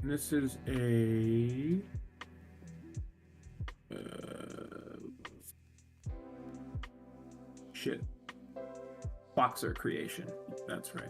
And this is a shit boxer creation. That's right.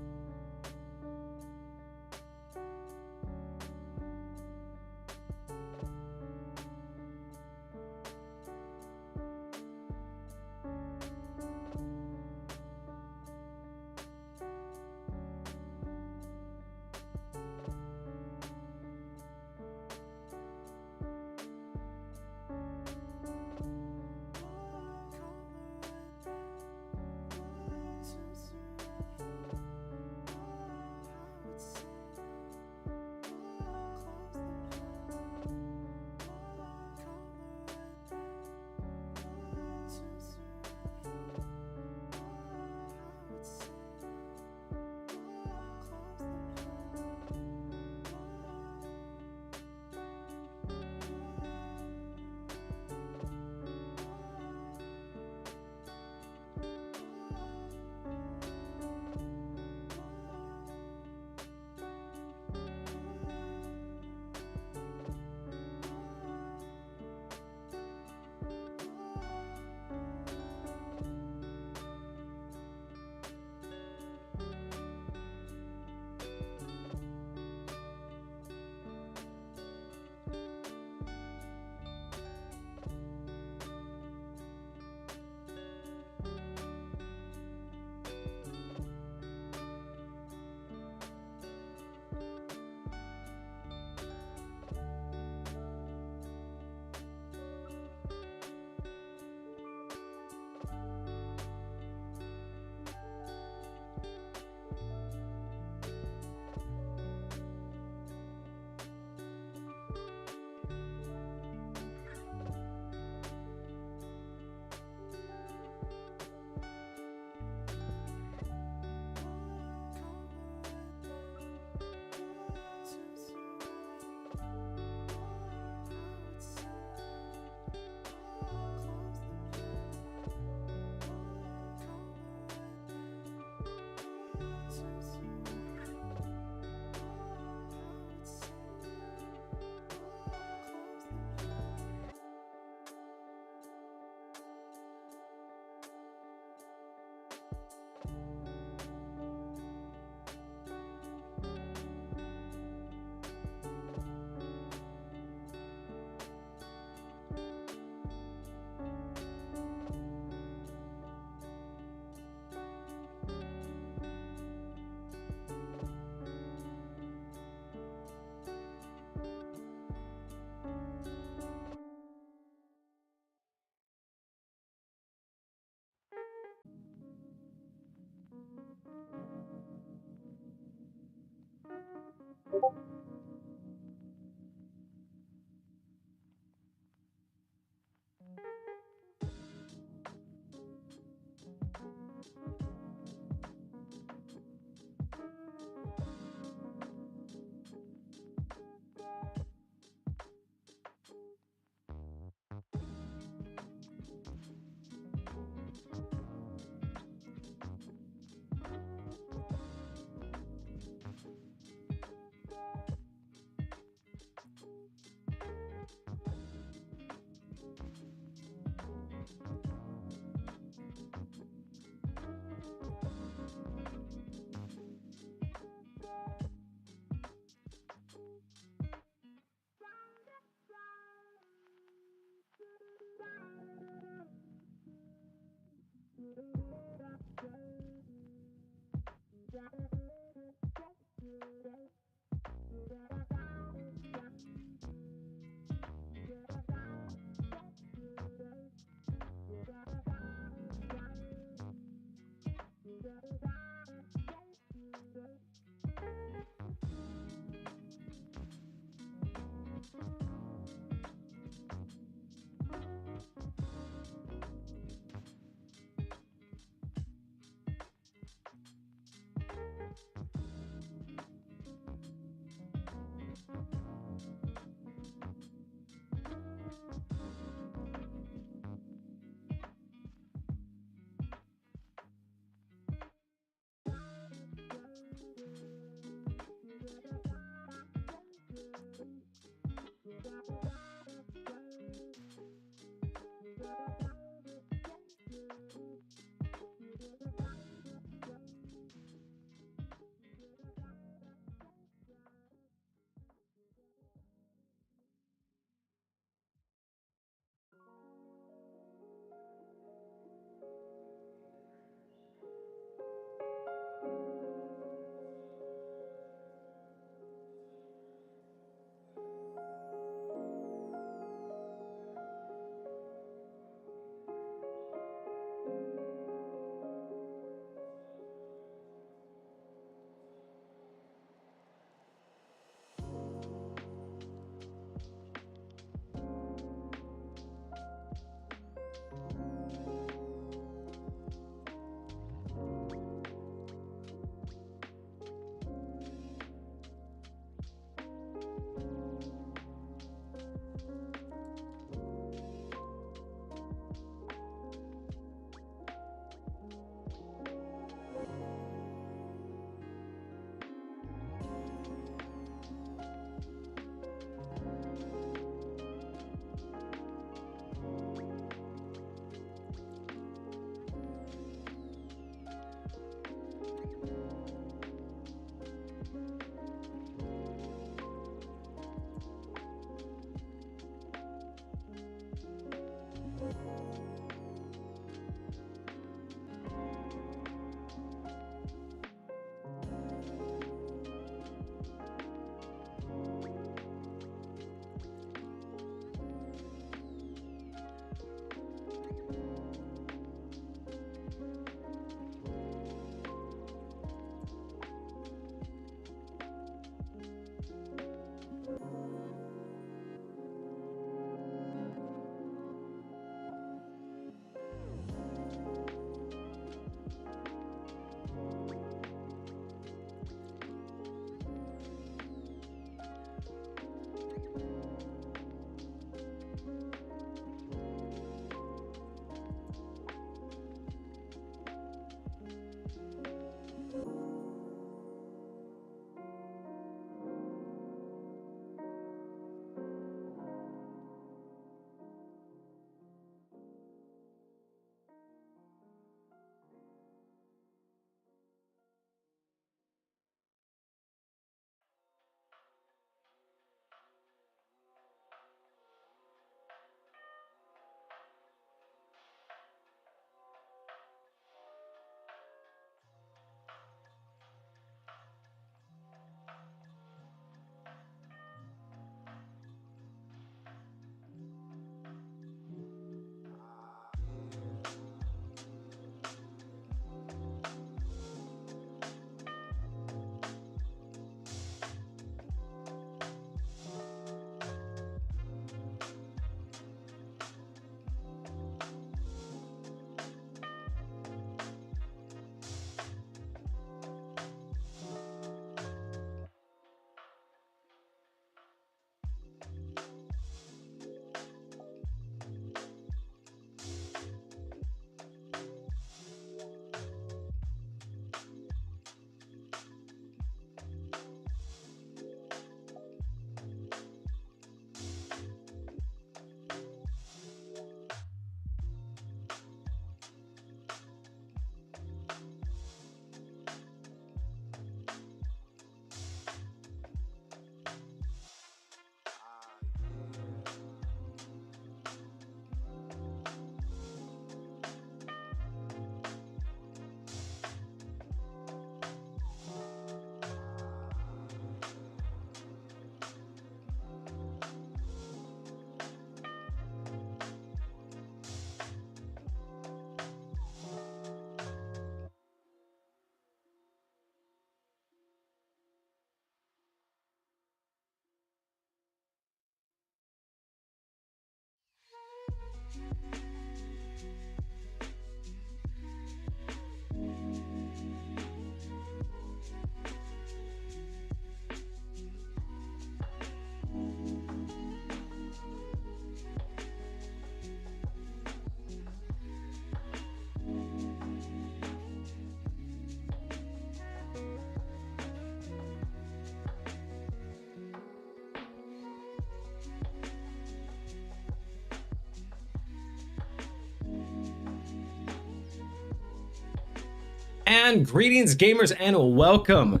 And greetings, gamers, and welcome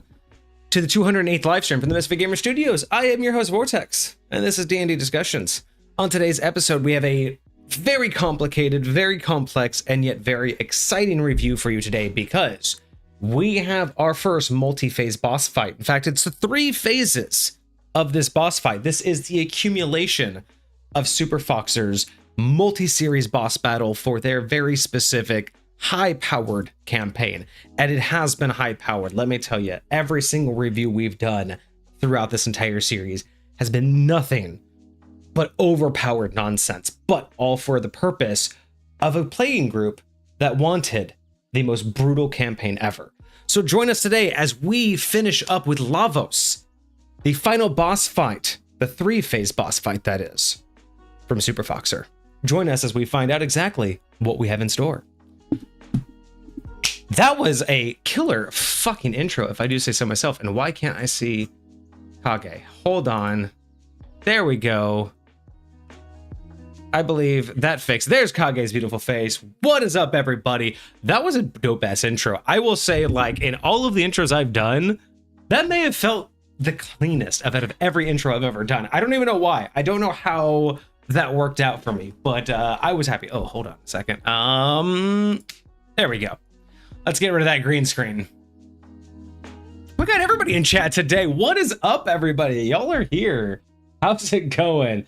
to the 208th live stream from the MisfitGamersStudios. I am your host, Vortex, and this is D&D Discussions. On today's episode, we have a very complicated, very complex, and yet very exciting review for you today because we have our first multi-phase boss fight. In fact, it's the 3 phases of this boss fight. This is the accumulation of Super Foxer's multi-series boss battle for their very specific high-powered campaign, and it has been high-powered. Let me tell you, every single review we've done throughout this entire series has been nothing but overpowered nonsense, but all for the purpose of a playing group that wanted the most brutal campaign ever. So join us today as we finish up with Lavos, the final boss fight, the 3-phase boss fight that is, from Super Foxer. Join us as we find out exactly what we have in store. That was a killer fucking intro, if I do say so myself. And why can't I see Kage? Hold on. There we go. I believe that fixed. There's Kage's beautiful face. What is up, everybody? That was a dope-ass intro. I will say, like, in all of the intros I've done, that may have felt the cleanest out of every intro I've ever done. I don't even know why. I don't know how that worked out for me, but I was happy. Oh, hold on a second. There we go. Let's get rid of that green screen. We got everybody in chat today. What is up, everybody? Y'all are here. How's it going?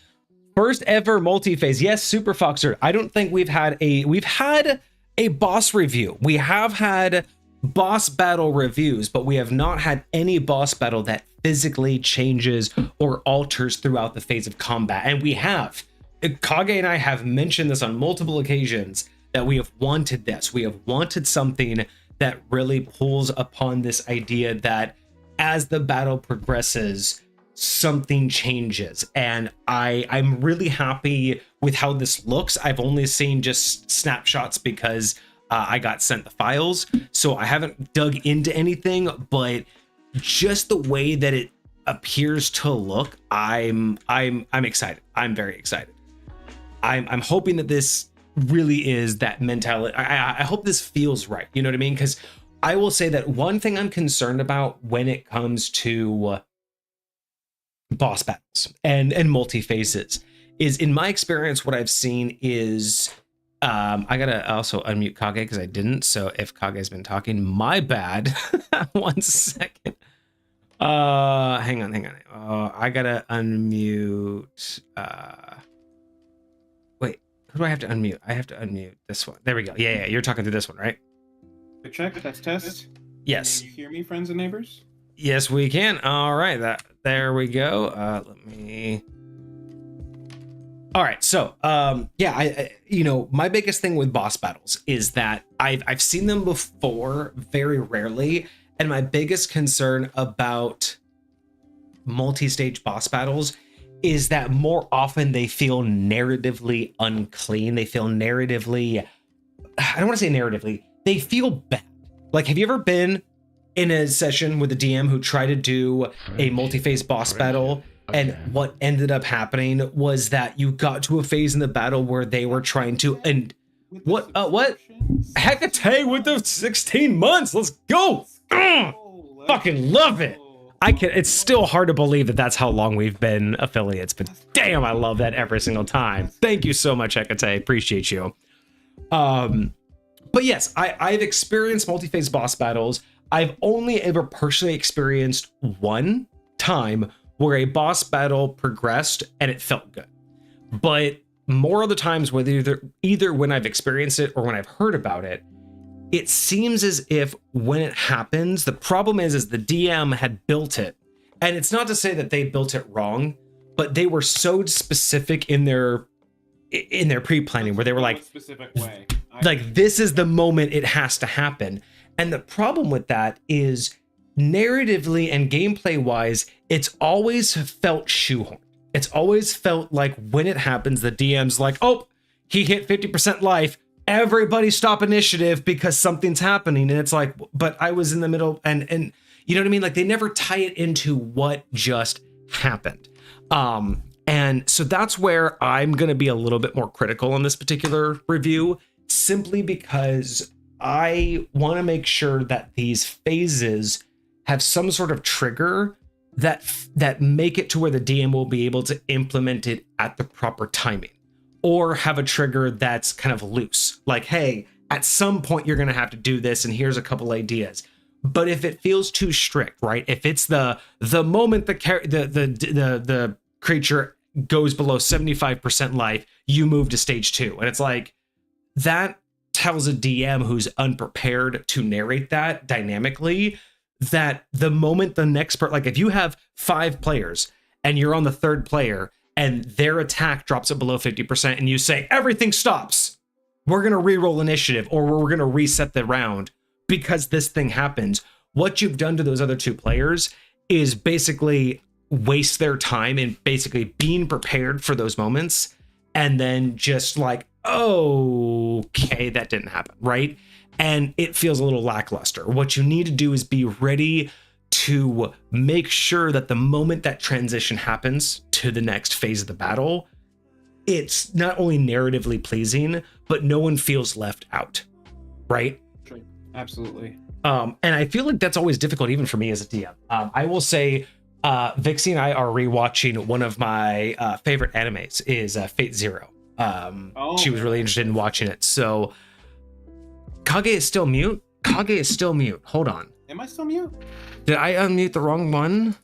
First ever multi-phase. Yes, Super Foxer. I don't think we've had a boss review. We have had boss battle reviews, but we have not had any boss battle that physically changes or alters throughout the phase of combat. And we have. Kage and I have mentioned this on multiple occasions that we have wanted this. We have wanted something that really pulls upon this idea that as the battle progresses, something changes. And I'm really happy with how this looks. I've only seen just snapshots because I got sent the files, so I haven't dug into anything, but just the way that it appears to look, I'm excited. I'm very excited. I'm hoping that this really is that mentality. I hope this feels right. You know what I mean? Because I will say that one thing I'm concerned about when it comes to boss battles and multi-phases is, in my experience, what I've seen is I gotta also unmute Kage because I didn't. So if Kage's been talking, my bad. 1 second. Hang on. I gotta unmute. Wait, who do I have to unmute? I have to unmute this one. There we go. Yeah. You're talking to this one, right? Check. Test. Yes. Can you hear me, friends and neighbors? Yes, we can. All right. There we go. Let me. All right. So, yeah, my biggest thing with boss battles is that I've seen them before, very rarely. And my biggest concern about multi-stage boss battles is that more often they feel narratively unclean. They feel narratively, I don't want to say narratively, they feel bad. Like, have you ever been in a session with a DM who tried to do a multi-phase boss battle, and what ended up happening was that you got to a phase in the battle where they were trying to, and what Hecate with the 16 months, let's go. Fucking love it. It's still hard to believe that that's how long we've been affiliates, but damn, I love that every single time. Thank you so much, Hecate. Appreciate you. But yes, I've experienced multi-phase boss battles. I've only ever personally experienced one time where a boss battle progressed and it felt good. But more of the times, whether either when I've experienced it or when I've heard about it, it seems as if when it happens, the problem is the DM had built it. And it's not to say that they built it wrong, but they were so specific in their pre-planning where they were like, specific way. Like, this is the moment it has to happen. And the problem with that is narratively and gameplay wise, it's always felt shoehorned. It's always felt like when it happens, the DM's like, oh, he hit 50% life. Everybody stop initiative because something's happening. And it's like, but I was in the middle, and you know what I mean? Like, they never tie it into what just happened. And so that's where I'm going to be a little bit more critical on this particular review, simply because I want to make sure that these phases have some sort of trigger that make it to where the DM will be able to implement it at the proper timing, or have a trigger that's kind of loose. Like, hey, at some point you're going to have to do this, and here's a couple ideas. But if it feels too strict, right? If it's the moment the creature goes below 75% life, you move to stage 2, and it's like that tells a DM who's unprepared to narrate that dynamically that the moment the next part, like if you have 5 players and you're on the 3rd player and their attack drops it below 50% and you say everything stops, we're going to reroll initiative, or we're going to reset the round because this thing happens, what you've done to those other 2 players is basically waste their time in basically being prepared for those moments, and then just like, oh, okay, that didn't happen, right? And it feels a little lackluster. What you need to do is be ready to make sure that the moment that transition happens to the next phase of the battle, it's not only narratively pleasing, but no one feels left out, right? Sure. Absolutely. And I feel like that's always difficult, even for me as a DM. I will say, Vixie and I are rewatching one of my favorite animes is Fate Zero. She was really interested in watching it. So Kage is still mute. Kage is still mute. Hold on. Am I still mute? Did I unmute the wrong one?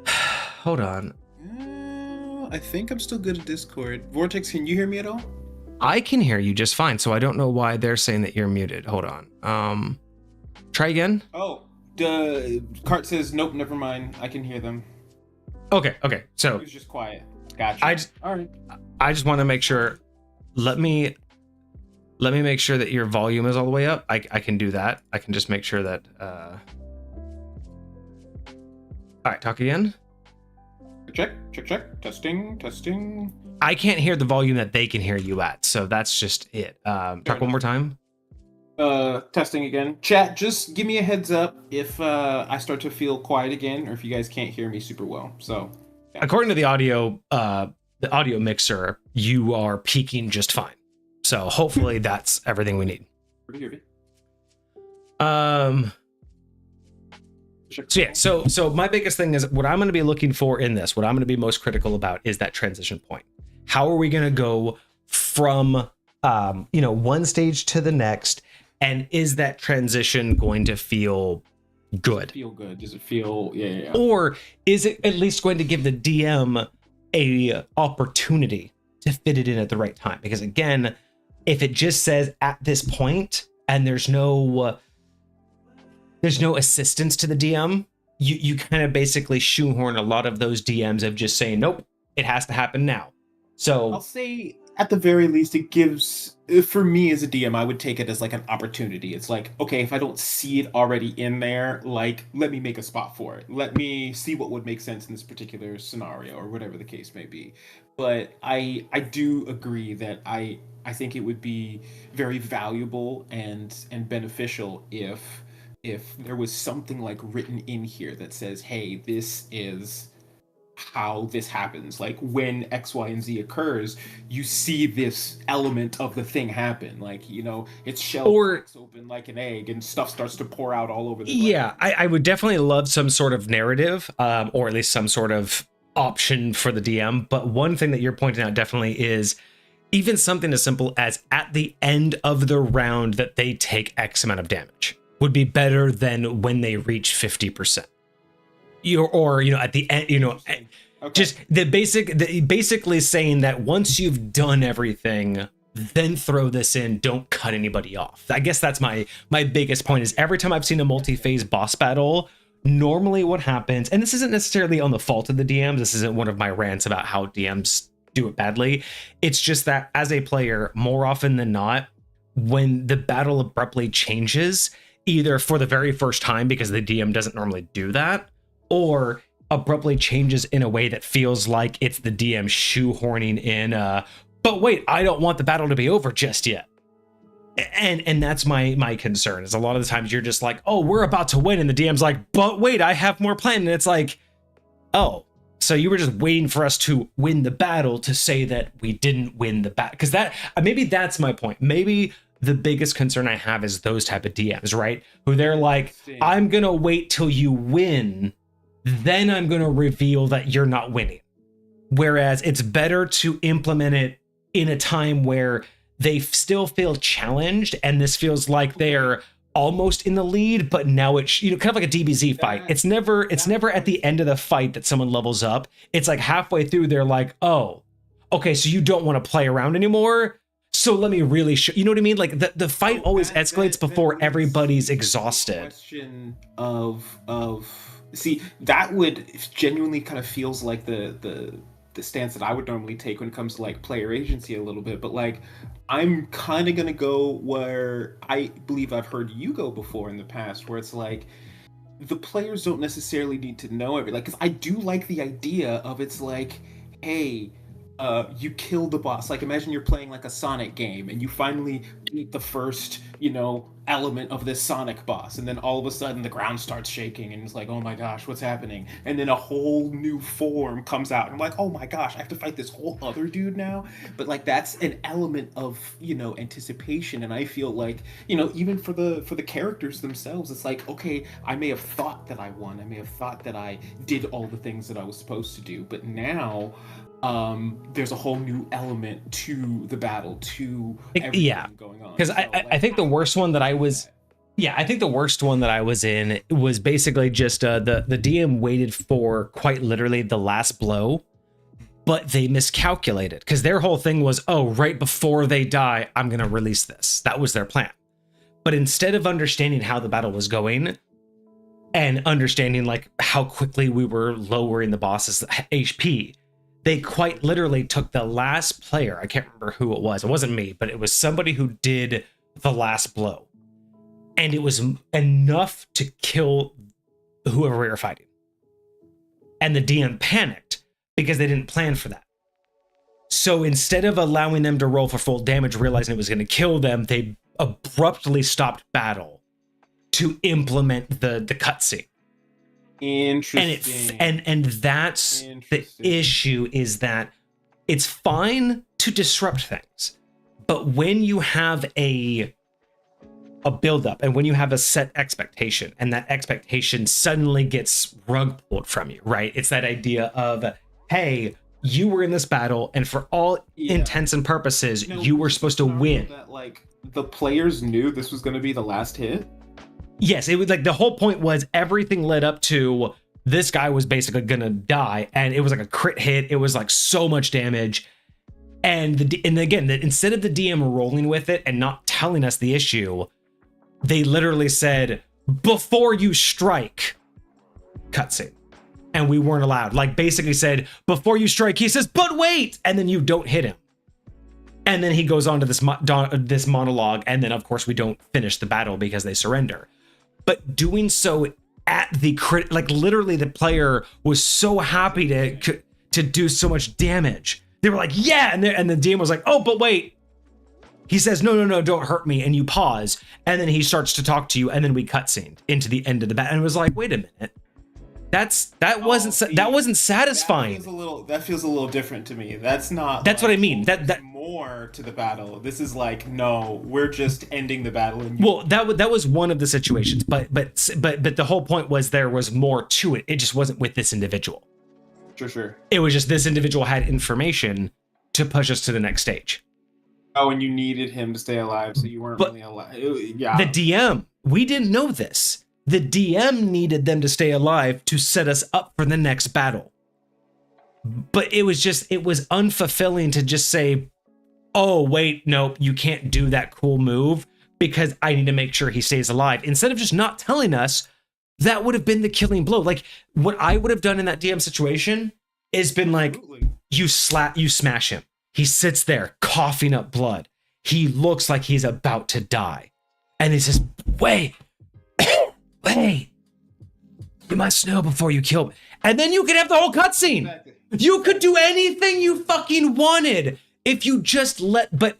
Hold on. I think I'm still good at Discord. Vortex, can you hear me at all? I can hear you just fine, so I don't know why they're saying that you're muted. Hold on. Try again. Oh, Cart says nope, never mind. I can hear them. Okay. So it was just quiet. Gotcha. All right. I just want to make sure. Let me make sure that your volume is all the way up. I can do that. I can just make sure that. All right, talk again. Check. Testing. I can't hear the volume that they can hear you at, so that's just it. Talk one more time. Testing again. Chat, just give me a heads up if I start to feel quiet again, or if you guys can't hear me super well. So, yeah. According to the audio mixer, you are peaking just fine. So hopefully that's everything we need. So my biggest thing is what I'm going to be looking for in this, what I'm going to be most critical about is that transition point. How are we going to go from one stage to the next, and is that transition going to feel good? Feel good? Does it feel yeah? Or is it at least going to give the DM a opportunity to fit it in at the right time? Because again, if it just says at this point and there's no assistance to the DM, you kind of basically shoehorn a lot of those DMs of just saying, nope, it has to happen now. So I'll say at the very least, it gives, for me as a DM, I would take it as like an opportunity. It's like, okay, if I don't see it already in there, like, let me make a spot for it. Let me see what would make sense in this particular scenario, or whatever the case may be. But I do agree that I think it would be very valuable and beneficial if there was something like written in here that says, hey, this is how this happens. Like when X, Y, and Z occurs, you see this element of the thing happen. Like, its shell cracks open like an egg and stuff starts to pour out all over the place. Yeah, I would definitely love some sort of narrative, or at least some sort of option for the DM. But one thing that you're pointing out definitely is even something as simple as at the end of the round that they take X amount of damage would be better than when they reach 50%. At the end, okay. Just basically saying that once you've done everything, then throw this in, don't cut anybody off. I guess that's my biggest point is every time I've seen a multi-phase boss battle, normally what happens, and this isn't necessarily on the fault of the DMs, this isn't one of my rants about how DMs do it badly. It's just that as a player, more often than not, when the battle abruptly changes, either for the very first time because the DM doesn't normally do that, or abruptly changes in a way that feels like it's the DM shoehorning in but wait, I don't want the battle to be over just yet. And that's my concern is a lot of the times you're just like, oh, we're about to win, and the DM's like, but wait, I have more planned, and it's like, oh, So you were just waiting for us to win the battle to say that we didn't win the battle. Because that, maybe that's my point. Maybe the biggest concern I have is those type of DMs, right? Who they're like, I'm going to wait till you win, then I'm going to reveal that you're not winning. Whereas it's better to implement it in a time where they still feel challenged, and this feels like they're almost in the lead, but now it's, you know, kind of like a DBZ fight. It's never at the end of the fight that someone levels up. It's like halfway through, they're like, oh, okay, so you don't want to play around anymore. So let me really show, you know what I mean? Like the fight always escalates before everybody's exhausted. Question of see, that would genuinely kind of feels like the stance that I would normally take when it comes to like player agency a little bit, but like I'm kind of gonna go where I believe I've heard you go before in the past, where it's like the players don't necessarily need to know everything. Like, because I do like the idea of it's like, hey, you kill the boss. Like, imagine you're playing like a Sonic game and you finally beat the first, you know, element of this Sonic boss, and then all of a sudden the ground starts shaking and it's like, oh my gosh, what's happening? And then a whole new form comes out and I'm like, oh my gosh, I have to fight this whole other dude now. But like, that's an element of, you know, anticipation. And I feel like, you know, even for the characters themselves, it's like, okay, I may have thought that I won, I may have thought that I did all the things that I was supposed to do, but now there's a whole new element to the battle, to everything going on. Because I think the worst one that I was, I think the worst one that I was in was basically just the DM waited for quite literally the last blow, but they miscalculated because their whole thing was, oh, right before they die, I'm going to release this. That was their plan. But instead of understanding how the battle was going and understanding like how quickly we were lowering the boss's HP, they quite literally took the last player. I can't remember who it was. It wasn't me, but it was somebody who did the last blow. And it was enough to kill whoever we were fighting. And the DM panicked because they didn't plan for that. So instead of allowing them to roll for full damage, realizing it was going to kill them, they abruptly stopped battle to implement the cutscene. Interesting. And that's the issue, is that it's fine to disrupt things, but when you have a build-up and when you have a set expectation and that expectation suddenly gets rug pulled from you, right? It's that idea of, hey, you were in this battle and for all intents and purposes, you were supposed to win. That, like, the players knew this was going to be the last hit? Yes, it was like the whole point was everything led up to this guy was basically gonna die, and it was like a crit hit. It was like so much damage, and again, instead of the DM rolling with it and not telling us the issue, they literally said, "Before you strike," cutscene, and we weren't allowed. Like basically said, "Before you strike," he says, "But wait," and then you don't hit him. And then he goes on to this monologue, and then of course we don't finish the battle because they surrender. But doing so at the crit, like literally the player was so happy to do so much damage. They were like, yeah, and the DM was like, oh, but wait. He says, no, don't hurt me, and you pause, and then he starts to talk to you, and then we cutscened into the end of the battle, and it was like, wait a minute. That wasn't satisfying. That feels a little different to me. That's not. That's like, what I mean. That more to the battle. This is like, no, we're just ending the battle. And well, that was one of the situations, but the whole point was there was more to it. It just wasn't with this individual. Sure. It was just this individual had information to push us to the next stage. Oh, and you needed him to stay alive, so you weren't really alive. Yeah. The DM, we didn't know this. The DM needed them to stay alive to set us up for the next battle. But it was unfulfilling to just say, oh, wait, nope, you can't do that cool move because I need to make sure he stays alive. Instead of just not telling us, that would have been the killing blow. Like, what I would have done in that DM situation is been like, you smash him. He sits there coughing up blood. He looks like he's about to die. And he says, wait, you must know before you kill me. And then you could have the whole cutscene. Exactly. You could do anything you fucking wanted if you just but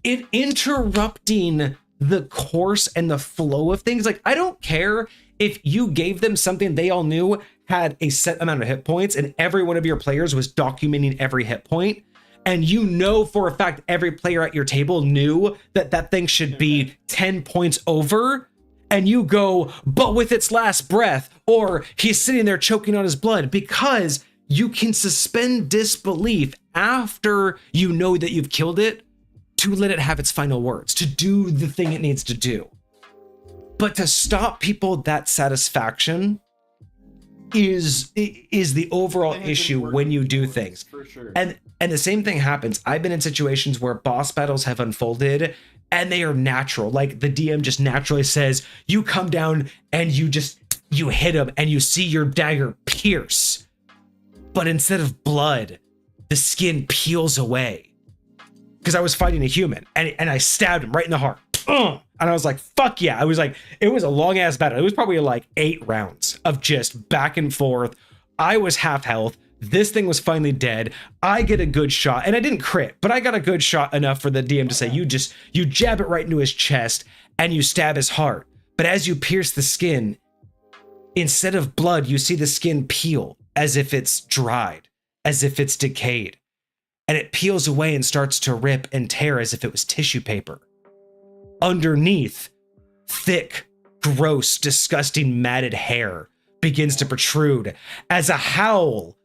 it interrupting the course and the flow of things. Like, I don't care if you gave them something they all knew had a set amount of hit points and every one of your players was documenting every hit point, and you know for a fact every player at your table knew that that thing should be 10 points over, and you go, but with its last breath, or he's sitting there choking on his blood, because you can suspend disbelief after you know that you've killed it to let it have its final words, to do the thing it needs to do. But to stop people that satisfaction is the overall issue when you do things. For sure. And the same thing happens. I've been in situations where boss battles have unfolded and they are natural. Like the DM just naturally says, you come down and you hit him and you see your dagger pierce. But instead of blood, the skin peels away. Because I was fighting a human and I stabbed him right in the heart. And I was like, fuck yeah. I was like, it was a long ass battle. It was probably like 8 rounds of just back and forth. I was half health. This thing was finally dead. I get a good shot, and I didn't crit, but I got a good shot enough for the DM to say, you jab it right into his chest and you stab his heart. But as you pierce the skin, instead of blood, you see the skin peel as if it's dried, as if it's decayed. And it peels away and starts to rip and tear as if it was tissue paper. Underneath, thick, gross, disgusting, matted hair begins to protrude as a howl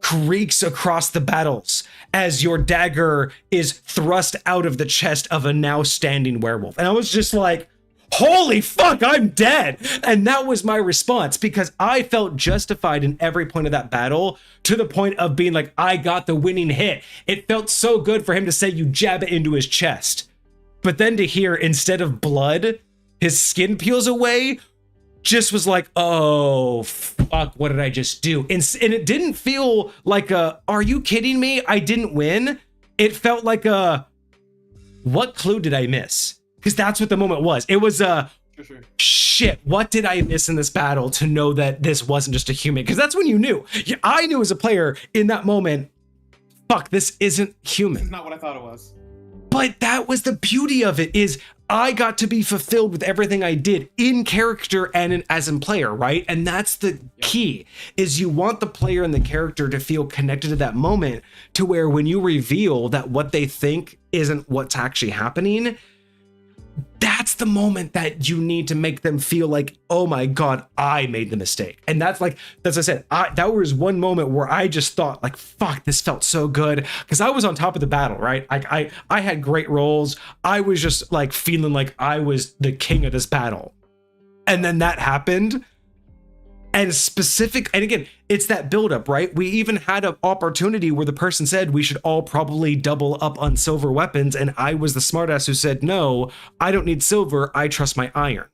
creaks across the battles as your dagger is thrust out of the chest of a now standing werewolf. And I was just like, holy fuck, I'm dead. And that was my response, because I felt justified in every point of that battle, to the point of being like, I got the winning hit. It felt so good for him to say you jab it into his chest. But then to hear, instead of blood, his skin peels away, just was like, oh, fuck, what did I just do? And it didn't feel like are you kidding me? I didn't win. It felt like what clue did I miss? Because that's what the moment was. It was shit, what did I miss in this battle to know that this wasn't just a human? Because that's when you knew. I knew as a player in that moment, fuck, this isn't human. It's not what I thought it was. But that was the beauty of it, is I got to be fulfilled with everything I did in character and as in player, right? And that's the key, is you want the player and the character to feel connected to that moment, to where when you reveal that what they think isn't what's actually happening, that's the moment that you need to make them feel like, oh my God, I made the mistake. And that's like, as I said, that was one moment where I just thought like, fuck, this felt so good. Because I was on top of the battle, right? I had great rolls. I was just like feeling like I was the king of this battle. And then that happened. And again, it's that buildup, right? We even had an opportunity where the person said we should all probably double up on silver weapons, and I was the smartass who said, no, I don't need silver, I trust my iron.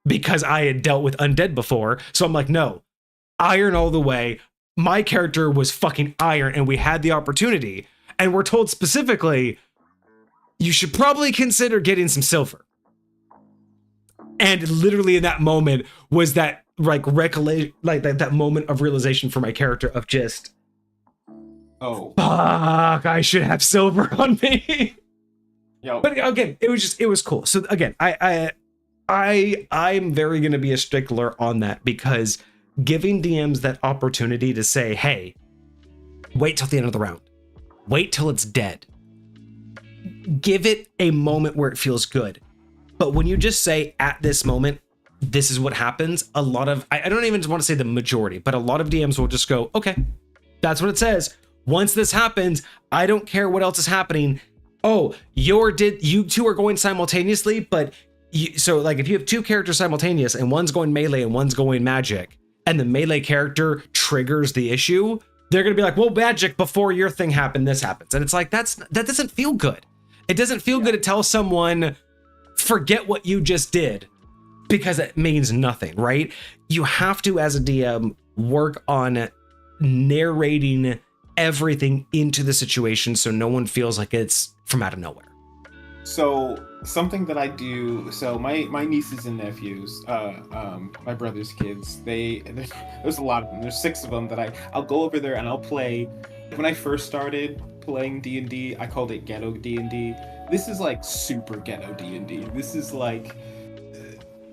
Because I had dealt with undead before, so I'm like, no, iron all the way. My character was fucking iron, and we had the opportunity, and we're told specifically, you should probably consider getting some silver. And literally in that moment was that like recollection, like that moment of realization for my character of just, oh fuck, I should have silver on me. Yo. But again, it was cool. So again, I'm very gonna be a stickler on that, because giving DMs that opportunity to say, hey, wait till the end of the round, wait till it's dead, give it a moment where it feels good. But when you just say, at this moment, this is what happens, a lot of, I don't even want to say the majority, but a lot of DMs will just go, okay, that's what it says. Once this happens, I don't care what else is happening. Oh, you two are going simultaneously, but so like if you have 2 characters simultaneous and one's going melee and one's going magic, and the melee character triggers the issue, they're going to be like, well, magic, before your thing happened, this happens. And it's like, that doesn't feel good. It doesn't feel good to tell someone, forget what you just did, because it means nothing, right? You have to, as a DM, work on narrating everything into the situation so no one feels like it's from out of nowhere. So something that I do, so my nieces and nephews, my brother's kids, there's a lot of them. There's 6 of them that I'll go over there and I'll play. When I first started playing D&D, I called it ghetto D&D. This is like super ghetto D&D. This is like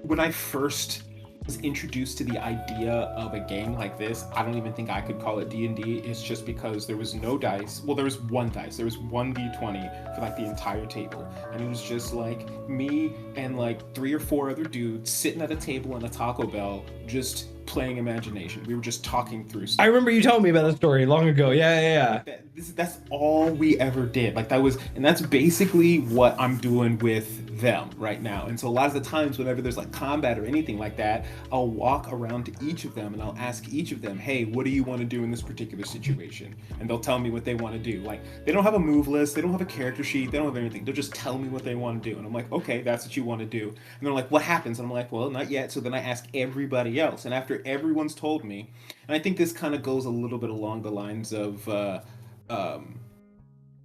when I first was introduced to the idea of a game like this, I don't even think I could call it D&D. It's just because there was no dice. Well, there was one dice. There was one D20 for like the entire table, and it was just like me and like 3 or 4 other dudes sitting at a table in a Taco Bell, just playing imagination. We were just talking through I stuff. remember you telling me about that story long ago. Yeah, yeah, yeah. That's all we ever did. Like that was, and that's basically what I'm doing with them right now. And so a lot of the times, whenever there's like combat or anything like that, I'll walk around to each of them and I'll ask each of them, "Hey, what do you want to do in this particular situation?" And they'll tell me what they want to do. Like they don't have a move list, they don't have a character sheet, they don't have anything. They'll just tell me what they want to do, and I'm like, "Okay, that's what you want to do." And they're like, "What happens?" And I'm like, "Well, not yet." So then I ask everybody else, and after everyone's told me, and I think this kind of goes a little bit along the lines of um,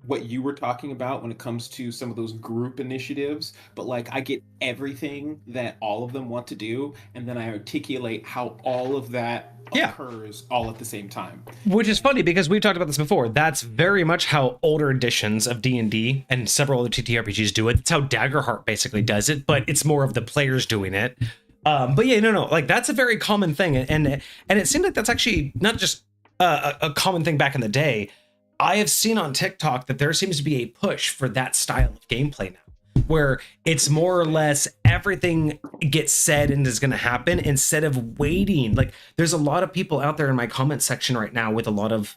what you were talking about when it comes to some of those group initiatives, but like I get everything that all of them want to do, and then I articulate how all of that Yeah. occurs all at the same time. Which is funny because we've talked about this before. That's very much how older editions of D&D and several other TTRPGs do it. It's how Daggerheart basically does it, but it's more of the players doing it. But yeah, no, like that's a very common thing, and it seems like that's actually not just a common thing back in the day. I have seen on TikTok that there seems to be a push for that style of gameplay now, where it's more or less everything gets said and is going to happen instead of waiting. Like there's a lot of people out there in my comment section right now with a lot of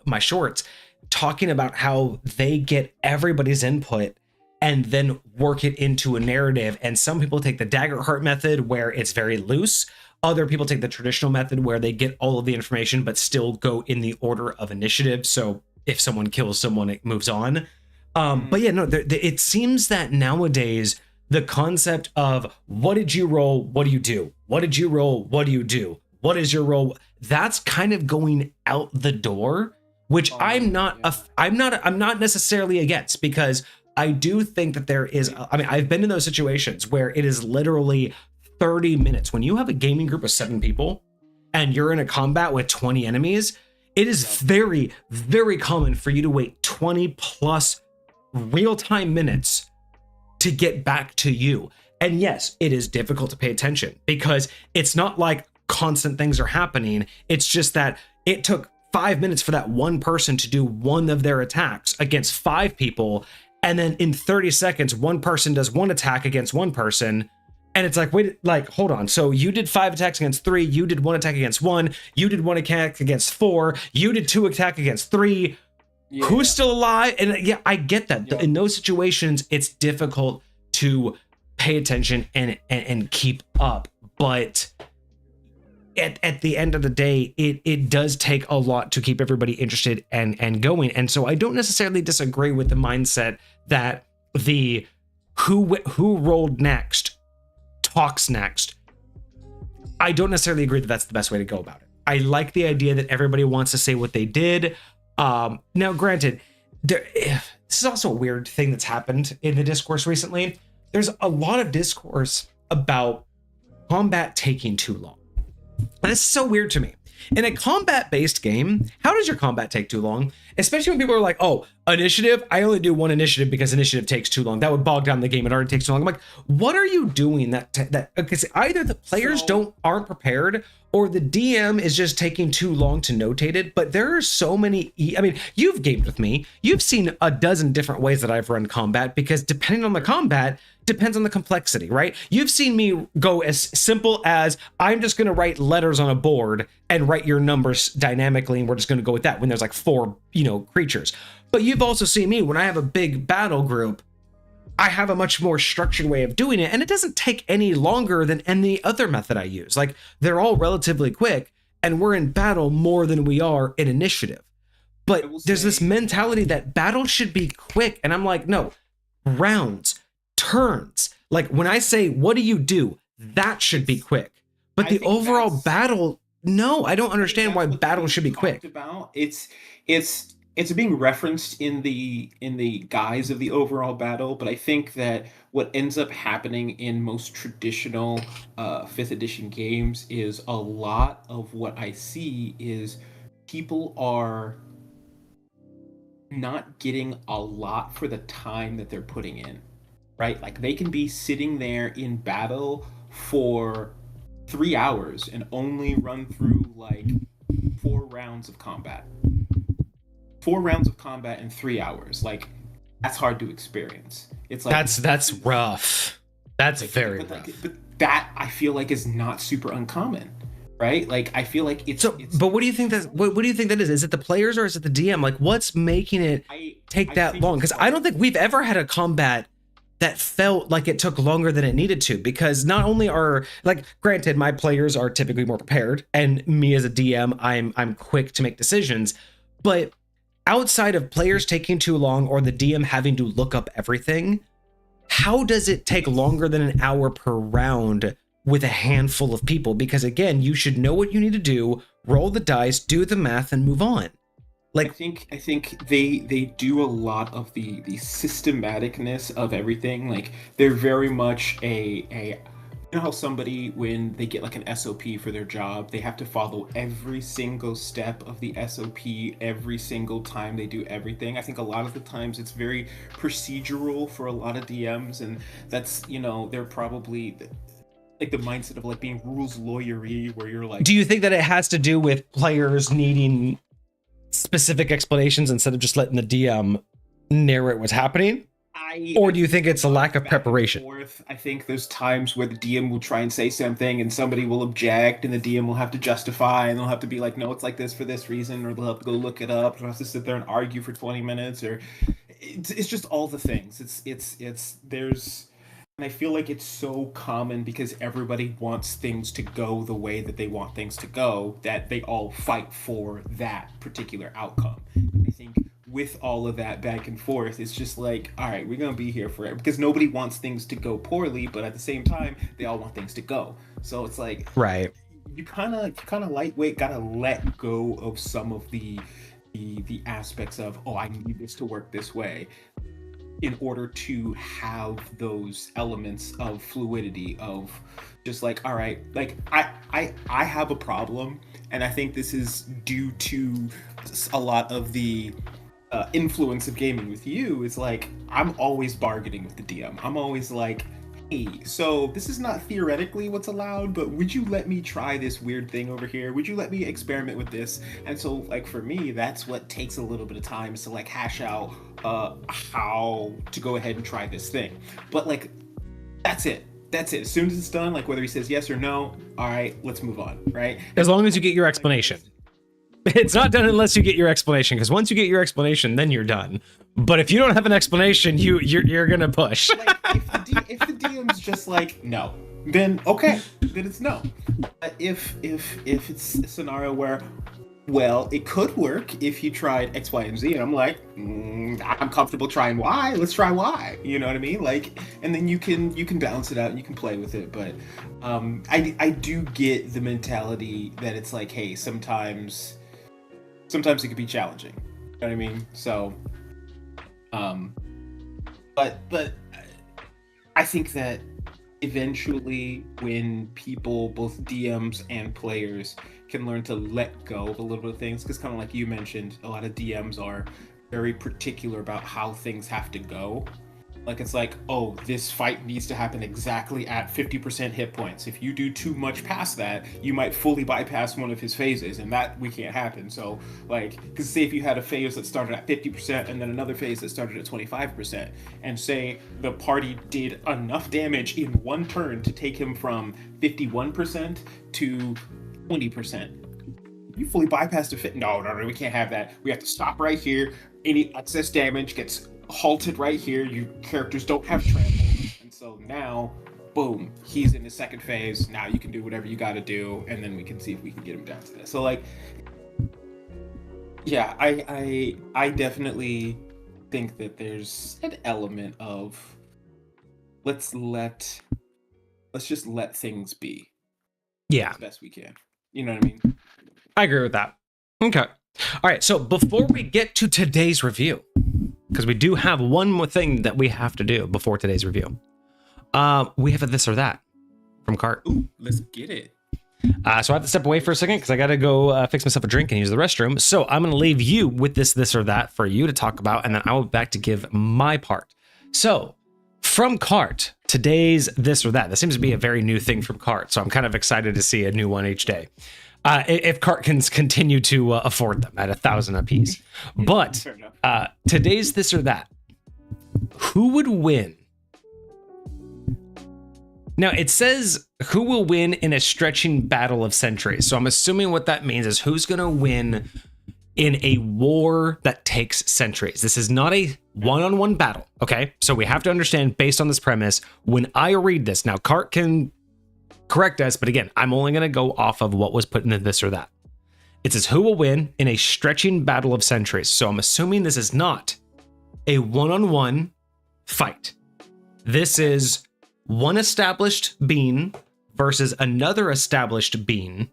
my shorts talking about how they get everybody's input and then work it into a narrative. And some people take the Daggerheart method where it's very loose. Other people take the traditional method where they get all of the information but still go in the order of initiative. So if someone kills someone, it moves on. But yeah, no, it seems that nowadays the concept of what did you roll? What do you do? What did you roll? What do you do? What is your role? That's kind of going out the door, which I'm not necessarily against, because I do think that there is, I mean, I've been in those situations where it is literally 30 minutes. When you have a gaming group of 7 people and you're in a combat with 20 enemies, it is very, very common for you to wait 20 plus real-time minutes to get back to you. And yes, it is difficult to pay attention because it's not like constant things are happening. It's just that it took 5 minutes for that one person to do one of their attacks against 5 people. And then in 30 seconds, one person does one attack against one person. And it's like, wait, like, hold on. So you did 5 attacks against 3. You did 1 attack against 1. You did 1 attack against 4. You did 2 attack against 3. Yeah. Who's still alive? And yeah, I get that. Yeah. In those situations, it's difficult to pay attention and keep up. But at the end of the day, it does take a lot to keep everybody interested and going. And so I don't necessarily disagree with the mindset that the who rolled next talks next. I don't necessarily agree that that's the best way to go about it. I like the idea that everybody wants to say what they did. Now, granted, this is also a weird thing that's happened in the discourse recently. There's a lot of discourse about combat taking too long. And it's so weird to me. In a combat-based game, how does your combat take too long? Especially when people are like, oh, initiative, I only do 1 initiative because initiative takes too long. That would bog down the game. It already takes too long. I'm like, what are you doing that because either the players aren't prepared, or the DM is just taking too long to notate it. But there are so many, I mean, you've gamed with me. You've seen a dozen different ways that I've run combat, because depending on the combat, depends on the complexity, right? You've seen me go as simple as I'm just going to write letters on a board and write your numbers dynamically, and we're just going to go with that when there's like 4, creatures. But you've also seen me when I have a big battle group, I have a much more structured way of doing it, and it doesn't take any longer than any other method I use. Like, they're all relatively quick, and we're in battle more than we are in initiative. But there's this mentality that battle should be quick, and I'm like, no, rounds, turns. Like, when I say, what do you do? That should be quick. But the overall battle, no, I don't understand why battle should be quick. It's being referenced in the guise of the overall battle, but I think that what ends up happening in most traditional 5th edition games is a lot of what I see is people are not getting a lot for the time that they're putting in, right? Like, they can be sitting there in battle for 3 hours and only run through like 4 rounds of combat. 4 rounds of combat in 3 hours. Like, that's hard to experience. It's like that's rough. That's like, very but, rough. but that I feel like is not super uncommon, right? Like, I feel like it's but what do you think that what do you think that is? Is it the players or is it the DM? Like, what's making it take that long? Because I don't think we've ever had a combat that felt like it took longer than it needed to, because not only are, like, granted, my players are typically more prepared, and me as a DM, I'm quick to make decisions, but outside of players taking too long or the DM having to look up everything, how does it take longer than an hour per round with a handful of people? Because again, you should know what you need to do, roll the dice, do the math, and move on. Like, I think they do a lot of the systematicness of everything. Like, they're very much a you know how somebody, when they get like an SOP for their job, they have to follow every single step of the SOP every single time they do everything. I think a lot of the times it's very procedural for a lot of DMs, and that's, you know, they're probably like the mindset of like being rules lawyery, where you're like, do you think that it has to do with players needing specific explanations instead of just letting the DM narrate what's happening? Or do you think it's a lack of preparation? I think there's times where the DM will try and say something and somebody will object, and the DM will have to justify, and they'll have to be like, no, it's like this for this reason, or they'll have to go look it up, or they'll have to sit there and argue for 20 minutes, or it's just all the things. There's, and I feel like it's so common because everybody wants things to go the way that they want things to go, that they all fight for that particular outcome. I think with all of that back and forth, it's just like, all right, we're gonna be here for it, because nobody wants things to go poorly, but at the same time, they all want things to go. So it's like, right, you kind of lightweight gotta let go of some of the aspects of, oh, I need this to work this way, in order to have those elements of fluidity, of just like, all right, like I have a problem, and I think this is due to a lot of the influence of gaming with you. Is like, I'm always bargaining with the DM. I'm always like, hey, so this is not theoretically what's allowed, but would you let me try this weird thing over here? Would you let me experiment with this? And so, like, for me, that's what takes a little bit of time, is to like hash out how to go ahead and try this thing. But like, that's it. As soon as it's done, like, whether he says yes or no, all right, let's move on, right? As long as you get your explanation. It's not done unless you get your explanation, because once you get your explanation, then you're done. But if you don't have an explanation, you're gonna push. Like, if the DM's just like, no, then okay, then it's no. If it's a scenario where, well, it could work if you tried X, Y, and Z, and I'm like, I'm comfortable trying Y. Let's try Y. You know what I mean? Like, and then you can balance it out and you can play with it. But I do get the mentality that it's like, hey, sometimes it could be challenging. You know what I mean? So, but I think that eventually, when people, both DMs and players, can learn to let go of a little bit of things, because kind of like you mentioned, a lot of DMs are very particular about how things have to go. Like, it's like, oh, this fight needs to happen exactly at 50% hit points. If you do too much past that, you might fully bypass one of his phases, and that we can't happen. So, like, because say if you had a phase that started at 50% and then another phase that started at 25%, and say the party did enough damage in one turn to take him from 51% to 20%. You fully bypassed a fit. No, we can't have that. We have to stop right here. Any excess damage gets halted right here. Your characters don't have trample, and so now, boom, he's in his second phase. Now you can do whatever you got to do, and then we can see if we can get him down to this. So, like, yeah, I definitely think that there's an element of let's just let things be. Yeah, as best we can. You know what I mean? I agree with that. Okay. All right. So before we get to today's review, because we do have one more thing that we have to do before today's review, we have a this or that from Cart. Ooh, let's get it. So I have to step away for a second because I got to go fix myself a drink and use the restroom. So I'm going to leave you with this or that for you to talk about, and then I will be back to give my part. So from Cart, today's this or that. This seems to be a very new thing from Cart, so I'm kind of excited to see a new one each day. If Cart can continue to afford them at 1,000 a piece. But today's this or that. Who would win? Now, it says who will win in a stretching battle of centuries. So I'm assuming what that means is who's going to win in a war that takes centuries. This is not a one-on-one battle, okay? So we have to understand, based on this premise, when I read this, now Cart can correct us, but again, I'm only going to go off of what was put in this or that. It says who will win in a stretching battle of centuries. So I'm assuming this is not a one-on-one fight. This is one established being versus another established being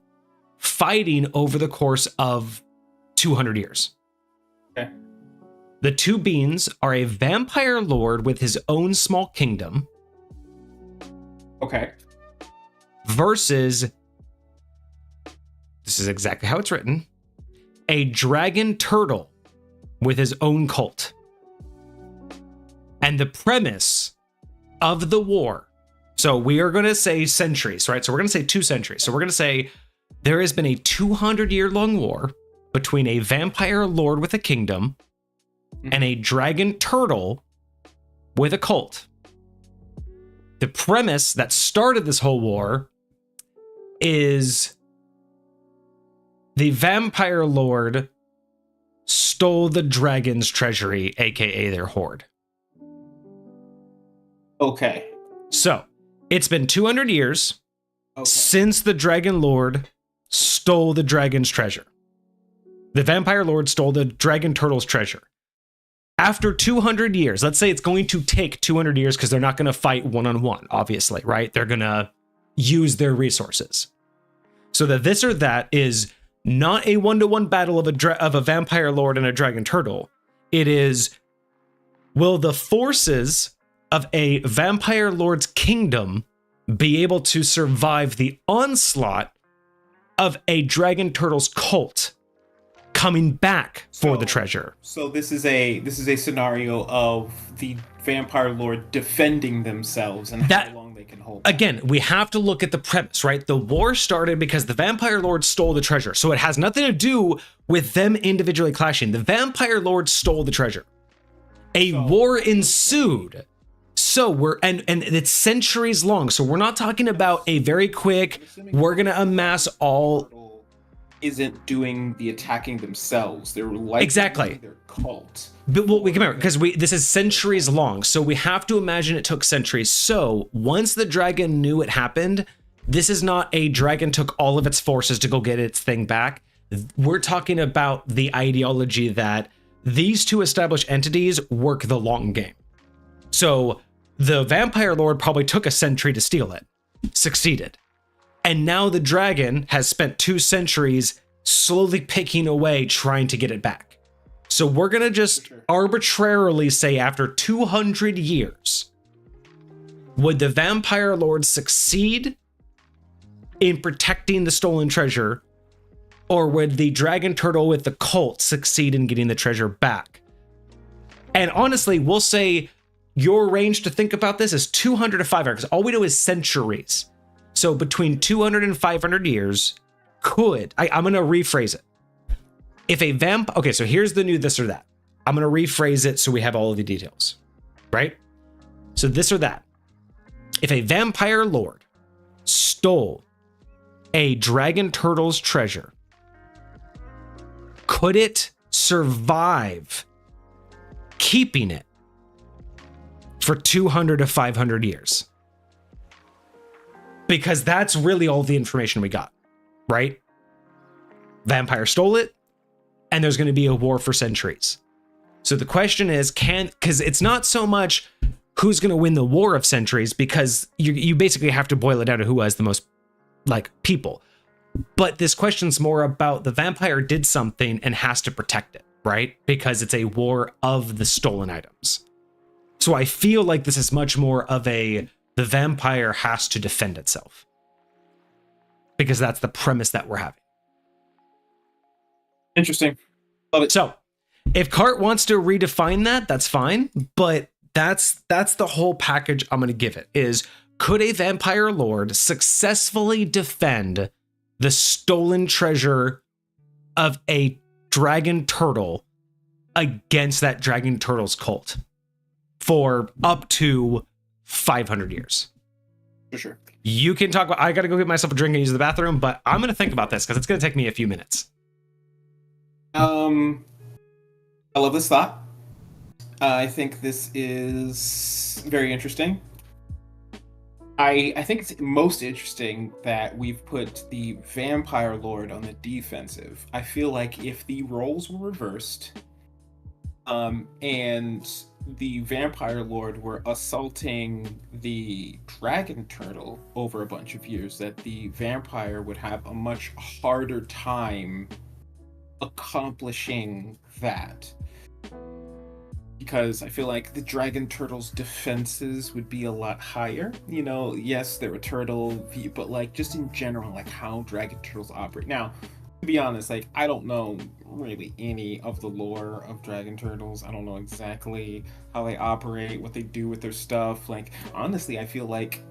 fighting over the course of 200 years. Okay. The two beings are a vampire lord with his own small kingdom. Okay. Versus, this is exactly how it's written, a dragon turtle with his own cult. And the premise of the war, so we are going to say centuries, right? So we're going to say 2 centuries. So we're going to say there has been a 200-year-long war between a vampire lord with a kingdom and a dragon turtle with a cult. The premise that started this whole war is the vampire lord stole the dragon's treasury, aka their hoard. Okay. So it's been 200 years since the dragon lord stole the dragon's treasure. The vampire lord stole the dragon turtle's treasure. After 200 years, let's say it's going to take 200 years because they're not going to fight one-on-one, obviously, right? They're going to use their resources. So the this or that is not a one-to-one battle of a vampire lord and a dragon turtle. It is, will the forces of a vampire lord's kingdom be able to survive the onslaught of a dragon turtle's cult coming back for the treasure? So this is a scenario of the vampire lord defending themselves and how long they can hold. Again, we have to look at the premise, right? The war started because the vampire lord stole the treasure. So it has nothing to do with them individually clashing. The vampire lord stole the treasure. A war ensued. So and it's centuries long. So we're not talking about a very quick, we're going to amass all. Isn't doing the attacking themselves. They're like exactly their cult. But we can remember, because this is centuries long. So we have to imagine it took centuries. So once the dragon knew it happened, this is not a dragon took all of its forces to go get its thing back. We're talking about the ideology that these two established entities work the long game. So the vampire lord probably took a century to steal it, succeeded. And now the dragon has spent 2 centuries slowly picking away, trying to get it back. So we're going to just arbitrarily say after 200 years, would the vampire lord succeed in protecting the stolen treasure, or would the dragon turtle with the cult succeed in getting the treasure back? And honestly, we'll say your range to think about this is 200 to 500, because all we know is centuries. So between 200 and 500 years, I'm going to rephrase it. If a okay, so here's the new this or that. I'm going to rephrase it so we have all of the details, right? So this or that. If a vampire lord stole a dragon turtle's treasure, could it survive keeping it for 200 to 500 years? Because that's really all the information we got, right? Vampire stole it, and there's going to be a war for centuries. So the question is, because it's not so much who's going to win the war of centuries, because you basically have to boil it down to who has the most, people. But this question's more about the vampire did something and has to protect it, right? Because it's a war of the stolen items. So I feel like this is much more of the vampire has to defend itself, because that's the premise that we're having. Interesting. Love it. So if Cart wants to redefine that, that's fine. But That's the whole package I'm going to give it. Is could a vampire lord successfully defend the stolen treasure of a dragon turtle against that dragon turtle's cult for up to 500 years? For sure. You can talk about, I got to go get myself a drink and use the bathroom, but I'm going to think about this because it's going to take me a few minutes. I love this thought. I think this is very interesting. I think it's most interesting that we've put the vampire lord on the defensive. I feel like if the roles were reversed, and the vampire lord were assaulting the dragon turtle over a bunch of years, that the vampire would have a much harder time accomplishing that. Because I feel like the dragon turtle's defenses would be a lot higher. You know, yes, they're a turtle, but like just in general, like how dragon turtles operate. Now, to be honest, like I don't know really any of the lore of dragon turtles. I don't know exactly how they operate, what they do with their stuff. Like honestly, I feel like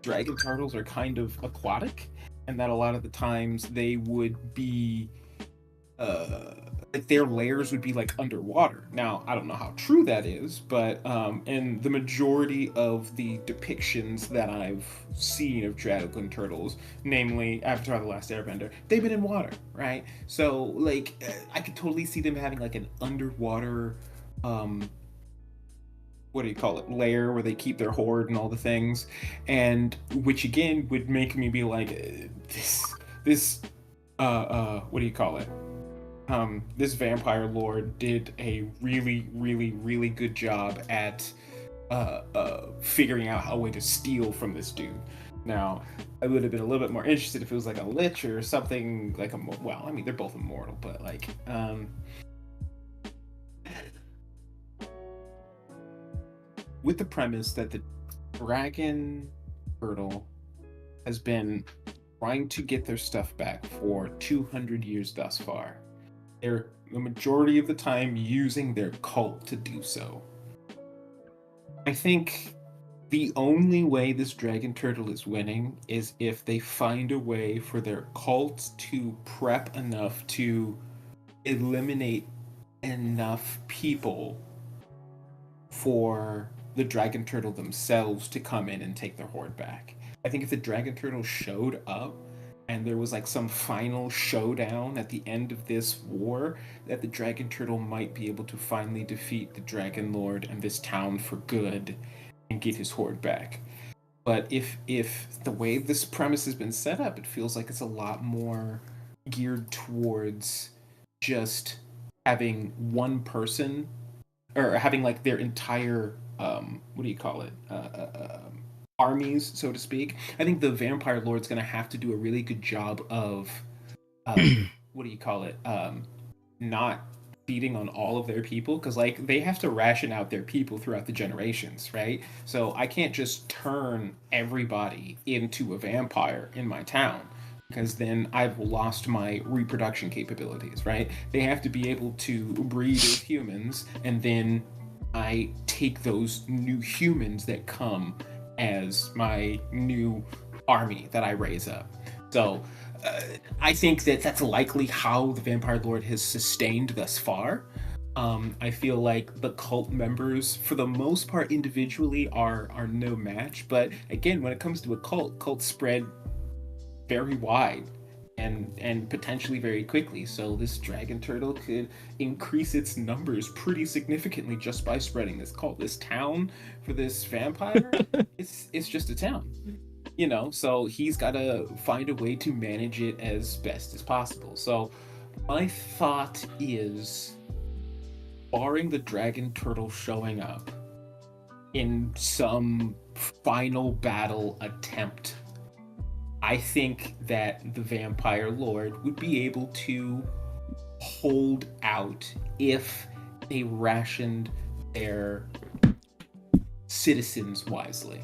dragon turtles are kind of aquatic, and that a lot of the times they would be like their layers would be like underwater. Now, I don't know how true that is, but in the majority of the depictions that I've seen of dragon turtles, namely Avatar: The Last Airbender, they've been in water, right? So, like, I could totally see them having like an underwater, what do you call it, layer where they keep their hoard and all the things, and which again would make me be like, this, what do you call it? This vampire lord did a really, really, really good job at figuring out a way to steal from this dude. Now, I would have been a little bit more interested if it was like a lich or something like well, I mean, they're both immortal, but like, with the premise that the dragon turtle has been trying to get their stuff back for 200 years thus far. They're the majority of the time using their cult to do so. I think the only way this dragon turtle is winning is if they find a way for their cult to prep enough to eliminate enough people for the dragon turtle themselves to come in and take their hoard back. I think if the dragon turtle showed up and there was like some final showdown at the end of this war, that the dragon turtle might be able to finally defeat the dragon lord and this town for good and get his hoard back. But if the way this premise has been set up, it feels like it's a lot more geared towards just having one person, or having like their entire what do you call it, armies, so to speak. I think the vampire lord's going to have to do a really good job of what do you call it, not feeding on all of their people, because like they have to ration out their people throughout the generations, right? So I can't just turn everybody into a vampire in my town, because then I've lost my reproduction capabilities, right? They have to be able to breed as humans, and then I take those new humans that come as my new army that I raise up. So I think that that's likely how the Vampire Lord has sustained thus far. I feel like the cult members, for the most part, individually are no match. But again, when it comes to a cult, cults spread very wide and potentially very quickly. So this dragon turtle could increase its numbers pretty significantly just by spreading this cult. This town for this vampire, it's just a town, you know. So he's got to find a way to manage it as best as possible. So my thought is, barring the dragon turtle showing up in some final battle attempt, I think that the vampire lord would be able to hold out if they rationed their citizens wisely.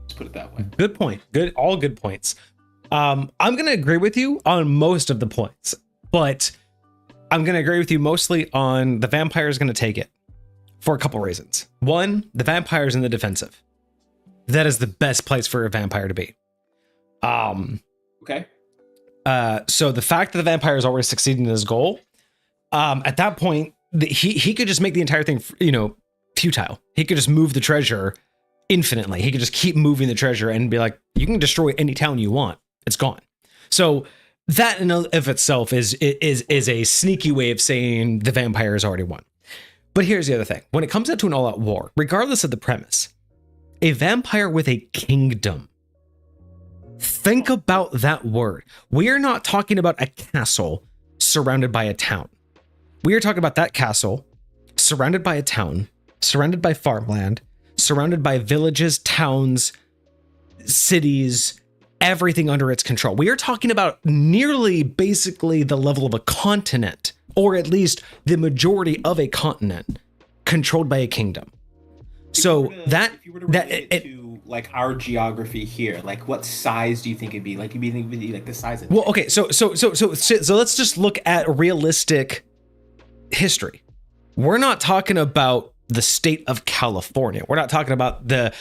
Let's put it that way. Good point. All good points. I'm going to agree with you on most of the points, but I'm going to agree with you mostly on the vampire is going to take it. for a couple reasons. One, the vampire's in the defensive. That is the best place for a vampire to be. Okay. So the fact that the vampire is already succeeding in his goal, at that point, he could just make the entire thing, futile. He could just move the treasure infinitely. He could just keep moving the treasure and be like, you can destroy any town you want. It's gone. So that in of itself is a sneaky way of saying the vampire has already won. But here's the other thing. When it comes down to an all-out war, regardless of the premise, a vampire with a kingdom. Think about that word. We are not talking about a castle surrounded by a town. We are talking about that castle surrounded by a town, surrounded by farmland, surrounded by villages, towns, cities, everything under its control. We are talking about nearly basically the level of a continent, or at least the majority of a continent controlled by a kingdom. So if you were to relate it to like our geography here, like what size do you think it'd be? Like, you'd be thinking like the size of. Well, okay, so let's just look at realistic history. We're not talking about the state of California. We're not talking about the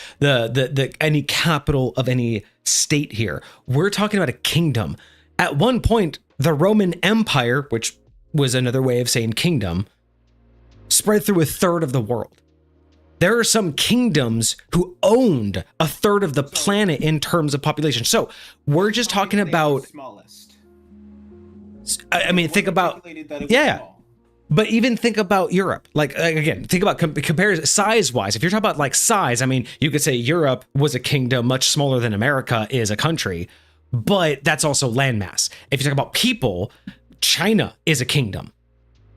any capital of any state here. We're talking about a kingdom. At one point, the Roman Empire, which was another way of saying kingdom, spread through a third of the world. There are some kingdoms who owned a third of the planet in terms of population. So we're just talking about smallest. I mean, think about, yeah. But even think about Europe. Like, again, think about compare size-wise. If you're talking about like size, I mean, you could say Europe was a kingdom much smaller than America is a country, but that's also landmass. If you talk about people, China is a kingdom,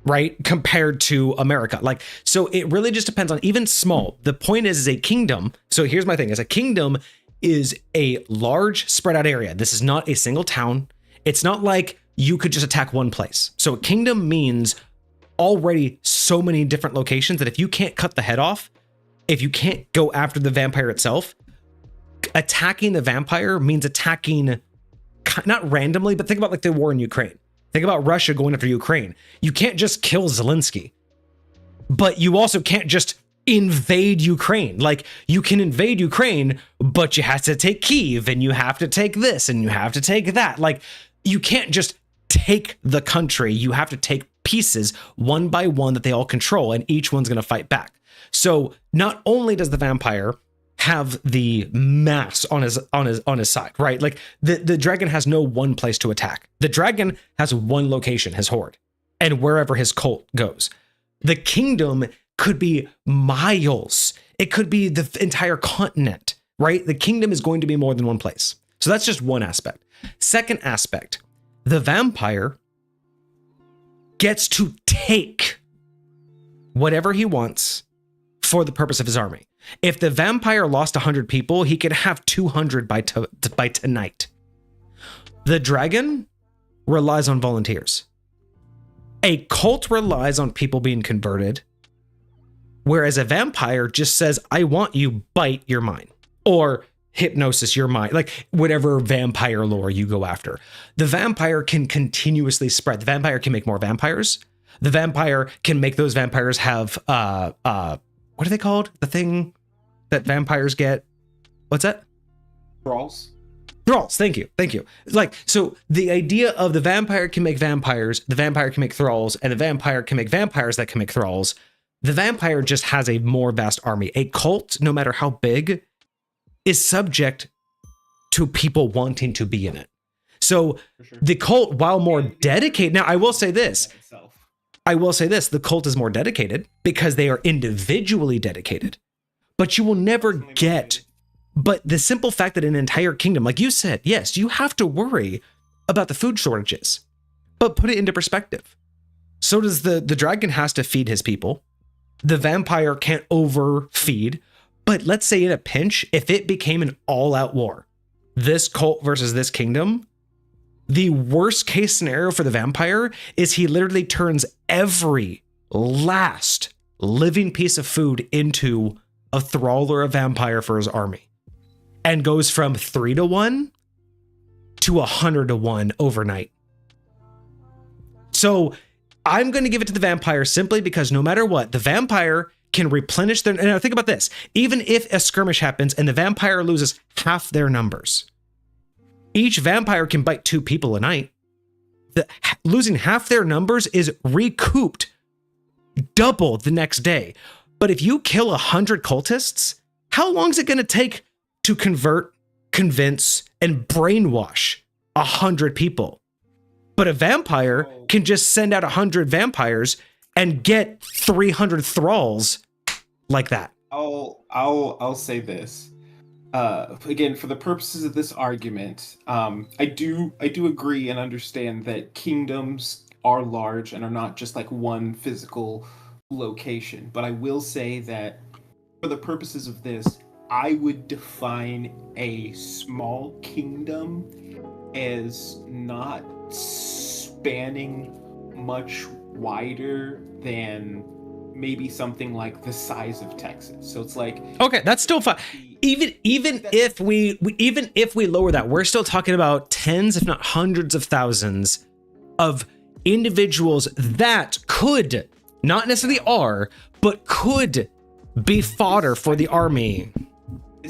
right? Compared to America. Like, so it really just depends on even small. The point is a kingdom. So here's my thing, is a kingdom is a large spread out area. This is not a single town. It's not like you could just attack one place. So a kingdom means already so many different locations that if you can't cut the head off, if you can't go after the vampire itself, attacking the vampire means attacking not randomly, but think about like the war in Ukraine. Think about Russia going after Ukraine. You can't just kill Zelensky, but you also can't just invade Ukraine. Like, you can invade Ukraine, but you have to take Kyiv, and you have to take this, and you have to take that. Like, you can't just take the country. You have to take pieces one by one that they all control, and each one's going to fight back. So not only does the vampire have the mass on his side, right? Like the dragon has no one place to attack. The dragon has one location, his horde, and wherever his cult goes. The kingdom could be miles. It could be the entire continent, right? The kingdom is going to be more than one place. So that's just one aspect. Second aspect, the vampire gets to take whatever he wants for the purpose of his army. If the vampire lost 100 people, he could have 200 by tonight. The dragon relies on volunteers. A cult relies on people being converted, whereas a vampire just says, I want you, bite, your mind. Or hypnosis, your mind, like whatever vampire lore you go after. The vampire can continuously spread. The vampire can make more vampires. The vampire can make those vampires have, what are they called? The thing that vampires get? What's that? Thralls. Thralls, thank you. Like, so the idea of the vampire can make vampires, the vampire can make thralls, and the vampire can make vampires that can make thralls. The vampire just has a more vast army. A cult, no matter how big, is subject to people wanting to be in it. So the cult, while more dedicated, now I will say this, the cult is more dedicated because they are individually dedicated, but you will never get, but the simple fact that an entire kingdom, like you said, yes, you have to worry about the food shortages, but put it into perspective. So does the dragon has to feed his people. The vampire can't overfeed. But let's say in a pinch, if it became an all-out war, this cult versus this kingdom, the worst case scenario for the vampire is he literally turns every last living piece of food into a thrall or a vampire for his army, and goes from 3-1 to 100-1 overnight. So I'm going to give it to the vampire simply because no matter what, the vampire can replenish their. And now think about this: even if a skirmish happens and the vampire loses half their numbers, each vampire can bite 2 people a night. Losing half their numbers is recouped double the next day. But if you kill 100 cultists, how long is it going to take to convert, convince, and brainwash 100 people? But a vampire can just send out 100 vampires and get 300 thralls like that. I'll say this. Again, for the purposes of this argument, I do agree and understand that kingdoms are large and are not just like one physical location. But I will say that for the purposes of this, I would define a small kingdom as not spanning much wider than maybe something like the size of Texas. So it's like, okay, that's still fine. Even if we lower that, we're still talking about tens, if not hundreds of thousands of individuals that could, not necessarily are, but could be fodder for the army.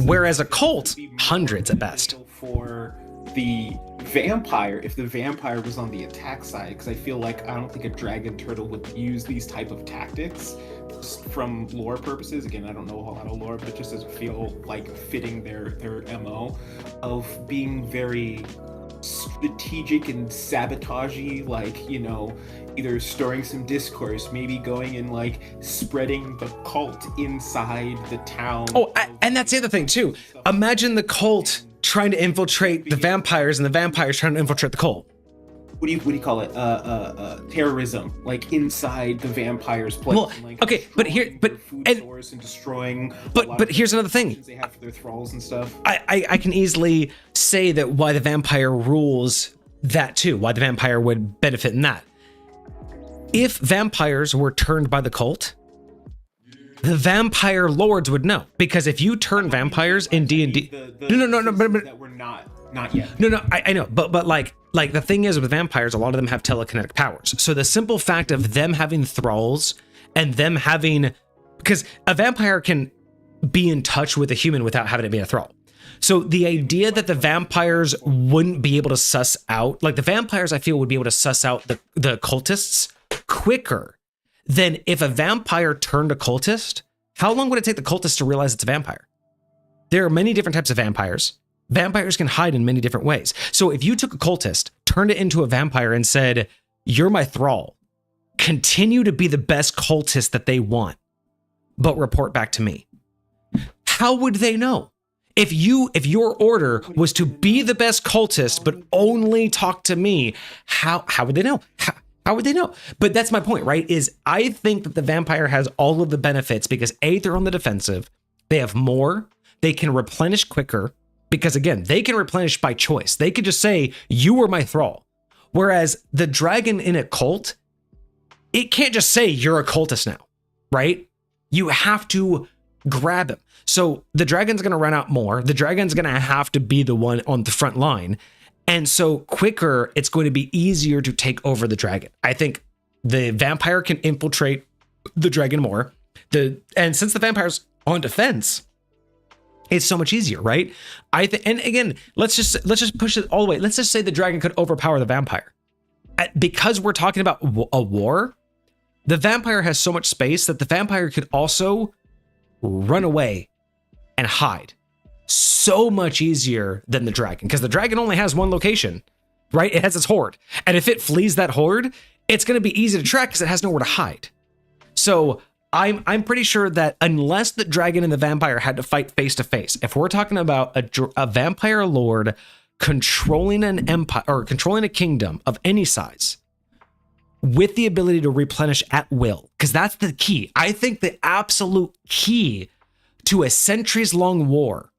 Whereas a cult, hundreds at best. For the vampire, if the vampire was on the attack side, because I feel like I don't think a dragon turtle would use these type of tactics from lore purposes. Again, I don't know a whole lot of lore, but it just doesn't feel like fitting their MO of being very strategic and sabotagey, like, you know, either storing some discourse, maybe going and like spreading the cult inside the town. Oh, and that's the other thing too. Imagine the cult trying to infiltrate the vampires and the vampires trying to infiltrate the cult. What do you call it? Terrorism, like inside the vampire's place. Well, and, like, okay, but destroying. But here's another thing. They have for their thralls and stuff. I can easily say that why the vampire rules that too. Why the vampire would benefit in that. If vampires were turned by the cult, the vampire lords would know, because if you turn vampires in D&D, no, but that we're not yet. No, I know, but like the thing is with vampires, a lot of them have telekinetic powers. So the simple fact of them having thralls and them having, because a vampire can be in touch with a human without having it be a thrall. So the idea that the vampires wouldn't be able to suss out, like the vampires I feel would be able to suss out the cultists quicker than if a vampire turned a cultist. How long would it take the cultist to realize it's a vampire? There are many different types of vampires. Vampires can hide in many different ways. So if you took a cultist, turned it into a vampire and said, "You're my thrall, continue to be the best cultist that they want, but report back to me," how would they know? If your order was to be the best cultist, but only talk to me, how would they know? How would they know? But that's my point, right? Is I think that the vampire has all of the benefits because A, they're on the defensive. They have more. They can replenish quicker because, again, they can replenish by choice. They could just say, "You were my thrall." Whereas the dragon in a cult, it can't just say, "You're a cultist now," right? You have to grab him. So the dragon's going to run out more. The dragon's going to have to be the one on the front line. And so quicker, it's going to be easier to take over the dragon. I think the vampire can infiltrate the dragon more. And since the vampire's on defense, it's so much easier, right? And again, let's just push it all the way. Let's just say the dragon could overpower the vampire. Because we're talking about a war, the vampire has so much space that the vampire could also run away and hide. So much easier than the dragon, because the dragon only has one location, right? It has its horde. And if it flees that horde, it's going to be easy to track because it has nowhere to hide. So I'm pretty sure that unless the dragon and the vampire had to fight face to face, if we're talking about a vampire lord controlling an empire or controlling a kingdom of any size with the ability to replenish at will, because that's the key. I think the absolute key to a centuries-long war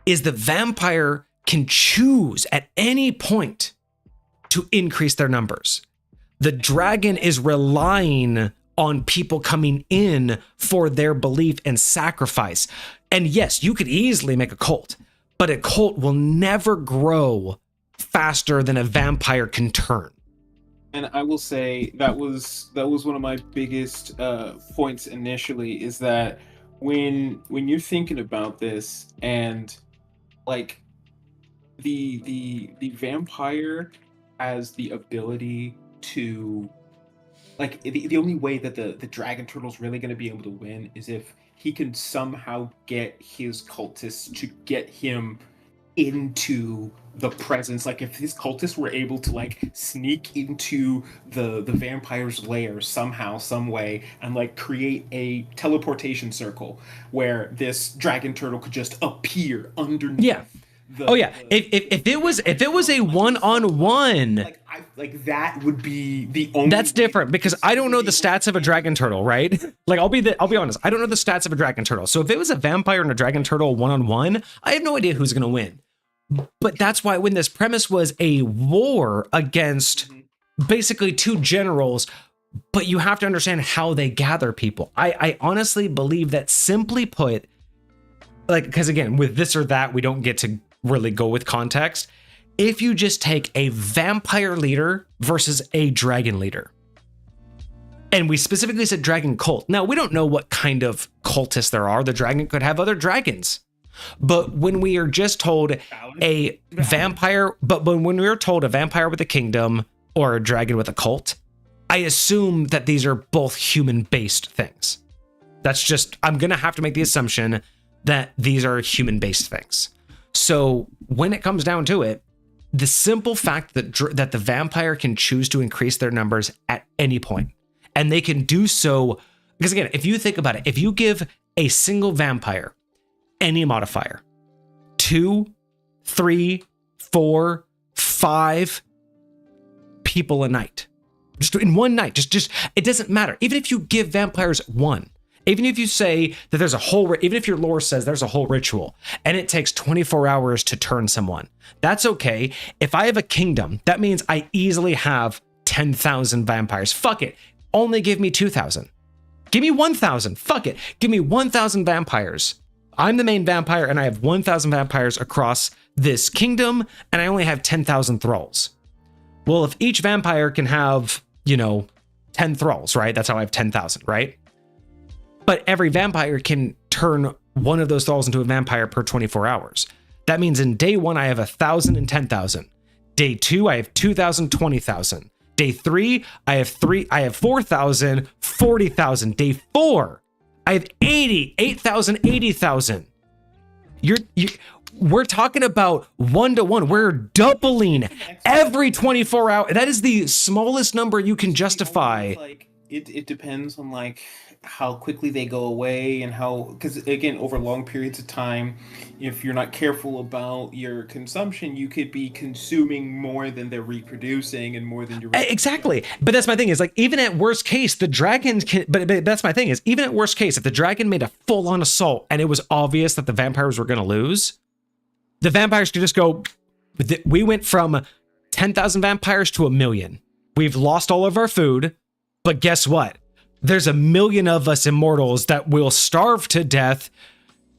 is the vampire can choose at any point to increase their numbers. The dragon is relying on people coming in for their belief and sacrifice. And yes, you could easily make a cult, but a cult will never grow faster than a vampire can turn. And I will say that was one of my biggest points initially, is that when you're thinking about this, and like the vampire has the ability to, like, the only way that the dragon turtle's really going to be able to win is if he can somehow get his cultists to get him into the presence. Like, if his cultists were able to like sneak into the vampire's lair somehow, some way, and like create a teleportation circle where this dragon turtle could just appear underneath. Yeah. Oh yeah. If it was a one-on-one, like that would be the only. that's different, because I don't know the stats of a dragon turtle, right? Like, I'll be honest, I don't know the stats of a dragon turtle. So if it was a vampire and a dragon turtle one-on-one, I have no idea who's gonna win. But that's why, when this premise was a war against basically two generals, but you have to understand how they gather people. I honestly believe that, simply put, like, because again, with this or that, we don't get to really go with context. If you just take a vampire leader versus a dragon leader, and we specifically said dragon cult. Now, we don't know what kind of cultists there are. The dragon could have other dragons. But when we are just told a vampire, when we are told a vampire with a kingdom or a dragon with a cult, I assume that these are both human-based things. That's just, I'm going to have to make the assumption that these are human-based things. So when it comes down to it, the simple fact that the vampire can choose to increase their numbers at any point, and they can do so, because again, if you think about it, if you give a single vampire any modifier, 2, 3, 4, 5 people a night, just in one night, just it doesn't matter. Even if you give vampires one, even if you say that there's a whole, even if your lore says there's a whole ritual and it takes 24 hours to turn someone, that's okay. If I have a kingdom, that means I easily have 10,000 vampires. Fuck it. Only give me 2,000. Give me 1,000. Fuck it. Give me 1,000 vampires. I'm the main vampire and I have 1,000 vampires across this kingdom, and I only have 10,000 thralls. Well, if each vampire can have, 10 thralls, right? That's how I have 10,000, right? But every vampire can turn one of those thralls into a vampire per 24 hours. That means in day 1, I have 1,000 and 10,000. Day 2, I have 2,000, 20,000. Day 3, I have 4,000, 40,000. Day 4, I have 8,000, 80,000. We're talking about 1-to-1. We're doubling every 24 hours. That is the smallest number you can justify. Like, it depends on like how quickly they go away, and how, because again, over long periods of time, if you're not careful about your consumption, you could be consuming more than they're reproducing and more than you're exactly. But that's my thing, is like, even at worst case, the dragons can, but that's my thing, is even at worst case, if the dragon made a full-on assault and it was obvious that the vampires were going to lose, the vampires could just go, we went from 10,000 vampires to 1,000,000. We've lost all of our food, but guess what? There's 1,000,000 of us immortals that will starve to death.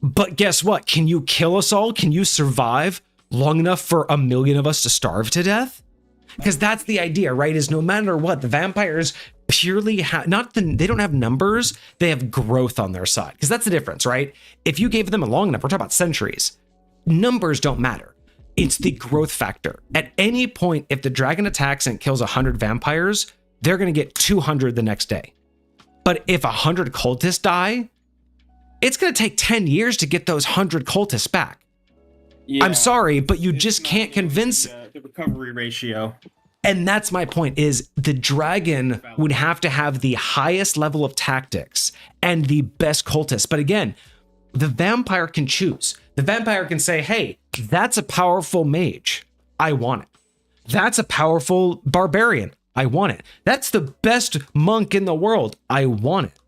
But guess what? Can you kill us all? Can you survive long enough for 1,000,000 of us to starve to death? Because that's the idea, right? Is no matter what, the vampires purely have, they don't have numbers, they have growth on their side. Because that's the difference, right? If you gave them a long enough, we're talking about centuries, numbers don't matter. It's the growth factor. At any point, if the dragon attacks and kills 100 vampires, they're going to get 200 the next day. But if 100 cultists die, it's going to take 10 years to get those 100 cultists back. Yeah, I'm sorry, but you just can't convince the recovery ratio. And that's my point, is the dragon would have to have the highest level of tactics and the best cultists. But again, the vampire can choose. The vampire can say, hey, that's a powerful mage. I want it. That's a powerful barbarian. I want it. That's the best monk in the world. I want it.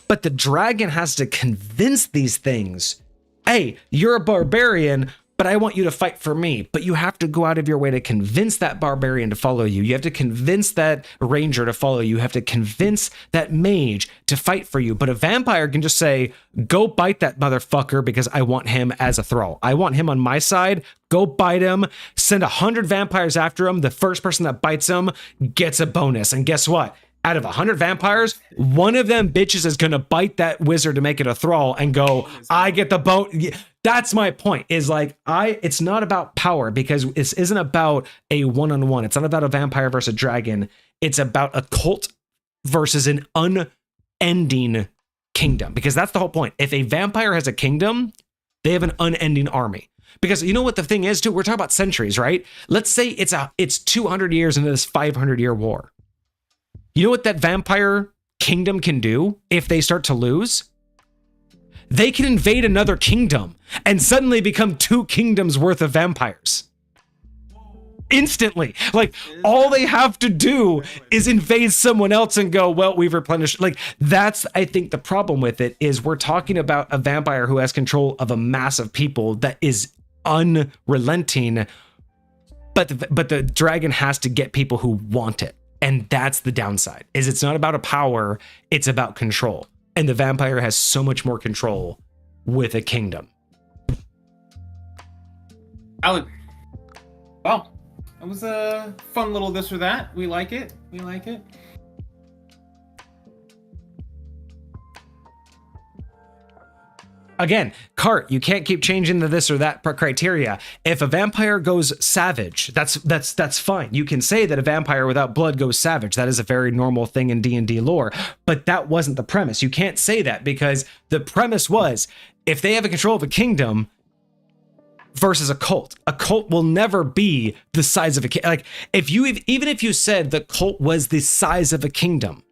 But the dragon has to convince these things. Hey, you're a barbarian, but I want you to fight for me. But you have to go out of your way to convince that barbarian to follow you. You have to convince that ranger to follow you. You have to convince that mage to fight for you. But a vampire can just say, go bite that motherfucker because I want him as a thrall. I want him on my side. Go bite him. Send 100 vampires after him. The first person that bites him gets a bonus. And guess what? Out of 100 vampires, one of them bitches is going to bite that wizard to make it a thrall and go, I get the boat. That's my point, is like, it's not about power, because this isn't about a one-on-one. It's not about a vampire versus a dragon. It's about a cult versus an unending kingdom, because that's the whole point. If a vampire has a kingdom, they have an unending army. Because you know what the thing is too? We're talking about centuries, right? Let's say it's 200 years into this 500-year war. You know what that vampire kingdom can do if they start to lose? They can invade another kingdom and suddenly become 2 kingdoms worth of vampires. Instantly. Like, all they have to do is invade someone else and go, well, we've replenished. Like, that's, I think, the problem with it, is we're talking about a vampire who has control of a mass of people that is unrelenting, but the dragon has to get people who want it. And that's the downside, is it's not about a power, it's about control. And the vampire has so much more control with a kingdom. Alan. Well, it was a fun little this or that. We like it. We like it. Again, Cart, you can't keep changing the this or that criteria. If a vampire goes savage, that's fine. You can say that a vampire without blood goes savage. That is a very normal thing in D&D lore. But that wasn't the premise. You can't say that, because the premise was, if they have a control of a kingdom versus a cult will never be the size of a kingdom. Like, even if you said the cult was the size of a kingdom,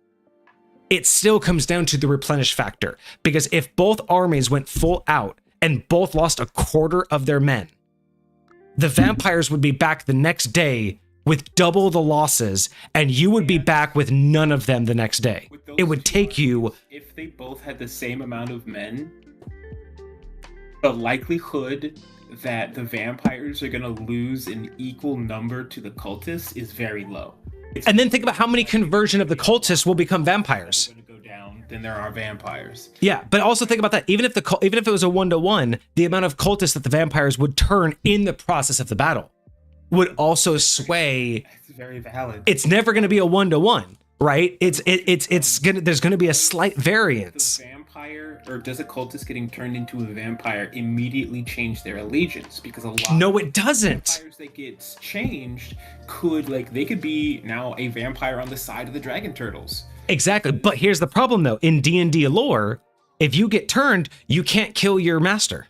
it still comes down to the replenish factor. Because if both armies went full out and both lost a quarter of their men, the vampires would be back the next day with double the losses, and you would be back with none of them the next day. It would take you... If they both had the same amount of men, the likelihood that the vampires are going to lose an equal number to the cultists is very low. And then think about how many conversion of the cultists will become vampires. Going to go down than there are vampires. Yeah, but also think about that. Even if it was a 1-to-1, the amount of cultists that the vampires would turn in the process of the battle would also sway. It's very valid. It's never going to be a 1-to-1, right? There's going to be a slight variance. The vampire, or does a cultist getting turned into a vampire immediately change their allegiance? Because a lot. No, it doesn't. Vampires that get changed they could be now a vampire on the side of the dragon turtles. Exactly. But here's the problem, though. In D&D lore, if you get turned, you can't kill your master.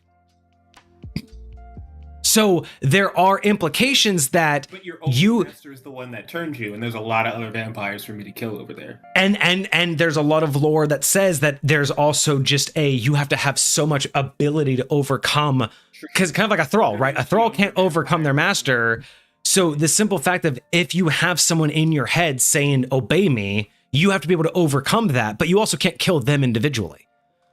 So there are implications that but your master is the one that turned you, and there's a lot of other vampires for me to kill over there. And there's a lot of lore that says that there's also just you have to have so much ability to overcome, because kind of like a thrall, right? A thrall can't overcome their master. So the simple fact of, if you have someone in your head saying, obey me, you have to be able to overcome that, but you also can't kill them individually.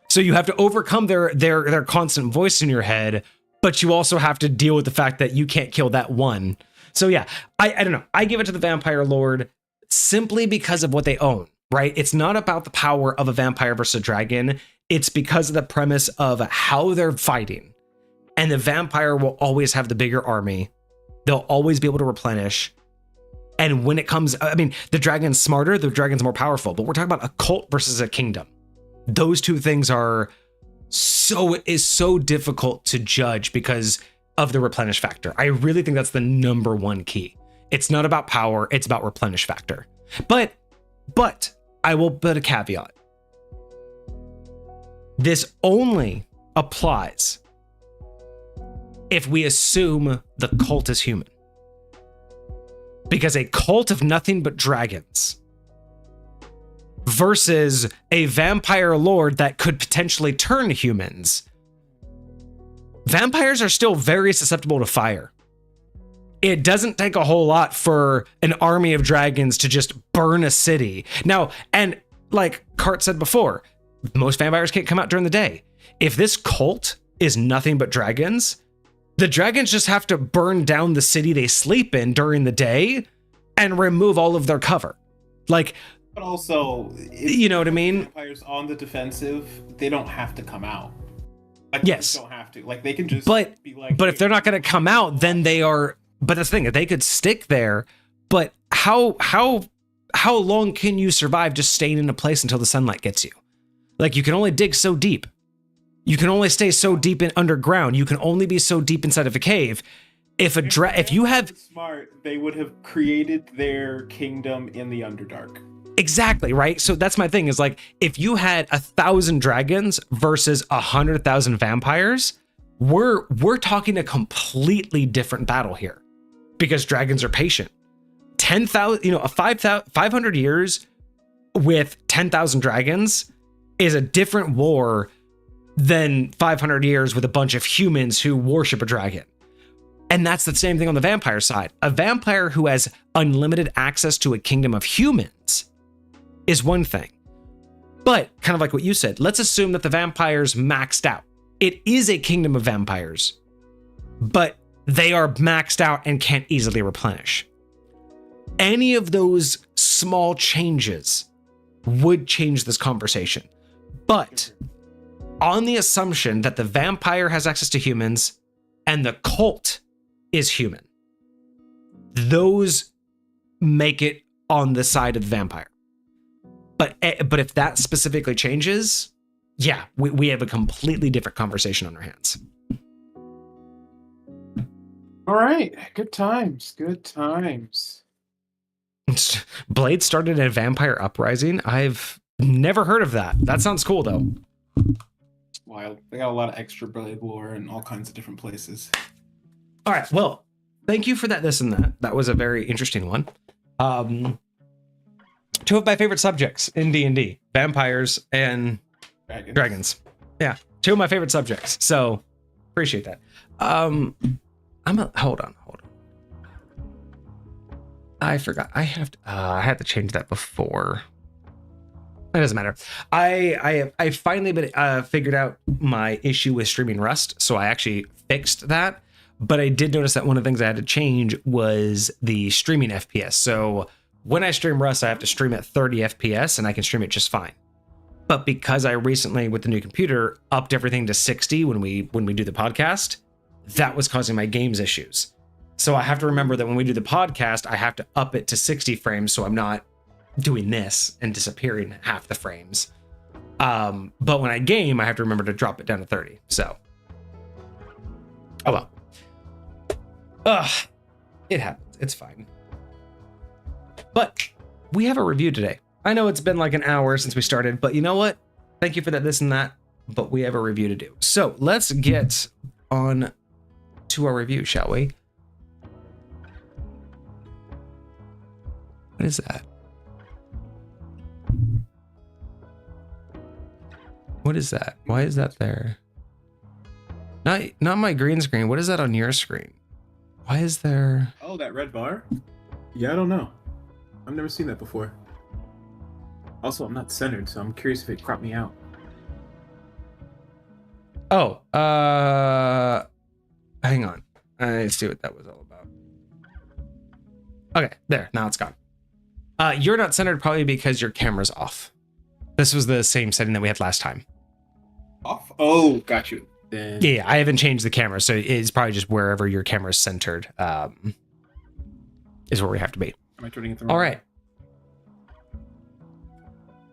So you have to overcome their constant voice in your head, but you also have to deal with the fact that you can't kill that one. So yeah, I don't know. I give it to the Vampire Lord simply because of what they own, right? It's not about the power of a vampire versus a dragon. It's because of the premise of how they're fighting. And the vampire will always have the bigger army. They'll always be able to replenish. And when it comes, I mean, the dragon's smarter, the dragon's more powerful, but we're talking about a cult versus a kingdom. Those two things is so difficult to judge because of the replenish factor. I really think that's the number one key. It's not about power, it's about replenish factor. But I will put a caveat. This only applies if we assume the cult is human. Because a cult of nothing but dragons versus a vampire lord that could potentially turn humans. Vampires are still very susceptible to fire. It doesn't take a whole lot for an army of dragons to just burn a city. Now, and like Cart said before, most vampires can't come out during the day. If this cult is nothing but dragons, The dragons just have to burn down the city they sleep in during the day and remove all of their cover. Like, but also, you know what I mean? Vampires on the defensive, they don't have to come out. Like, yes. They don't have to. Like, they can just be like, but if they're not going to come out, then they are. But that's the thing, they could stick there. But how long can you survive just staying in a place until the sunlight gets you? Like, you can only dig so deep. You can only stay so deep in underground. You can only be so deep inside of a cave. If you have smart, they would have created their kingdom in the Underdark. Exactly, right? So that's my thing, is like, if you had 1,000 dragons versus 100,000 vampires, we're talking a completely different battle here, because dragons are patient. 10,000, 500 years with 10,000 dragons is a different war than 500 years with a bunch of humans who worship a dragon. And that's the same thing on the vampire side. A vampire who has unlimited access to a kingdom of humans is one thing. But kind of like what you said, let's assume that the vampires maxed out. It is a kingdom of vampires, but they are maxed out and can't easily replenish. Any of those small changes would change this conversation. But on the assumption that the vampire has access to humans and the cult is human, those make it on the side of the vampire. But if that specifically changes, yeah, we have a completely different conversation on our hands. All right, good times, good times. Blade started a vampire uprising. I've never heard of that. That sounds cool though. Wild. They got a lot of extra Blade lore in all kinds of different places. All right, well, thank you for that, this, and that. That was a very interesting one. Two of my favorite subjects in D&D, vampires and dragons. Yeah, two of my favorite subjects. So appreciate that. Hold on. I forgot. I had to change that before. It doesn't matter. I finally figured out my issue with streaming Rust, so I actually fixed that. But I did notice that one of the things I had to change was the streaming FPS. So when I stream Rust, I have to stream at 30 FPS, and I can stream it just fine. But because I recently, with the new computer, upped everything to 60 when we do the podcast, that was causing my games issues. So I have to remember that when we do the podcast, I have to up it to 60 frames, so I'm not doing this and disappearing half the frames. But when I game, I have to remember to drop it down to 30. So, oh well. It happens. It's fine. But we have a review today. I know it's been like an hour since we started, but you know what? Thank you for that, this, and that. But we have a review to do. So let's get on to our review, shall we? What is that? What is that? Why is that there? Not my green screen. What is that on your screen? Why is there? Oh, that red bar? Yeah, I don't know. I've never seen that before. Also, I'm not centered, so I'm curious if it cropped me out. Oh, hang on. I see what that was all about. Okay, there. Now it's gone. You're not centered probably because your camera's off. This was the same setting that we had last time. Off? Oh, got you. Then... Yeah, I haven't changed the camera, so it's probably just wherever your camera's centered is where we have to be. Am I turning it the wrong All right.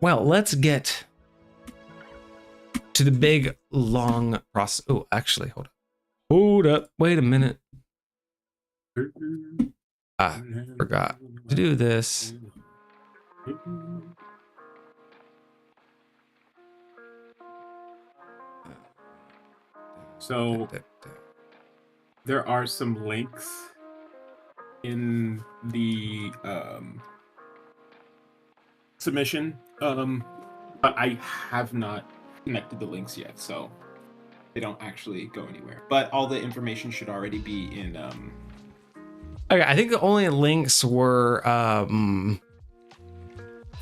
Well, let's get to the big, long process. Oh, actually, hold up. Hold up. Wait a minute. I forgot to do this. So there are some links in the submission, but I have not connected the links yet, so they don't actually go anywhere. But all the information should already be in. Okay, I think the only links were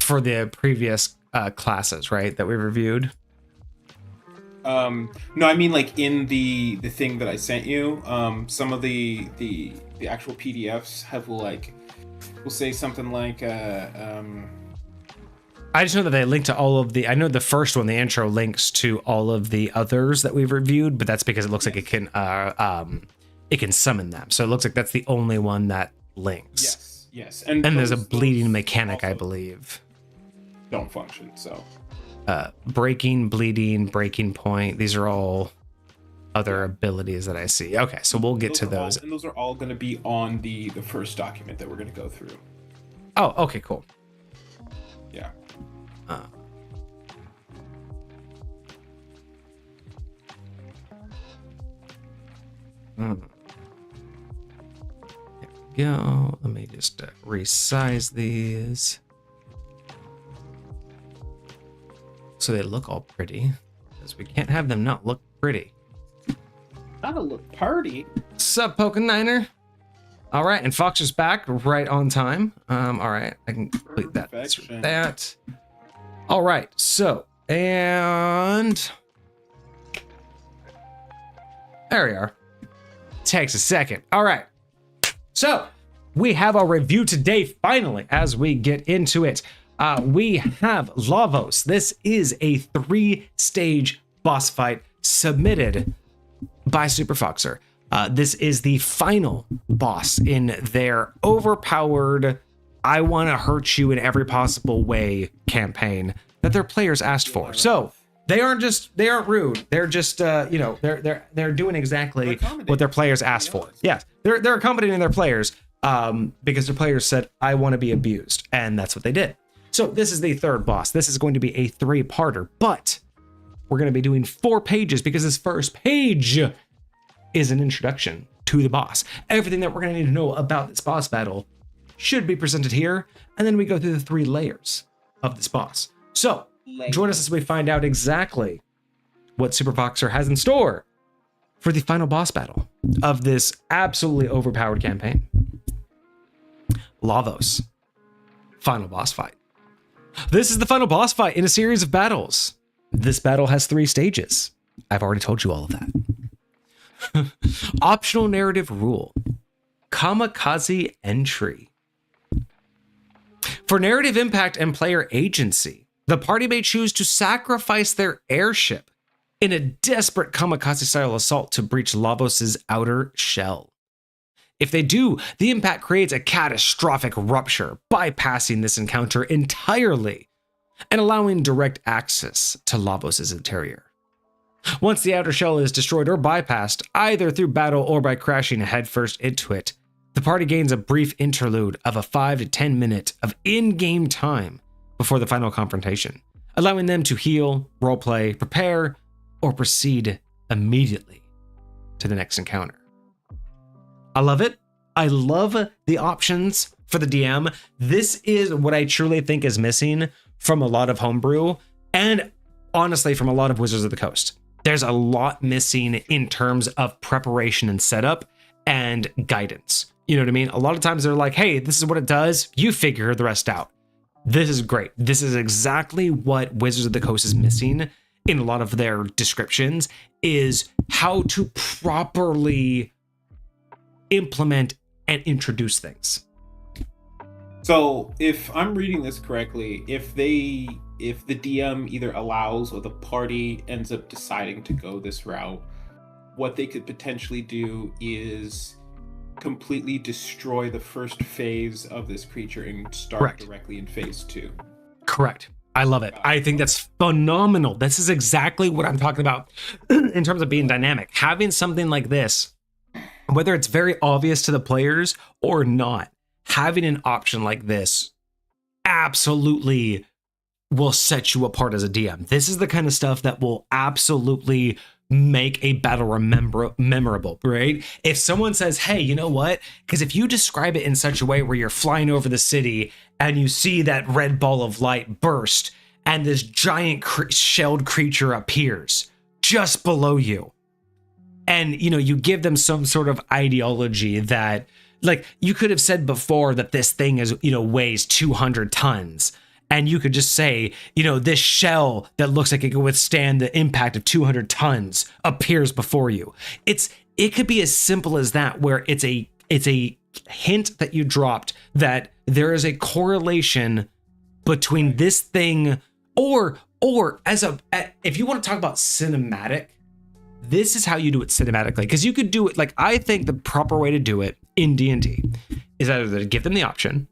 for the previous classes, right, that we reviewed. No, I mean like in the thing that I sent you. Some of the actual PDFs have like will say something like I just know that they link to all of the. I know the first one, the intro, links to all of the others that we've reviewed, but that's because it looks like it can summon them. So it looks like that's the only one that links. yes, and there's a bleeding mechanic, I believe. Don't function. So breaking, bleeding, breaking point. These are all other abilities that I see. Okay, so we'll get to those. And those are all going to be on the first document that we're going to go through. Oh, okay, cool. Yeah. There we go. Let me just resize these so they look all pretty, because we can't have them not look pretty. Gotta look party. Sup, Pokeniner? All right, and Fox is back right on time. All right, I can complete that. That. All right, so, and there we are. Takes a second. All right, so we have our review today finally as we get into it. We have Lavos. This is a 3-stage boss fight submitted by Super Foxer. This is the final boss in their overpowered, I want to hurt you in every possible way campaign that their players asked for. So they aren't rude. They're just, they're doing exactly what their players asked for. Yes, they're accommodating their players because their players said, I want to be abused. And that's what they did. So this is the third boss. This is going to be a 3-parter, but we're going to be doing 4 pages because this first page is an introduction to the boss. Everything that we're going to need to know about this boss battle should be presented here, and then we go through the 3 layers of this boss. So join us as we find out exactly what Super Foxer has in store for the final boss battle of this absolutely overpowered campaign. Lavos, final boss fight. This is the final boss fight in a series of battles. This battle has 3 stages. I've already told you all of that. Optional narrative rule. Kamikaze entry. For narrative impact and player agency, the party may choose to sacrifice their airship in a desperate kamikaze-style assault to breach Lavos' outer shell. If they do, the impact creates a catastrophic rupture, bypassing this encounter entirely and allowing direct access to Lavos' interior. Once the outer shell is destroyed or bypassed, either through battle or by crashing headfirst into it, the party gains a brief interlude of a 5 to 10 minute of in-game time before the final confrontation, allowing them to heal, roleplay, prepare, or proceed immediately to the next encounter. I love it. I love the options for the DM. This is what I truly think is missing from a lot of homebrew and honestly from a lot of Wizards of the Coast. There's a lot missing in terms of preparation and setup and guidance. You know what I mean? A lot of times they're like, hey, this is what it does. You figure the rest out. This is great. This is exactly what Wizards of the Coast is missing in a lot of their descriptions, is how to properly implement and introduce things. So if I'm reading this correctly, if the DM either allows or the party ends up deciding to go this route, what they could potentially do is completely destroy the first phase of this creature and start directly in phase 2. Correct. I love it. I think that's phenomenal. This is exactly what I'm talking about in terms of being dynamic. Having something like this, whether it's very obvious to the players or not, having an option like this absolutely will set you apart as a DM. This is the kind of stuff that will absolutely make a battle memorable, right? If someone says, hey, you know what? Because if you describe it in such a way where you're flying over the city and you see that red ball of light burst and this giant shelled creature appears just below you, and you give them some sort of ideology that, like, you could have said before that this thing is weighs 200 tons, and you could just say, this shell that looks like it could withstand the impact of 200 tons appears before you. It could be as simple as that, where it's a hint that you dropped that there is a correlation between this thing, or if you want to talk about cinematic, this is how you do it cinematically. Because you could do it, like, I think the proper way to do it in D&D is either to give them the option,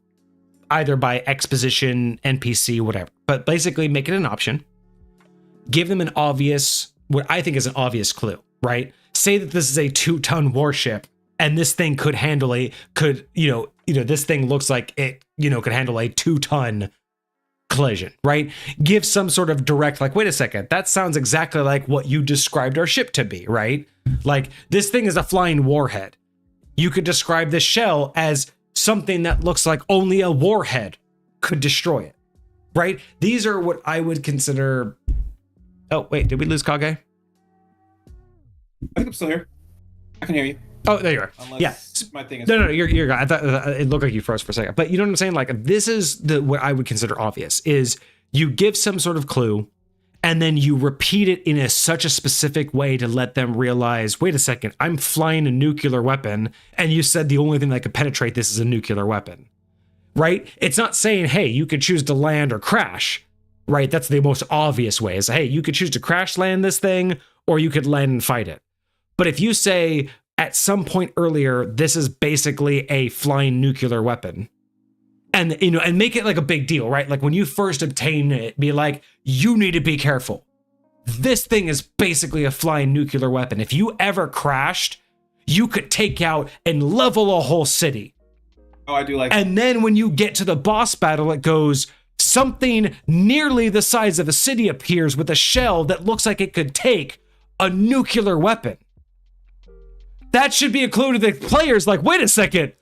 either by exposition, NPC, whatever, but basically make it an option. Give them what I think is an obvious clue, right? Say that this is a 2-ton warship, and this thing could handle this thing looks like it, could handle a 2-ton collision, right? Give some sort of direct, like, wait a second, that sounds exactly like what you described our ship to be, right? Like, this thing is a flying warhead. You could describe this shell as something that looks like only a warhead could destroy it, right? These are what I would consider. Oh, wait, did we lose Kage? I think I'm still here. I can hear you. Oh, there you are. Unless my thing is No, you're. I thought it looked like you froze for a second, but you know what I'm saying? Like, this is what I would consider obvious: is you give some sort of clue, and then you repeat it in such a specific way to let them realize, wait a second, I'm flying a nuclear weapon, and you said the only thing that could penetrate this is a nuclear weapon, right? It's not saying, hey, you could choose to land or crash, right? That's the most obvious way. Is, hey, you could choose to crash land this thing, or you could land and fight it. But if you say, at some point earlier, this is basically a flying nuclear weapon, and and make it like a big deal, right? Like, when you first obtain it, be like, you need to be careful. This thing is basically a flying nuclear weapon. If you ever crashed, you could take out and level a whole city. Oh, I do like. And then when you get to the boss battle, it goes, something nearly the size of a city appears with a shell that looks like it could take a nuclear weapon. That should be a clue to the players, like, wait a second,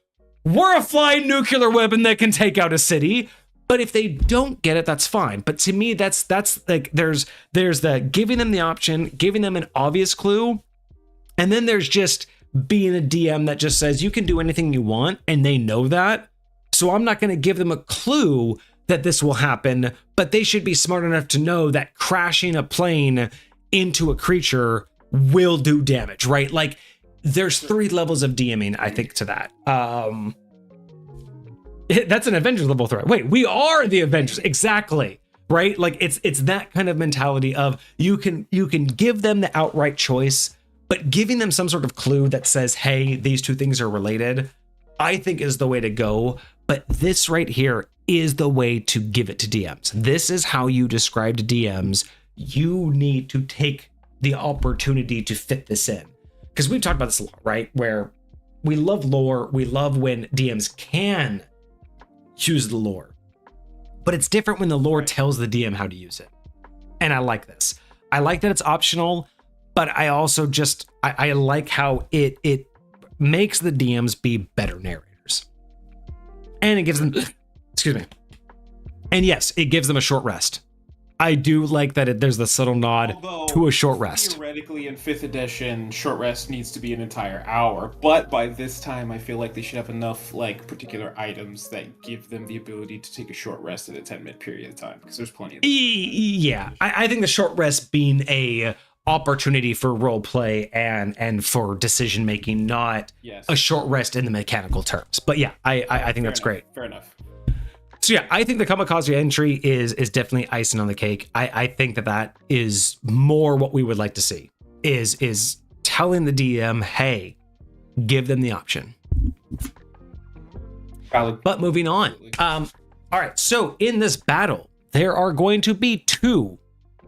we're a flying nuclear weapon that can take out a city. But if they don't get it, that's fine. But to me, that's like, there's the giving them the option, giving them an obvious clue, and then there's just being a DM that just says you can do anything you want, and they know that. So I'm not going to give them a clue that this will happen, but they should be smart enough to know that crashing a plane into a creature will do damage, right? Like, there's 3 levels of DMing, I think, to that. That's an Avengers level threat. Wait, we are the Avengers, exactly, right? Like, it's that kind of mentality of you can give them the outright choice, but giving them some sort of clue that says, hey, these 2 things are related, I think is the way to go. But this right here is the way to give it to DMs. This is how you describe to DMs. You need to take the opportunity to fit this in. Because we've talked about this a lot, right? Where we love lore. We love when DMs can use the lore. But it's different when the lore tells the DM how to use it. And I like this. I like that it's optional, but I also just, I like how it makes the DMs be better narrators. And it gives them, excuse me. And yes, it gives them a short rest. I do like that there's the subtle nod to a short rest. Theoretically, in 5th edition, short rest needs to be an entire hour. But by this time, I feel like they should have enough, like, particular items that give them the ability to take a short rest in a 10-minute period of time. Because there's plenty of them. Yeah, I think the short rest being a opportunity for role play and for decision making, not a short rest in the mechanical terms. But yeah, I think that's great. Fair enough. So yeah, I think the kamikaze entry is definitely icing on the cake. I think that is more what we would like to see, is telling the DM, hey, give them the option. Valid. But moving on. All right, so in this battle, there are going to be 2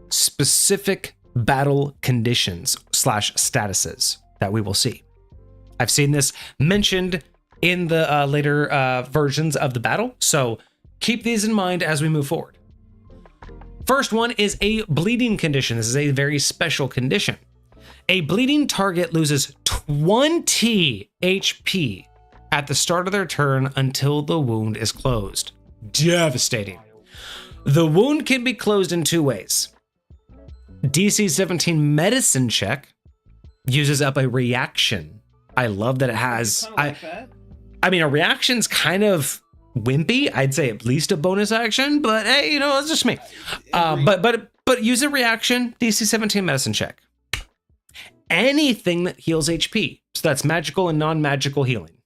specific battle conditions / statuses that we will see. I've seen this mentioned in the later versions of the battle, so keep these in mind as we move forward. First one is a bleeding condition. This is a very special condition. A bleeding target loses 20 HP at the start of their turn until the wound is closed. Devastating. The wound can be closed in 2 ways. DC 17 medicine check uses up a reaction. I love that it has. I mean, a reaction's kind of wimpy. I'd say at least a bonus action, but hey, you know, it's just me. But use a reaction, DC 17 medicine check. Anything that heals HP. So that's magical and non-magical healing.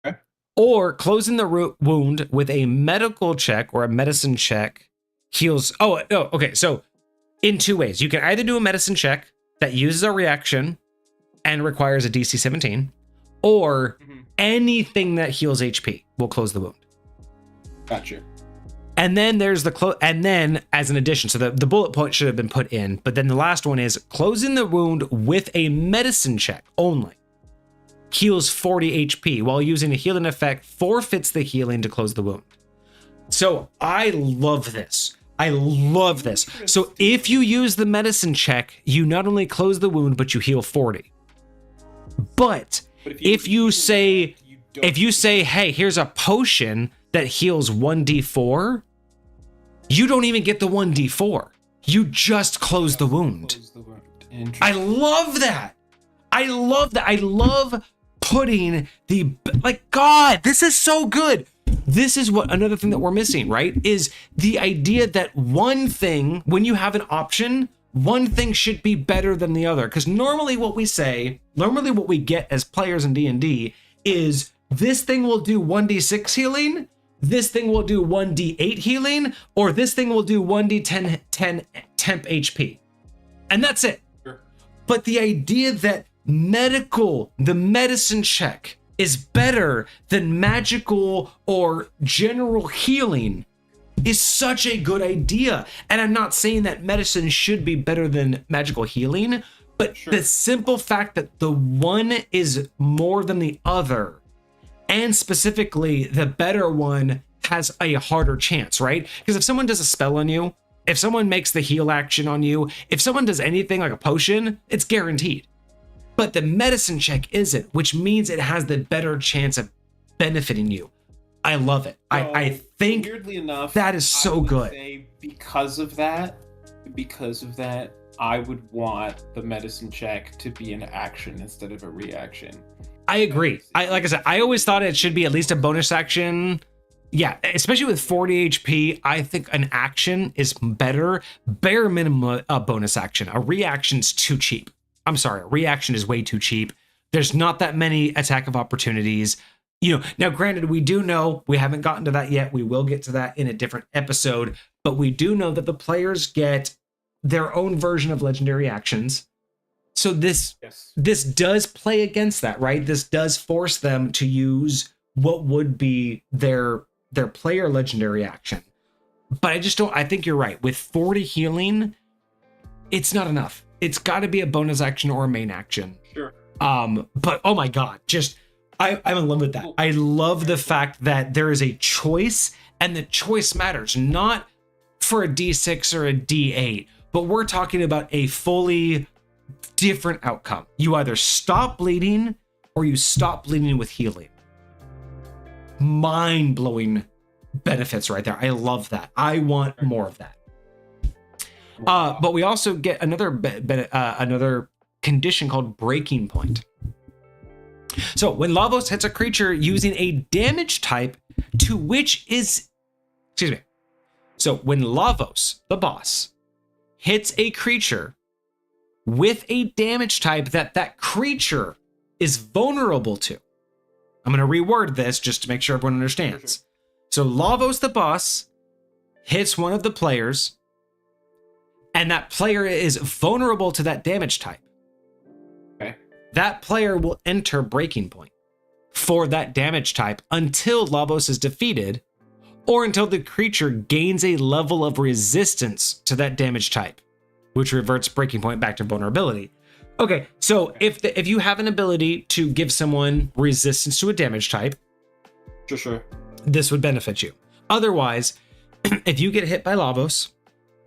Okay. Or closing the wound with a medical check or a medicine check heals. Oh, okay. So in two ways. You can either do a medicine check that uses a reaction and requires a DC 17, or anything that heals HP will close the wound. Gotcha. And then there's and then as an addition, so the bullet point should have been put in, but then the last one is closing the wound with a medicine check only. Heals 40 HP while using a healing effect, forfeits the healing to close the wound. So I love this. I love this. So if you use the medicine check, you not only close the wound, but you heal 40. But if you say, hey, here's a potion that heals 1d4, you don't even get the 1d4. You just close the wound. I love that. I love that. I love putting the, like, God, this is so good. This is what another thing that we're missing, right? Is the idea that one thing, when you have an option, one thing should be better than the other. Because normally what we get as players in D&D is this thing will do 1d6 healing, this thing will do 1d8 healing, or this thing will do 1d10 temp HP. And that's it. Sure. But the idea that the medicine check is better than magical or general healing is such a good idea. And I'm not saying that medicine should be better than magical healing, but the simple fact that the one is more than the other, and specifically the better one has a harder chance, right? Because if someone does a spell on you, if someone makes the heal action on you, if someone does anything like a potion, it's guaranteed. But the medicine check isn't, which means it has the better chance of benefiting you. I love it. So, I think weirdly enough, that is so good. Because of that, I would want the medicine check to be an action instead of a reaction. I agree. Like I said, I always thought it should be at least a bonus action. Yeah, especially with 40 HP, I think an action is better. Bare minimum a bonus action. A reaction's too cheap. I'm sorry, a reaction is way too cheap. There's not that many attack of opportunities. You know, now granted, we do know, we haven't gotten to that yet. We will get to that in a different episode, but we do know that the players get their own version of legendary actions. So this does play against that, right? This does force them to use what would be their player legendary action. But I think you're right. With 40 healing, it's not enough. It's got to be a bonus action or a main action. Sure. But oh my God, I'm in love with that. I love the fact that there is a choice, and the choice matters, not for a D6 or a D8, but we're talking about a fully different outcome. You either stop bleeding or you stop bleeding with healing. Mind-blowing benefits right there. I love that. I want more of that. But we also get another condition called breaking point. So when Lavos hits a creature using a damage type to which is, So when Lavos, the boss, hits a creature with a damage type that creature is vulnerable to. I'm going to reword this just to make sure everyone understands. So Lavos, the boss, hits one of the players, and that player is vulnerable to that damage type. Okay. That player will enter breaking point for that damage type until Lavos is defeated, or until the creature gains a level of resistance to that damage type, which reverts breaking point back to vulnerability. Okay, so if you have an ability to give someone resistance to a damage type, sure, this would benefit you. Otherwise, if you get hit by Lavos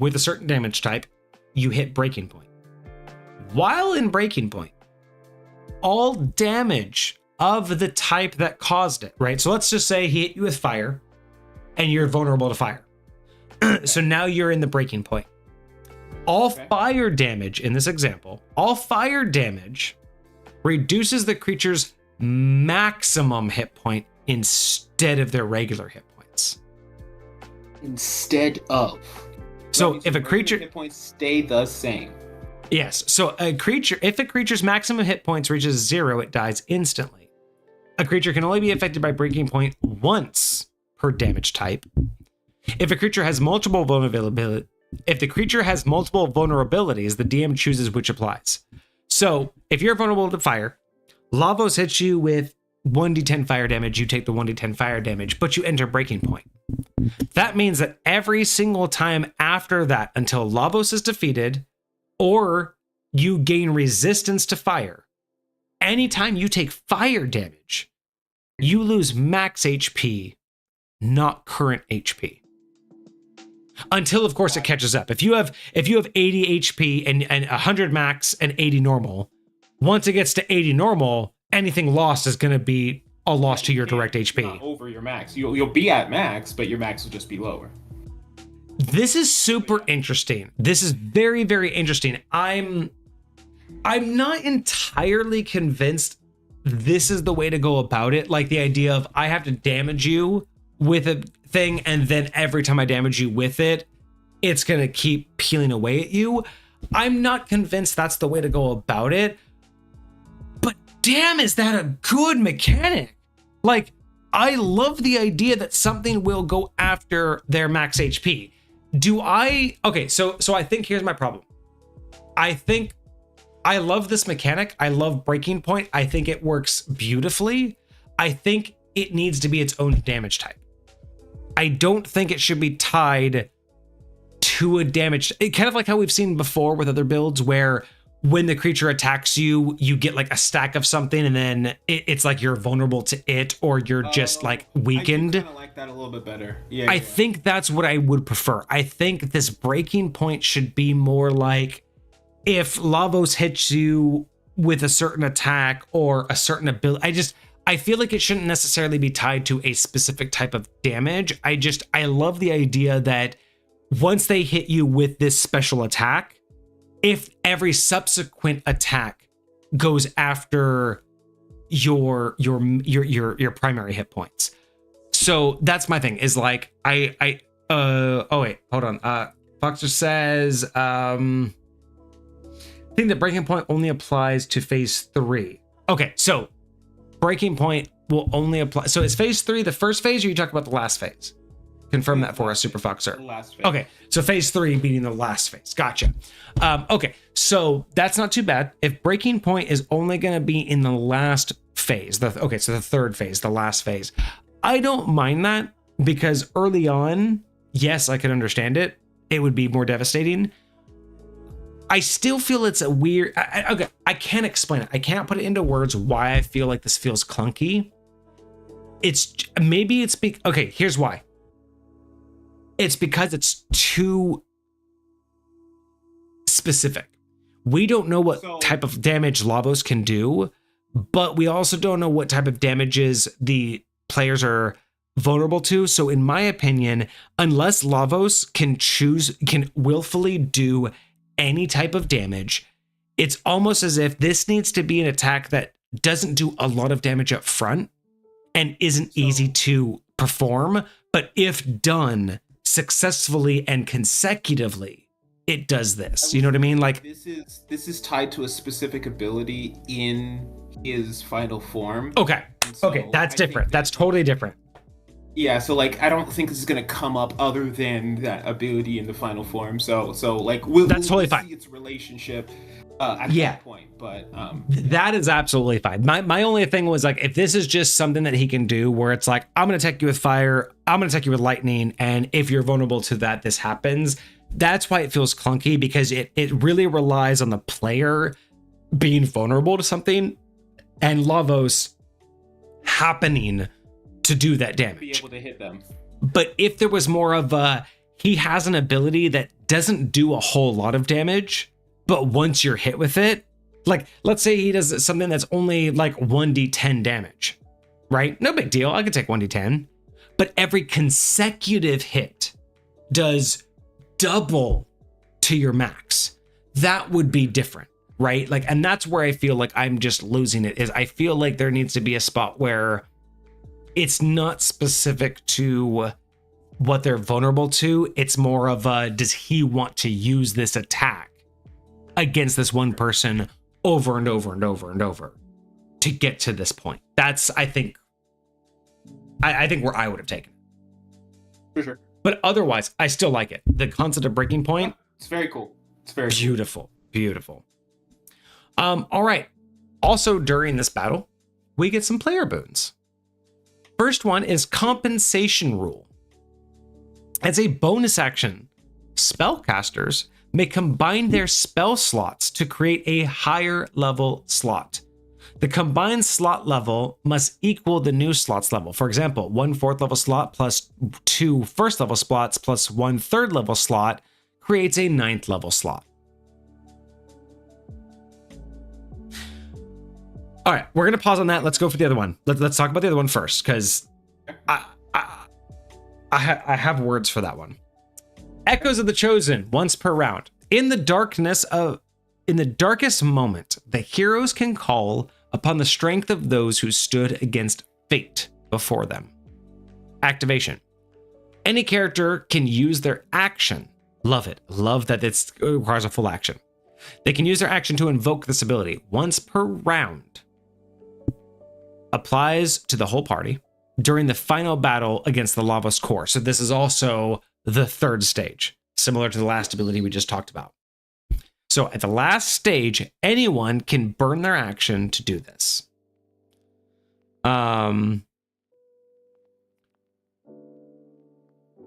with a certain damage type, you hit breaking point. While in breaking point, all damage of the type that caused it, right? So let's just say he hit you with fire and you're vulnerable to fire. So now you're in the breaking point. All fire damage in this example, all fire damage reduces the creature's maximum hit point instead of their regular hit points. Instead of. So if a creature hit points stay the same. Yes. So if a creature's maximum hit points reaches 0, it dies instantly. A creature can only be affected by breaking point once per damage type. If a creature has multiple vulnerabilities, the DM chooses which applies. So if you're vulnerable to fire, Lavos hits you with 1d10 fire damage, you take the 1d10 fire damage, but you enter breaking point. That means that every single time after that, until Lavos is defeated, or you gain resistance to fire, anytime you take fire damage, you lose max HP, not current HP. Until, of course, it catches up. If you have 80 HP and 100 max and 80 normal, once it gets to 80 normal, anything lost is going to be a loss to your direct HP. Not over your max. You'll be at max, but your max will just be lower. This is super interesting. This is very, very interesting. I'm not entirely convinced this is the way to go about it. Like the idea of I have to damage you with a thing, and then every time I damage you with it, it's going to keep peeling away at you. I'm not convinced that's the way to go about it. But damn, is that a good mechanic? Like, I love the idea that something will go after their max HP. Okay, so I think here's my problem. I think I love this mechanic. I love breaking point. I think it works beautifully. I think it needs to be its own damage type. I don't think it should be tied to a damage, kind of like how we've seen before with other builds where when the creature attacks you, you get like a stack of something and then it's like you're vulnerable to it, or you're just like weakened. I kind of like that a little bit better. Yeah. I think that's what I would prefer. I think this breaking point should be more like if Lavos hits you with a certain attack or a certain ability. I feel like it shouldn't necessarily be tied to a specific type of damage. I love the idea that once they hit you with this special attack, if every subsequent attack goes after your primary hit points. So that's my thing, is like oh wait, hold on. Foxer says I think the breaking point only applies to phase 3. Okay, so breaking point will only apply. So is phase 3 the first phase, or you talk about the last phase? Confirm that for us, Super Foxer. Last phase. Okay, so phase 3 beating the last phase. Gotcha. Okay, so that's not too bad. If breaking point is only going to be in the last phase, so the third phase, the last phase, I don't mind that, because early on, yes, I could understand it. It would be more devastating. I still feel it's a weird. I can't explain it. I can't put it into words why I feel like this feels clunky. Okay, here's why. It's because it's too specific. We don't know what type of damage Lavos can do, but we also don't know what type of damages the players are vulnerable to. So in my opinion, unless Lavos can willfully do any type of damage, it's almost as if this needs to be an attack that doesn't do a lot of damage up front and isn't easy to perform, but if done successfully and consecutively, it does this. You know what I mean? Like this is tied to a specific ability in his final form. Okay. Okay, that's different. That's totally different. Yeah, so like I don't think this is gonna come up other than that ability in the final form. So like we'll totally fine. See its relationship at that point, but that is absolutely fine. My only thing was like, if this is just something that he can do where it's like, I'm gonna attack you with fire, I'm gonna attack you with lightning, and if you're vulnerable to that, this happens. That's why it feels clunky, because it really relies on the player being vulnerable to something and Lavos happening to do that damage. Be able to hit them. But if there was more of he has an ability that doesn't do a whole lot of damage, but once you're hit with it, like let's say he does something that's only like 1d10 damage, right? No big deal. I could take 1d10. But every consecutive hit does double to your max. That would be different, right? Like, and that's where I feel like I'm just losing it, is I feel like there needs to be a spot where it's not specific to what they're vulnerable to. It's more of a, does he want to use this attack against this one person over and over and over and over to get to this point? That's, I think where I would have taken it. For sure. But otherwise, I still like it. The concept of breaking point. It's very cool. It's very beautiful. Beautiful. All right. Also, during this battle, we get some player boons. First one is compensation rule. As a bonus action, spellcasters may combine their spell slots to create a higher level slot. The combined slot level must equal the new slots level. For example, 1 4th level slot plus 2 first level slots plus 1 3rd level slot creates a 9th level slot. All right, we're gonna pause on that. Let's go for the other one. Let's talk about the other one first, because I have words for that one. Echoes of the Chosen, once per round. In the darkest moment, the heroes can call upon the strength of those who stood against fate before them. Activation. Any character can use their action. Love it. Love that it requires a full action. They can use their action to invoke this ability once per round. Applies to the whole party during the final battle against the Lavos core. So this is also the 3rd stage, similar to the last ability we just talked about. So at the last stage, anyone can burn their action to do this.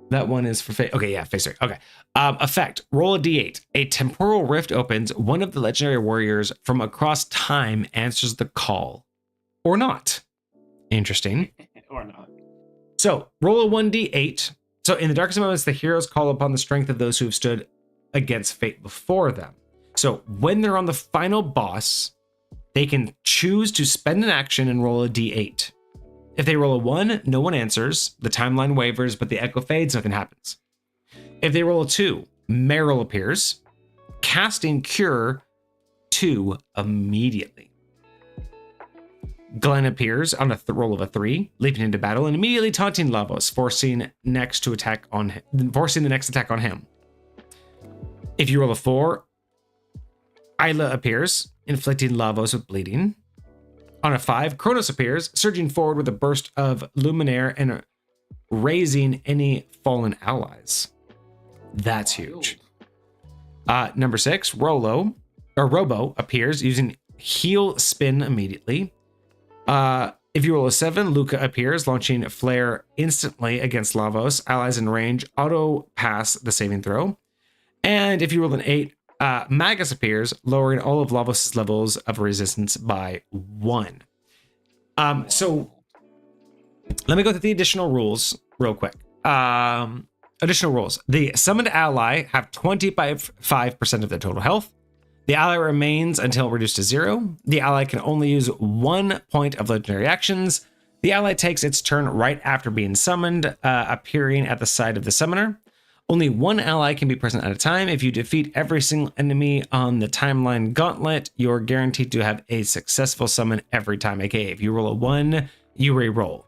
That one is for Fate. Okay, yeah, Fate 3. Okay. Effect. Roll a d8. A temporal rift opens. One of the legendary warriors from across time answers the call. Or not. Interesting. Or not. So roll a 1d8. So in the darkest moments, the heroes call upon the strength of those who have stood against fate before them. So when they're on the final boss, they can choose to spend an action and roll a d8. If they roll a 1, no one answers. The timeline wavers, but the echo fades, nothing happens. If they roll a 2, Meryl appears, casting Cure 2 immediately. Glenn appears on a roll of a 3, leaping into battle and immediately taunting Lavos, forcing the next attack on him. If you roll a 4, Isla appears, inflicting Lavos with bleeding. On a 5, Kronos appears, surging forward with a burst of Luminaire and raising any fallen allies. That's huge. Number 6, Robo appears, using heal spin immediately. If you roll a 7, Luca appears, launching Flare instantly against Lavos. Allies in range auto pass the saving throw. And if you roll an 8, Magus appears, lowering all of Lavos' levels of resistance by 1. So let me go through the additional rules real quick. Additional rules. The summoned ally have 25% of their total health. The ally remains until reduced to 0. The ally can only use 1 point of legendary actions. The ally takes its turn right after being summoned, appearing at the side of the summoner. Only 1 ally can be present at a time. If you defeat every single enemy on the timeline gauntlet, you're guaranteed to have a successful summon every time. AKA, if you roll a 1, you re-roll.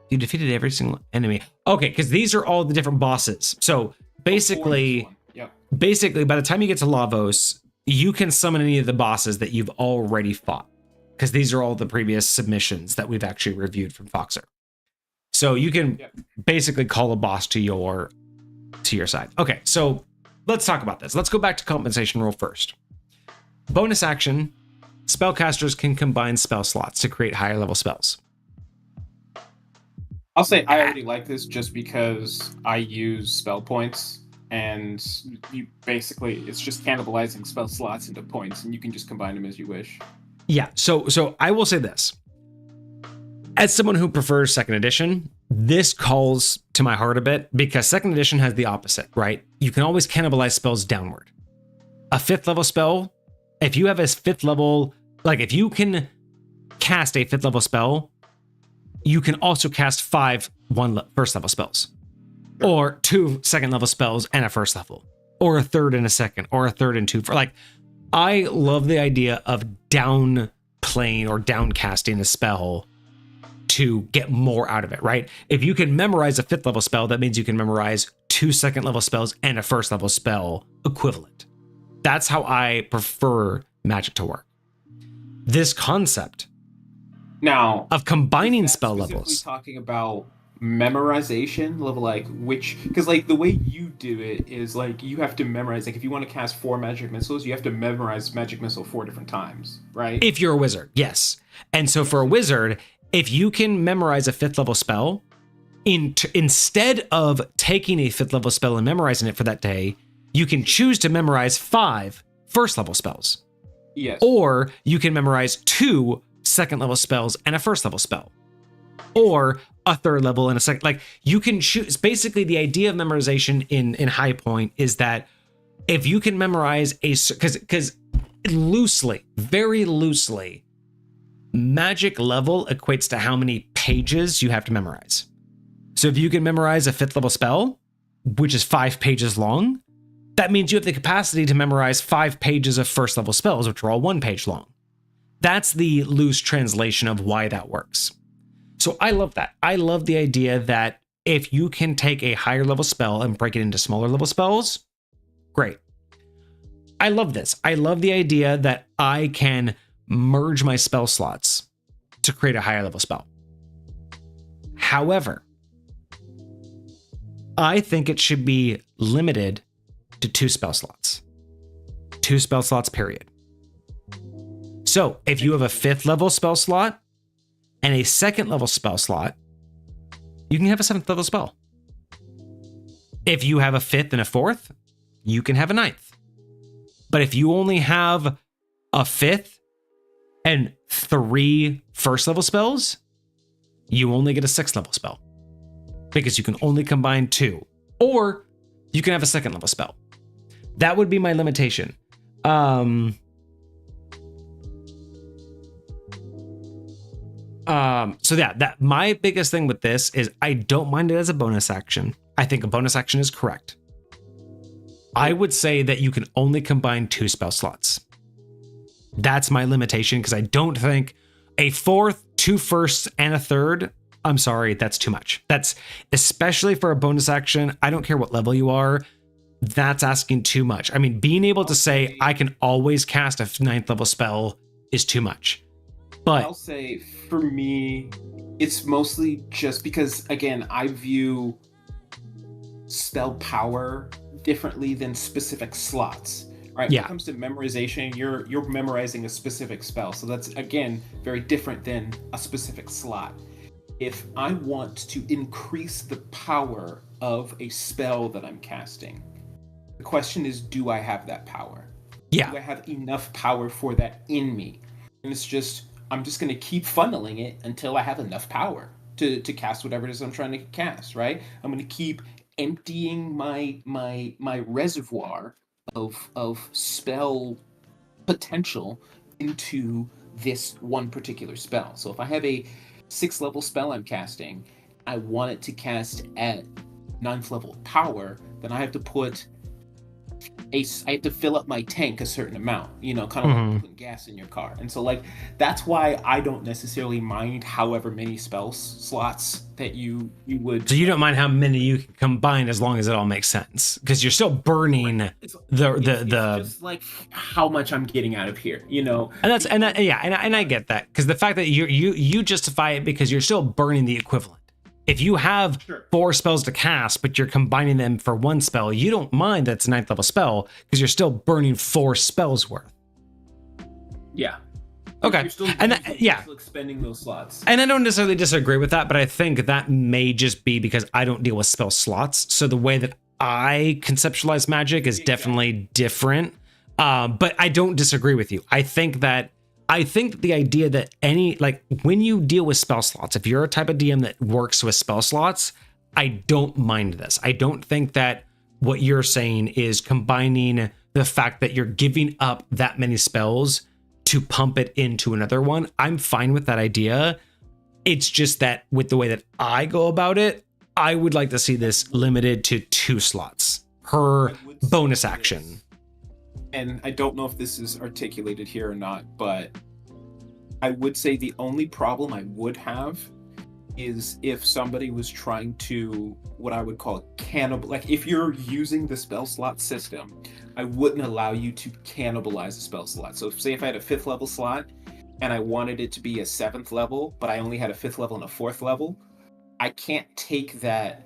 You defeated every single enemy. Okay, because these are all the different bosses. So basically, by the time you get to Lavos, you can summon any of the bosses that you've already fought, because these are all the previous submissions that we've actually reviewed from Foxer. So you can basically call a boss to your side. Okay, so let's talk about this. Let's go back to compensation rule first. Bonus action, spellcasters can combine spell slots to create higher level spells. I'll say I already like this just because I use spell points, and you basically, it's just cannibalizing spell slots into points, and you can just combine them as you wish. Yeah, so I will say this. As someone who prefers second edition, this calls to my heart a bit, because second edition has the opposite, right? You can always cannibalize spells downward. A 5th level spell, if you have a 5th level, like if you can cast a 5th level spell, you can also cast 5 first level spells, or 2 second level spells and a first level, or a 3rd and a 2nd, or a 3rd and 2. Like, I love the idea of down playing or down casting a spell to get more out of it, right? If you can memorize a 5th level spell, that means you can memorize 2 2nd level spells and a 1st level spell equivalent. That's how I prefer Magic to work. This concept now of combining spell levels. Talking about memorization level, like which, because like the way you do it is like you have to memorize, like if you want to cast 4 magic missiles, you have to memorize magic missile 4 different times, right? If you're a wizard, yes. And so for a wizard, if you can memorize a 5th level spell, instead of taking a 5th level spell and memorizing it for that day, you can choose to memorize 5 1st level spells. Yes. Or you can memorize 2 2nd level spells and a 1st level spell. Or a 3rd level and a second. Like, you can choose. Basically, the idea of memorization in High Point is that if you can memorize because loosely, very loosely, magic level equates to how many pages you have to memorize. So if you can memorize a 5th level spell, which is 5 pages long, that means you have the capacity to memorize 5 pages of 1st level spells, which are all 1 page long. That's the loose translation of why that works. So I love that. I love the idea that if you can take a higher level spell and break it into smaller level spells, great. I love this. I love the idea that I can merge my spell slots to create a higher level spell. However, I think it should be limited to 2 spell slots. 2 spell slots, period. So if you have a 5th level spell slot and a 2nd level spell slot, you can have a 7th level spell. If you have a 5th and a 4th, you can have a 9th. But if you only have a 5th and 3 1st level spells, you only get a 6th level spell because you can only combine 2, or you can have a 2nd level spell. That would be my limitation. So yeah, that my biggest thing with this is I don't mind it as a bonus action. I think a bonus action is correct. I would say that you can only combine 2 spell slots. That's my limitation, because I don't think a 4th, 2 firsts, and a 3rd, I'm sorry, that's too much. That's, especially for a bonus action, I don't care what level you are, that's asking too much. I mean, being able to say I can always cast a 9th level spell is too much. But I'll say for me, it's mostly just because, again, I view spell power differently than specific slots. Right? Yeah. When it comes to memorization, you're memorizing a specific spell. So that's, again, very different than a specific slot. If I want to increase the power of a spell that I'm casting, the question is, do I have that power? Yeah. Do I have enough power for that in me? And it's just, I'm just going to keep funneling it until I have enough power to cast whatever it is I'm trying to cast, right? I'm going to keep emptying my reservoir of spell potential into this one particular spell. So if I have a 6th level spell I'm casting, I want it to cast at 9th level power, then I have to put I have to fill up my tank a certain amount, kind of like putting gas in your car. And so like that's why I don't necessarily mind however many spell slots that you would. So you don't mind how many you can combine as long as it all makes sense, because you're still burning it's the just like how much I'm getting out of here, And that's and I get that, because the fact that you justify it because you're still burning the equivalent. If you have 4 spells to cast, but you're combining them for 1 spell, you don't mind that's a 9th level spell because you're still burning 4 spells worth. Yeah. Okay. You're still expending those slots. And I don't necessarily disagree with that, but I think that may just be because I don't deal with spell slots. So the way that I conceptualize magic is definitely different. But I don't disagree with you. I think the idea that when you deal with spell slots, if you're a type of DM that works with spell slots, I don't mind this. I don't think that what you're saying is combining the fact that you're giving up that many spells to pump it into another one. I'm fine with that idea. It's just that with the way that I go about it, I would like to see this limited to 2 slots per bonus action. And I don't know if this is articulated here or not, but I would say the only problem I would have is if somebody was trying to, what I would call cannibal, like if you're using the spell slot system, I wouldn't allow you to cannibalize a spell slot. So say if I had a 5th level slot and I wanted it to be a 7th level, but I only had a 5th level and a 4th level, I can't take that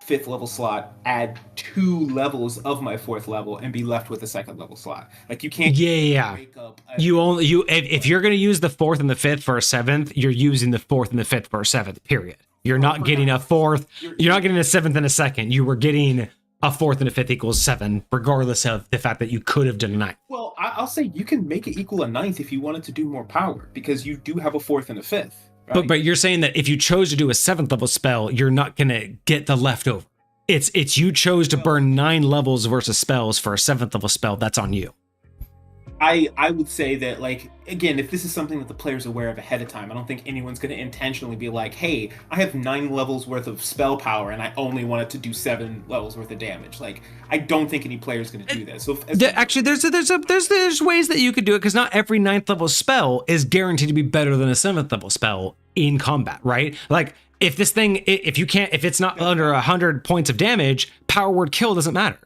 5th level slot, add 2 levels of my 4th level, and be left with a 2nd level slot. Like you can't. Break up if you're going to use the 4th and the 5th for a 7th, you're using the 4th and the 5th for a 7th. Period. You're not getting a 4th. You're not getting a 7th and a 2nd. You were getting a 4th and a 5th equals 7, regardless of the fact that you could have done a 9th. Well, I'll say you can make it equal a 9th if you wanted to do more power, because you do have a 4th and a 5th. Right? But you're saying that if you chose to do a 7th level spell, you're not going to get the leftover. It's you chose to burn 9 levels versus spells for a 7th level spell. That's on you. I would say that, like, again, if this is something that the player's aware of ahead of time, I don't think anyone's going to intentionally be like, hey, I have 9 levels worth of spell power and I only wanted to do 7 levels worth of damage. Like, I don't think any player's going to do that. So actually, there's ways that you could do it, because not every 9th level spell is guaranteed to be better than a 7th level spell in combat, right? Like, if this thing, if it's not under 100 points of damage, power word kill doesn't matter.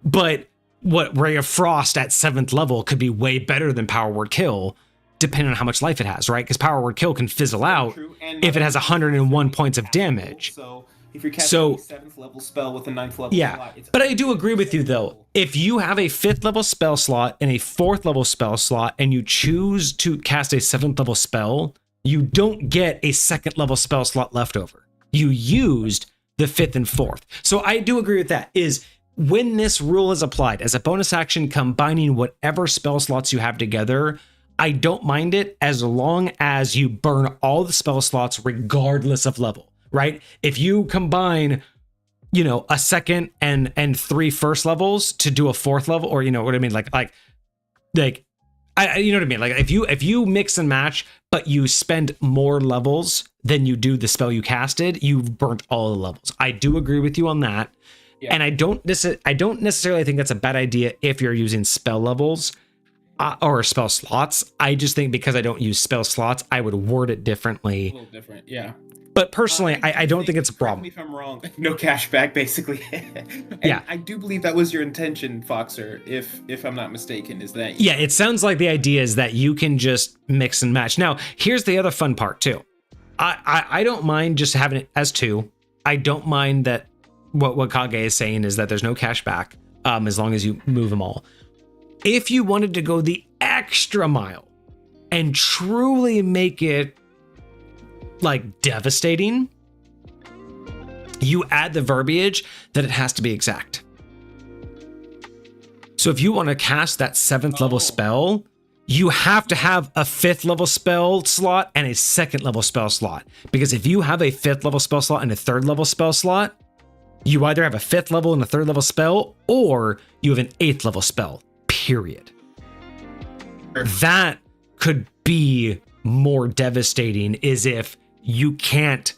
But what Ray of Frost at 7th level could be way better than power word kill, depending on how much life it has, right? Because power word kill can fizzle out if it has 101 points of damage. So if you're casting a 7th level spell with a 9th level slot, but I do agree with you though. If you have a 5th level spell slot and a 4th level spell slot, and you choose to cast a 7th level spell, you don't get a 2nd level spell slot left over. You used the 5th and 4th. So I do agree with that. Is when this rule is applied as a bonus action, combining whatever spell slots you have together, I don't mind it as long as you burn all the spell slots regardless of level, right? If you combine, you know, a 2nd and 3 first levels to do a 4th level, or you know what I mean, like I you know what I mean? Like if you mix and match, but you spend more levels than you do the spell you casted, you've burnt all the levels. I do agree with you on that. Yeah. And I don't necessarily think that's a bad idea if you're using spell levels or spell slots. I just think because I don't use spell slots, I would word it differently. A little different, yeah. But personally, I don't think it's a problem. Correct me if I'm wrong. No cashback, basically. Yeah, I do believe that was your intention, Foxer. If I'm not mistaken, is that? Yeah, it sounds like the idea is that you can just mix and match. Now, here's the other fun part too. I don't mind just having it as 2. I don't mind that. What Kage is saying is that there's no cashback as long as you move them all. If you wanted to go the extra mile and truly make it like devastating, you add the verbiage that it has to be exact. So if you want to cast that 7th level spell, you have to have a 5th level spell slot and a 2nd level spell slot. Because if you have a 5th level spell slot and a 3rd level spell slot, you either have a 5th level and a 3rd level spell, or you have an 8th level spell, period. That could be more devastating, is if you can't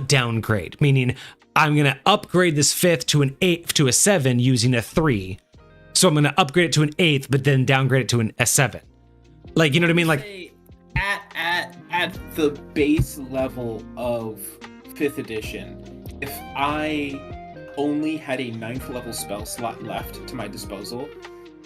downgrade, meaning I'm going to upgrade this 5th to an 8th to a 7 using a 3. So I'm going to upgrade it to an 8th, but then downgrade it to a 7. Like, you know what I mean? Like at the base level of 5th edition, if I only had a 9th level spell slot left to my disposal,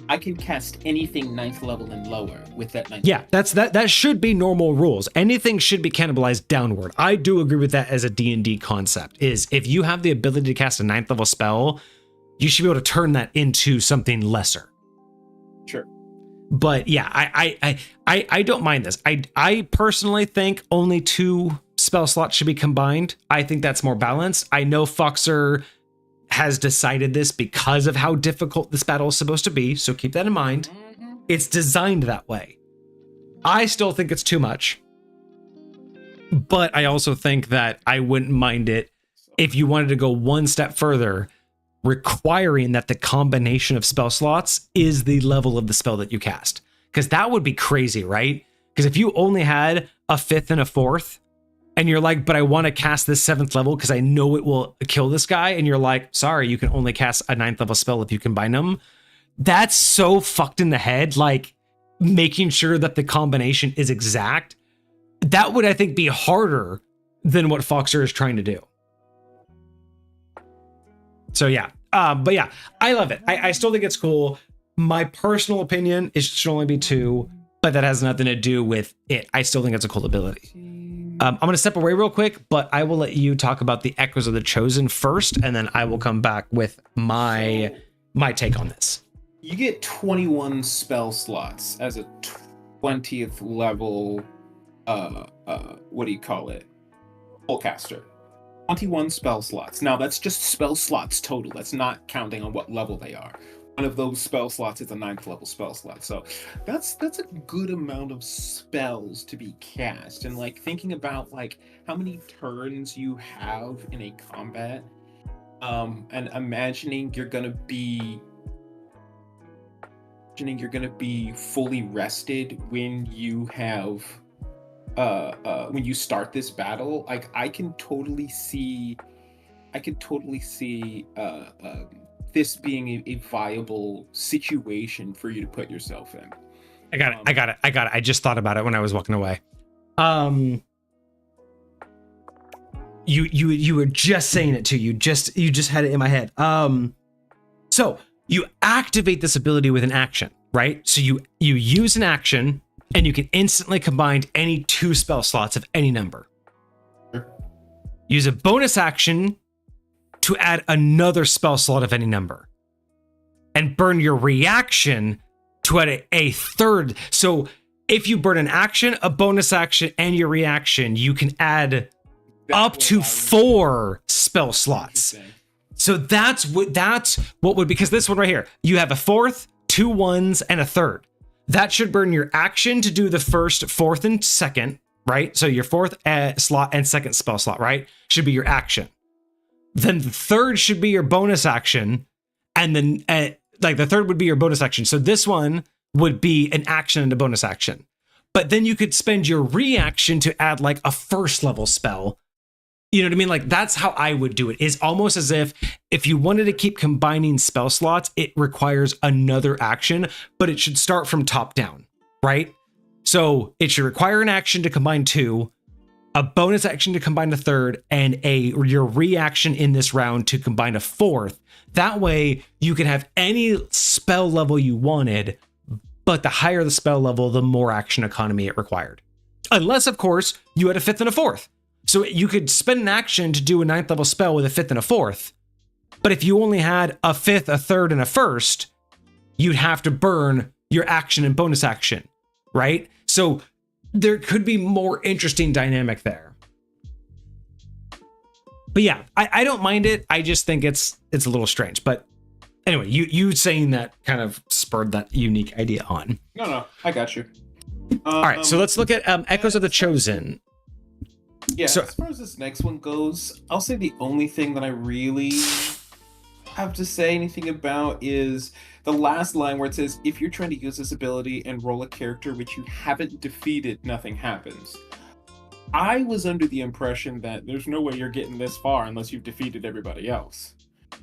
I can cast anything 9th level and lower with that 9th. Yeah, that should be normal rules. Anything should be cannibalized downward. I do agree with that as a D&D concept. Is if you have the ability to cast a 9th level spell, you should be able to turn that into something lesser. Sure. But yeah, I don't mind this. I personally think only 2 spell slots should be combined. I think that's more balanced. I know Foxer has decided this because of how difficult this battle is supposed to be, so keep that in mind. Mm-hmm. It's designed that way. I still think it's too much, but I also think that I wouldn't mind it if you wanted to go one step further, requiring that the combination of spell slots is the level of the spell that you cast. Because that would be crazy, right? Because if you only had a 5th and a 4th, and you're like, but I want to cast this 7th level because I know it will kill this guy, and you're like, sorry, you can only cast a 9th level spell if you combine them. That's so fucked in the head. Like, making sure that the combination is exact that would, I think, be harder than what Foxer is trying to do. So yeah, but yeah, I love it. I still think it's cool. My personal opinion is it should only be 2, but that has nothing to do with it. I still think it's a cool ability. I'm going to step away real quick, but I will let you talk about the Echoes of the Chosen first, and then I will come back with my take on this. You get 21 spell slots as a 20th level, what do you call it? Spellcaster. 21 spell slots. Now that's just spell slots total. That's not counting on what level they are. One of those spell slots is a 9th level spell slot. So that's a good amount of spells to be cast. And like thinking about like how many turns you have in a combat, and imagining you're gonna be fully rested when you have when you start this battle. Like I can totally see this being a viable situation for you to put yourself in. I got it. I just thought about it when I was walking away. You were just saying it too. You just had it in my head. So you activate this ability with an action, right? So you use an action and you can instantly combine any 2 spell slots of any number. Sure. Use a bonus action to add another spell slot of any number, and burn your reaction to add a third. So if you burn an action, a bonus action, and your reaction, you can add up to 4 spell slots. So that's what would, because this one right here, you have a 4th, 2 1s, and a 3rd. That should burn your action to do the 1st, 4th, and 2nd, right? So your 4th slot and 2nd spell slot, right? Should be your action. Then the 3rd should be your bonus action, and then like the 3rd would be your bonus action. So this one would be an action and a bonus action. But then you could spend your reaction to add like a 1st level spell. You know what I mean? Like that's how I would do it. Is almost as if you wanted to keep combining spell slots, it requires another action, but it should start from top down, right? So it should require an action to combine 2, a bonus action to combine a 3rd, and your reaction in this round to combine a 4th. That way you can have any spell level you wanted, but the higher the spell level, the more action economy it required. Unless, of course, you had a 5th and a 4th. So you could spend an action to do a 9th level spell with a 5th and a 4th. But if you only had a 5th, a 3rd, and a 1st, you'd have to burn your action and bonus action, right? So there could be more interesting dynamic there. But yeah, I don't mind it. I just think it's a little strange. But anyway, you saying that kind of spurred that unique idea on. No, I got you. All right, so let's look at Echoes of the Chosen. Yeah, so, as far as this next one goes, I'll say the only thing that I really have to say anything about is the last line where it says, if you're trying to use this ability and roll a character which you haven't defeated, nothing happens. I was under the impression that there's no way you're getting this far unless you've defeated everybody else.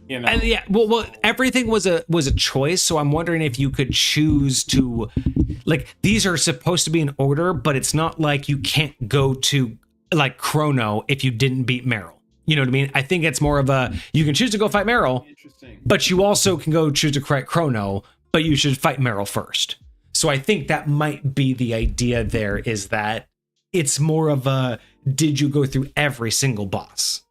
You know? And yeah, well, everything was a choice. So I'm wondering if you could choose to, like, these are supposed to be in order, but it's not like you can't go to like Chrono if you didn't beat Meryl. You know what I mean? I think it's more of a, you can choose to go fight Meryl, but you also can go choose to fight Chrono, but you should fight Meryl first. So I think that might be the idea there, is that it's more of a, did you go through every single boss?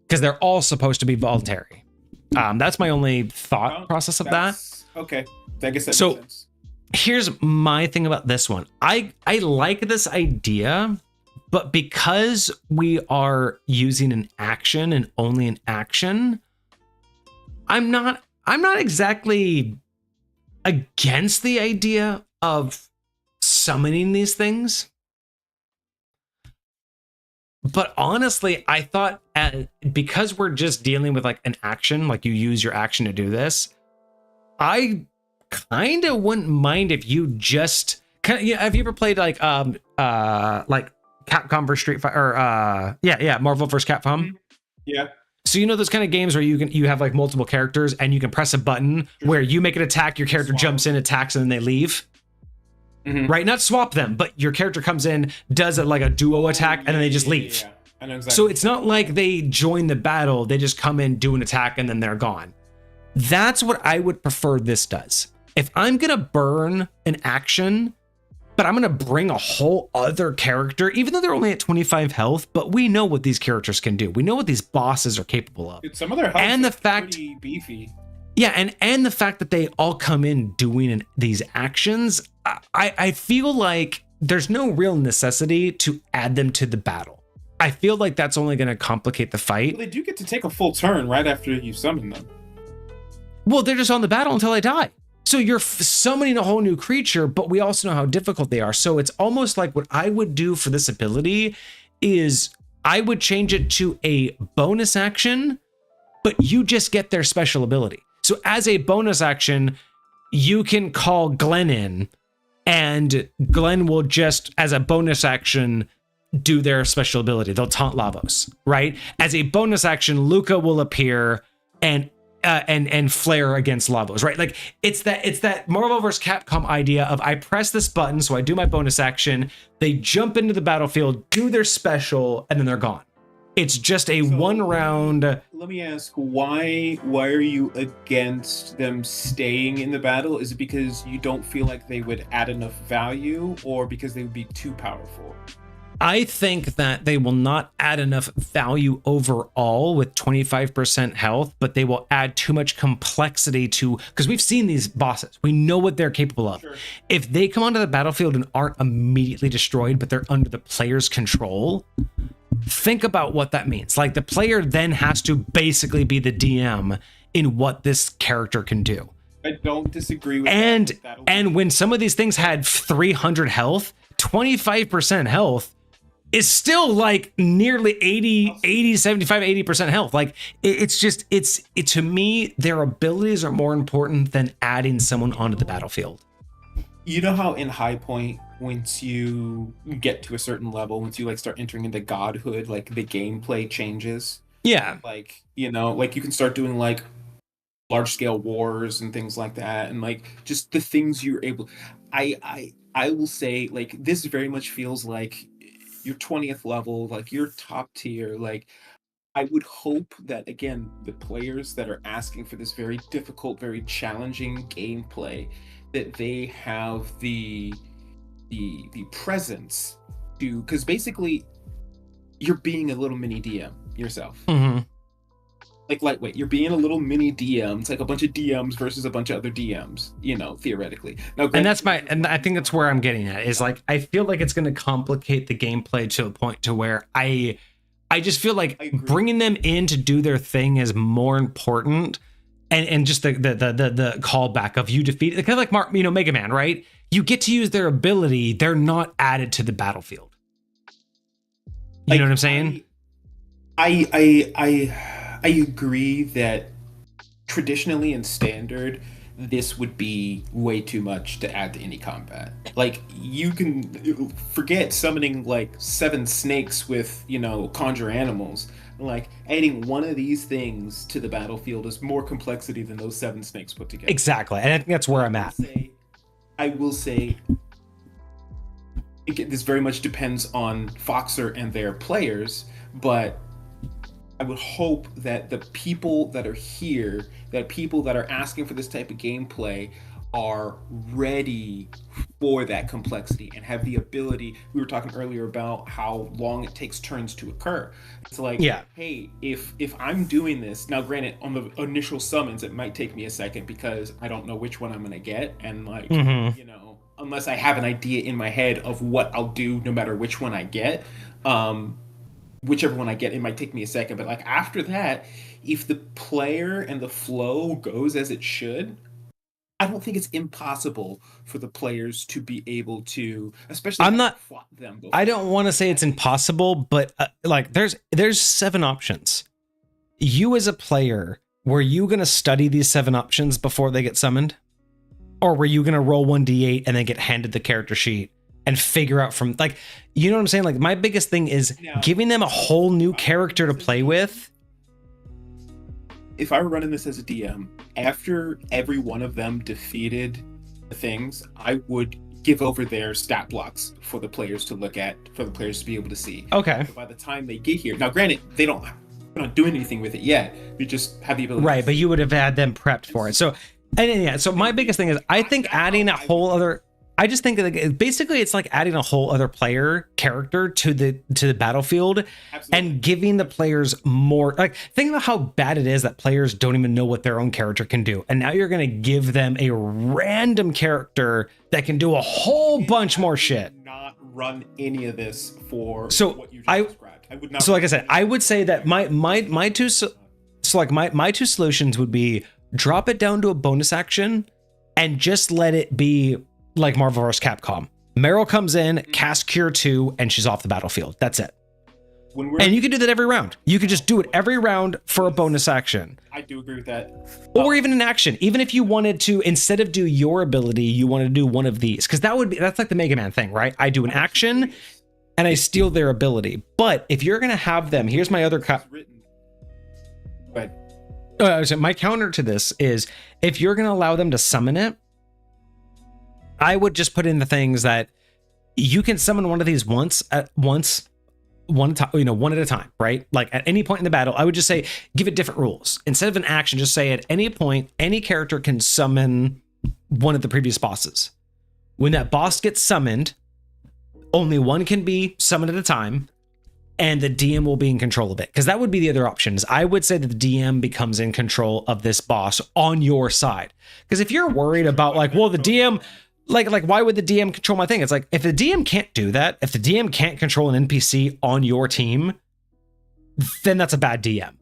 Because they're all supposed to be voluntary. That's my only thought process of that. Okay. I guess that so makes sense. Here's my thing about this one. I like this idea, but because we are using an action and only an action, I'm not exactly against the idea of summoning these things. But honestly, I thought because we're just dealing with like an action, like you use your action to do this, I kind of wouldn't mind if you just have you ever played like Capcom versus Street Fighter, or Marvel vs. Capcom? Yeah. So you know those kind of games where you have like multiple characters and you can press a button where you make an attack, your character jumps in, attacks, and then they leave. Mhm. right? Not swap them, but your character comes in, does it like a duo attack, and then they just leave. Yeah. I know exactly. So it's not like they join the battle, they just come in, do an attack, and then they're gone. That's what I would prefer this does. If I'm gonna burn an action, but I'm gonna bring a whole other character, even though they're only at 25 health, but we know what these characters can do. We know what these bosses are capable of. Dude, some of their health And the is fact, pretty beefy. yeah, and the fact that they all come in doing these actions, I feel like there's no real necessity to add them to the battle. I feel like that's only going to complicate the fight. Well, they do get to take a full turn right after you summon them. Well, they're just on the battle until they die. So you're summoning a whole new creature, but we also know how difficult they are. So it's almost like what I would do for this ability is I would change it to a bonus action, but you just get their special ability. So as a bonus action, you can call Glenn in, and Glenn will just, as a bonus action, do their special ability. They'll taunt Lavos, right? As a bonus action, Luca will appear and flare against Lavos, right? Like it's that Marvel vs. Capcom idea of I press this button, so I do my bonus action, they jump into the battlefield, do their special, and then they're gone. It's just a one round. Let me ask, why are you against them staying in the battle? Is it because you don't feel like they would add enough value, or because they would be too powerful? I think that they will not add enough value overall with 25% health, but they will add too much complexity to, because we've seen these bosses. We know what they're capable of. Sure. If they come onto the battlefield and aren't immediately destroyed, but they're under the player's control, think about what that means. Like the player then has to basically be the DM in what this character can do. I don't disagree with that. And when some of these things had 300 health, 25% health is still like nearly 75, 80% health. Like it's just, to me, their abilities are more important than adding someone onto the battlefield. You know how in High Point, once you get to a certain level, once you like start entering into godhood, like the gameplay changes. Yeah. Like, you know, like you can start doing like large scale wars and things like that. And like just the things you're able, I will say like this very much feels like your 20th level, like your top tier. Like I would hope that again, the players that are asking for this very difficult, very challenging gameplay, that they have the presence to, because basically you're being a little mini DM yourself. Mm-hmm. Like lightweight, you're being a little mini DM. It's like a bunch of DMs versus a bunch of other DMs, you know, theoretically. Now, and I think that's where I'm getting at is like, I feel like it's going to complicate the gameplay to a point to where I just feel like bringing them in to do their thing is more important. And just the callback of you defeat, kind of like Mega Man, right? You get to use their ability. They're not added to the battlefield. You know what I'm saying? I agree that traditionally in standard, this would be way too much to add to any combat. Like you can forget summoning like 7 snakes with, you know, conjure animals. Like adding one of these things to the battlefield is more complexity than those 7 snakes put together. Exactly. And I think that's where I'm at. I will say this very much depends on Foxer and their players, but I would hope that the people that are here, that people that are asking for this type of gameplay are ready for that complexity and have the ability. We were talking earlier about how long it takes turns to occur. It's like, yeah, hey, if I'm doing this, now granted on the initial summons it might take me a second because I don't know which one I'm gonna get, and like you know, unless I have an idea in my head of what I'll do no matter which one I get, whichever one I get, it might take me a second. But like after that, if the player and the flow goes as it should, I don't think it's impossible for the players to be able to, especially I don't want to say it's impossible, but like there's 7 options. You as a player, were you going to study these 7 options before they get summoned? Or were you going to roll 1d8 and then get handed the character sheet and figure out from, like, you know what I'm saying? Like my biggest thing is giving them a whole new character to play with. If I were running this as a DM, after every one of them defeated the things, I would give over their stat blocks for the players to look at, for the players to be able to see. Okay. So by the time they get here, now granted, they're not doing anything with it yet. We just have the ability. Right, but you would have had them prepped for it. So, and yeah, so my biggest thing is I think adding a whole other. I just think that basically it's like adding a whole other player character to the battlefield. Absolutely. And giving the players more, like, think about how bad it is that players don't even know what their own character can do. And now you're going to give them a random character that can do a whole bunch more shit. Not run any of this for what you just described. I would not. So like I said, I would say that my two solutions would be drop it down to a bonus action and just let it be like Marvel vs. Capcom. Meryl comes in, casts Cure 2, and she's off the battlefield. That's it. And you can do that every round. You could just do it every round for a bonus action. I do agree with that. Or even an action. Even if you wanted to, instead of do your ability, you want to do one of these. Because that's like the Mega Man thing, right? I do an action and I steal their ability. But if you're going to have them, here's my other so my counter to this is, if you're going to allow them to summon it, I would just put in the things that you can summon one of these one at a time, right? Like at any point in the battle, I would just say, give it different rules. Instead of an action, just say at any point, any character can summon one of the previous bosses. When that boss gets summoned, only one can be summoned at a time, and the DM will be in control of it. Because that would be the other options. I would say that the DM becomes in control of this boss on your side. Because if you're worried about like, well, the DM... Like, why would the DM control my thing? It's like, if the DM can't do that, if the DM can't control an NPC on your team, then that's a bad DM.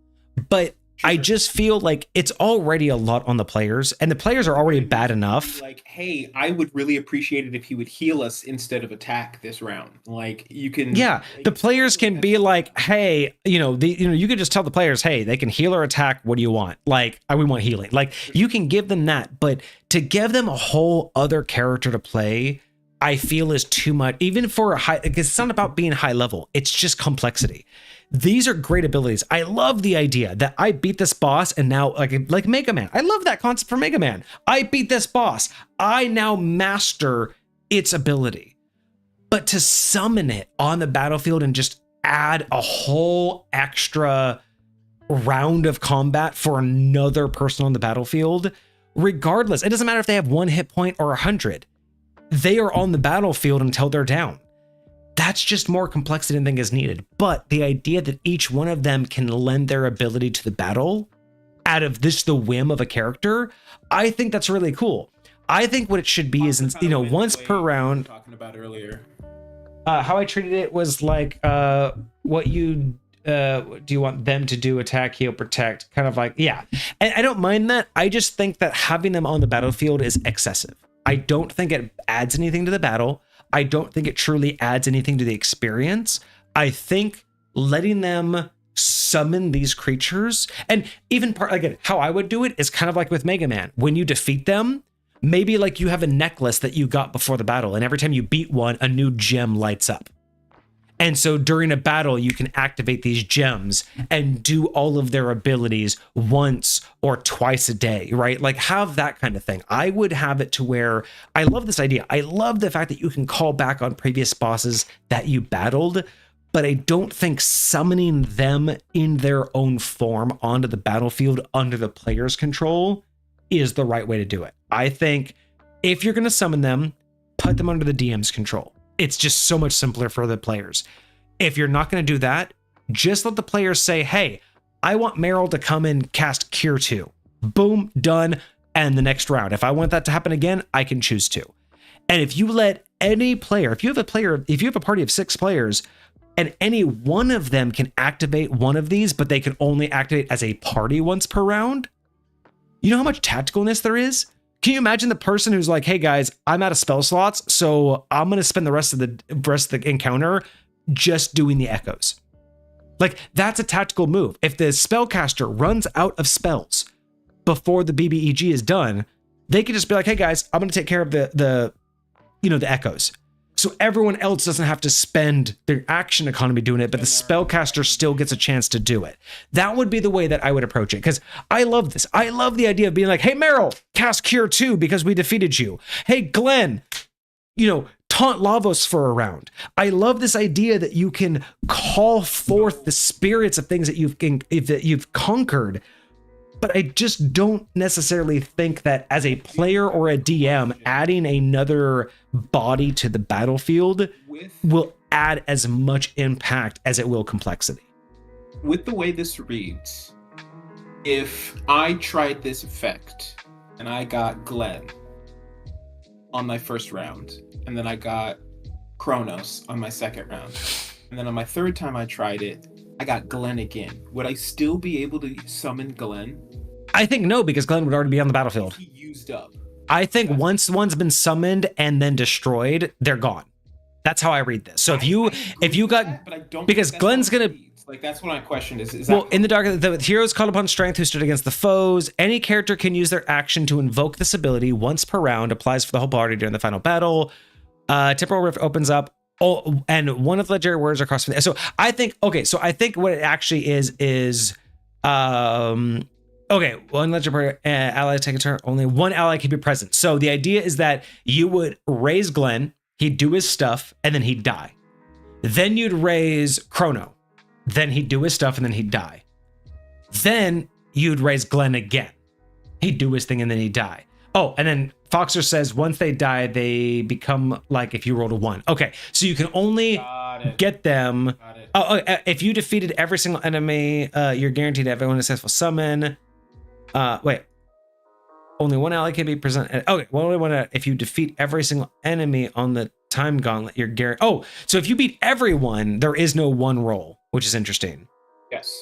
But sure. I just feel like it's already a lot on the players, and the players are already bad enough. Like, hey, I would really appreciate it if he would heal us instead of attack this round. Like, you can... Yeah, the players can be like, hey, you could just tell the players, hey, they can heal or attack. What do you want? Like, we want healing. Like, you can give them that, but to give them a whole other character to play, I feel is too much, even for a high, because it's not about being high level. It's just complexity. These are great abilities. I love the idea that I beat this boss and now like Mega Man. I love that concept for Mega Man. I beat this boss. I now master its ability. But to summon it on the battlefield and just add a whole extra round of combat for another person on the battlefield, regardless, it doesn't matter if they have 1 hit point or 100. They are on the battlefield until they're down. That's just more complexity than I think is needed. But the idea that each one of them can lend their ability to the battle out of the whim of a character, I think that's really cool. I think what it should be is, once per round. Talking about earlier. How I treated it was like, what you do you want them to do? Attack, heal, protect, kind of like, yeah. And I don't mind that. I just think that having them on the battlefield is excessive. I don't think it adds anything to the battle. I don't think it truly adds anything to the experience. I think letting them summon these creatures, and even again, how I would do it is kind of like with Mega Man. When you defeat them, maybe like you have a necklace that you got before the battle, and every time you beat one, a new gem lights up. And so during a battle, you can activate these gems and do all of their abilities once or twice a day, right? Like, have that kind of thing. I would have it to where, I love this idea. I love the fact that you can call back on previous bosses that you battled, but I don't think summoning them in their own form onto the battlefield under the player's control is the right way to do it. I think if you're going to summon them, put them under the DM's control. It's just so much simpler for the players. If you're not going to do that, just let the players say, hey, I want Meryl to come and cast Cure 2. Boom, done. And the next round, if I want that to happen again, I can choose to. And if you let any player, if you have a party of 6 players, and any one of them can activate one of these, but they can only activate as a party once per round, you know how much tacticalness there is? Can you imagine the person who's like, hey guys, I'm out of spell slots, so I'm going to spend the rest of the encounter just doing the echoes. Like, that's a tactical move. If the spellcaster runs out of spells before the BBEG is done, they could just be like, hey guys, I'm going to take care of the echoes. So everyone else doesn't have to spend their action economy doing it, but the spellcaster still gets a chance to do it. That would be the way that I would approach it, because I love this. I love the idea of being like, hey, Meryl, cast Cure 2 because we defeated you. Hey, Glenn, taunt Lavos for a round. I love this idea that you can call forth the spirits of things that you've conquered. But I just don't necessarily think that as a player or a DM, adding another body to the battlefield will add as much impact as it will complexity. With the way this reads, if I tried this effect and I got Glenn on my first round, and then I got Kronos on my second round, and then on my third time I tried it, I got Glenn again, would I still be able to summon Glenn? I think no, because Glenn would already be on the battlefield. He used up. I think once one's been summoned and then destroyed, they're gone. That's how I read this. So if you got that, but I don't, because Glenn's gonna like, that's what my question is. Well, in the dark, the heroes called upon strength who stood against the foes. Any character can use their action to invoke this ability once per round. Applies for the whole party during the final battle. Temporal rift opens up. Oh, and one of the legendary words are across from the. So I think what it actually is okay, one legendary ally take a turn. Only one ally can be present. So the idea is that you would raise Glenn, he'd do his stuff, and then he'd die. Then you'd raise Chrono. Then he'd do his stuff, and then he'd die. Then you'd raise Glenn again. He'd do his thing, and then he'd die. Oh, and then Foxer says once they die, they become like if you rolled a 1. Okay, so you can only get them. Oh, if you defeated every single enemy, you're guaranteed to have everyone successful summon. Wait. Only one ally can be present. Okay, well, only one. If you defeat every single enemy on the time gauntlet, you're guaranteed. Oh, so if you beat everyone, there is no one roll, which is interesting. Yes.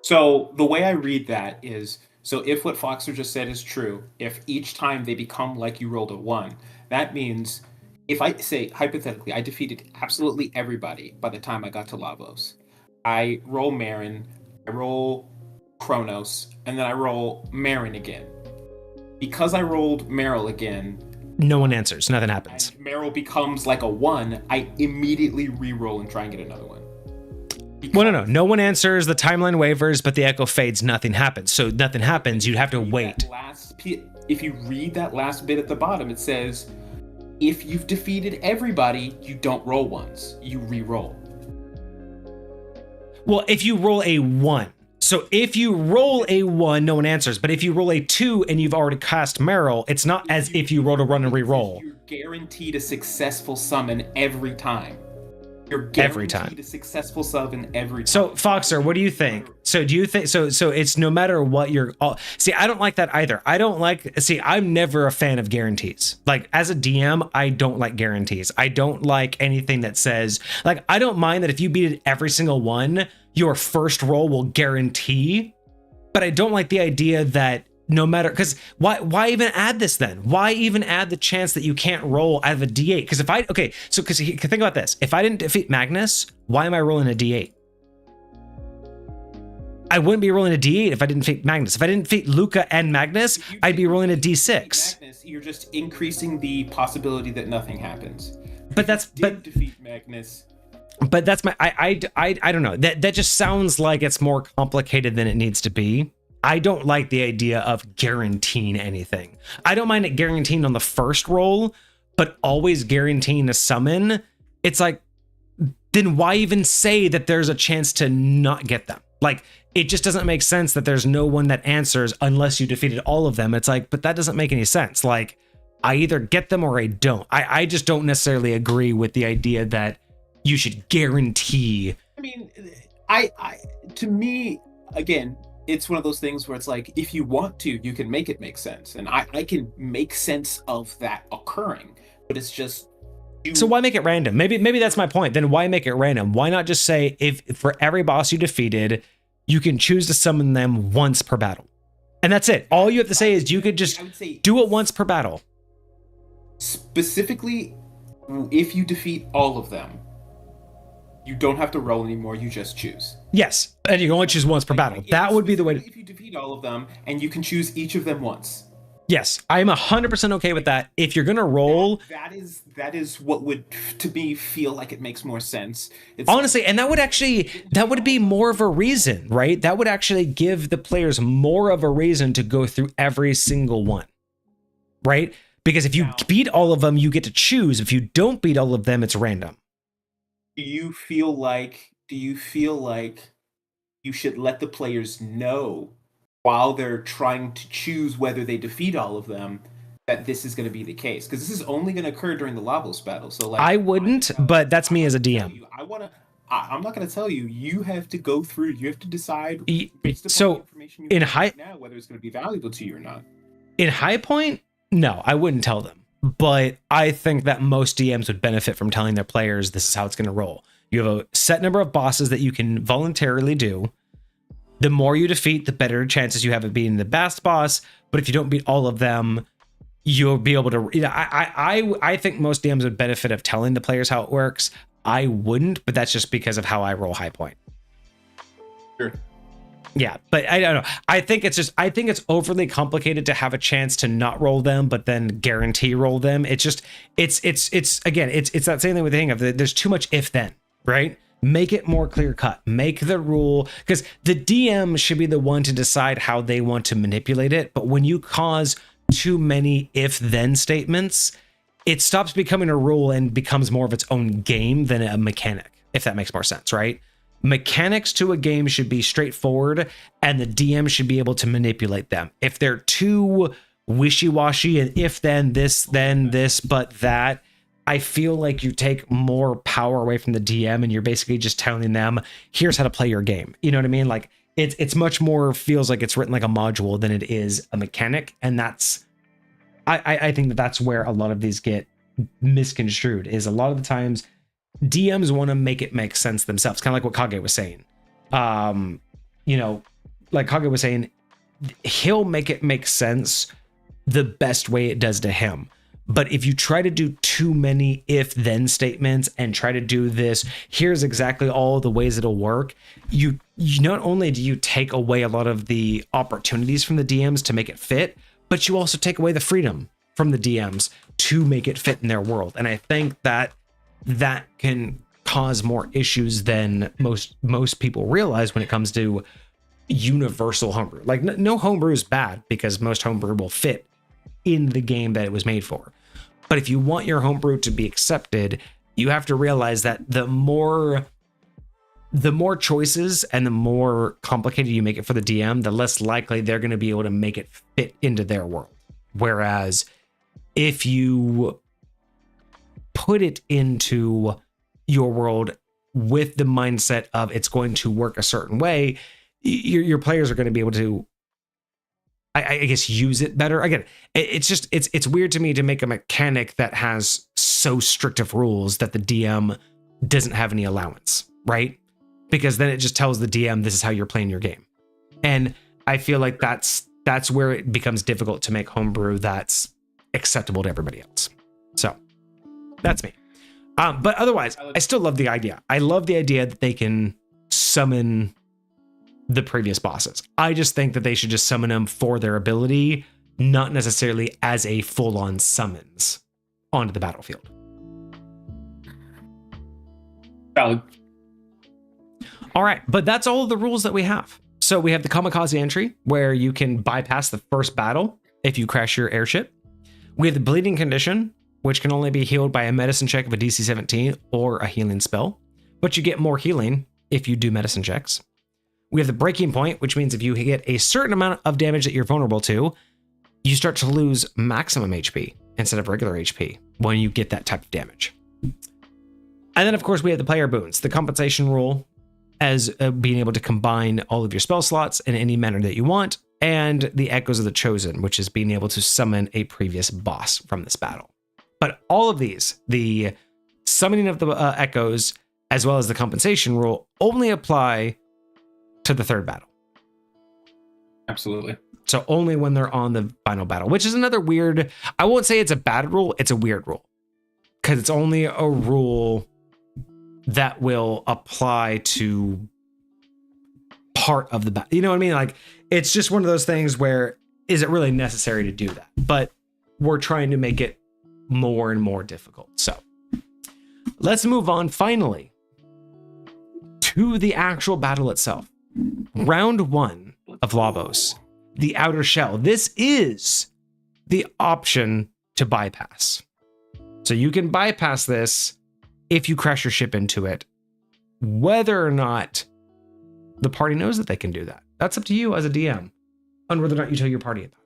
So the way I read that is, so if what Foxer just said is true, if each time they become like you rolled a 1, that means if I say, hypothetically, I defeated absolutely everybody by the time I got to Lavos. I roll Marin, I roll Kronos, and then I roll Marin again. Because I rolled Meryl again, no one answers. Nothing happens. Meryl becomes like a 1. I immediately re-roll and try and get another one. Well, no. No one answers. The timeline wavers, but the echo fades. Nothing happens. So nothing happens. You'd have to wait. If you read that last bit at the bottom, it says, if you've defeated everybody, you don't roll ones. You re-roll. Well, if you roll a 1. So if you roll a 1, no one answers. But if you roll a 2 and you've already cast Meryl, it's not as if you rolled a run and re-roll. You're guaranteed a successful summon every time. You're guaranteed a successful summon every time. So Foxer, what do you think? So do you think so it's no matter what you're see, I don't like that either. I'm never a fan of guarantees. Like as a DM, I don't like guarantees. I don't like anything that says, like, I don't mind that if you beat every single one, your first roll will guarantee, but I don't like the idea that no matter, because why even add this then? Why even add the chance that you can't roll out of a D8? Because because think about this. If I didn't defeat Magnus, why am I rolling a D8? I wouldn't be rolling a D8 if I didn't defeat Magnus. If I didn't defeat Luca and Magnus, I'd be rolling a D6. Magnus, you're just increasing the possibility that nothing happens. But defeat Magnus. But that's my I don't know. That just sounds like it's more complicated than it needs to be. I don't like the idea of guaranteeing anything. I don't mind it guaranteeing on the first roll, but always guaranteeing a summon. It's like, then why even say that there's a chance to not get them? Like, it just doesn't make sense that there's no one that answers unless you defeated all of them. It's like, but that doesn't make any sense. Like, I either get them or I don't. I just don't necessarily agree with the idea that you should guarantee. I mean, to me, again, it's one of those things where it's like, if you want to, you can make it make sense. And I can make sense of that occurring, but it's just... So why make it random? Maybe that's my point. Then why make it random? Why not just say, if for every boss you defeated, you can choose to summon them once per battle. And that's it. All you have to say is you could just do it once per battle. Specifically, if you defeat all of them, you don't have to roll anymore, you just choose. Yes, and you can only choose once per battle. That would be the way. If you defeat all of them, and you can choose each of them once. Yes, I'm 100% okay with that. If you're gonna roll, that is what would, to me, feel like it makes more sense. It's honestly, and that would be more of a reason, right? That would actually give the players more of a reason to go through every single one, right? Because if you Now- beat all of them, you get to choose. If you don't beat all of them, it's random. Do you feel like you should let the players know while they're trying to choose whether they defeat all of them that this is going to be the case? Because this is only going to occur during the Lavos battle. So like, I wouldn't, but that's me as a DM. I'm not going to tell you. You have to go through. You have to decide based upon So, the information you in have high- right now whether it's going to be valuable to you or not. In High Point, no, I wouldn't tell them. But I think that most DMs would benefit from telling their players this is how it's going to roll. You have a set number of bosses that you can voluntarily do. The more you defeat, the better chances you have of beating the best boss. But if you don't beat all of them, you'll be able to. I think most DMs would benefit of telling the players how it works. I wouldn't, but that's just because of how I roll High Point. Sure. Yeah, but I don't know. I think it's overly complicated to have a chance to not roll them, but then guarantee roll them. It's again, it's that same thing with the hang of there's too much if then, right? Make it more clear cut. Make the rule, because the DM should be the one to decide how they want to manipulate it. But when you cause too many if then statements, it stops becoming a rule and becomes more of its own game than a mechanic, if that makes more sense, right? Mechanics to a game should be straightforward, and the DM should be able to manipulate them. If they're too wishy-washy and if then this, but that, I feel like you take more power away from the DM and you're basically just telling them, here's how to play your game. You know what I mean? Like it's much more feels like it's written like a module than it is a mechanic. And that's, I think that's where a lot of these get misconstrued, is a lot of the times DMs want to make it make sense themselves. Kind of like what Kage was saying. Like Kage was saying, he'll make it make sense the best way it does to him. But if you try to do too many if-then statements and try to do this, here's exactly all the ways it'll work, you not only do you take away a lot of the opportunities from the DMs to make it fit, but you also take away the freedom from the DMs to make it fit in their world. And I think that can cause more issues than most people realize when it comes to universal homebrew. Like no homebrew is bad, because most homebrew will fit in the game that it was made for. But if you want your homebrew to be accepted, you have to realize that the more choices and the more complicated you make it for the DM, the less likely they're going to be able to make it fit into their world. Whereas if you put it into your world with the mindset of it's going to work a certain way, your players are going to be able to, I guess, use it better. Again, it's weird to me to make a mechanic that has so strict of rules that the DM doesn't have any allowance, right? Because then it just tells the DM this is how you're playing your game. And I feel like that's where it becomes difficult to make homebrew that's acceptable to everybody else. So that's me. But otherwise, I still love the idea. I love the idea that they can summon the previous bosses. I just think that they should just summon them for their ability, not necessarily as a full-on summons onto the battlefield. Valid. All right, but that's all of the rules that we have. So we have the kamikaze entry, where you can bypass the first battle if you crash your airship. We have the bleeding condition, which can only be healed by a medicine check of a DC 17 or a healing spell, but you get more healing if you do medicine checks. We have the breaking point, which means if you get a certain amount of damage that you're vulnerable to, you start to lose maximum HP instead of regular HP when you get that type of damage. And then, of course, we have the player boons, the compensation rule, as being able to combine all of your spell slots in any manner that you want, and the Echoes of the Chosen, which is being able to summon a previous boss from this battle. But all of these, the summoning of the Echoes, as well as the compensation rule, only apply to the third battle. Absolutely. So only when they're on the final battle, which is another weird, I won't say it's a bad rule, it's a weird rule. Because it's only a rule that will apply to part of the battle. You know what I mean? Like, it's just one of those things where, is it really necessary to do that? But we're trying to make it more and more difficult. So let's move on finally to the actual battle itself. Round 1 of Lavos, the outer shell. This is the option to bypass. So you can bypass this if you crash your ship into it, whether or not the party knows that they can do that. That's up to you as a DM on whether or not you tell your party about it.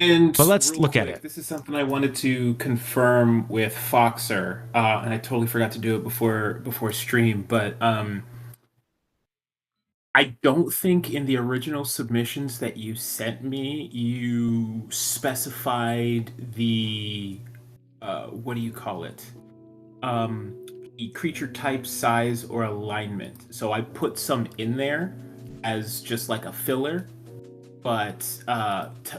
And But let's real look at quick, it. this is something I wanted to confirm with Foxer, and I totally forgot to do it before stream. But I don't think in the original submissions that you sent me, you specified the what do you call it? The creature type, size, or alignment. So I put some in there as just like a filler, but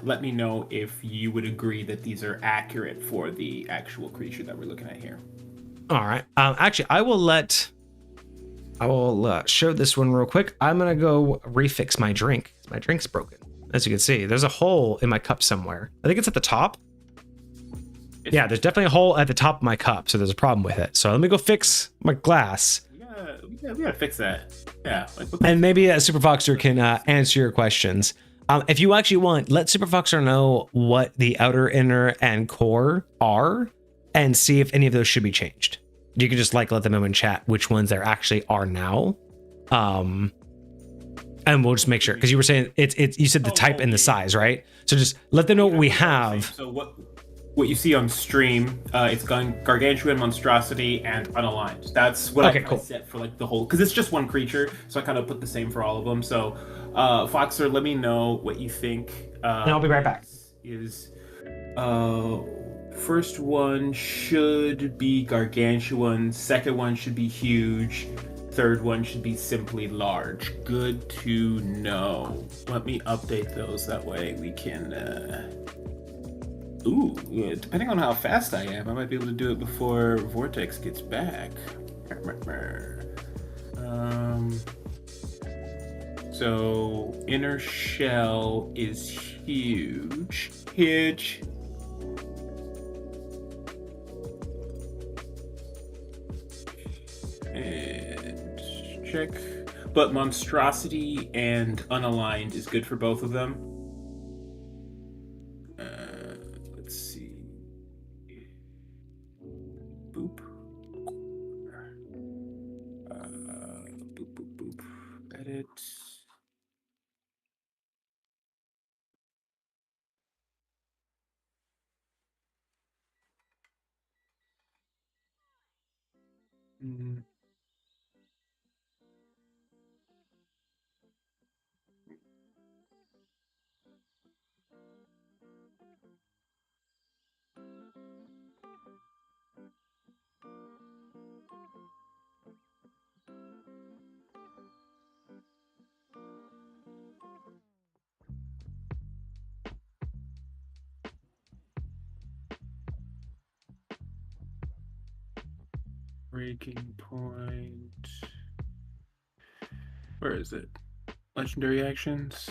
let me know if you would agree that these are accurate for the actual creature that we're looking at here. All right. Actually, I will show this one real quick. I'm gonna go refix my drink. My drink's broken. As you can see, there's a hole in my cup somewhere. I think it's at the top. Yeah, there's definitely a hole at the top of my cup, so there's a problem with it. So let me go fix my glass. We gotta fix that. Yeah. And maybe Super Foxer can answer your questions. If you actually want, let Super Foxer know what the outer, inner, and core are, and see if any of those should be changed. You can just let them know in chat which ones there actually are now. And we'll just make sure, because you were saying you said the type and the size, right? So just let them know what we have. So what you see on stream, it's gargantuan, monstrosity, and unaligned. That's what I set for like the whole, because it's just one creature, so I kind of put the same for all of them. So Foxer, let me know what you think. And I'll be right back. First one should be gargantuan, second one should be huge, third one should be simply large. Good to know. Let me update those, that way we can depending on how fast I am, I might be able to do it before Vortex gets back. So inner shell is huge. And check. But monstrosity and unaligned is good for both of them. Let's see. Boop. Boop. Edit. Breaking point. Where is it? Legendary actions.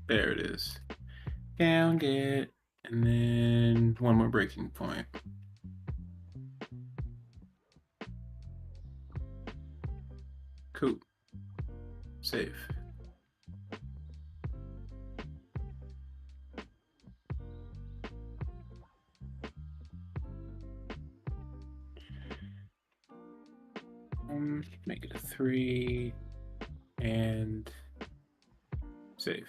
There it is. Found it. And then one more breaking point. Cool. Save. Make it a 3 and save.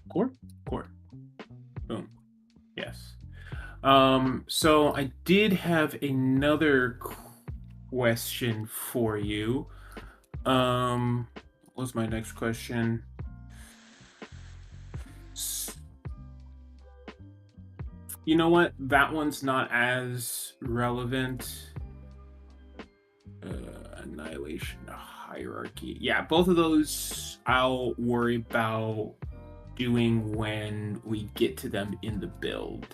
Core? Boom. Yes. So I did have another question for you. What was my next question? You know what? That one's not as relevant. Annihilation, hierarchy. Yeah, both of those I'll worry about doing when we get to them in the build.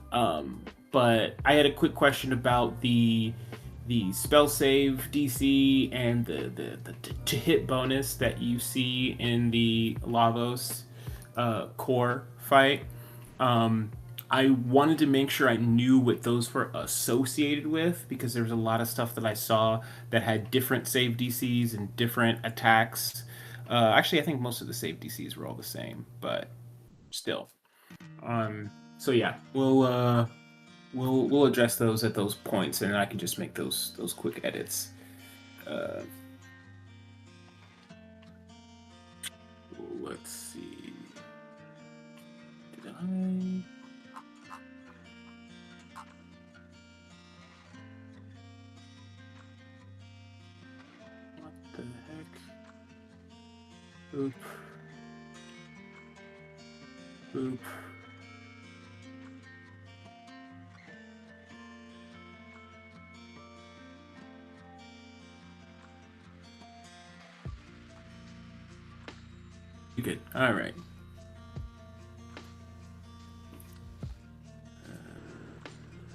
But I had a quick question about the spell save DC and the to hit bonus that you see in the Lavos core fight. I wanted to make sure I knew what those were associated with, because there was a lot of stuff that I saw that had different save DCs and different attacks. Actually, I think most of the save DCs were all the same, but still. So yeah, we'll address those at those points, and I can just make those quick edits. Let's see. Did I? What the heck? Boop. Boop. You good? All right.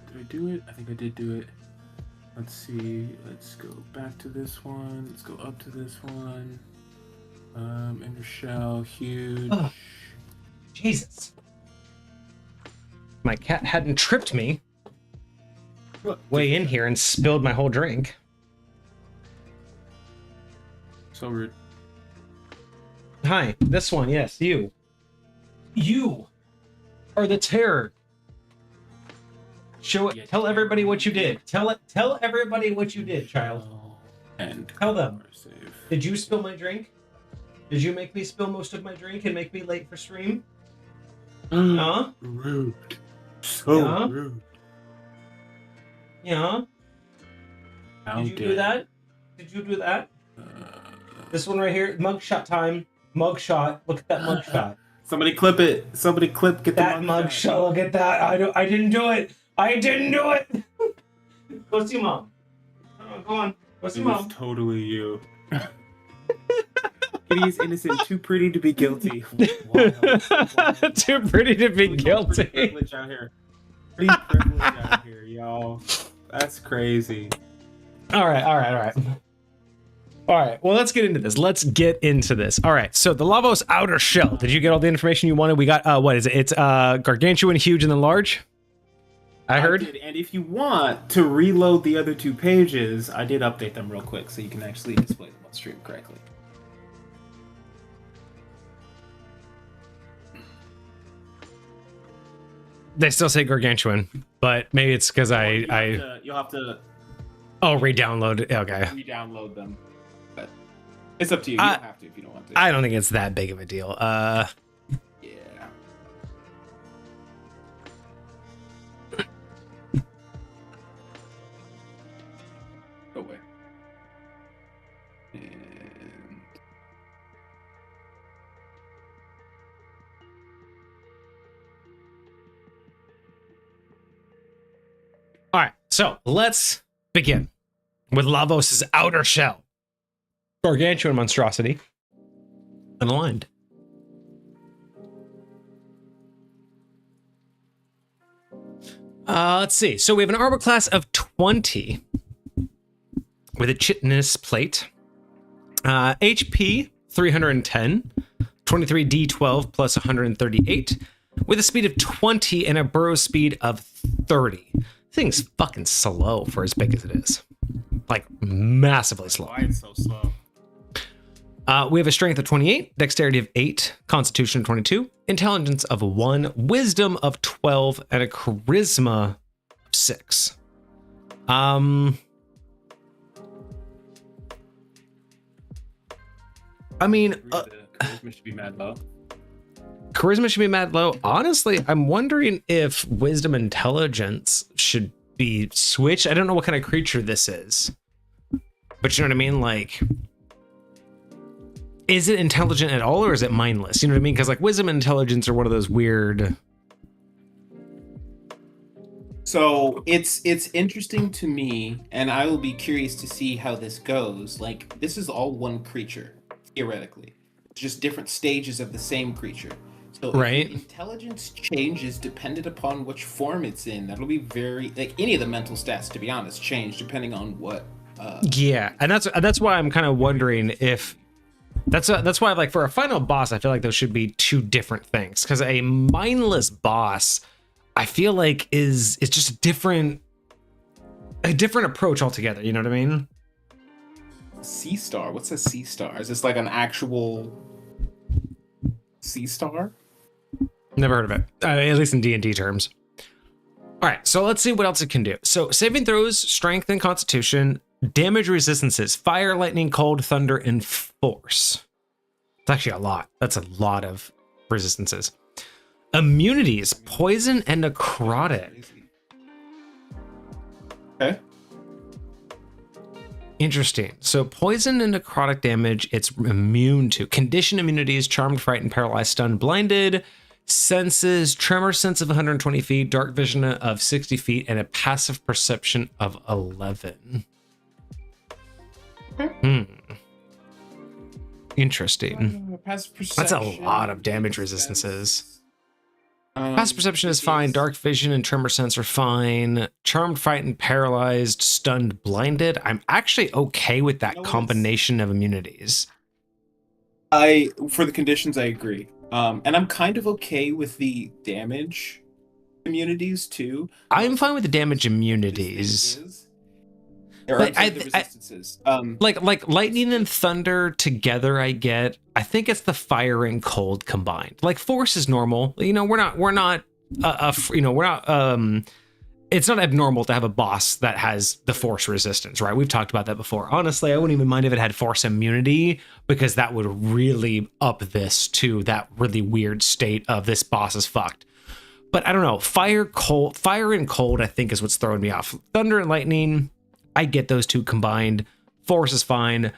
Did I do it? I think I did do it. Let's see. Let's go back to this one. Let's go up to this one. Inner shell, huge. Oh, Jesus. My cat hadn't tripped me way in here and spilled my whole drink. So rude. Hi, this one, yes, you. You are the terror. Show it. Tell everybody what you did. Tell everybody what you did, child. And tell them. Did you spill my drink? Did you make me spill most of my drink and make me late for stream? Huh? Rude. So rude. Yeah. Did you do that? Did you do that? This one right here, mugshot time. Mugshot. Look at that mugshot. Somebody clip it. Somebody clip. Get that mugshot. Look at that. I didn't do it. I didn't do it. Go see mom. Go on. Go see mom. Totally you. Kitty's innocent. Too pretty to be guilty. Wild. Too pretty to be guilty. Pretty privilege out here. Pretty privilege out here, y'all. That's crazy. All right. All right, well, let's get into this. All right, so the Lavos outer shell. Did you get all the information you wanted? We got, what is it? It's gargantuan, huge, and then large? I heard. Did, and if you want to reload the other 2 pages, I did update them real quick so you can actually display them on stream correctly. They still say gargantuan, but maybe it's because you'll have to... Oh, re-download. Okay. Re-download them. But it's up to you. You don't have to if you don't want to. I don't think it's that big of a deal. Yeah. Go away. And... All right, so let's begin with Lavos' outer shell. Gargantuan monstrosity. Unaligned. Let's see. So we have an armor class of 20 with a chitinous plate. HP 310, 23d12 plus 138, with a speed of 20 and a burrow speed of 30. Thing's fucking slow for as big as it is. Like, massively slow. Why it's so slow? We have a strength of 28, dexterity of 8, constitution of 22, intelligence of 1, wisdom of 12, and a charisma of 6. I mean, charisma should be mad low. Charisma should be mad low. Honestly, I'm wondering if wisdom intelligence should be switched. I don't know what kind of creature this is, but you know what I mean? Like, is it intelligent at all, or is it mindless? You know what I mean? Because like wisdom and intelligence are one of those weird. So it's interesting to me, and I will be curious to see how this goes. Like, this is all one creature, theoretically. It's just different stages of the same creature. So right. If intelligence changes dependent upon which form it's in, that'll be very, like, any of the mental stats, to be honest, change depending on what. Yeah, and that's why I'm kind of wondering if that's why, like, for a final boss, I feel like those should be 2 different things, because a mindless boss, I feel like it's just a different approach altogether. You know what I mean? Sea star. What's a sea star? Is this like an actual sea star? Never heard of it, at least in D&D terms. All right, so let's see what else it can do. So saving throws, strength and constitution, damage resistances, fire, lightning, cold, thunder, and force. It's actually a lot. That's a lot of resistances. Immunities, poison and necrotic. Okay. Interesting. So poison and necrotic damage, it's immune to. Condition immunities, charmed, frightened, paralyzed, stunned, blinded. Senses, tremor sense of 120 feet, dark vision of 60 feet, and a passive perception of 11. Interesting. Passive perception. That's a lot of damage resistances. Passive perception is fine. Dark vision and tremor sense are fine. Charmed, frightened, paralyzed, stunned, blinded. I'm actually okay with that combination of immunities. For the conditions, I agree. And I'm kind of okay with the damage immunities too. I'm fine with the damage immunities. But the resistances. Like lightning and thunder together, I get. I think it's the fire and cold combined. Like force is normal. You know, we're not. It's not abnormal to have a boss that has the force resistance, right? We've talked about that before. Honestly, I wouldn't even mind if it had force immunity, because that would really up this to that really weird state of this boss is fucked. But I don't know. Fire and cold, I think, is what's throwing me off. Thunder and lightning, I get those two combined. Force is fine.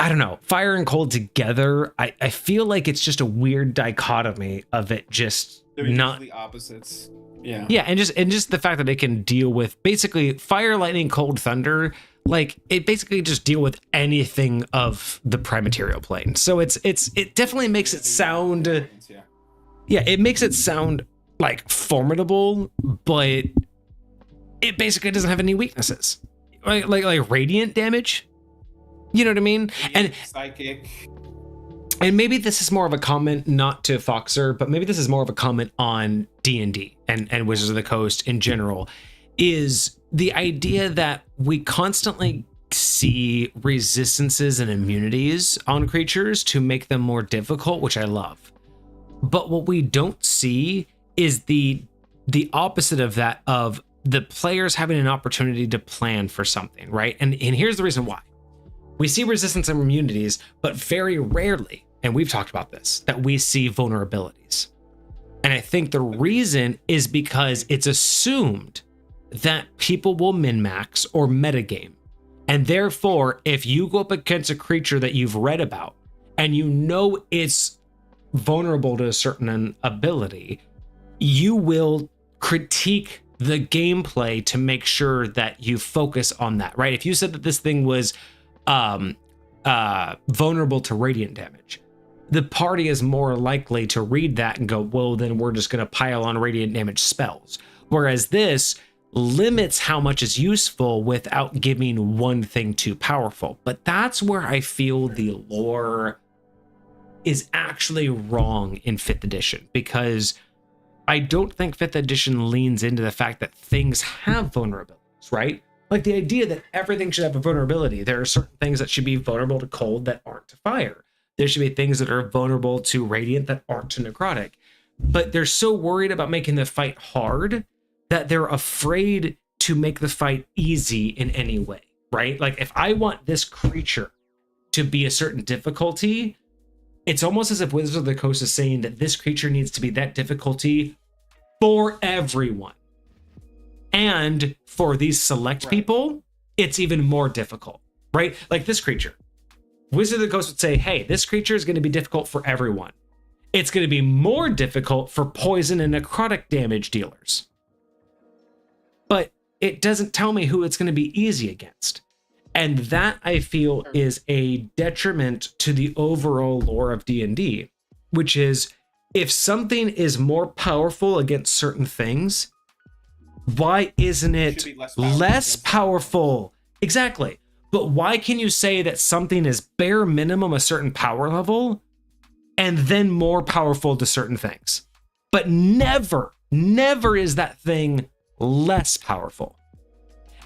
I don't know. Fire and cold together, I feel like it's just a weird dichotomy of it just not the opposites. Yeah. Yeah, and just the fact that it can deal with basically fire, lightning, cold, thunder, like it basically just deal with anything of the prime material plane. So it definitely makes it sound it makes it sound like formidable, but it basically doesn't have any weaknesses. Like radiant damage. You know what I mean? And psychic. And maybe this is more of a comment, not to Foxer, but maybe this is more of a comment on D&D and Wizards of the Coast in general, is the idea that we constantly see resistances and immunities on creatures to make them more difficult, which I love. But what we don't see is the opposite of that, of the players having an opportunity to plan for something, right? And here's the reason why. We see resistance and immunities, but very rarely, and we've talked about this, that we see vulnerabilities. And I think the reason is because it's assumed that people will min-max or metagame. And therefore, if you go up against a creature that you've read about and you know it's vulnerable to a certain ability, you will critique the gameplay to make sure that you focus on that, right? If you said that this thing was vulnerable to radiant damage, the party is more likely to read that and go, well, then we're just going to pile on radiant damage spells. Whereas this limits how much is useful without giving one thing too powerful. But that's where I feel the lore is actually wrong in 5th edition, because I don't think 5th edition leans into the fact that things have vulnerabilities, right? Like the idea that everything should have a vulnerability. There are certain things that should be vulnerable to cold that aren't to fire. There should be things that are vulnerable to radiant that aren't to necrotic. But they're so worried about making the fight hard that they're afraid to make the fight easy in any way, right? Like if I want this creature to be a certain difficulty, it's almost as if Wizards of the Coast is saying that this creature needs to be that difficulty for everyone. And for these select people, it's even more difficult, right? Like this creature. Wizard of the Coast would say, hey, this creature is going to be difficult for everyone. It's going to be more difficult for poison and necrotic damage dealers. But it doesn't tell me who it's going to be easy against. And that, I feel, is a detriment to the overall lore of D&D, which is if something is more powerful against certain things, why isn't it less powerful? Exactly. But why can you say that something is bare minimum a certain power level and then more powerful to certain things? But never is that thing less powerful.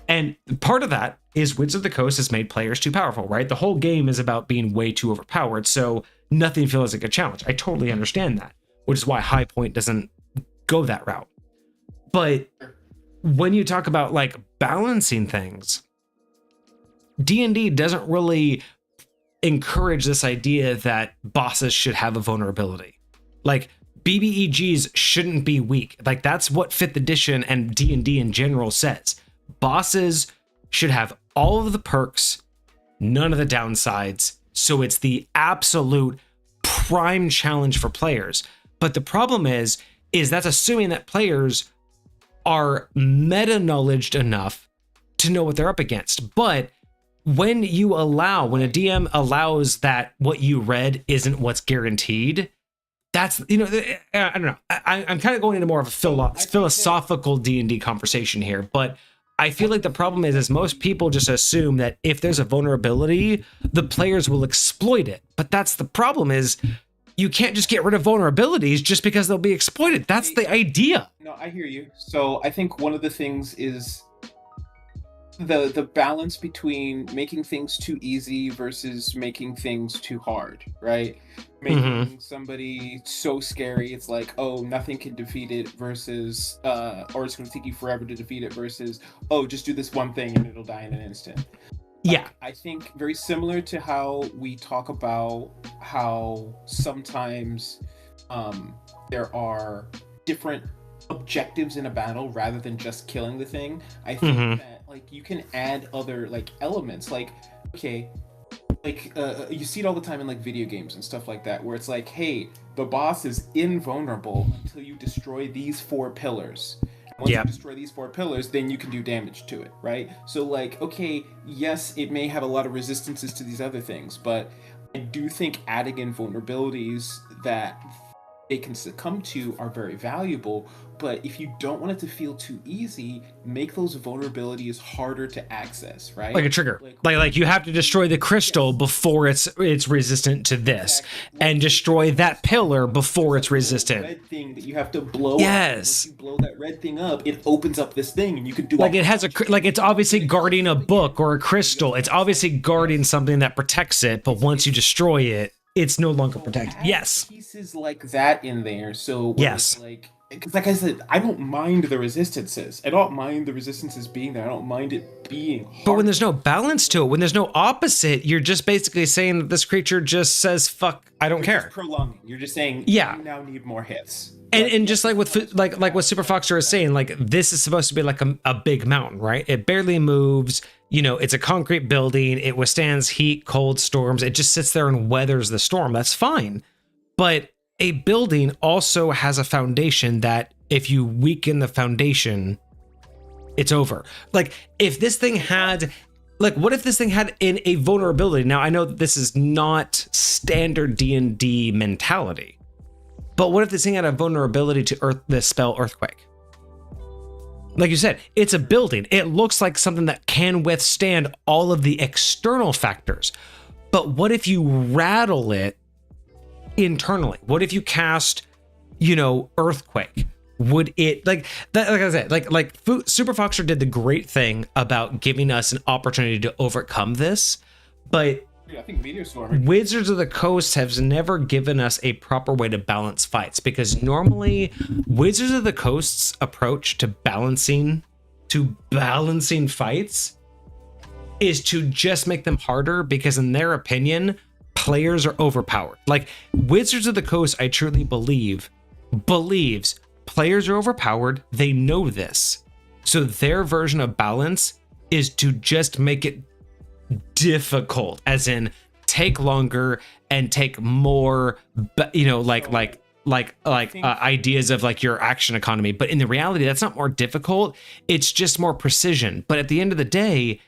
And part of that is Wizards of the Coast has made players too powerful, right? The whole game is about being way too overpowered, so nothing feels like a challenge. I totally understand that. which is why High Point doesn't go that route. But when you talk about like balancing things, D&D doesn't really encourage this idea that bosses should have a vulnerability. Like BBEGs shouldn't be weak. Like that's what 5th edition and D&D in general says. Bosses should have all of the perks, none of the downsides. So it's the absolute prime challenge for players. But the problem is that's assuming that players are meta-knowledged enough to know what they're up against. But when a DM allows that what you read isn't what's guaranteed, that's, I don't know. I'm kind of going into more of a philosophical D&D conversation here, but I feel like the problem is most people just assume that if there's a vulnerability, the players will exploit it. But that's the problem is you can't just get rid of vulnerabilities just because they'll be exploited. That's the idea. No, I hear you. So I think one of the things is the balance between making things too easy versus making things too hard, right? Making somebody so scary it's like, oh, nothing can defeat it, versus or it's going to take you forever to defeat it, versus, oh, just do this one thing and it'll die in an instant. Yeah. I think very similar to how we talk about how sometimes there are different objectives in a battle rather than just killing the thing. I think that like you can add other like elements, like, okay, like you see it all the time in like video games and stuff like that, where it's like, hey, the boss is invulnerable until you destroy these 4 pillars. Once you destroy these 4 pillars, then you can do damage to it, right? So like, okay, yes, it may have a lot of resistances to these other things, but I do think adding in vulnerabilities that they can succumb to are very valuable. But if you don't want it to feel too easy, make those vulnerabilities harder to access, right? Like a trigger. Like you have to destroy the crystal before it's resistant to this, and destroy that pillar before it's resistant. Red thing that you have to blow. Yes. Up. Once you blow that red thing up, it opens up this thing, and you can do like it has it's obviously guarding a book or a crystal. It's obviously guarding something that protects it, but once you destroy it, it's no longer protected. Yes. Pieces like that in there. So yes. Like, because like I said, I don't mind the resistances. I don't mind the resistances being there. I don't mind it being hard. But when there's no balance to it, when there's no opposite, you're just basically saying that this creature just says, fuck, I don't care. Just prolonging. You're just saying, you now need more hits. And just like with like what Super Foxer is saying, like this is supposed to be like a big mountain, right? It barely moves. It's a concrete building. It withstands heat, cold, storms. It just sits there and weathers the storm. That's fine. But a building also has a foundation that if you weaken the foundation, it's over. Like if this thing had, like what if this thing had in a vulnerability? Now I know that this is not standard D&D mentality, but what if this thing had a vulnerability to the spell Earthquake? Like you said, it's a building. It looks like something that can withstand all of the external factors. But what if you rattle it internally? What if you cast, Earthquake? Would it like that? Like I said, like Super Foxer did the great thing about giving us an opportunity to overcome this, but I think Meteor Storm. Wizards of the Coast has never given us a proper way to balance fights, because normally Wizards of the Coast's approach to balancing fights is to just make them harder, because in their opinion, players are overpowered. Like Wizards of the Coast, I truly believes players are overpowered. They know this. So their version of balance is to just make it difficult, as in take longer and take more, ideas of like your action economy. But in the reality, that's not more difficult. It's just more precision. But at the end of the day,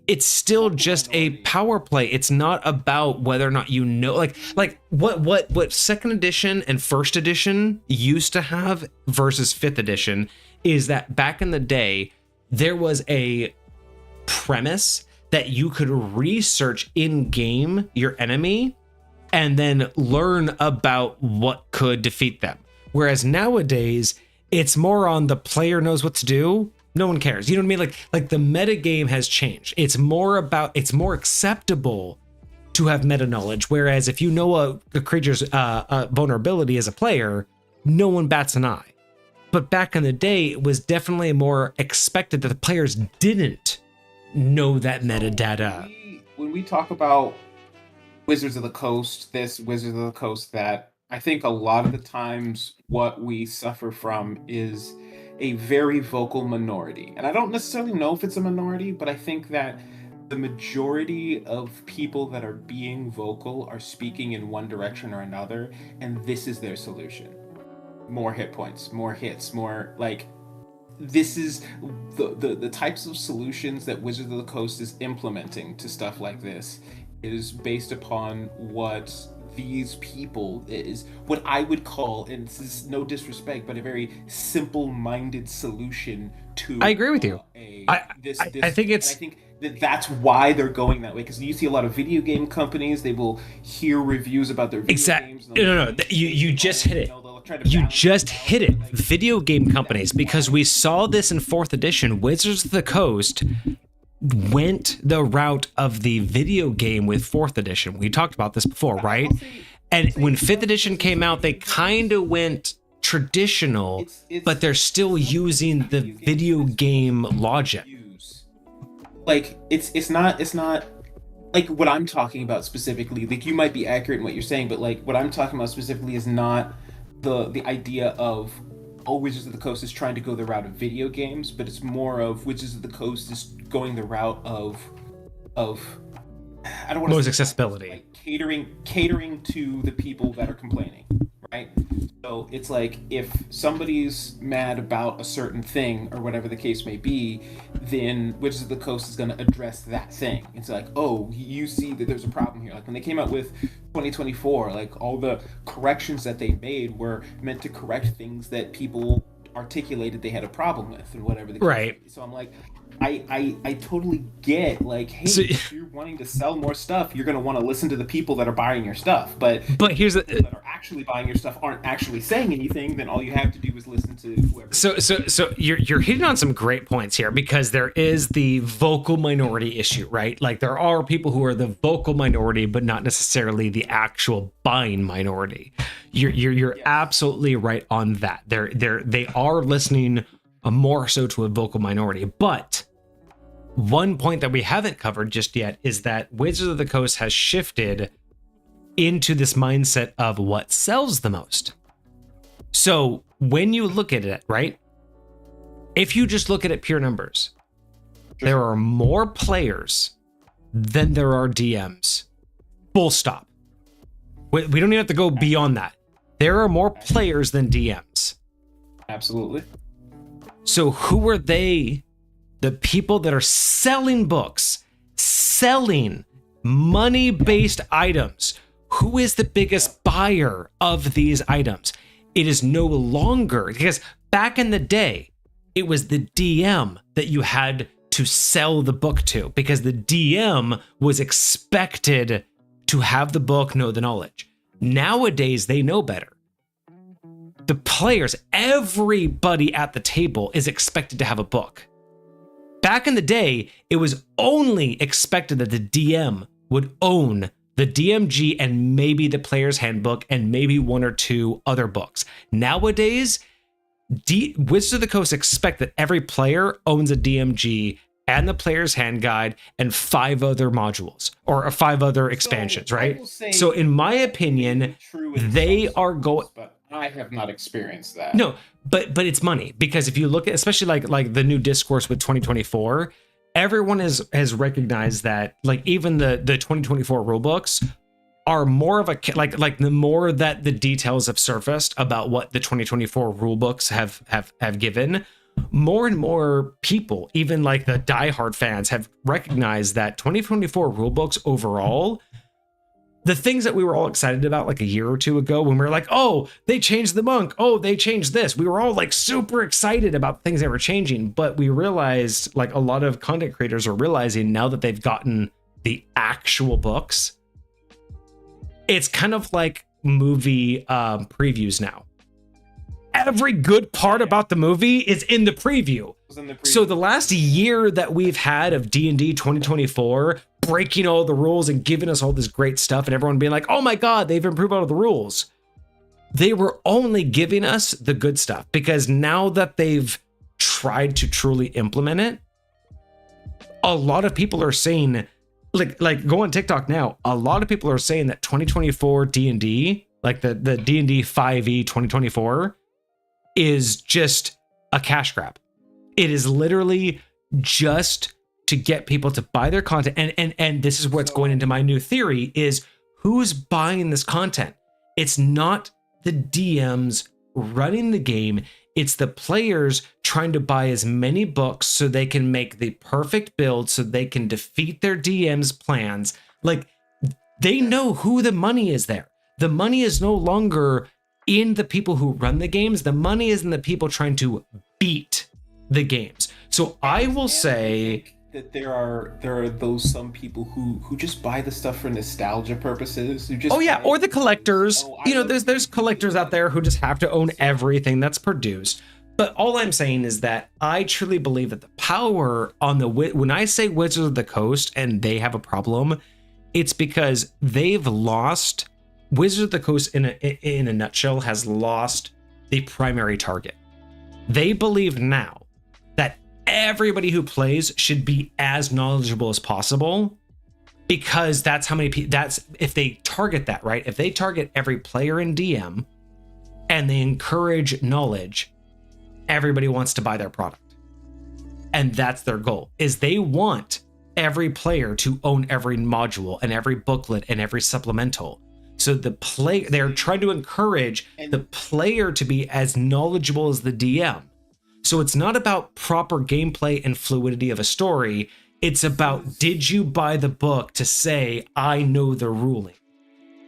it's still just a power play. It's not about whether or not like what second edition and first edition used to have versus fifth edition is that back in the day, there was a premise that you could research in game your enemy and then learn about what could defeat them. Whereas nowadays, it's more on the player knows what to do. No one cares. You know what I mean? Like the meta game has changed. It's more acceptable to have meta knowledge. Whereas if you know a creature's vulnerability as a player, no one bats an eye. But back in the day, it was definitely more expected that the players didn't know that metadata. When we talk about Wizards of the Coast, this, Wizards of the Coast, that, I think a lot of the times what we suffer from is a very vocal minority. And I don't necessarily know if it's a minority, but I think that the majority of people that are being vocal are speaking in one direction or another, and this is their solution. More hit points, more hits, more, like, this is the types of solutions that Wizards of the Coast is implementing to stuff like this is based upon what these people is, what I would call, and this is no disrespect, but a very simple-minded solution to. I agree with you. I think that's why they're going that way, because you see a lot of video game companies, they will hear reviews about their video games. No, you just hit it. You just hit it. Video game companies, because we saw this in 4th edition. Wizards of the Coast went the route of the video game with 4th edition. We talked about this before, right? And when 5th edition came out, they kind of went traditional, but they're still using the video game logic. Like, it's not like what I'm talking about specifically. Like, you might be accurate in what you're saying, but like what I'm talking about specifically is not the idea of, oh, Wizards of the Coast is trying to go the route of video games, but it's more of Wizards of the Coast is going the route of I don't want to most accessibility, like catering to the people that are complaining, right? So it's like, if somebody's mad about a certain thing or whatever the case may be, then Wizards of the Coast is going to address that thing. It's like, oh, you see that there's a problem here. Like when they came out with 2024, like all the corrections that they made were meant to correct things that people articulated they had a problem with, and whatever the case may be. So I'm like, I totally get, like, hey, if you're wanting to sell more stuff, you're going to want to listen to the people that are buying your stuff. But here's the people that are actually buying your stuff aren't actually saying anything, then all you have to do is listen to whoever. So you're hitting on some great points here, because there is the vocal minority issue, right? Like, there are people who are the vocal minority, but not necessarily the actual buying minority. You're absolutely right on that. They are listening more so to a vocal minority. But one point that we haven't covered just yet is that Wizards of the Coast has shifted into this mindset of what sells the most. So when you look at it, right, if you just look at it pure numbers, there are more players than there are DMs. Full stop. We don't even have to go beyond that. There are more players than DMs. Absolutely. So who are they? The people that are selling books, selling money-based items. Who is the biggest buyer of these items? It is no longer, because back in the day, it was the DM that you had to sell the book to, because the DM was expected to have the book, know the knowledge. Nowadays, they know better. The players, everybody at the table is expected to have a book. Back in the day, it was only expected that the DM would own the DMG and maybe the player's handbook and maybe one or two other books. Nowadays, Wizards of the Coast expect that every player owns a DMG and the player's hand guide and 5 other modules or 5 other expansions, right? So in my opinion, they are going... I have not experienced that. No, but it's money, because if you look at, especially like the new discourse with 2024, everyone has recognized that, like, even the 2024 rulebooks are more of a like the more that the details have surfaced about what the 2024 rulebooks have given, more and more people, even like the diehard fans, have recognized that 2024 rulebooks overall, the things that we were all excited about like a year or two ago when we were like, oh, they changed the monk, oh, they changed this. We were all like super excited about things that were changing, but we realized, like, a lot of content creators are realizing now that they've gotten the actual books, it's kind of like movie previews now. Every good part about the movie is in the preview. So the last year that we've had of D&D 2024 breaking all the rules and giving us all this great stuff, and everyone being like, oh my God, they've improved all the rules. They were only giving us the good stuff, because now that they've tried to truly implement it, a lot of people are saying, like go on TikTok now, a lot of people are saying that 2024 D&D, like the D&D 5e 2024, is just a cash grab. It is literally just to get people to buy their content. And this is what's going into my new theory is who's buying this content. It's not the DMs running the game. It's the players trying to buy as many books so they can make the perfect build so they can defeat their DM's plans. Like, they know who the money is there. The money is no longer in the people who run the games. The money is in the people trying to beat the games. So I will say that there are those some people who just buy the stuff for nostalgia purposes. Who just or the collectors. There's collectors out there who just have to own everything that's produced. But all I'm saying is that I truly believe that the power on when I say Wizards of the Coast and they have a problem, it's because they've lost. Wizards of the Coast in a nutshell has lost the primary target. They believe now that everybody who plays should be as knowledgeable as possible, because that's how many people, that's if they target that, right? If they target every player in DM and they encourage knowledge, everybody wants to buy their product. And that's their goal, is they want every player to own every module and every booklet and every supplemental. So they're trying to encourage the player to be as knowledgeable as the DM. So it's not about proper gameplay and fluidity of a story. It's about, did you buy the book to say, I know the ruling?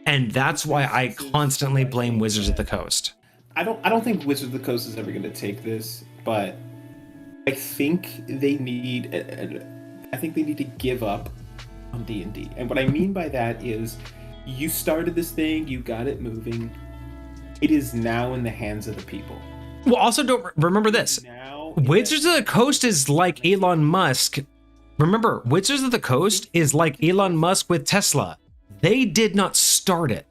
And that's why I constantly blame Wizards of the Coast. I don't think Wizards of the Coast is ever going to take this, but I think they need to give up on D&D. And what I mean by that is, you started this thing, you got it moving. It is now in the hands of the people. Well, also don't remember this. Wizards of the Coast is like Elon Musk. Remember, Wizards of the Coast is like Elon Musk with Tesla. They did not start it.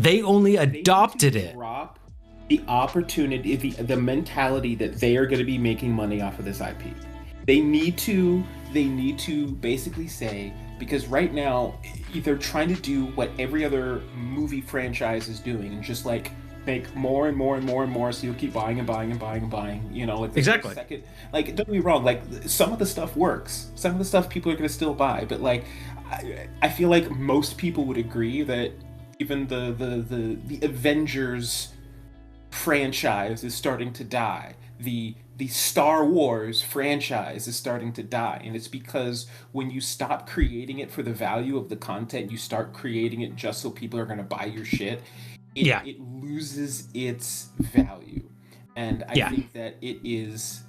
They only adopted it. Drop the opportunity, the mentality that they are going to be making money off of this IP. They need to basically say, because right now they're trying to do what every other movie franchise is doing, and just like make more and more and more and more, so you'll keep buying and buying and buying and buying. Like exactly. Like, don't get me wrong, like some of the stuff works, some of the stuff people are going to still buy, but like I feel like most people would agree that even the Avengers franchise is starting to die. The Star Wars franchise is starting to die, and it's because when you stop creating it for the value of the content, you start creating it just so people are going to buy your shit. It loses its value, and I think that it is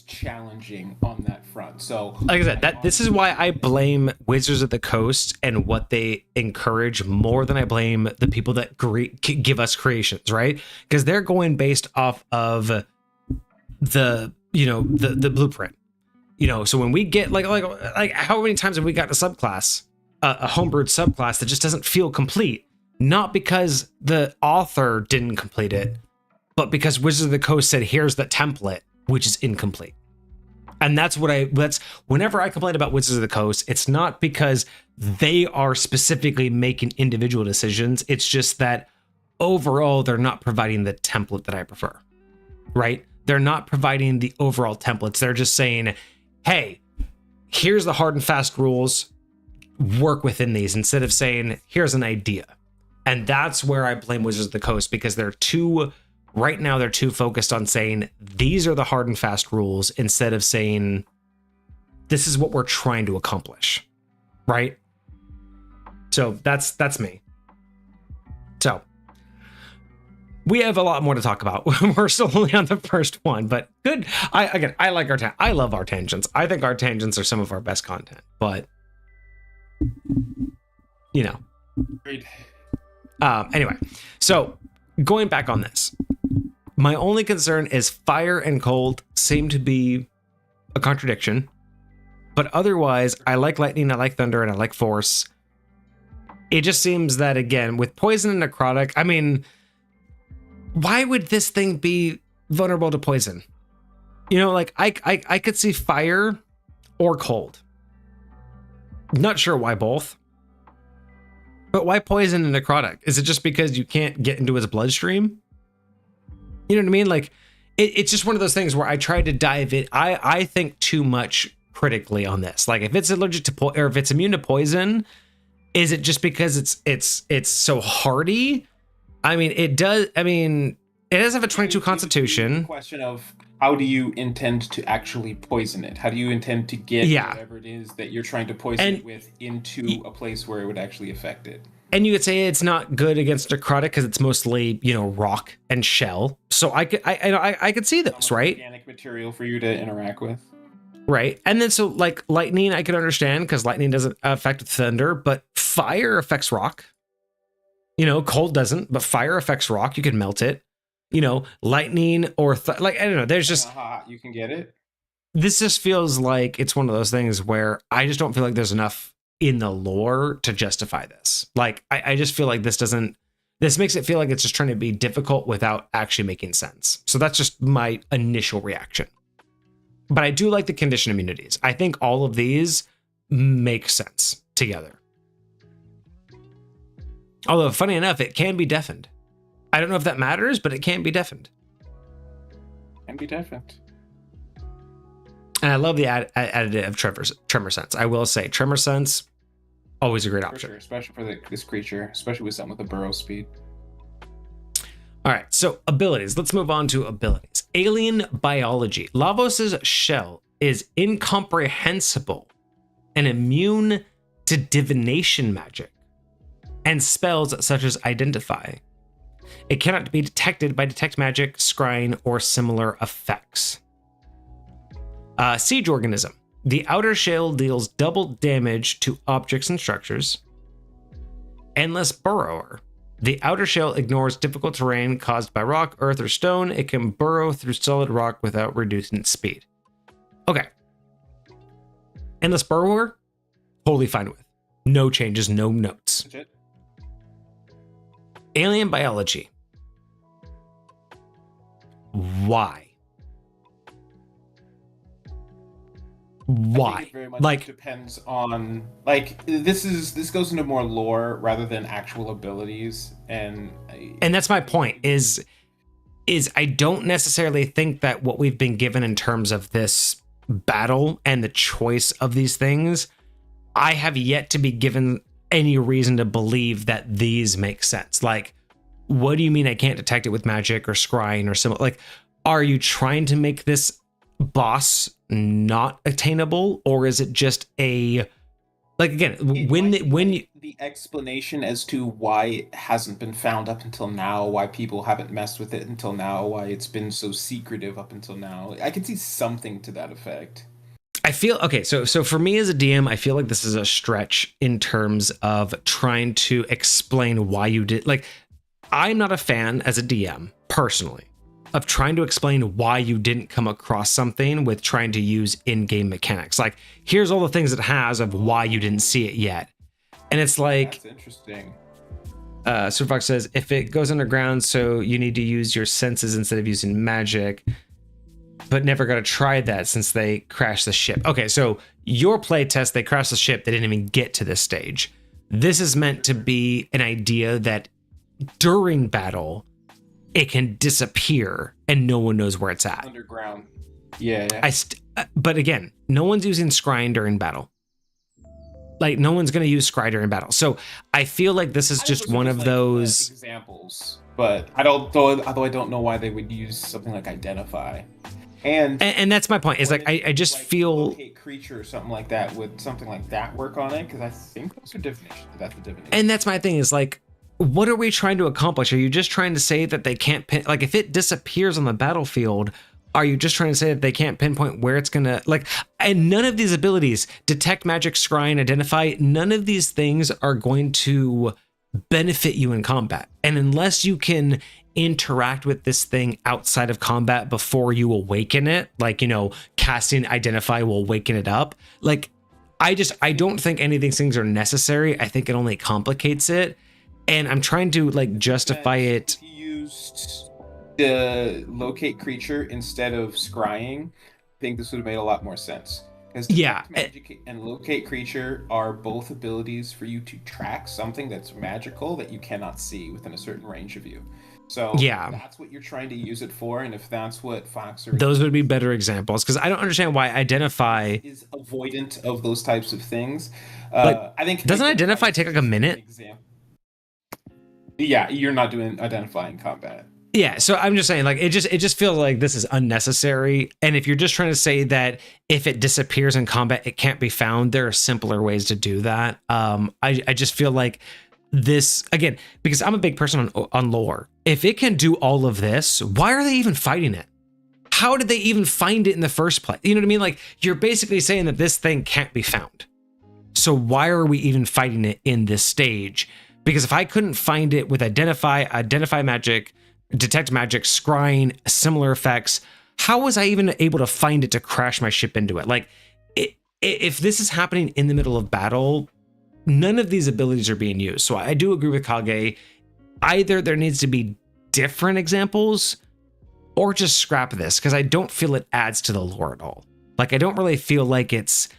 challenging on that front. So, like I said, this is why I blame Wizards of the Coast and what they encourage more than I blame the people that give us creations, right? Because they're going based off of the blueprint. So when we get like how many times have we got a subclass, a homebrewed subclass that just doesn't feel complete? Not because the author didn't complete it, but because Wizards of the Coast said, here's the template, which is incomplete. And that's whenever I complain about Wizards of the Coast, it's not because they are specifically making individual decisions. It's just that overall, they're not providing the template that I prefer, right? They're not providing the overall templates. They're just saying, hey, here's the hard and fast rules, work within these, instead of saying, here's an idea. And that's where I blame Wizards of the Coast, because right now they're too focused on saying, these are the hard and fast rules, instead of saying, this is what we're trying to accomplish, right? So that's me. So we have a lot more to talk about. We're still only on the first one, but good. I like I love our tangents. I think our tangents are some of our best content, but Great. Anyway, so going back on this, my only concern is fire and cold seem to be a contradiction. But otherwise, I like lightning, I like thunder, and I like force. It just seems that, again, with poison and necrotic, I mean, why would this thing be vulnerable to poison? You know, like I could see fire or cold. Not sure why both. But why poison and necrotic? Is it just because you can't get into his bloodstream? You know what I mean? Like, it's just one of those things where I try to dive in. I think too much critically on this. Like, if it's allergic to or if it's immune to poison, is it just because it's so hardy? I mean, it does. I mean, it does have a 22 constitution. Question of how do you intend to actually poison it? How do you intend to get whatever it is that you're trying to poison it with into a place where it would actually affect it? And you could say it's not good against necrotic because it's mostly, you know, rock and shell. So I could see those, right? Organic material for you to interact with. Right. And then so like lightning, I can understand because lightning doesn't affect thunder, but fire affects rock. You know, cold doesn't, but fire affects rock. You can melt it. You know, lightning or like, I don't know. There's just hot you can get it. This just feels like it's one of those things where I just don't feel like there's enough in the lore to justify this. Like, I just feel like this makes it feel like it's just trying to be difficult without actually making sense. So that's just my initial reaction. But I do like the condition immunities. I think all of these make sense together. Although, funny enough, it can be deafened. I don't know if that matters, but it can be deafened. Can be deafened. And I love the additive of Tremor Sense. I will say, Tremor Sense, always a great option. For sure, especially for this creature, especially with something with a burrow speed. All right, so abilities. Let's move on to abilities. Alien biology. Lavos' shell is incomprehensible and immune to divination magic and spells such as identify. It cannot be detected by detect magic, scrying, or similar effects. Siege organism. The outer shell deals double damage to objects and structures. Endless burrower. The outer shell ignores difficult terrain caused by rock, earth, or stone. It can burrow through solid rock without reducing its speed. Okay. Endless burrower, totally fine with. No changes, no notes. Legit. Alien biology. Why? I think it very much depends on, like, this goes into more lore rather than actual abilities, and that's my point is I don't necessarily think that what we've been given in terms of this battle and the choice of these things, I have yet to be given any reason to believe that these make sense. Like, what do you mean I can't detect it with magic or scrying or similar? Like, are you trying to make this boss not attainable, or is it just a, like, again, the explanation as to why it hasn't been found up until now, why people haven't messed with it until now, why it's been so secretive up until now, I can see something to that effect. I feel okay. So for me as a DM, I feel like this is a stretch in terms of trying to explain why you did. Like, I'm not a fan as a DM personally of trying to explain why you didn't come across something with trying to use in-game mechanics. Like, here's all the things it has of why you didn't see it yet. And it's like, that's interesting. Superfox says, if it goes underground, so you need to use your senses instead of using magic, but never got to try that since they crashed the ship. Okay, so your playtest, they crashed the ship, they didn't even get to this stage. This is meant to be an idea that during battle, it can disappear and no one knows where it's at. Underground. Yeah. But again, no one's using scrying during battle. Like, no one's going to use scry during battle. So I feel like this is just one of those examples. But although I don't know why they would use something like identify. And that's my point. Is like I just feel locate creature or something like that, with something like that work on it, because I think those are divination. That's the divination. And that's my thing is like, what are we trying to accomplish? Are you just trying to say that they can't pin, like, if it disappears on the battlefield, are you just trying to say that they can't pinpoint where it's gonna, like, and none of these abilities, detect magic, scrying, identify, none of these things are going to benefit you in combat. And unless you can interact with this thing outside of combat before you awaken it, like, you know, casting identify will awaken it up. Like, I don't think any of these things are necessary. I think it only complicates it, and I'm trying to like justify it. If you used the locate creature instead of scrying, I think this would have made a lot more sense. Because magic and locate creature are both abilities for you to track something that's magical that you cannot see within a certain range of you. So that's what you're trying to use it for, and if that's what Foxer those would be better examples, because I don't understand why identify is avoidant of those types of things. I think doesn't identify take like a minute? Yeah, you're not doing identify in combat. Yeah, so I'm just saying, like, it just feels like this is unnecessary. And if you're just trying to say that if it disappears in combat, it can't be found, there are simpler ways to do that. I just feel like this, again, because I'm a big person on lore. If it can do all of this, why are they even fighting it? How did they even find it in the first place? You know what I mean? Like, you're basically saying that this thing can't be found. So why are we even fighting it in this stage? Because if I couldn't find it with identify magic, detect magic, scrying, similar effects, how was I even able to find it to crash my ship into it? Like, if this is happening in the middle of battle, none of these abilities are being used. So I do agree with Kage. Either there needs to be different examples or just scrap this, because I don't feel it adds to the lore at all. Like, I don't really feel like it's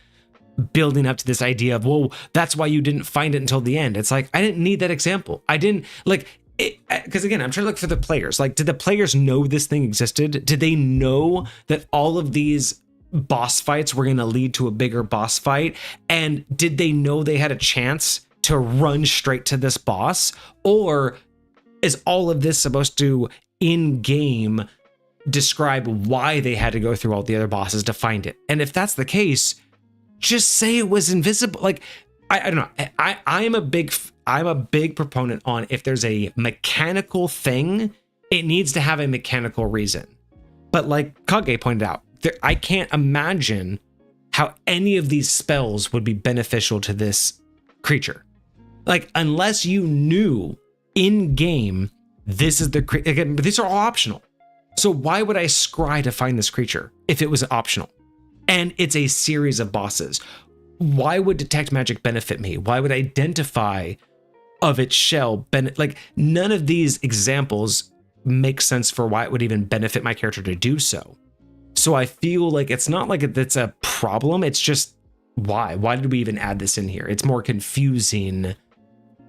building up to this idea of, well, that's why you didn't find it until the end. It's like, I didn't need that example. I didn't, like, because again, I'm trying to look for the players. Like, did the players know this thing existed? Did they know that all of these boss fights were going to lead to a bigger boss fight? And did they know they had a chance to run straight to this boss? Or is all of this supposed to, in game, describe why they had to go through all the other bosses to find it? And if that's the case, just say it was invisible. Like, I don't know. I'm a big proponent on, if there's a mechanical thing, it needs to have a mechanical reason. But like Kage pointed out, I can't imagine how any of these spells would be beneficial to this creature. Like, unless you knew in game, this is the, again, these are all optional. So why would I scry to find this creature if it was optional? And it's a series of bosses. Why would detect magic benefit me? Why would identify of its shell like, none of these examples make sense for why it would even benefit my character to do so. So I feel like it's not like it's a problem. It's just, why did we even add this in here? It's more confusing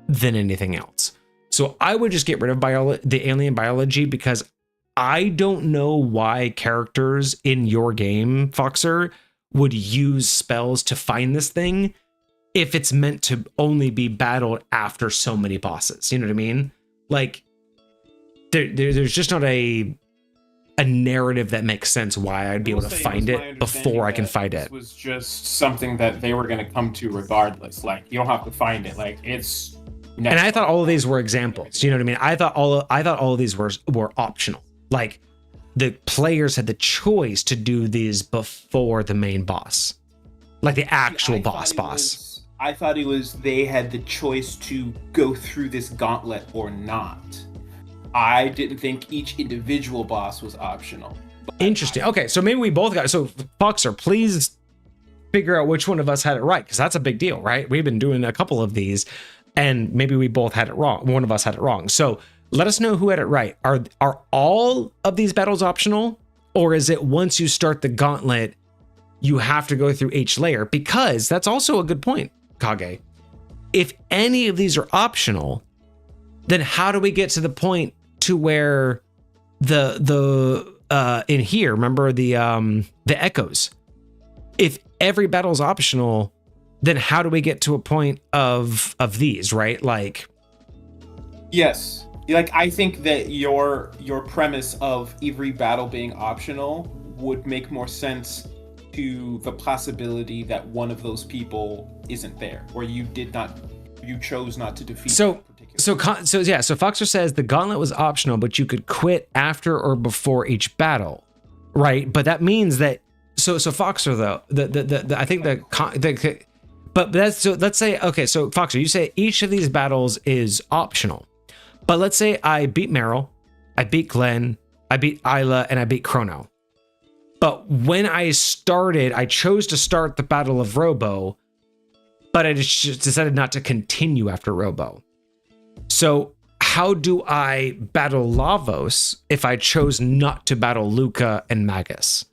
than anything else. So I would just get rid of the alien biology, because I don't know why characters in your game, Foxer, would use spells to find this thing if it's meant to only be battled after so many bosses. You know what I mean? Like, there's just not a narrative that makes sense why I'd be able to find it before I can find it. It was just something that they were going to come to regardless. Like, you don't have to find it. Like, it's. And I thought all of these were examples. You know what I mean? I thought all of these were optional. Like, the players had the choice to do these before the main boss, like the actual boss. I thought it was they had the choice to go through this gauntlet or not. I didn't think each individual boss was optional. Interesting. Okay, so maybe we both got it. So Foxer, please figure out which one of us had it right, because that's a big deal, right? We've been doing a couple of these, and maybe we both had it wrong. One of us had it wrong. So let us know who had it right. Are all of these battles optional, or is it once you start the gauntlet, you have to go through each layer? Because that's also a good point, Kage. If any of these are optional, then how do we get to the point to where the in here, remember the echoes? If every battle is optional, then how do we get to a point of these, right? Like, yes. Like, I think that your premise of every battle being optional would make more sense to the possibility that one of those people isn't there, or you chose not to defeat. So Foxer says the gauntlet was optional, but you could quit after or before each battle, right? But that means that so Foxer though I think but that's, so let's say, okay, so Foxer, you say each of these battles is optional. But let's say I beat Meryl, I beat Glenn, I beat Isla, and I beat Chrono. But when I started, I chose to start the Battle of Robo, but I just decided not to continue after Robo. So how do I battle Lavos if I chose not to battle Luca and Magus?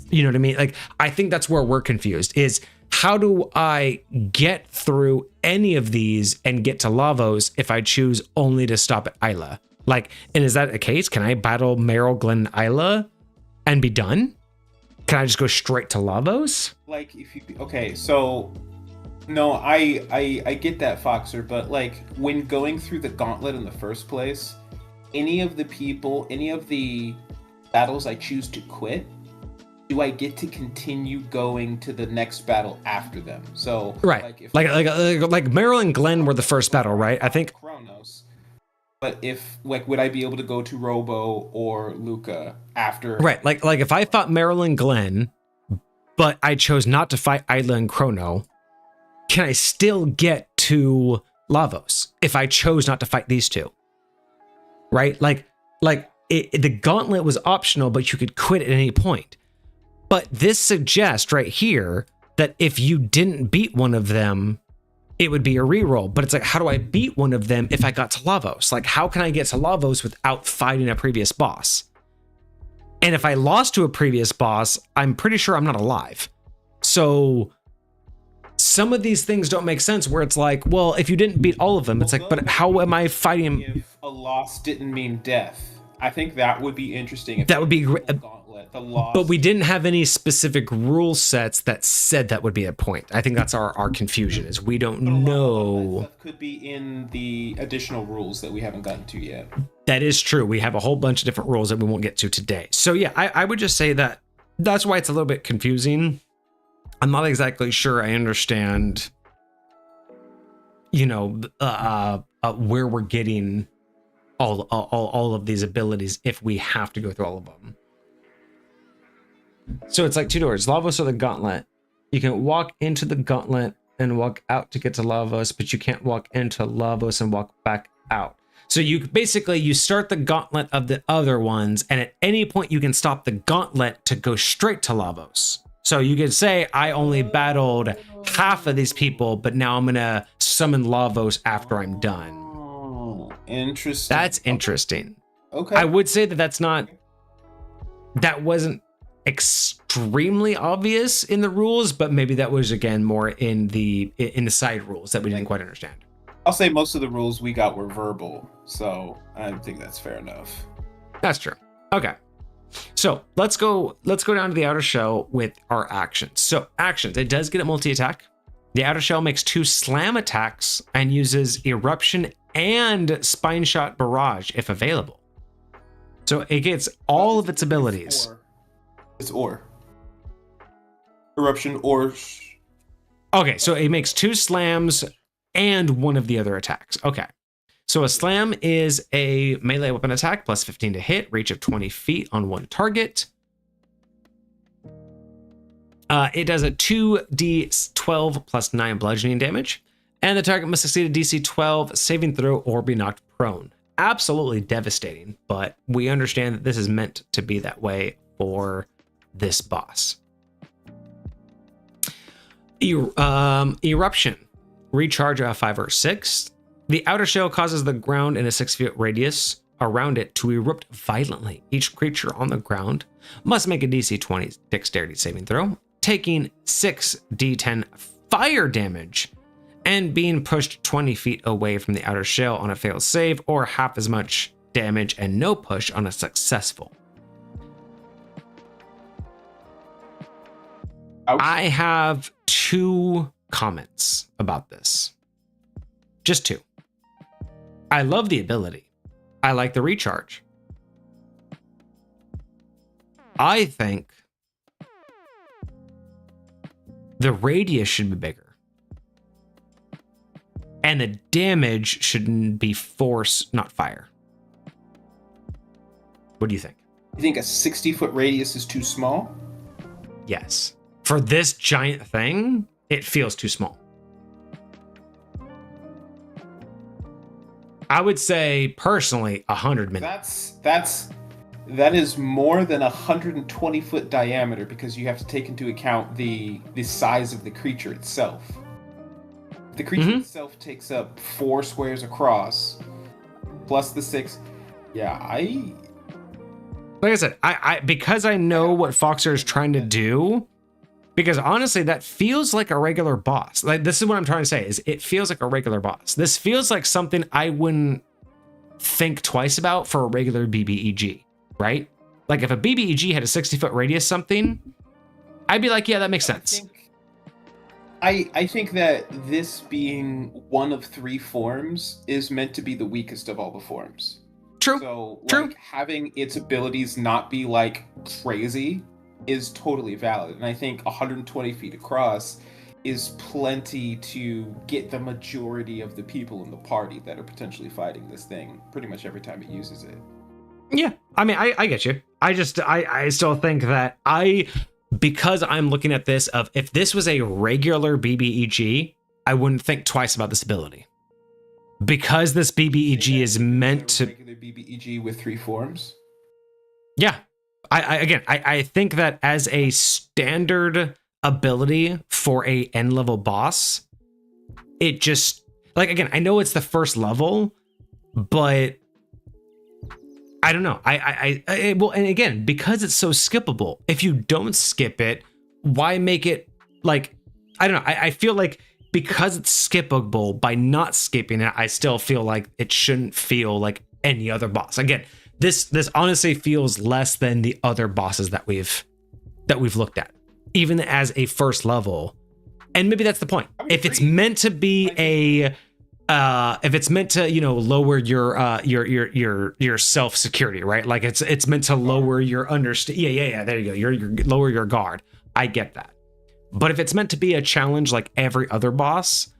You know what I mean? Like, I think that's where we're confused, is how do I get through any of these and get to Lavos if I choose only to stop at Isla? Like, and is that the case? Can I battle Meryl, Glenn, Isla and be done? Can I just go straight to Lavos? Like, if you okay, so no, I get that, Foxer, but like when going through the gauntlet in the first place, any of the battles I choose to quit, do I get to continue going to the next battle after them? So right, like Meryl and Glenn were the first battle, right? I think Chronos. But if like, would I be able to go to Robo or Luca after? Right, like if I fought Meryl and Glenn, but I chose not to fight Isla and Chrono, can I still get to Lavos if I chose not to fight these two? Right, the gauntlet was optional, but you could quit at any point. But this suggests right here that if you didn't beat one of them, it would be a reroll. But it's like, how do I beat one of them if I got to Lavos? Like, how can I get to Lavos without fighting a previous boss? And if I lost to a previous boss, I'm pretty sure I'm not alive. So some of these things don't make sense, where it's like, well, if you didn't beat all of them, it's like, but how am I fighting? If a loss didn't mean death, I think that would be interesting. That would be great. The loss. But we didn't have any specific rule sets that said that would be a point. I think that's our confusion, is we don't know. That could be in the additional rules that we haven't gotten to yet. That is true. We have a whole bunch of different rules that we won't get to today. So yeah, I would just say that that's why it's a little bit confusing. I'm not exactly sure I understand, where we're getting all of these abilities if we have to go through all of them. So it's like two doors, Lavos or the Gauntlet. You can walk into the Gauntlet and walk out to get to Lavos, but you can't walk into Lavos and walk back out. So you start the Gauntlet of the other ones, and at any point you can stop the Gauntlet to go straight to Lavos. So you could say, I only battled half of these people, but now I'm gonna summon Lavos after I'm done. Oh, interesting. That's interesting. Okay. I would say that wasn't extremely obvious in the rules, but maybe that was again more in the side rules that we didn't quite understand. I'll say most of the rules we got were verbal, so I think that's fair enough. That's true. Okay, so let's go down to the outer shell with our actions. So actions, it does get a multi-attack. The outer shell makes 2 slam attacks and uses eruption and spine shot barrage if available. So it gets all of its abilities. It's or eruption or. Okay, so it makes 2 slams and one of the other attacks. Okay, so a slam is a melee weapon attack plus 15 to hit, reach of 20 feet on one target. It does a 2d12 plus 9 bludgeoning damage, and the target must succeed a DC 12 saving throw or be knocked prone. Absolutely devastating, but we understand that this is meant to be that way for this boss. Eruption. Recharge a 5 or 6. The outer shell causes the ground in a 6-foot radius around it to erupt violently. Each creature on the ground must make a DC 20 dexterity saving throw, taking 6d10 fire damage and being pushed 20 feet away from the outer shell on a failed save, or half as much damage and no push on a successful. I have 2 comments about this. Just 2. I love the ability. I like the recharge. I think the radius should be bigger. And the damage shouldn't be force, not fire. What do you think? You think a 60-foot radius is too small? Yes. For this giant thing, it feels too small. I would say personally 100 minutes. That is more than 120-foot diameter, because you have to take into account the size of the creature itself. The creature itself takes up 4 squares across, plus the 6. Yeah, like I said, I because I know what Foxer is trying to do, because honestly, that feels like a regular boss. Like, this is what I'm trying to say, is it feels like a regular boss. This feels like something I wouldn't think twice about for a regular BBEG, right? Like, if a BBEG had a 60-foot radius something, I'd be like, yeah, that makes sense. I think that this being one of 3 forms is meant to be the weakest of all the forms. True. So, True. like, having its abilities not be like crazy is totally valid. And I think 120 feet across is plenty to get the majority of the people in the party that are potentially fighting this thing pretty much every time it uses it. Yeah, I mean, I get you. I still think that because I'm looking at this of, if this was a regular BBEG, I wouldn't think twice about this ability. Because this BBEG is meant to regular BBEG with 3 forms. Yeah, I think that as a standard ability for a end level boss, it just, like, again, I know it's the first level, but I don't know. Well, and again, because it's so skippable, if you don't skip it, why make it, like, I don't know. I feel like because it's skippable, by not skipping it, I still feel like it shouldn't feel like any other boss. Again, this honestly feels less than the other bosses that we've looked at, even as a first level. And maybe that's the point. If it's meant to be if it's meant to, lower your self security, right? Like, it's meant to lower your understand. Yeah. There you go. Your lower your guard. I get that. But if it's meant to be a challenge like every other boss,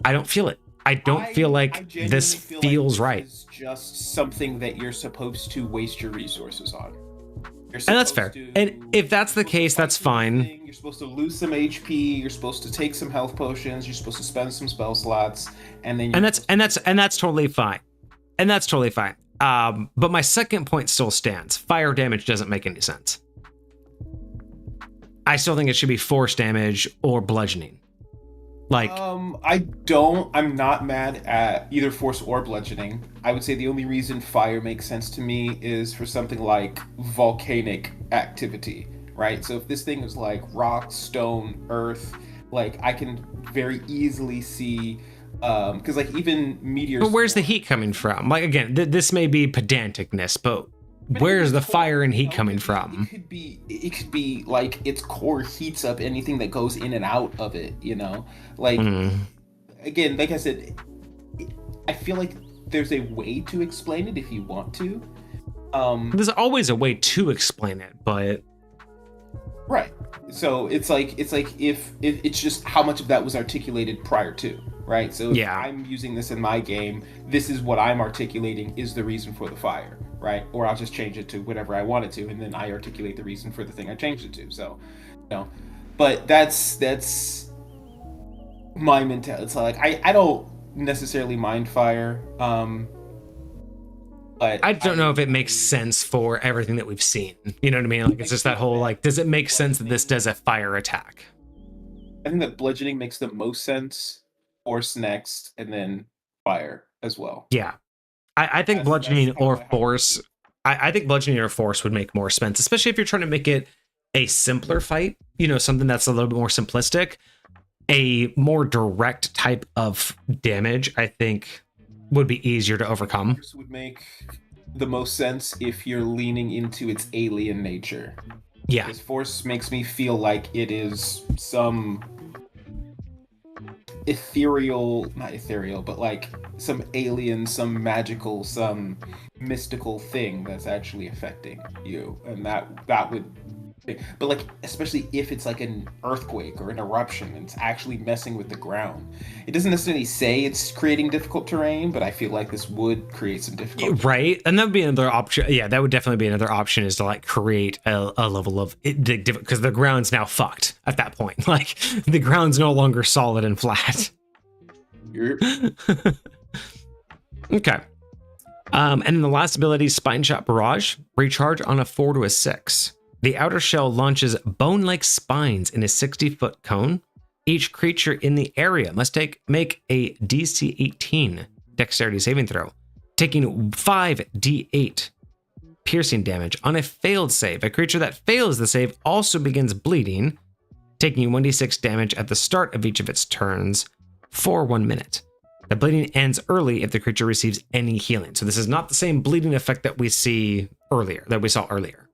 I don't feel it. I don't feel like this feels right. It's just something that you're supposed to waste your resources on. And that's fair. And if that's the case, that's fine. You're supposed to lose some HP. You're supposed to take some health potions. You're supposed to spend some spell slots, and then that's totally fine. And that's totally fine. But my second point still stands. Fire damage doesn't make any sense. I still think it should be force damage or bludgeoning. Like, I'm not mad at either force or bludgeoning. I would say the only reason fire makes sense to me is for something like volcanic activity, right? So if this thing is like rock, stone, earth, like, I can very easily see, because like even meteors. But where's the heat coming from? Like, again, this may be pedanticness, but where's the fire and heat coming from? It could be like its core heats up anything that goes in and out of it, Like, again, like I said, I feel like there's a way to explain it if you want to. There's always a way to explain it, but right. So it's like if it's just how much of that was articulated prior to, right? So if I'm using this in my game, this is what I'm articulating is the reason for the fire. Right, or I'll just change it to whatever I want it to, and then I articulate the reason for the thing I changed it to. So, but that's my mentality. It's like I don't necessarily mind fire, but I don't know if it makes sense for everything that we've seen. You know what I mean? Like, it's just that whole, like, does it make sense that this does a fire attack? I think that bludgeoning makes the most sense. Force next, and then fire as well. Yeah. I think bludgeoning or force. I think bludgeoning or force would make more sense, especially if you're trying to make it a simpler fight. Something that's a little bit more simplistic. A more direct type of damage, I think, would be easier to overcome. Force would make the most sense if you're leaning into its alien nature. Yeah, because force makes me feel like it is some not ethereal, but like some alien, some magical, some mystical thing that's actually affecting you, and that would, but like, especially if it's like an earthquake or an eruption and it's actually messing with the ground. It doesn't necessarily say it's creating difficult terrain, but I feel like this would create some difficulty. Right, and that would be another option. Yeah, that would definitely be another option, is to like create a level of it, because the ground's now fucked at that point. Like, the ground's no longer solid and flat. Okay. And then the last ability, Spine Shot Barrage, recharge on a 4 to a 6. The outer shell launches bone-like spines in a 60-foot cone. Each creature in the area must make a DC 18 dexterity saving throw, taking 5d8 piercing damage on a failed save. A creature that fails the save also begins bleeding, taking 1d6 damage at the start of each of its turns for 1 minute. The bleeding ends early if the creature receives any healing. So this is not the same bleeding effect that we saw earlier.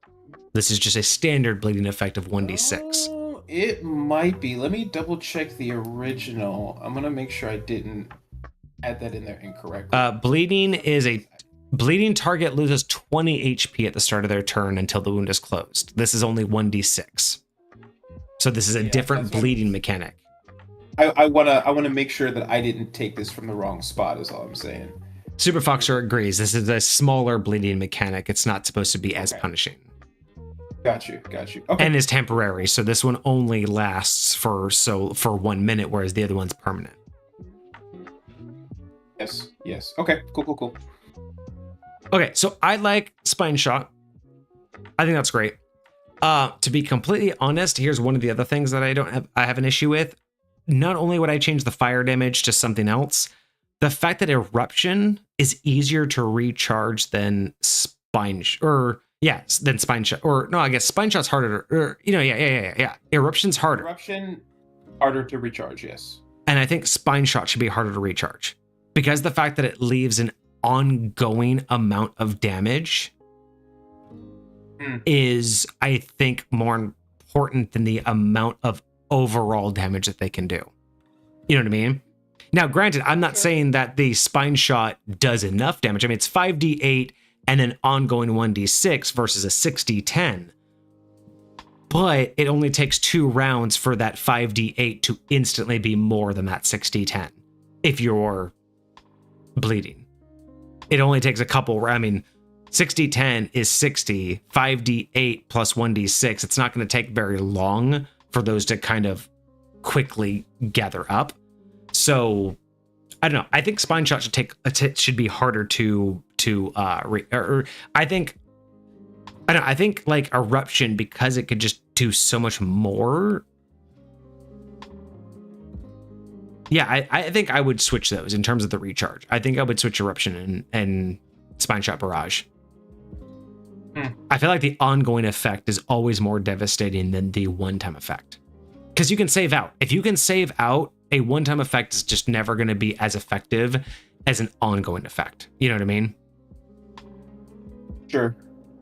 This is just a standard bleeding effect of 1d6. Oh, it might be. Let me double check the original. I'm gonna make sure I didn't add that in there incorrectly. Bleeding target loses 20 HP at the start of their turn until the wound is closed. This is only 1d6. So this is a different bleeding mechanic. I wanna make sure that I didn't take this from the wrong spot, is all I'm saying. Super Foxer agrees. This is a smaller bleeding mechanic. It's not supposed to be as punishing. Got you. Okay. And is temporary, so this one only lasts for 1 minute, whereas the other one's permanent. Yes. Okay, cool. Okay, so I like Spine Shot. I think that's great. To be completely honest, here's one of the other things that I have an issue with. Not only would I change the fire damage to something else, the fact that Eruption is easier to recharge than Spine Shot. Or no, I guess Spine Shot's harder. Yeah. Eruption's harder. Eruption harder to recharge, yes. And I think Spine Shot should be harder to recharge because the fact that it leaves an ongoing amount of damage is, I think, more important than the amount of overall damage that they can do. You know what I mean? Now, granted, I'm not saying that the Spine Shot does enough damage. I mean, it's 5d8 and an ongoing 1d6 versus a 6d10. But it only takes 2 rounds for that 5d8 to instantly be more than that 6d10 if you're bleeding. It only takes a couple. I mean, 6d10 is 60, 5d8 plus 1d6. It's not going to take very long for those to kind of quickly gather up. So I don't know. I think Spine Shot should be harder I think like Eruption, because it could just do so much more. Yeah, I think I would switch those in terms of the recharge. I think I would switch Eruption and Spine Shot Barrage. I feel like the ongoing effect is always more devastating than the one-time effect. Because you can save out. If you can save out, a one-time effect is just never going to be as effective as an ongoing effect. You know what I mean? Sure.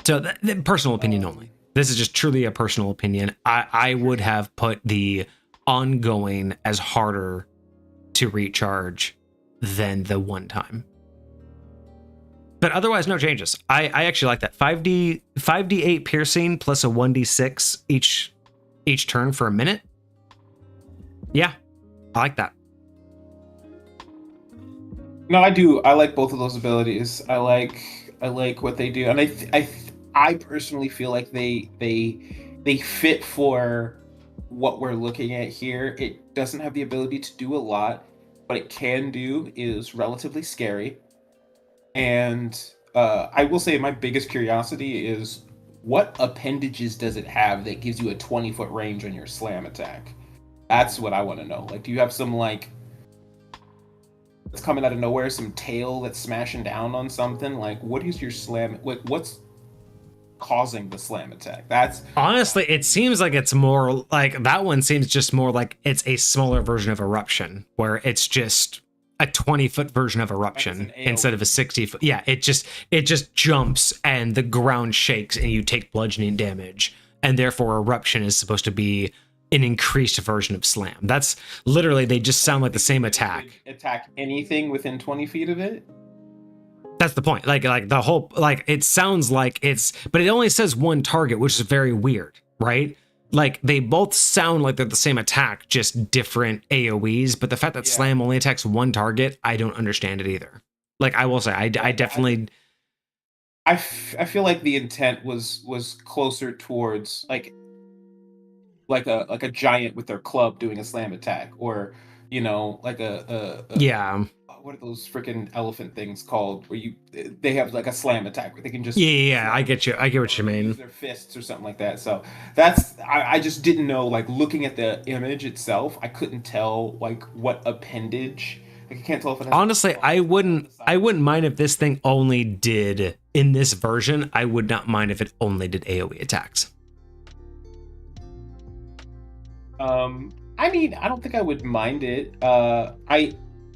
So the personal opinion only. This is just truly a personal opinion. I would have put the ongoing as harder to recharge than the one time. But otherwise, no changes. I actually like that. 5d8 piercing plus a 1d6 each turn for a minute. Yeah, I like that. No, I do. I like both of those abilities. I like what they do, and I personally feel like they fit for what we're looking at here. It doesn't have the ability to do a lot. What it can do is relatively scary. And I will say my biggest curiosity is, what appendages does it have that gives you a 20-foot range on your slam attack? That's what I want to know. Like, do you have some, like, it's coming out of nowhere, some tail that's smashing down on something? Like, what is your slam? What's causing the slam attack? That's honestly, it seems like it's more like that one seems just more like it's a smaller version of Eruption, where it's just a 20-foot version of Eruption instead of a 60-foot. Yeah, it just jumps and the ground shakes and you take bludgeoning damage, and therefore Eruption is supposed to be an increased version of Slam. That's literally, they just sound like the same attack. Attack anything within 20 feet of it? That's the point. Like the whole, like, it sounds like it's, but it only says one target, which is very weird, right? Like, they both sound like they're the same attack, just different AoEs, but the fact that Slam only attacks one target, I don't understand it either. Like, I will say, I definitely... I feel like the intent was closer towards, like a giant with their club doing a slam attack, or, you know, like a what are those freaking elephant things called? Where they have like a slam attack where they can just Yeah, I slam get you. I get what you or use mean. their fists or something like that. So I just didn't know. Like looking at the image itself, I couldn't tell like what appendage. Like I can't tell if it has. Honestly, I wouldn't mind if this thing only did in this version. I would not mind if it only did AoE attacks. I mean, I don't think I would mind it.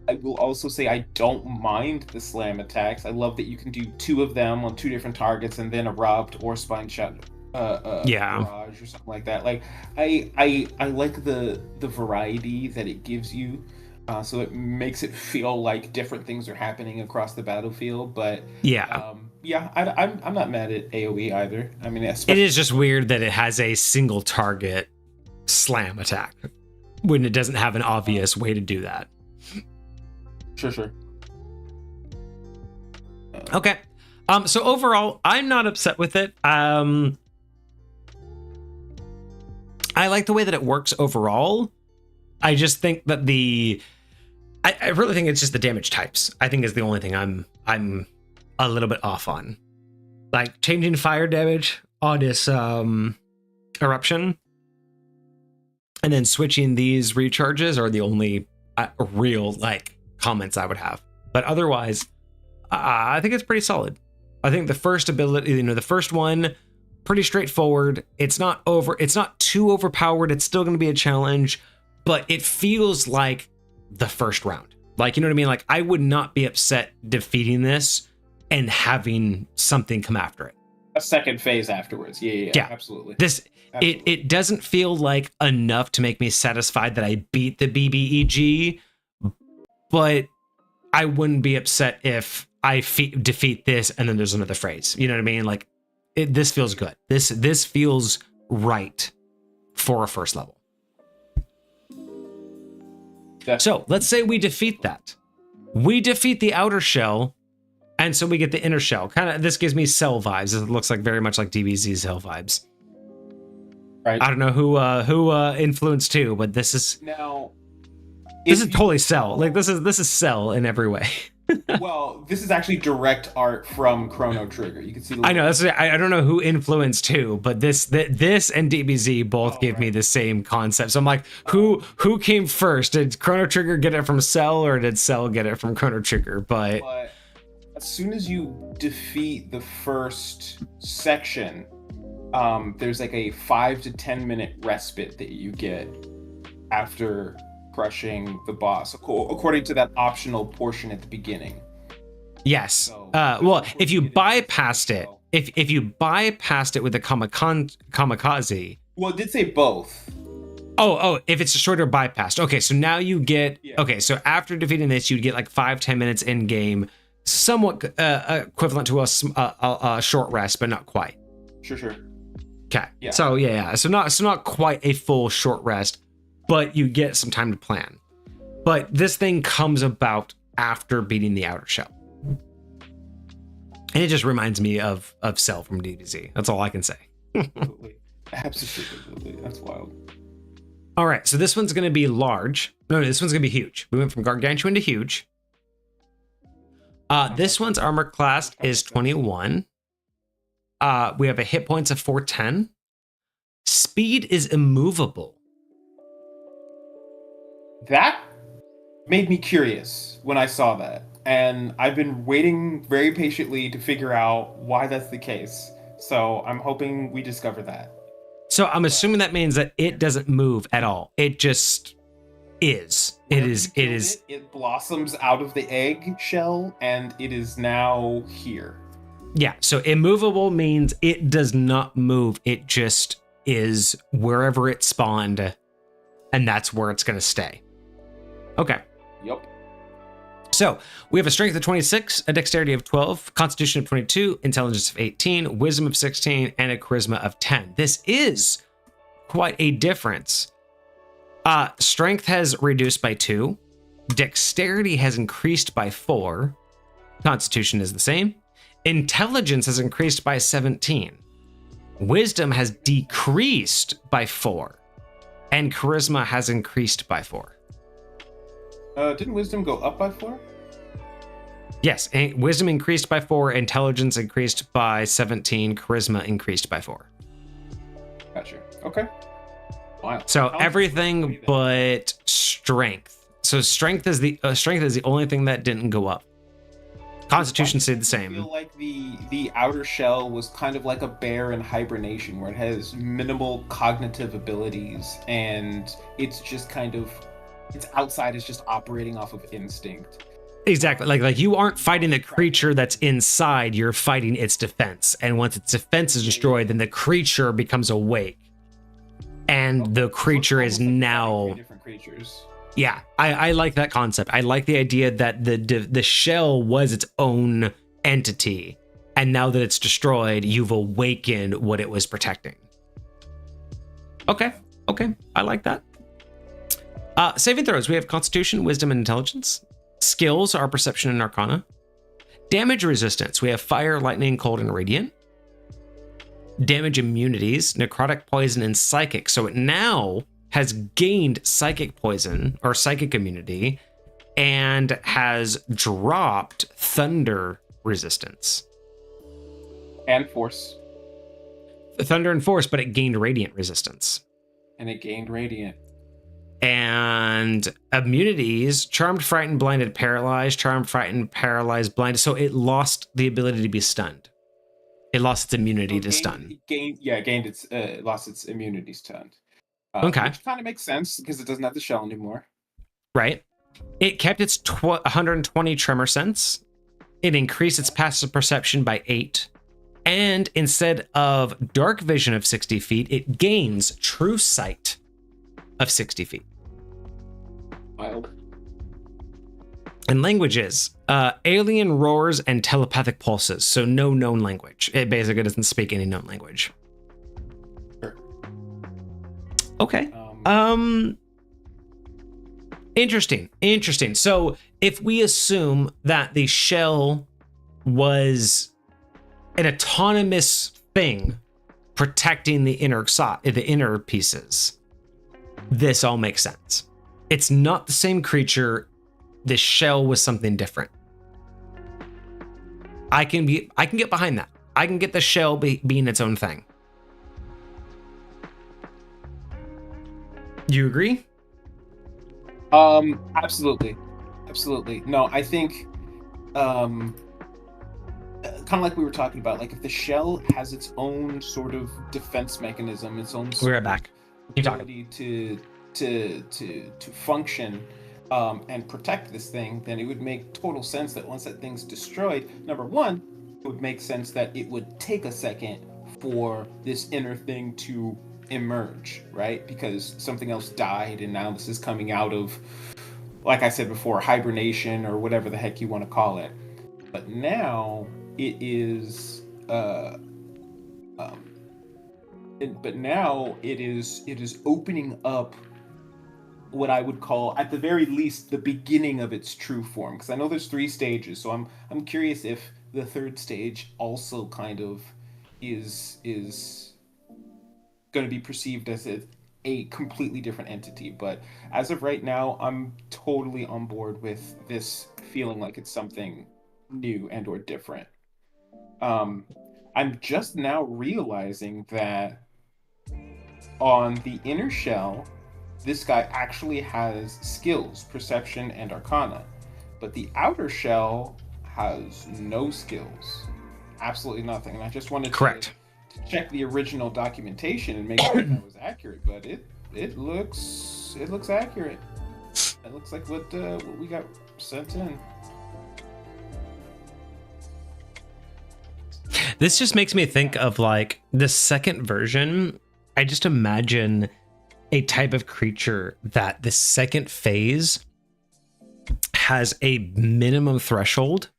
I will also say I don't mind the slam attacks. I love that you can do 2 of them on 2 different targets and then erupt or spine shot Yeah. barrage or something like that. Like I like the variety that it gives you. So it makes it feel like different things are happening across the battlefield, but Yeah. yeah, I'm not mad at AoE either. I mean, It is just weird that it has a single target slam attack when it doesn't have an obvious way to do that. Sure. Okay. So overall, I'm not upset with it. I like the way that it works overall. I just think that I really think it's just the damage types. I think is the only thing I'm a little bit off on. Like changing fire damage on this eruption and then switching these recharges are the only real like comments I would have. But otherwise, I think it's pretty solid. I think the first ability, the first one, pretty straightforward. It's not too overpowered. It's still going to be a challenge, but it feels like the first round. Like, you know what I mean? Like, I would not be upset defeating this and having something come after it. A second phase afterwards. Yeah, absolutely. It doesn't feel like enough to make me satisfied that I beat the BBEG, but I wouldn't be upset if I defeat this and then there's another phase. You know what I mean? Like, this feels good. This feels right for a first level. Definitely. So let's say we defeat that. We defeat the outer shell, and so we get the inner shell. Kind of, this gives me Cell vibes. It looks like very much like DBZ Cell vibes. Right. I don't know who influenced who, but this is totally Cell. Like this is Cell in every way. Well, this is actually direct art from Chrono Trigger. You can see. I know. I don't know who influenced who, but this and DBZ both give me the same concept. So I'm like, who came first? Did Chrono Trigger get it from Cell, or did Cell get it from Chrono Trigger? But as soon as you defeat the first section, there's like a 5 to 10 minute respite that you get after crushing the boss, according to that optional portion at the beginning. Yes. So, well, if you bypassed it, if you bypassed it with the kamikaze. Well, it did say both. Oh, if it's a shorter bypassed. Okay, so now you get. Yeah. Okay, so after defeating this, you'd get like 5-10 minutes in game, somewhat equivalent to a short rest, but not quite. Sure. Okay. Yeah. So yeah. So not quite a full short rest, but you get some time to plan. But this thing comes about after beating the outer shell. And it just reminds me of Cell from DBZ. That's all I can say. Absolutely. That's wild. All right, so this one's going to be large. No, this one's going to be huge. We went from gargantuan to huge. This one's armor class is 21. We have a hit points of 410. Speed is immovable. That made me curious when I saw that, and I've been waiting very patiently to figure out why that's the case. So I'm hoping we discover that. So I'm assuming that means that it doesn't move at all. It just is. It blossoms out of the egg shell, and it is now here. Yeah, so immovable means it does not move. It just is wherever it spawned, and that's where it's going to stay. Okay. Yep. So we have a strength of 26, a dexterity of 12, constitution of 22, intelligence of 18, wisdom of 16, and a charisma of 10. This is quite a difference. Strength has reduced by 2, dexterity has increased by 4, constitution is the same, intelligence has increased by 17, wisdom has decreased by 4, and charisma has increased by 4. Didn't wisdom go up by 4? Yes, wisdom increased by 4, intelligence increased by 17, charisma increased by 4. Gotcha. Okay. Wow. So everything but strength. So strength is the only thing that didn't go up. Constitution stayed the same. I feel like the outer shell was kind of like a bear in hibernation, where it has minimal cognitive abilities, and it's just kind of, its outside is just operating off of instinct. Exactly. Like you aren't fighting the creature that's inside, you're fighting its defense. And once its defense is destroyed, then the creature becomes awake. And the creature is now different creatures. Yeah, I like that concept. I like the idea that the shell was its own entity, and now that it's destroyed, you've awakened what it was protecting. Okay, I like that. Saving throws, we have Constitution, Wisdom, and Intelligence. Skills are Perception and Arcana. Damage resistance, we have Fire, Lightning, Cold, and Radiant. Damage immunities, Necrotic, Poison, and Psychic. So it now has gained Psychic Poison or Psychic immunity and has dropped Thunder resistance. And Force. Thunder and Force, but it gained Radiant resistance. And it gained Radiant. And immunities, Charmed, Frightened, Blinded, Paralyzed, Charmed, Frightened, Paralyzed, Blinded. So it lost the ability to be stunned. It lost its immunity to stun. Lost its immunity stunned. Okay. Which kind of makes sense because it doesn't have the shell anymore. Right. It kept its 120 tremor sense. It increased its passive perception by 8. And instead of dark vision of 60 feet, it gains true sight of 60 feet. Wild. And languages, alien roars and telepathic pulses. So no known language. It basically doesn't speak any known language. Sure. Okay. Interesting. So if we assume that the shell was an autonomous thing protecting the inner pieces, this all makes sense. It's not the same creature. The shell was something different. I can get behind that. I can get the shell being its own thing. You agree? Absolutely. No, I think, kind of like we were talking about, like if the shell has its own sort of defense mechanism, its own we're back. Keep ability to function, and protect this thing, then it would make total sense that once that thing's destroyed, number one, it would make sense that it would take a second for this inner thing to emerge, right? Because something else died and now this is coming out of, like I said before, hibernation or whatever the heck you want to call it. But now it is it is opening up what I would call, at the very least, the beginning of its true form. Because I know there's 3 stages, so I'm curious if the 3rd stage also kind of is going to be perceived as a completely different entity. But as of right now, I'm totally on board with this feeling like it's something new and or different. I'm just now realizing that on the inner shell, this guy actually has skills, perception, and arcana. But the outer shell has no skills. Absolutely nothing. And I just wanted to check the original documentation and make sure that was accurate. But it looks accurate. It looks like what we got sent in. This just makes me think of like the second version. I just imagine a type of creature that the second phase has a minimum threshold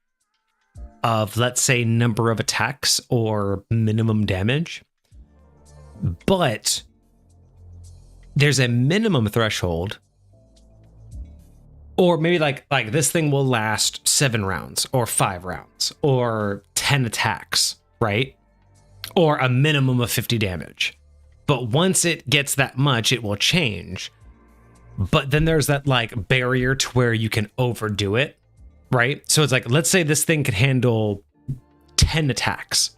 of, let's say, number of attacks or minimum damage, but there's a minimum threshold, or maybe like this thing will last 7 rounds or 5 rounds or 10 attacks, right? Or a minimum of 50 damage. But once it gets that much, it will change. But then there's that like barrier to where you can overdo it, right? So it's like, let's say this thing could handle 10 attacks.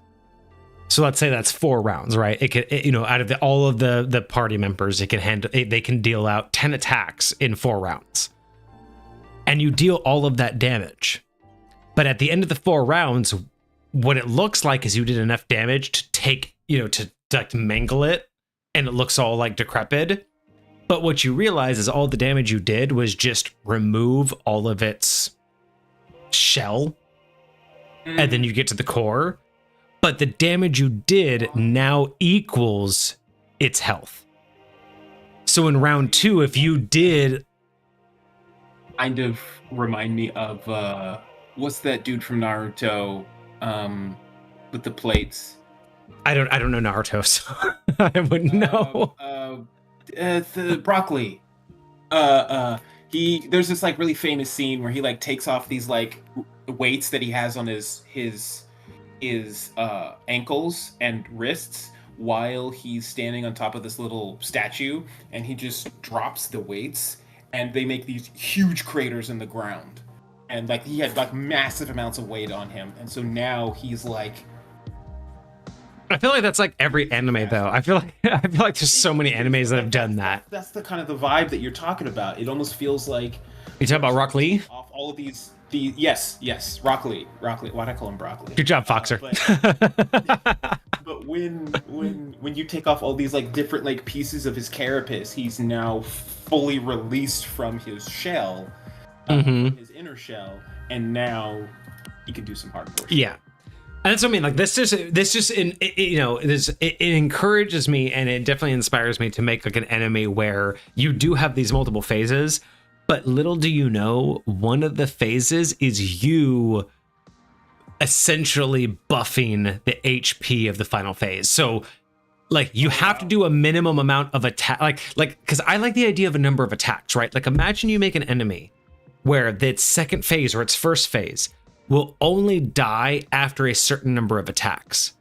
So let's say that's 4 rounds, right? It could, out of all of the party members, it can handle. They can deal out 10 attacks in 4 rounds, and you deal all of that damage. But at the end of the 4 rounds, what it looks like is you did enough damage to take, to like mangle it, and it looks all like decrepit. But what you realize is all the damage you did was just remove all of its shell, and then you get to the core. But the damage you did now equals its health. So in round 2, if you did... Kind of remind me of, what's that dude from Naruto with the plates? I don't know Naruto, so I wouldn't know. The broccoli. There's this like really famous scene where he like takes off these like weights that he has on his ankles and wrists while he's standing on top of this little statue, and he just drops the weights and they make these huge craters in the ground, and like he had like massive amounts of weight on him, and so now he's like, I feel like that's like every anime though. I feel like there's so many animes that have done that. That's the kind of the vibe that you're talking about. It almost feels like you talking about Rock Lee? Off all of these yes, Rock Lee. Why'd I call him Broccoli? Good job, Foxer. But when you take off all these like different like pieces of his carapace, he's now fully released from his shell, his inner shell, and now he can do some hardcore shit. Yeah. And that's what I mean. Like this it encourages me, and it definitely inspires me to make like an anime where you do have these multiple phases, but little do you know, one of the phases is you essentially buffing the HP of the final phase. So like you have to do a minimum amount of attack, like because I like the idea of a number of attacks, right? Like imagine you make an enemy where its second phase or its first phase will only die after a certain number of attacks.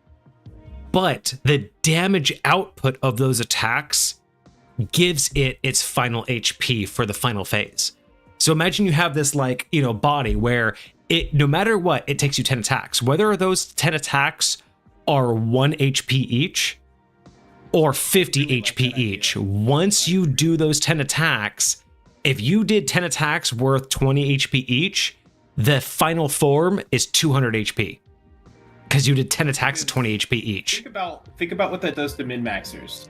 But the damage output of those attacks gives it its final HP for the final phase. So imagine you have this like, body where it, no matter what, it takes you 10 attacks. Whether those 10 attacks are 1 HP each or 50 HP each. Once you do those 10 attacks, if you did 10 attacks worth 20 HP each, the final form is 200 HP because you did 10 attacks at 20 HP each. Think about what that does to min-maxers.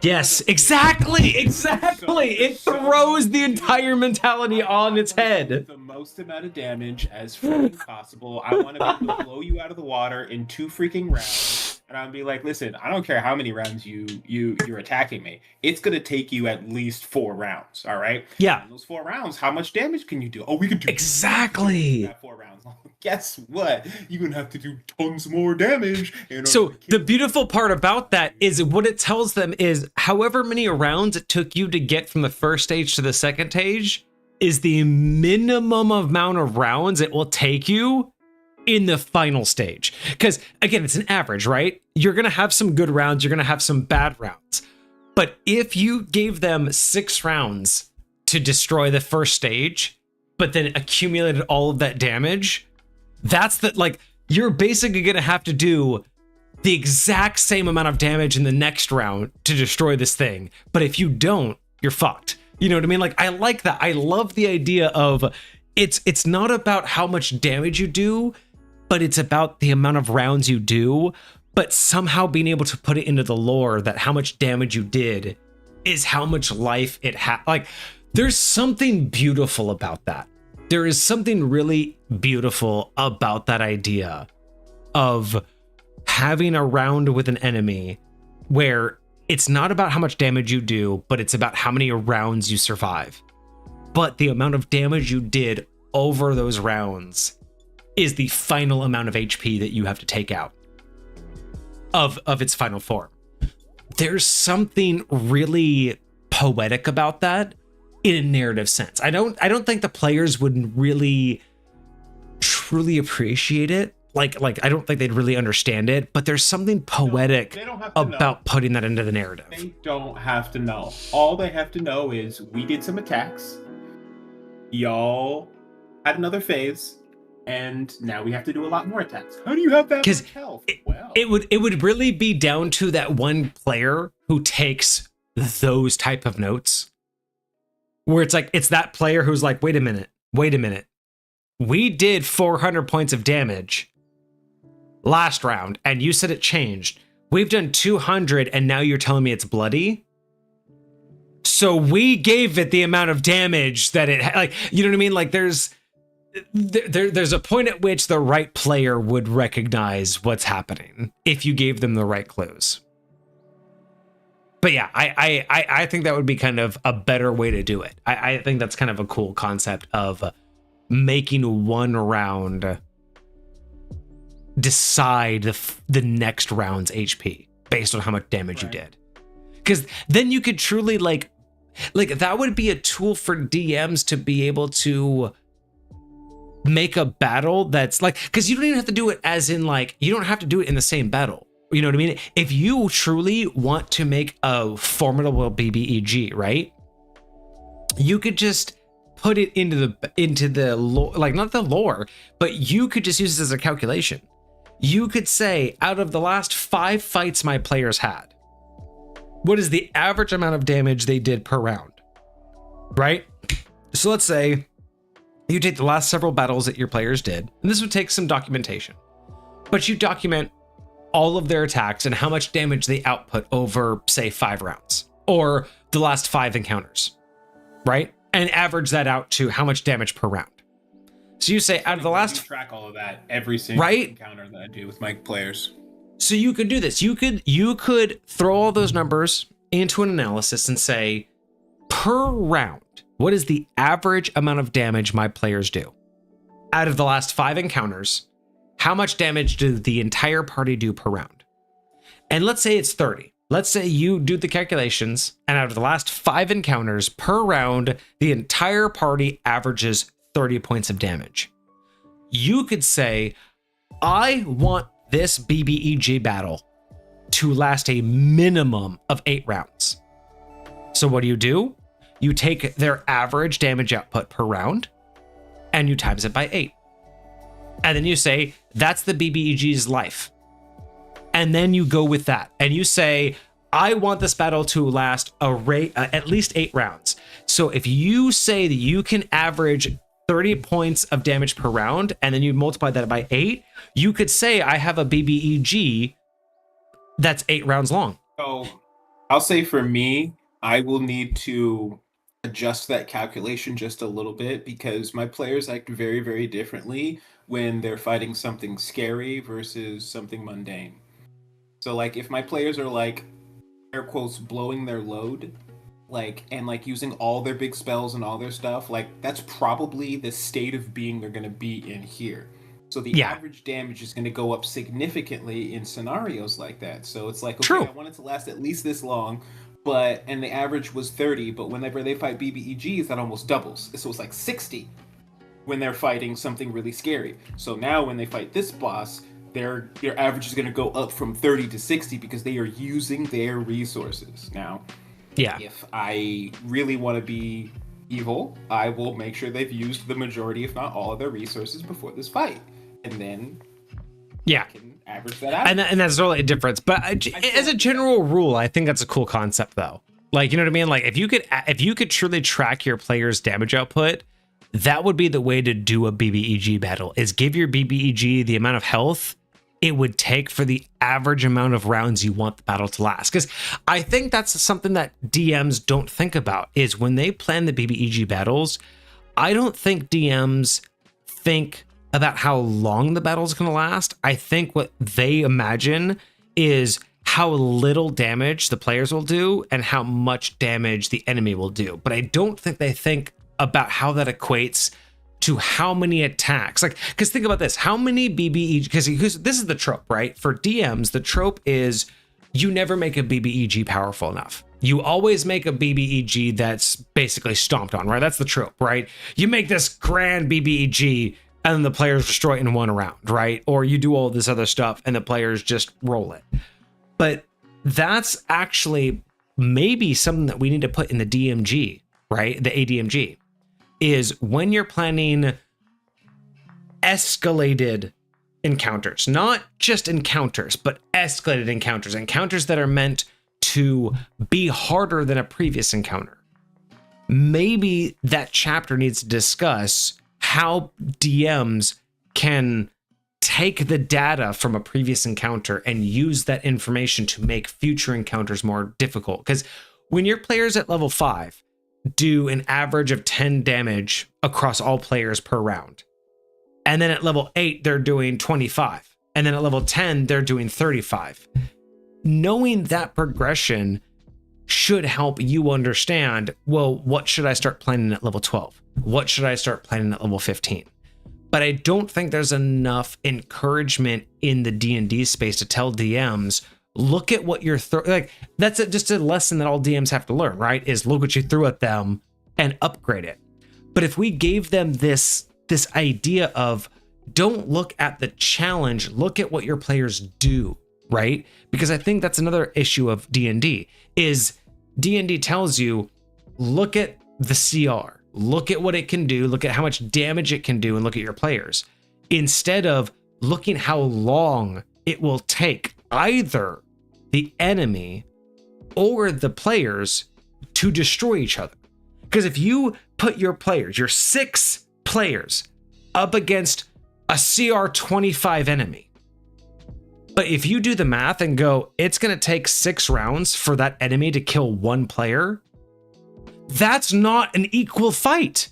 Yes, exactly. It throws the entire mentality on its head. The most amount of damage as freaking possible. I want to be able to blow you out of the water in 2 freaking rounds. And I'll be like, listen, I don't care how many rounds you're attacking me. It's gonna take you at least 4 rounds. All right. Yeah. In those 4 rounds, how much damage can you do? Oh, we can do exactly that 4 rounds. Guess what? You're gonna have to do tons more damage. So the beautiful part about that is what it tells them is however many rounds it took you to get from the first stage to the second stage is the minimum amount of rounds it will take you in the final stage. Because again, it's an average, right? You're gonna have some good rounds, you're gonna have some bad rounds. But if you gave them 6 rounds to destroy the first stage, but then accumulated all of that damage, that's you're basically gonna have to do the exact same amount of damage in the next round to destroy this thing. But if you don't, you're fucked. You know what I mean? Like I like that. I love the idea of it's not about how much damage you do, but it's about the amount of rounds you do, but somehow being able to put it into the lore that how much damage you did is how much life it had. Like there's something beautiful about that. There is something really beautiful about that idea of having a round with an enemy where it's not about how much damage you do, but it's about how many rounds you survive. But the amount of damage you did over those rounds is the final amount of HP that you have to take out of its final form. There's something really poetic about that in a narrative sense. I don't think the players would really truly appreciate it. Like I don't think they'd really understand it, but there's something poetic about putting that into the narrative. They don't have to know. All they have to know is we did some attacks. Y'all add another phase, and now we have to do a lot more attacks. How do you have that much health? It would really be down to that one player who takes those type of notes, where it's like, it's that player who's like, wait a minute. We did 400 points of damage last round, and you said it changed. We've done 200, and now you're telling me it's bloody? So we gave it the amount of damage that it, like, you know what I mean? Like, there's a point at which the right player would recognize what's happening if you gave them the right clues. But yeah, I think that would be kind of a better way to do it. I think that's kind of a cool concept of making one round decide the next round's HP based on how much damage you did. Because then you could truly like that would be a tool for DMs to be able to make a battle that's like, because you don't even have to do it as in like, you don't have to do it in the same battle. You know what I mean? If you truly want to make a formidable BBEG, right? You could just put it into the lore, like not the lore, but you could just use this as a calculation. You could say, out of the last 5 fights my players had, what is the average amount of damage they did per round, right? So let's say you take the last several battles that your players did, and this would take some documentation, but you document all of their attacks and how much damage they output over, say, 5 rounds, or the last 5 encounters, right? And average that out to how much damage per round. So you say, out of the last... track all of that every single encounter that I do with my players. So you could do this. You could throw all those numbers into an analysis and say, per round, what is the average amount of damage my players do? Out of the last 5 encounters, how much damage did the entire party do per round? And let's say it's 30. Let's say you do the calculations, and out of the last 5 encounters per round, the entire party averages 30 points of damage. You could say, I want this BBEG battle to last a minimum of 8 rounds. So what do? You take their average damage output per round and you times it by 8. And then you say, that's the BBEG's life. And then you go with that. And you say, I want this battle to last at least 8 rounds. So if you say that you can average 30 points of damage per round, and then you multiply that by 8, you could say I have a BBEG that's 8 rounds long. So I'll say for me, I will need to adjust that calculation just a little bit because my players act very, very differently when they're fighting something scary versus something mundane. So like if my players are like, air quotes, blowing their load, like, and like using all their big spells and all their stuff, like that's probably the state of being they're going to be in here. So the average damage is going to go up significantly in scenarios like that. So it's like, okay, True. I want it to last at least this long, and the average was 30, but whenever they fight BBEGs, that almost doubles. So it's like 60 when they're fighting something really scary. So now when they fight this boss, their average is going to go up from 30 to 60 because they are using their resources. Now, if I really want to be evil, I will make sure they've used the majority, if not all, of their resources before this fight. And then I can average that out. And that's really a difference. But as a general rule, I think that's a cool concept, though. Like, you know what I mean? Like, if you could truly track your player's damage output, that would be the way to do a BBEG battle, is give your BBEG the amount of health it would take for the average amount of rounds you want the battle to last. Because I think that's something that DMs don't think about, is when they plan the BBEG battles, I don't think DMs think about how long the battle is going to last. I think what they imagine is how little damage the players will do and how much damage the enemy will do. But I don't think they think about how that equates to how many attacks. Like, because think about this, how many BBEG, because this is the trope, right? For DMs, the trope is you never make a BBEG powerful enough. You always make a BBEG that's basically stomped on, right? That's the trope, right? You make this grand BBEG and then the players destroy it in one round, right? Or you do all this other stuff and the players just roll it. But that's actually maybe something that we need to put in the DMG, right? The ADMG. Is when you're planning escalated encounters, not just encounters, but escalated encounters that are meant to be harder than a previous encounter. Maybe that chapter needs to discuss how DMs can take the data from a previous encounter and use that information to make future encounters more difficult. Because when your players at level 5 do an average of 10 damage across all players per round, and then at level 8 they're doing 25, and then at level 10 they're doing 35, knowing that progression should help you understand, well, what should I start planning at level 12? What should I start planning at level 15? But I don't think there's enough encouragement in the D&D space to tell DMs, look at what you're like. That's just a lesson that all DMs have to learn, right? Is look what you threw at them and upgrade it. But if we gave them this idea of, don't look at the challenge, look at what your players do, right? Because I think that's another issue of D&D is D&D tells you, look at the CR, look at what it can do, look at how much damage it can do, and look at your players, instead of looking how long it will take either the enemy or the players to destroy each other. Because if you put your players, your 6 players, up against a CR 25 enemy, but if you do the math and go, it's going to take 6 rounds for that enemy to kill 1 player, that's not an equal fight.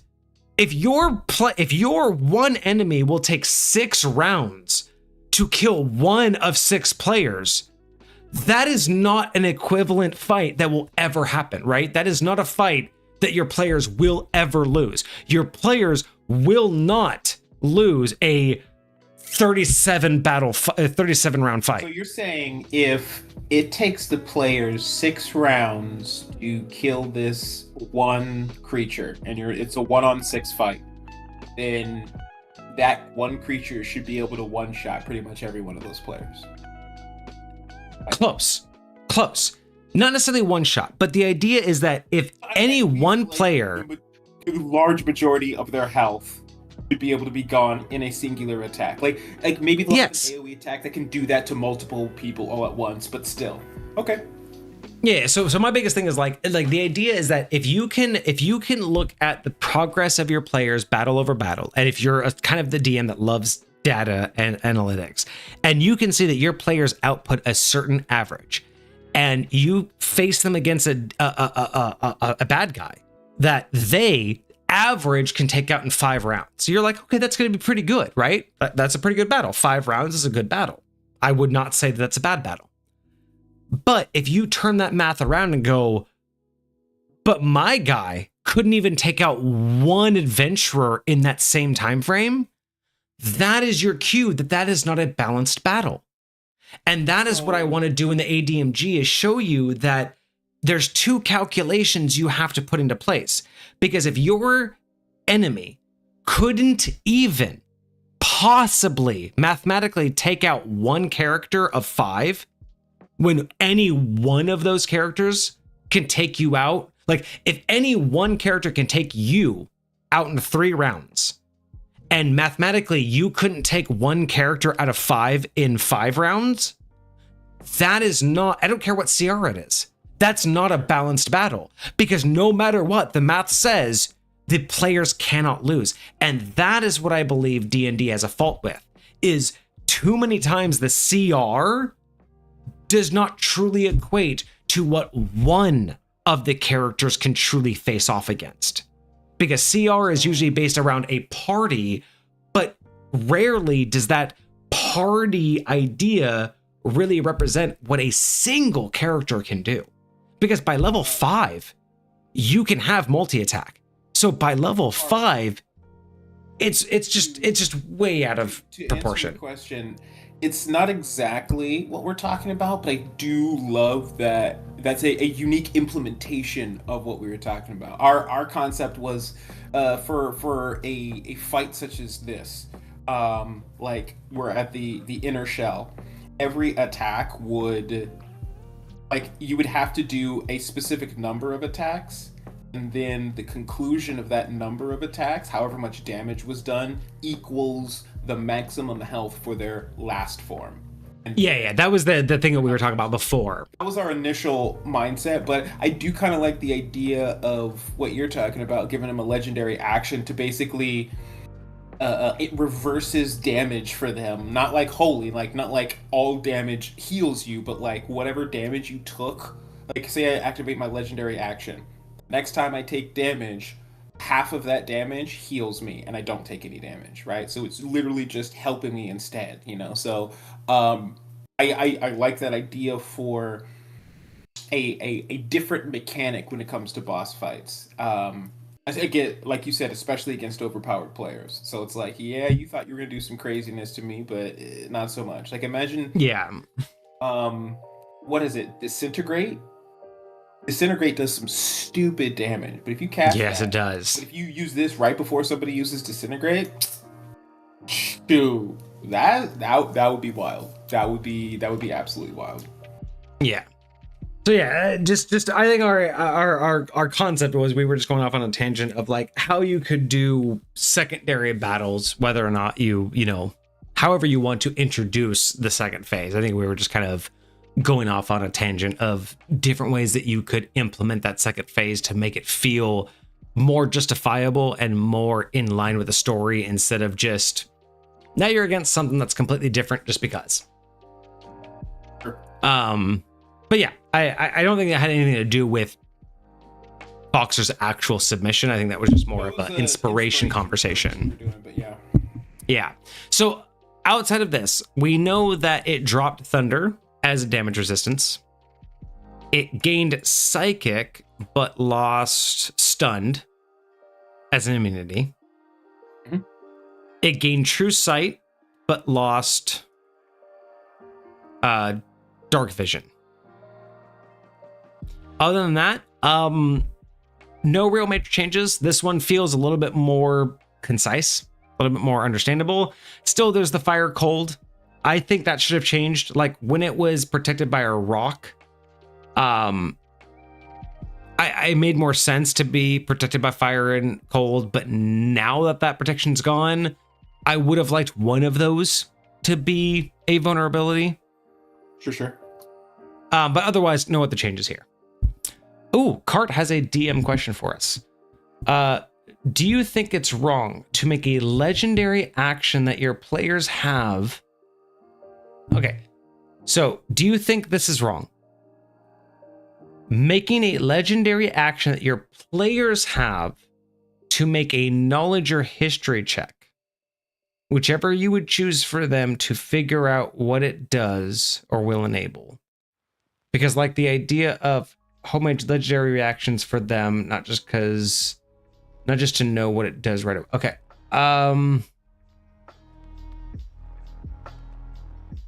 If your one enemy will take 6 rounds to kill 1 of 6 players, that is not an equivalent fight that will ever happen, right? That is not a fight that your players will ever lose. Your players will not lose a 37 round fight. So you're saying if it takes the players 6 rounds to kill this one creature, and it's a 1-on-6 fight, then that one creature should be able to one-shot pretty much every one of those players. Close. Not necessarily one shot, but the idea is that if any one player, a large majority of their health should be able to be gone in a singular attack. Like maybe they'll have an AoE attack that can do that to multiple people all at once, but still. Okay. Yeah, so my biggest thing is like the idea is that if you can look at the progress of your players battle over battle, and if you're kind of the DM that loves data and analytics, and you can see that your players output a certain average, and you face them against a bad guy that they average can take out in 5 rounds. So you're like, okay, that's going to be pretty good, right? That's a pretty good battle. 5 rounds is a good battle. I would not say that that's a bad battle. But if you turn that math around and go, but my guy couldn't even take out 1 adventurer in that same time frame, that is your cue that is not a balanced battle. And that is what I want to do in the ADMG, is show you that there's 2 calculations you have to put into place. Because if your enemy couldn't even possibly mathematically take out 1 character of 5, when any one of those characters can take you out, like if any one character can take you out in 3 rounds, and mathematically you couldn't take 1 character out of 5 in 5 rounds, that is not, I don't care what CR it is, that's not a balanced battle. Because no matter what, the math says the players cannot lose. And that is what I believe D&D has a fault with, is too many times the CR does not truly equate to what one of the characters can truly face off against. Because CR is usually based around a party, but rarely does that party idea really represent what a single character can do. Because by level 5, you can have multi-attack. So by level 5, it's just way out of proportion. Answer your question, it's not exactly what we're talking about, but I do love that that's a unique implementation of what we were talking about. Our concept was for a fight such as this, like we're at the inner shell, every attack would, like, you would have to do a specific number of attacks, and then the conclusion of that number of attacks, however much damage was done, equals the maximum health for their last form. And Yeah, that was the thing that we were talking about before. that was our initial mindset, but I do kind of like the idea of what you're talking about, giving them a legendary action to basically it reverses damage for them, not like wholly, like not like all damage heals you, but like whatever damage you took, like say I activate my legendary action, next time I take damage, half of that damage heals me and I don't take any damage, right? So it's literally just helping me instead, you know. So I like that idea for a different mechanic when it comes to boss fights. I get, like you said, especially against overpowered players. So it's like, yeah, you thought you were gonna do some craziness to me, but not so much. Like imagine, Yeah. What is it? Disintegrate. Disintegrate does some stupid damage, but if you cast, Yes, that, it does. but if you use this right before somebody uses disintegrate, dude, that would be wild. That would be absolutely wild. Yeah. So yeah, just I think our concept was we were just going off on a tangent of like how you could do secondary battles, whether or not you know, however you want to introduce the second phase. I think we were just kind of going off on a tangent of different ways that you could implement that second phase to make it feel more justifiable and more in line with the story instead of just now you're against something that's completely different just because. Sure. But yeah, I don't think it had anything to do with Boxer's actual submission. I think that was just more of an inspiration conversation. Doing, but yeah. Yeah. So outside of this, we know that it dropped Thunder as a damage resistance. It gained Psychic, but lost Stunned as an immunity. Mm-hmm. It gained True Sight, but lost Dark Vision. Other than that, no real major changes. This one feels a little bit more concise, a little bit more understandable. Still, there's the Fire Cold. I think that should have changed. Like when it was protected by a rock, I made more sense to be protected by fire and cold. But now that that protection's gone, I would have liked one of those to be a vulnerability. Sure. But otherwise, no other changes here. Ooh, Cart has a DM question for us. Do you think it's wrong to make a legendary action that your players have? Okay, so do you think this is wrong? Making a legendary action that your players have to make a knowledge or history check, whichever you would choose for them to figure out what it does or will enable. Because like the idea of homemade legendary reactions for them, not just to know what it does right away. Okay.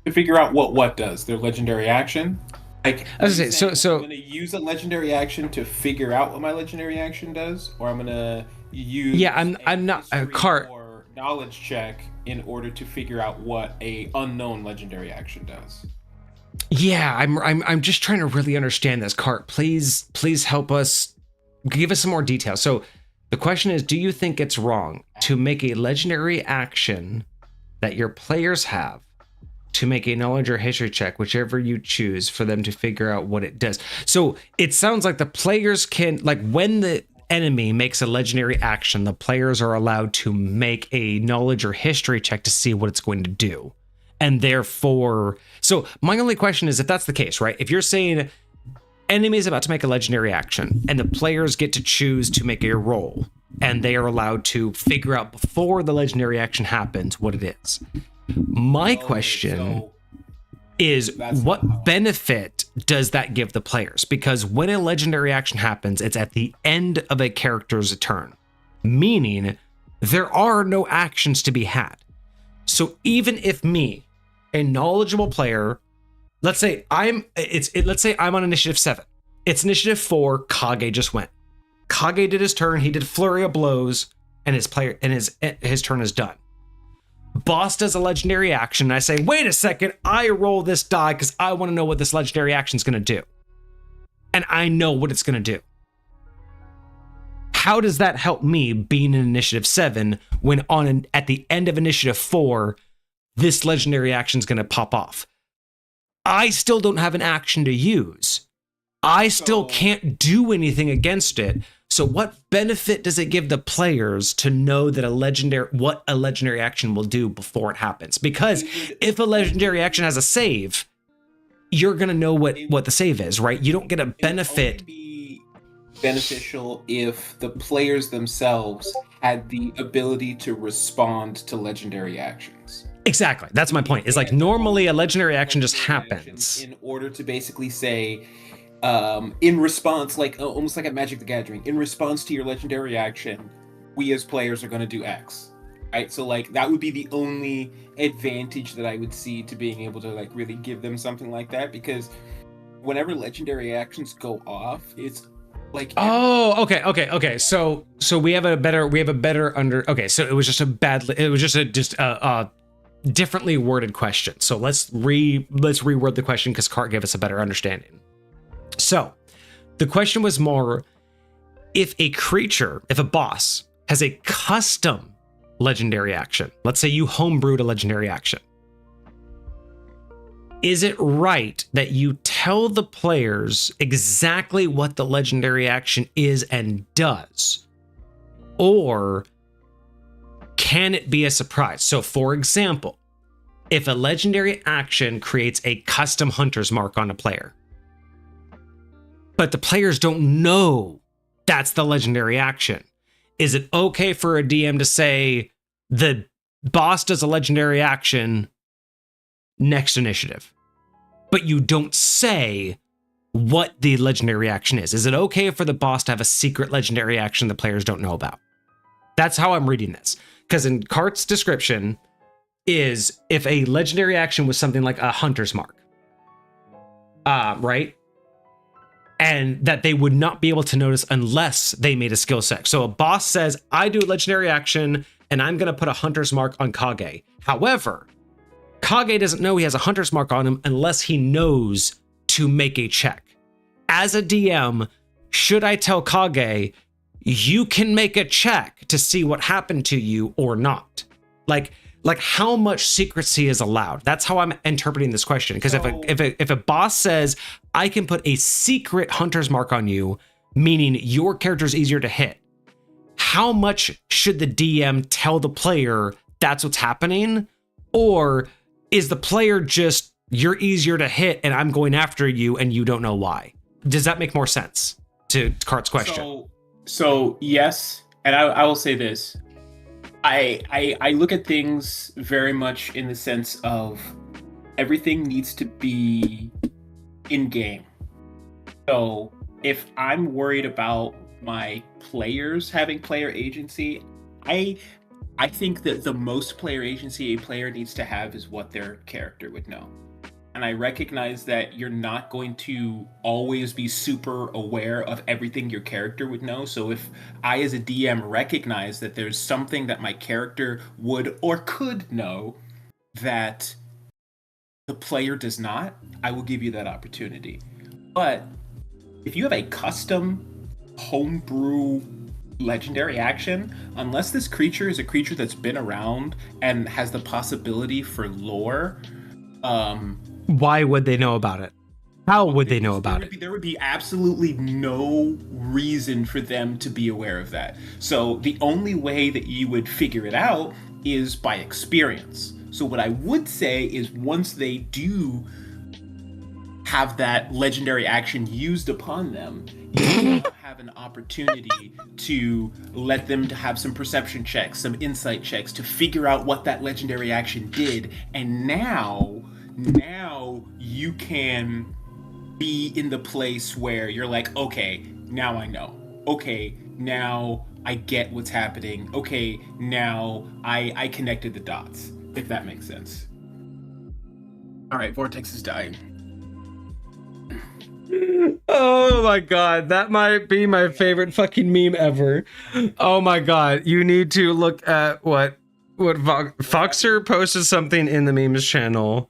To figure out what does their legendary action. Like I was gonna say, so I'm gonna use a legendary action to figure out what my legendary action does, or I'm gonna use I'm not a Cart or knowledge check in order to figure out what a unknown legendary action does. Yeah, I'm just trying to really understand this. Cart, please help us, give us some more detail. So the question is, do you think it's wrong to make a legendary action that your players have to make a knowledge or history check, whichever you choose, for them to figure out what it does? So it sounds like the players can, like when the enemy makes a legendary action, the players are allowed to make a knowledge or history check to see what it's going to do. And therefore, so my only question is if that's the case, right? If you're saying enemy is about to make a legendary action and the players get to choose to make a roll and they are allowed to figure out before the legendary action happens what it is. My question is what benefit does that give the players? Because when a legendary action happens, it's at the end of a character's turn, meaning there are no actions to be had. So even if me, a knowledgeable player, let's say I'm on initiative 7. It's initiative 4, Kage just went. Kage did his turn, he did flurry of blows, and his turn is done. Boss does a legendary action, and I say, wait a second, I roll this die because I want to know what this legendary action is going to do. And I know what it's going to do. How does that help me being in Initiative 7 when at the end of Initiative 4, this legendary action is going to pop off? I still don't have an action to use. I still can't do anything against it. So what benefit does it give the players to know that what a legendary action will do before it happens? Because if a legendary action has a save, you're going to know what the save is, right? You don't get a benefit. It would be beneficial if the players themselves had the ability to respond to legendary actions. Exactly. That's my point. It's like normally a legendary action just happens. In order to basically say, in response, like almost like at Magic the Gathering, in response to your legendary action, we as players are going to do X, right? So like that would be the only advantage that I would see to being able to like really give them something like that, because whenever legendary actions go off, it's like okay. So we have a better okay. So it was just a differently worded question. So let's reword the question because Cart gave us a better understanding. So the question was more, if a boss has a custom legendary action, let's say you homebrewed a legendary action, is it right that you tell the players exactly what the legendary action is and does? Or can it be a surprise? So for example, if a legendary action creates a custom hunter's mark on a player, but the players don't know that's the legendary action, is it okay for a DM to say the boss does a legendary action next initiative, but you don't say what the legendary action is? Is it okay for the boss to have a secret legendary action the players don't know about? That's how I'm reading this. Because in Cart's description is if a legendary action was something like a hunter's mark, right? And that they would not be able to notice unless they made a skill check. So a boss says, I do a legendary action and I'm going to put a hunter's mark on Kage. However, Kage doesn't know he has a hunter's mark on him unless he knows to make a check. As a DM, should I tell Kage, you can make a check to see what happened to you or not? Like how much secrecy is allowed? That's how I'm interpreting this question. Because if a boss says, I can put a secret hunter's mark on you, meaning your character is easier to hit, how much should the DM tell the player that's what's happening? Or is the player just, you're easier to hit and I'm going after you and you don't know why? Does that make more sense to Cart's question? So yes, and I will say this. I look at things very much in the sense of everything needs to be in game. So if I'm worried about my players having player agency, I think that the most player agency a player needs to have is what their character would know. And I recognize that you're not going to always be super aware of everything your character would know. So if I, as a DM, recognize that there's something that my character would or could know that the player does not, I will give you that opportunity. But if you have a custom homebrew legendary action, unless this creature is a creature that's been around and has the possibility for lore, why would they know about it? How would they know about it? There would be absolutely no reason for them to be aware of that. So the only way that you would figure it out is by experience. So what I would say is once they do have that legendary action used upon them, you have an opportunity to let them to have some perception checks, some insight checks to figure out what that legendary action did. And now you can be in the place where you're like, okay, now I know. Okay, now I get what's happening. Okay, now I connected the dots, if that makes sense. All right, Vortex is dying. Oh my god, that might be my favorite fucking meme ever. Oh my god, you need to look at what Foxer posted something in the memes channel.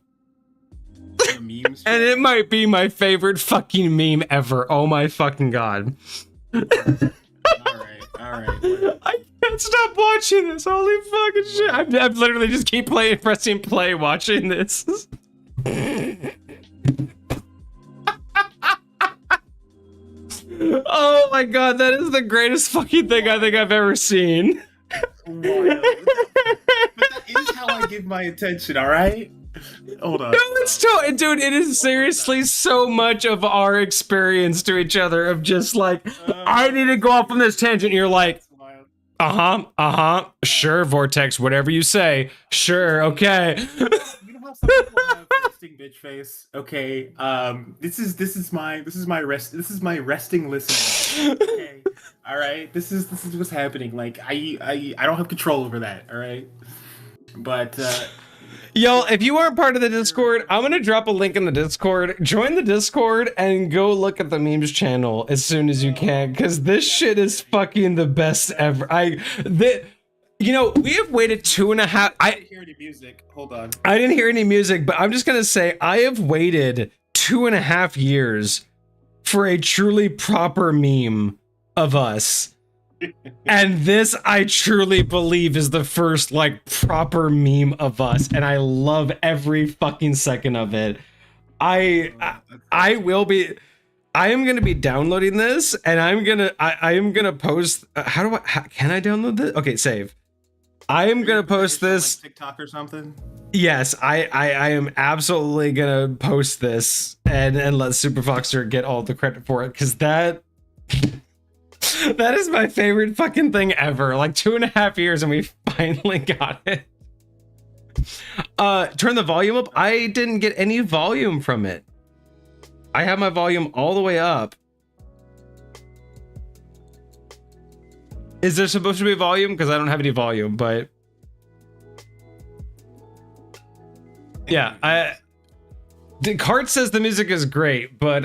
And it might be my favorite fucking meme ever. Oh my fucking god. All All right. I can't stop watching this. Holy fucking shit. I'm literally just keep pressing play, watching this. Oh my god, that is the greatest fucking thing I think I've ever seen. But that is how I give my attention, all right? Hold on. No, it's dude, it is seriously so much of our experience to each other of just like, I need to go off on this tangent. You're like, sure, Vortex, whatever you say. Sure, okay. You know how some people have resting bitch face? Okay, this is my resting listening. Okay, all right. This is what's happening. Like I don't have control over that. All right, but. Yo, if you aren't part of the Discord, I'm gonna drop a link in the Discord. Join the Discord and go look at the memes channel as soon as you can, because this shit is fucking the best ever. You know, we have waited 2.5. I didn't hear any music. Hold on. I didn't hear any music, but I'm just gonna say I have waited 2.5 years for a truly proper meme of us. And this, I truly believe, is the first like proper meme of us, and I love every fucking second of it. I am gonna be downloading this, and I am gonna post. Can I download this? Okay, save. I am gonna post this. Like TikTok or something. Yes, I am absolutely gonna post this and let Superfoxer get all the credit for it, because that is my favorite fucking thing ever. Like 2.5 years and we finally got it. Turn the volume up. I didn't get any volume from it. I have my volume all the way up. Is there supposed to be volume? Because I don't have any volume, but yeah, the card says the music is great, but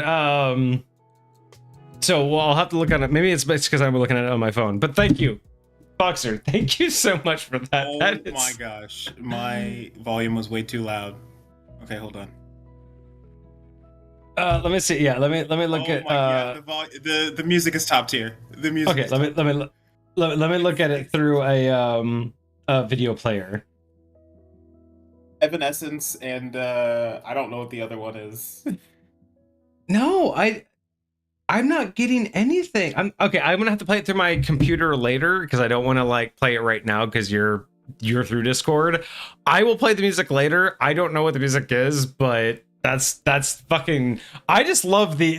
so well, I'll have to look on it. Maybe it's because I'm looking at it on my phone. But thank you, Boxer. Thank you so much for that. Oh my gosh, my volume was way too loud. Okay, hold on. Let me see. Yeah, let me look at. The music is top tier. The music. Okay, let me look at it through a video player. Evanescence and I don't know what the other one is. No, I'm not getting anything. I'm gonna have to play it through my computer later, because I don't want to like play it right now because you're through Discord. I will play the music later. I don't know what the music is, but that's fucking. I just love the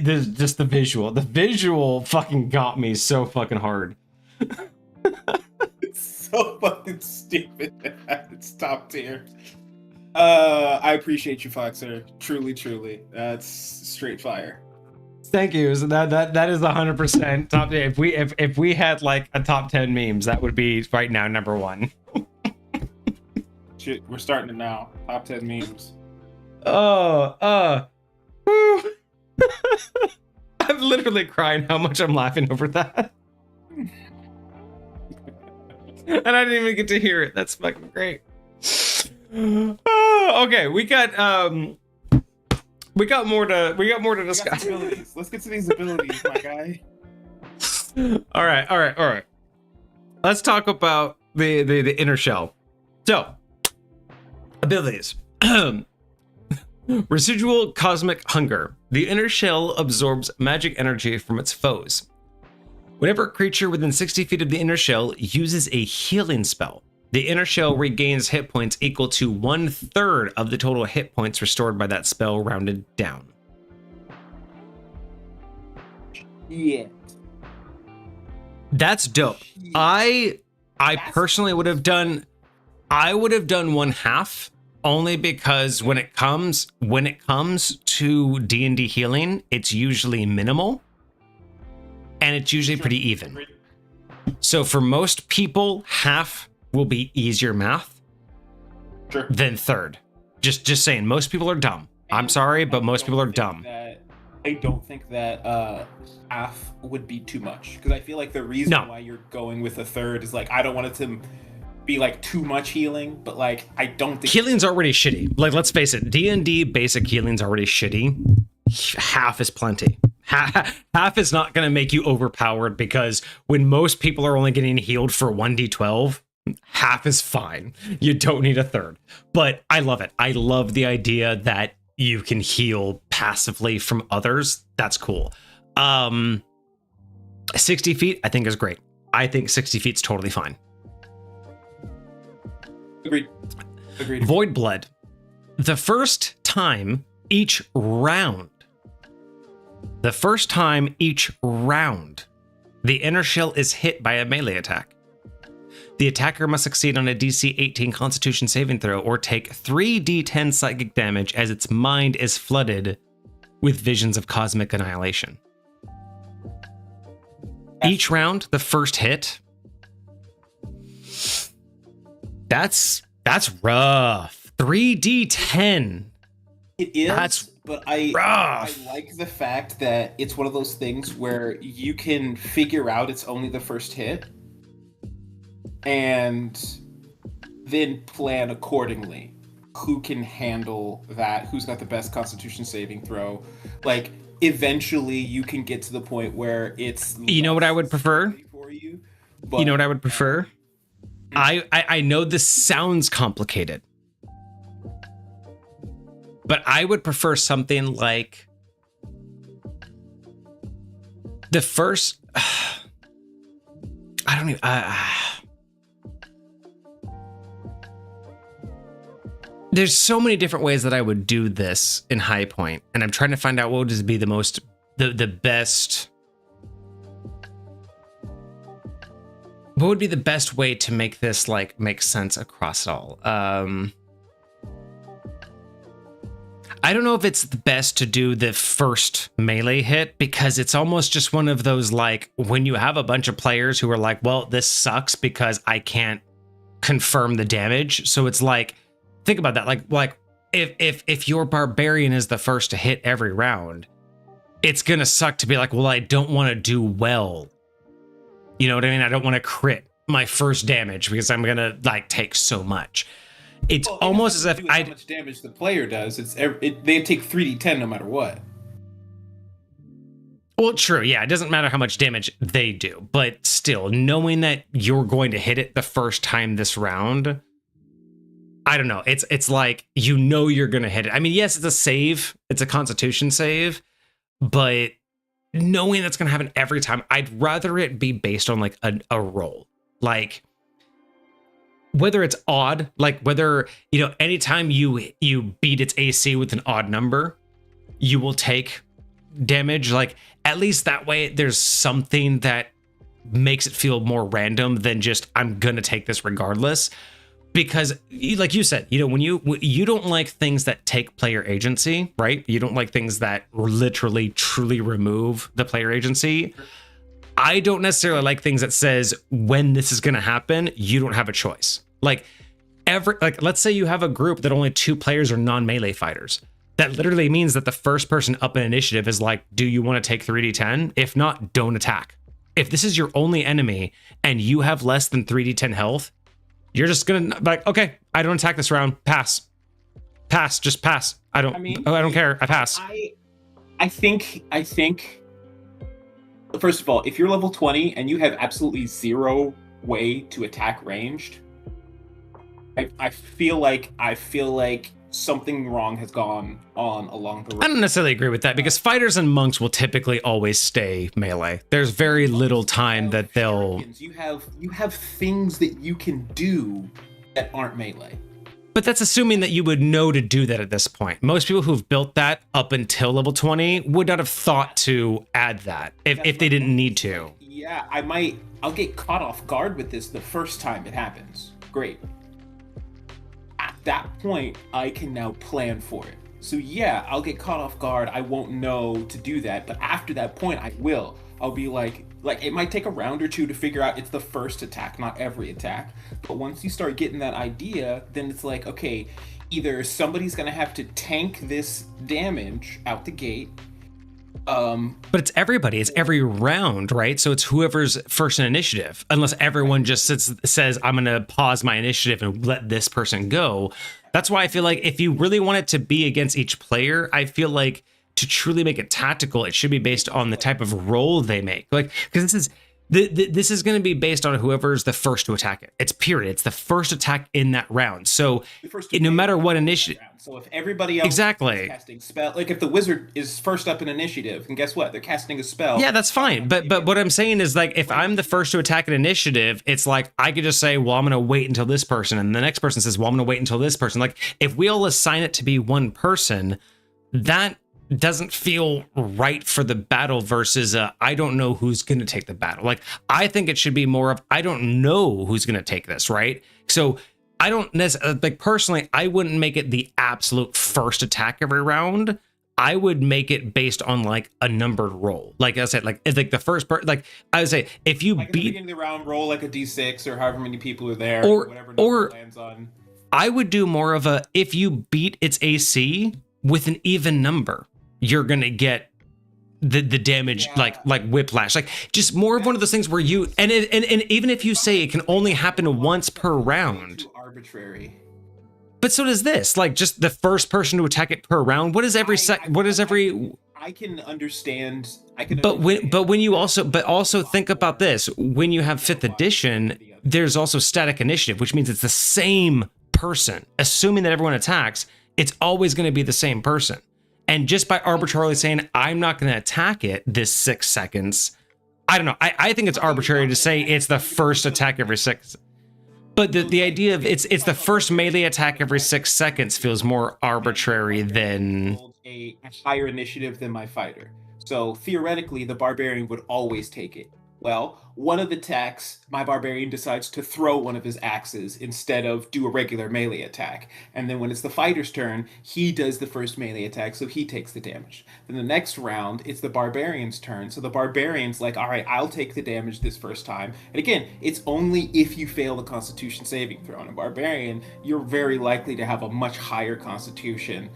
visual. The visual fucking got me so fucking hard. It's so fucking stupid. It's top tier. I appreciate you, Foxer. Truly. That's straight fire. Thank you. So that is 100% top 10. If we had like a top 10 memes, that would be right now number 1. Shit, we're starting it now. Top 10 memes. I'm literally crying how much I'm laughing over that. And I didn't even get to hear it. That's fucking great. Okay, we got more to discuss. Let's get to these abilities, my guy. All right. Let's talk about the inner shell. So, abilities. Residual cosmic hunger. The inner shell absorbs magic energy from its foes. Whenever a creature within 60 feet of the inner shell uses a healing spell, the inner shell regains hit points equal to 1/3 of the total hit points restored by that spell, rounded down. Yeah. That's dope. I personally would have done 1/2, only because when it comes to D&D healing, it's usually minimal and it's usually pretty even. So for most people, half will be easier math than 1/3. Just saying, most people are dumb. I'm sorry, but most people are dumb. I don't think that half would be too much, because I feel like the reason why you're going with 1/3 is like, I don't want it to be like too much healing, but like I don't think healing's already shitty. Like, let's face it, D&D basic healing's already shitty. Half is plenty. Half is not going to make you overpowered, because when most people are only getting healed for 1d12, half is fine. You don't need a third. But I love it. I love the idea that you can heal passively from others. That's cool. 60 feet, I think, is great. I think 60 feet's totally fine. Agreed. Void Blood. The first time each round, the inner shell is hit by a melee attack, the attacker must succeed on a DC 18 Constitution saving throw or take 3d10 psychic damage as its mind is flooded with visions of cosmic annihilation. Each round, the first hit. That's rough. 3d10. It is. That's but I like the fact that it's one of those things where you can figure out it's only the first hit and then plan accordingly. Who can handle that? Who's got the best Constitution saving throw? Like, eventually you can get to the point where it's... You know what I would prefer? For you, you know what I would prefer? I know this sounds complicated, but I would prefer something like the first... I don't even... there's so many different ways that I would do this in High Point, and I'm trying to find out what would just be the best... What would be the best way to make this like make sense across it all? I don't know if it's the best to do the first melee hit, because it's almost just one of those, like, when you have a bunch of players who are like, well, this sucks because I can't confirm the damage. So it's like, think about that. Like if your barbarian is the first to hit every round, it's gonna suck to be like, well, I don't want to do well. You know what I mean? I don't want to crit my first damage because I'm gonna like take so much. It's almost as if how much damage the player does. They take 3d10 no matter what. Well, true. Yeah, it doesn't matter how much damage they do, but still, knowing that you're going to hit it the first time this round, I don't know. It's like, you know, you're going to hit it. I mean, yes, it's a save. It's a Constitution save, but knowing that's going to happen every time, I'd rather it be based on like a roll. Like, whether it's odd, like whether, you know, anytime you beat its AC with an odd number, you will take damage. Like, at least that way there's something that makes it feel more random than just, I'm gonna take this regardless. Because like you said, you know, when you don't like things that take player agency, right? You don't like things that literally truly remove the player agency. I don't necessarily like things that says when this is going to happen, you don't have a choice. Like let's say you have a group that only 2 players are non-melee fighters. That literally means that the first person up in initiative is like, do you want to take 3d10? If not, don't attack. If this is your only enemy and you have less than 3d10 health, you're just going to like, okay, I don't attack this round. Pass, just pass. I don't care. I pass. I think first of all, if you're level 20 and you have absolutely zero way to attack ranged, I feel like something wrong has gone on along the road. I don't necessarily agree with that, because fighters and monks will typically always stay melee. There's very little time that they'll... You have things that you can do that aren't melee. But that's assuming that you would know to do that at this point. Most people who've built that up until level 20 would not have thought to add that if they didn't need to. Yeah, I'll get caught off guard with this the first time it happens. Great. At that point, I can now plan for it. So yeah, I'll get caught off guard. I won't know to do that. But after that point, I will. I'll be like it might take a round or two to figure out it's the first attack, not every attack. But once you start getting that idea, then it's like, okay, either somebody's going to have to tank this damage out the gate. But it's everybody. It's every round, right? So it's whoever's first in initiative, unless everyone just says, I'm going to pause my initiative and let this person go. That's why I feel like if you really want it to be against each player, I feel like to truly make it tactical, it should be based on the type of roll they make. Like, because this is going to be based on whoever's the first to attack it. It's period. It's the first attack in that round. So no matter what initiative. So if everybody else is casting spell, like if the wizard is first up in initiative, and guess what? They're casting a spell. Yeah, that's fine. But what I'm saying is, like, if I'm the first to attack an initiative, it's like I could just say, well, I'm going to wait until this person, and the next person says, well, I'm going to wait until this person. Like, if we all assign it to be one person, that doesn't feel right for the battle versus I don't know who's going to take the battle. Like, I think it should be more of I don't know who's going to take this, right? So I don't necessarily, like, personally, I wouldn't make it the absolute first attack every round. I would make it based on like a numbered roll. Like I said, like it's like the first part. Like I would say, if you like beat at the beginning of the round, roll like a d6 or however many people are there, or whatever number lands on. I would do more of a if you beat its AC with an even number, you're gonna get the damage, like whiplash, like just more of one of those things where you and even if you say it can only happen once per round, too arbitrary. But so does this, like just the first person to attack it per round. What is every what is every? I can understand. But when you also think about this, when you have 5th edition, there's also static initiative, which means it's the same person. Assuming that everyone attacks, it's always going to be the same person. And just by arbitrarily saying, I'm not going to attack it this 6 seconds, I don't know. I think it's arbitrary to say it's the first attack every 6. But the idea of it's the first melee attack every 6 seconds feels more arbitrary than a higher initiative than my fighter. So theoretically, the barbarian would always take it. Well, one of the attacks, my barbarian decides to throw one of his axes instead of do a regular melee attack. And then when it's the fighter's turn, he does the first melee attack, so he takes the damage. Then the next round, it's the barbarian's turn. So the barbarian's like, all right, I'll take the damage this first time. And again, it's only if you fail the Constitution saving throw. And a barbarian, you're very likely to have a much higher Constitution.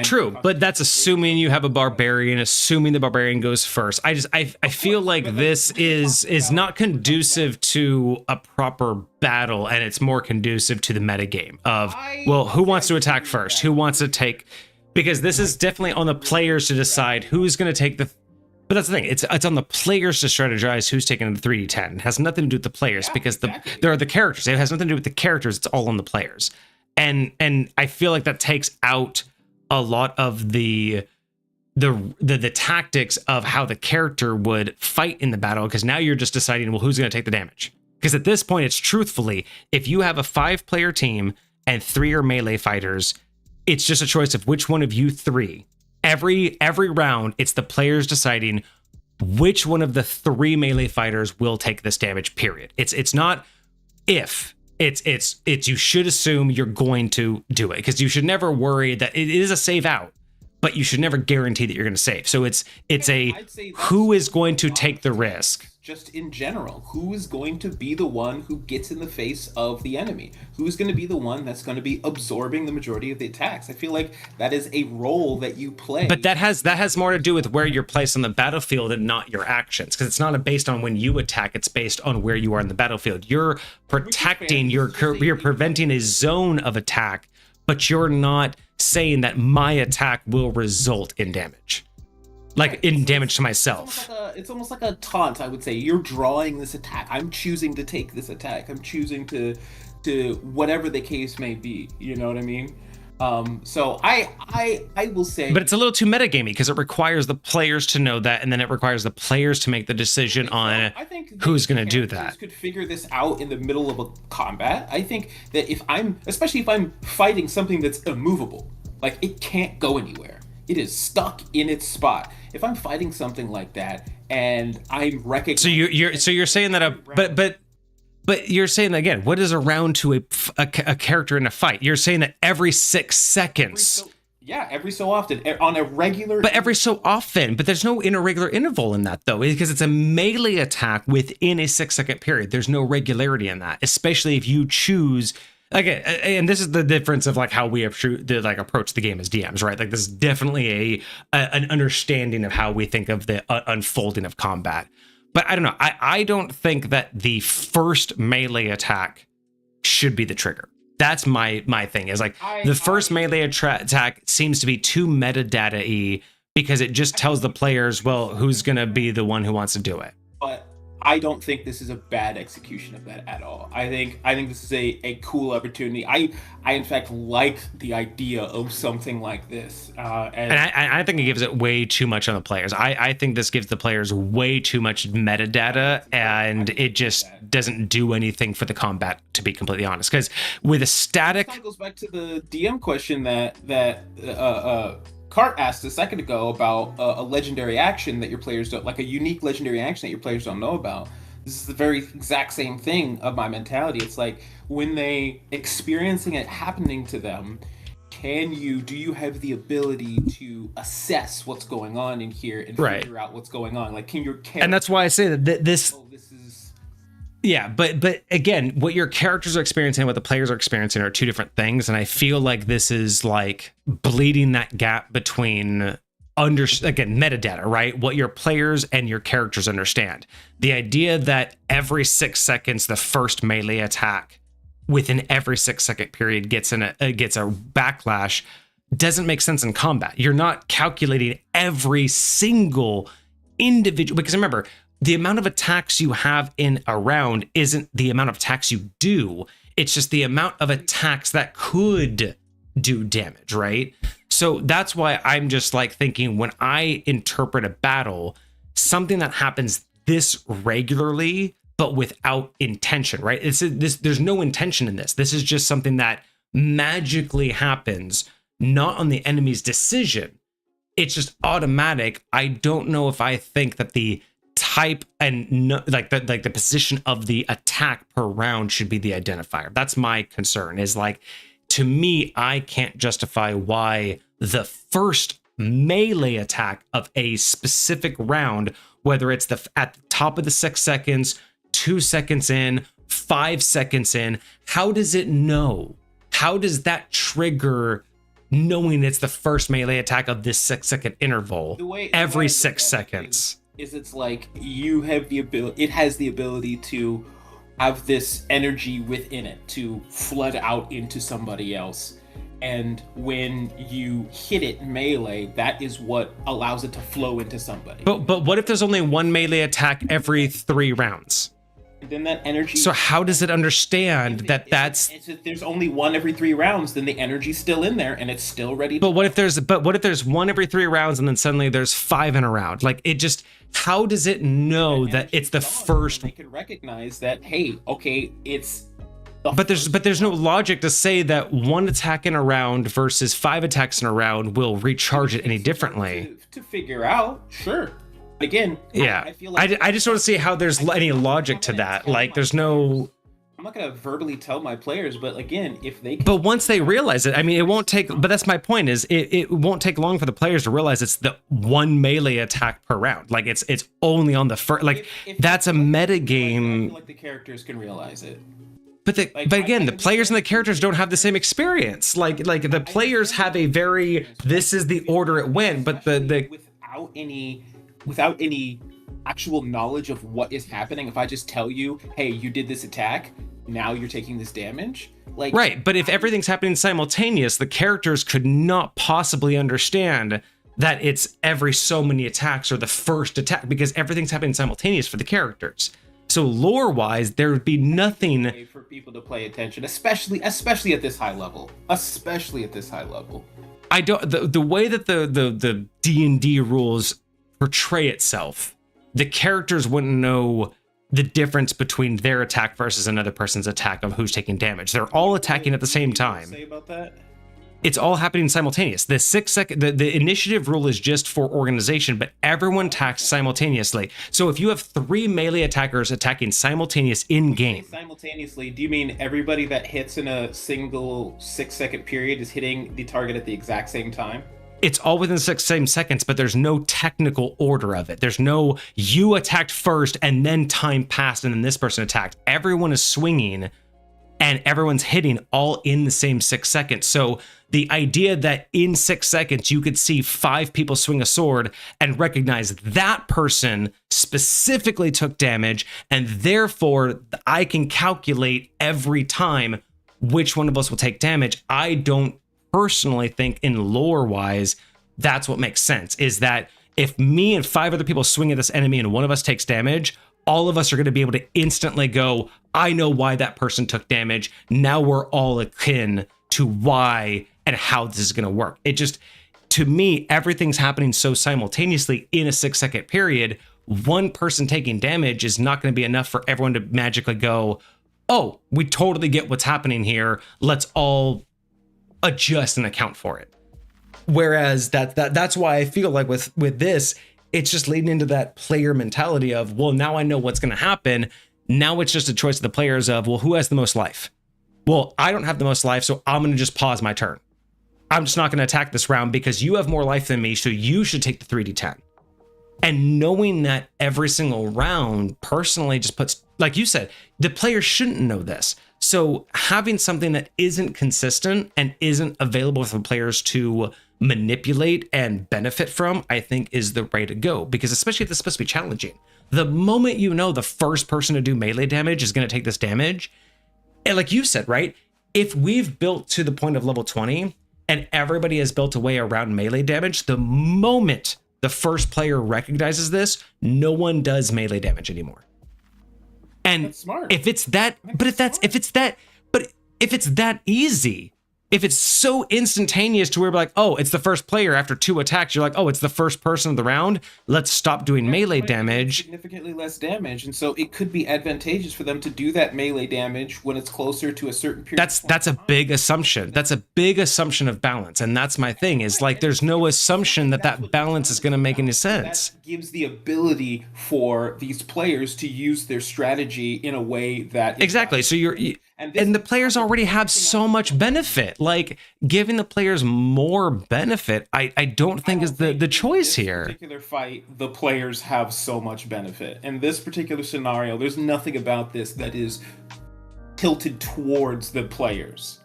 True, but that's assuming you have a barbarian, assuming the barbarian goes first. I feel like this is not conducive to a proper battle, and it's more conducive to the metagame of, well, who wants to attack first? Who wants to take... Because this is definitely on the players to decide who's going to take the... But that's the thing, it's on the players to strategize who's taking the 3d10. It has nothing to do with the players, because there are the characters. It has nothing to do with the characters, it's all on the players. And I feel like that takes out a lot of the tactics of how the character would fight in the battle, because now you're just deciding, well, who's going to take the damage? Because at this point, it's truthfully, if you have a 5-player team and 3 are melee fighters, it's just a choice of which one of you 3. Every round, it's the players deciding which one of the 3 melee fighters will take this damage, period. It's not if. It's you should assume you're going to do it, because you should never worry that it is a save out, but you should never guarantee that you're going to save. So it's who is going to take the risk. Just in general, who is going to be the one who gets in the face of the enemy? Who's going to be the one that's going to be absorbing the majority of the attacks? I feel like that is a role that you play. But that has more to do with where you're placed on the battlefield and not your actions, because it's not based on when you attack. It's based on where you are in the battlefield. You're protecting, you're preventing a zone of attack, but you're not saying that my attack will result in damage. Like in damage to myself. It's almost like a taunt, I would say. You're drawing this attack. I'm choosing to take this attack. I'm choosing to whatever the case may be. You know what I mean? So I will say... But it's a little too metagamey, because it requires the players to know that, and then it requires the players to make the decision on who's going to do that. Could figure this out in the middle of a combat. I think that especially if I'm fighting something that's immovable, like it can't go anywhere. It is stuck in its spot. If I'm fighting something like that and I'm recognizing... So you're saying that but you're saying that, again, what is a round to a character in a fight? You're saying that every 6 seconds. Every so often on a regular... But every so often. But there's no irregular interval in that, though, because it's a melee attack within a 6-second period. There's no regularity in that, especially if you choose... Okay, and this is the difference of like how we approach the game as DMs, right? Like this is definitely an understanding of how we think of the unfolding of combat. But I don't know. I don't think that the first melee attack should be the trigger. That's my thing, is like the first melee attack seems to be too metadata-y because it just tells the players, well, who's going to be the one who wants to do it. But I don't think this is a bad execution of that at all. I think this is a cool opportunity. I in fact like the idea of something like this. And I think it gives it way too much on the players. I think this gives the players way too much metadata, and it just doesn't do anything for the combat, to be completely honest. Because with a static, it goes back to the DM question that Cart asked a second ago about a legendary action that your players don't, like a unique legendary action that your players don't know about. This is the very exact same thing of my mentality. It's like, when they experiencing it happening to them, do you have the ability to assess what's going on in here and figure out what's going on? Like, can your character... And that's why I say that this... this is... Yeah, but again, what your characters are experiencing and what the players are experiencing are two different things, and I feel like this is like bleeding that gap between again, metadata, right? What your players and your characters understand. The idea that every 6 seconds the first melee attack within every 6 second period gets a backlash doesn't make sense in combat. You're not calculating every single individual, because remember, the amount of attacks you have in a round isn't the amount of attacks you do. It's just the amount of attacks that could do damage, right? So that's why I'm just like thinking, when I interpret a battle, something that happens this regularly, but without intention, right? There's no intention in this. This is just something that magically happens, not on the enemy's decision. It's just automatic. I don't know if I think that the type and the position of the attack per round should be the identifier. That's my concern, is like, to me, I can't justify why the first melee attack of a specific round, whether it's at the top of the 6 seconds, 2 seconds in, 5 seconds in, how does it know? How does that trigger knowing it's the first melee attack of this 6 second interval every 6 seconds? It's like, you have the ability, it has the ability to have this energy within it to flood out into somebody else. And when you hit it melee, that is what allows it to flow into somebody. But what if there's only one melee attack every 3 rounds? And then that energy... So how does it understand that that's... If there's only one every 3 rounds, then the energy's still in there and it's still ready to... But what if there's one every 3 rounds and then suddenly there's 5 in a round? Like, it just... How does it know that it's the first... They can recognize that, hey, okay, it's... But there's no logic to say that 1 attack in a round versus 5 attacks in a round will recharge it any differently. To figure out, sure. Again, yeah, I feel like I just don't see how there's any logic to that. Like, there's no... I'm not gonna verbally tell my players, but again, if they... But once they realize it, I mean, it won't take... But that's my point, is it won't take long for the players to realize it's the 1 melee attack per round. Like, it's only on the first... Like, that's a meta game. I feel like the characters can realize it. But again, the players and the characters don't have the same experience. Like the players have a very... This is the order it went, but the without any actual knowledge of what is happening, if I just tell you, hey, you did this attack, now you're taking this damage, like... Right, but if everything's happening simultaneous, the characters could not possibly understand that it's every so many attacks or the first attack, because everything's happening simultaneous for the characters. So lore-wise, there would be nothing... For people to pay attention, especially at this high level. Especially at this high level. I don't... The way that the D&D rules portray itself, the characters wouldn't know the difference between their attack versus another person's attack of who's taking damage. They're all attacking at the same time. Say about that? It's all happening simultaneous. The 6 second, the initiative rule is just for organization, but everyone attacks simultaneously. So if you have 3 melee attackers attacking simultaneous in game. Simultaneously, do you mean everybody that hits in a single 6 second period is hitting the target at the exact same time? It's all within the same seconds, but there's no technical order of it. There's no, you attacked first and then time passed and then this person attacked. Everyone is swinging and everyone's hitting all in the same 6 seconds. So the idea that in 6 seconds you could see 5 people swing a sword and recognize that person specifically took damage, and therefore I can calculate every time which one of us will take damage. I don't personally think in lore wise, that's what makes sense, is that if me and 5 other people swing at this enemy and one of us takes damage, all of us are going to be able to instantly go, I know why that person took damage. Now we're all akin to why and how this is going to work. It just, to me, everything's happening so simultaneously in a 6-second period. One person taking damage is not going to be enough for everyone to magically go, oh, we totally get what's happening here. Let's all adjust and account for it. Whereas that's why I feel like with this, it's just leading into that player mentality of, well, now I know what's going to happen. Now it's just a choice of the players of, well, who has the most life? Well, I don't have the most life, so I'm going to just pause my turn. I'm just not going to attack this round because you have more life than me, so you should take the 3d10. And knowing that every single round personally just puts, like you said, the players shouldn't know this. So having something that isn't consistent and isn't available for players to manipulate and benefit from, I think is the way to go, because especially if this is supposed to be challenging. The moment you know the first person to do melee damage is going to take this damage, and like you said, right? If we've built to the point of level 20 and everybody has built a way around melee damage, the moment the first player recognizes this, no one does melee damage anymore. And that's smart. If it's that easy, if it's so instantaneous to where we're like, oh, it's the first player after 2 attacks, you're like, oh, it's the first person of the round, let's stop doing melee damage. Significantly less damage, and so it could be advantageous for them to do that melee damage when it's closer to a certain period. That's a big assumption. That's a big assumption of balance, and that's my thing, is like there's no assumption that balance is going to make any sense. That gives the ability for these players to use their strategy in a way that exactly. So and the players already have so much benefit. Like giving the players more benefit, I don't think is the choice here. In this particular fight, the players have so much benefit. In this particular scenario, there's nothing about this that is tilted towards the players.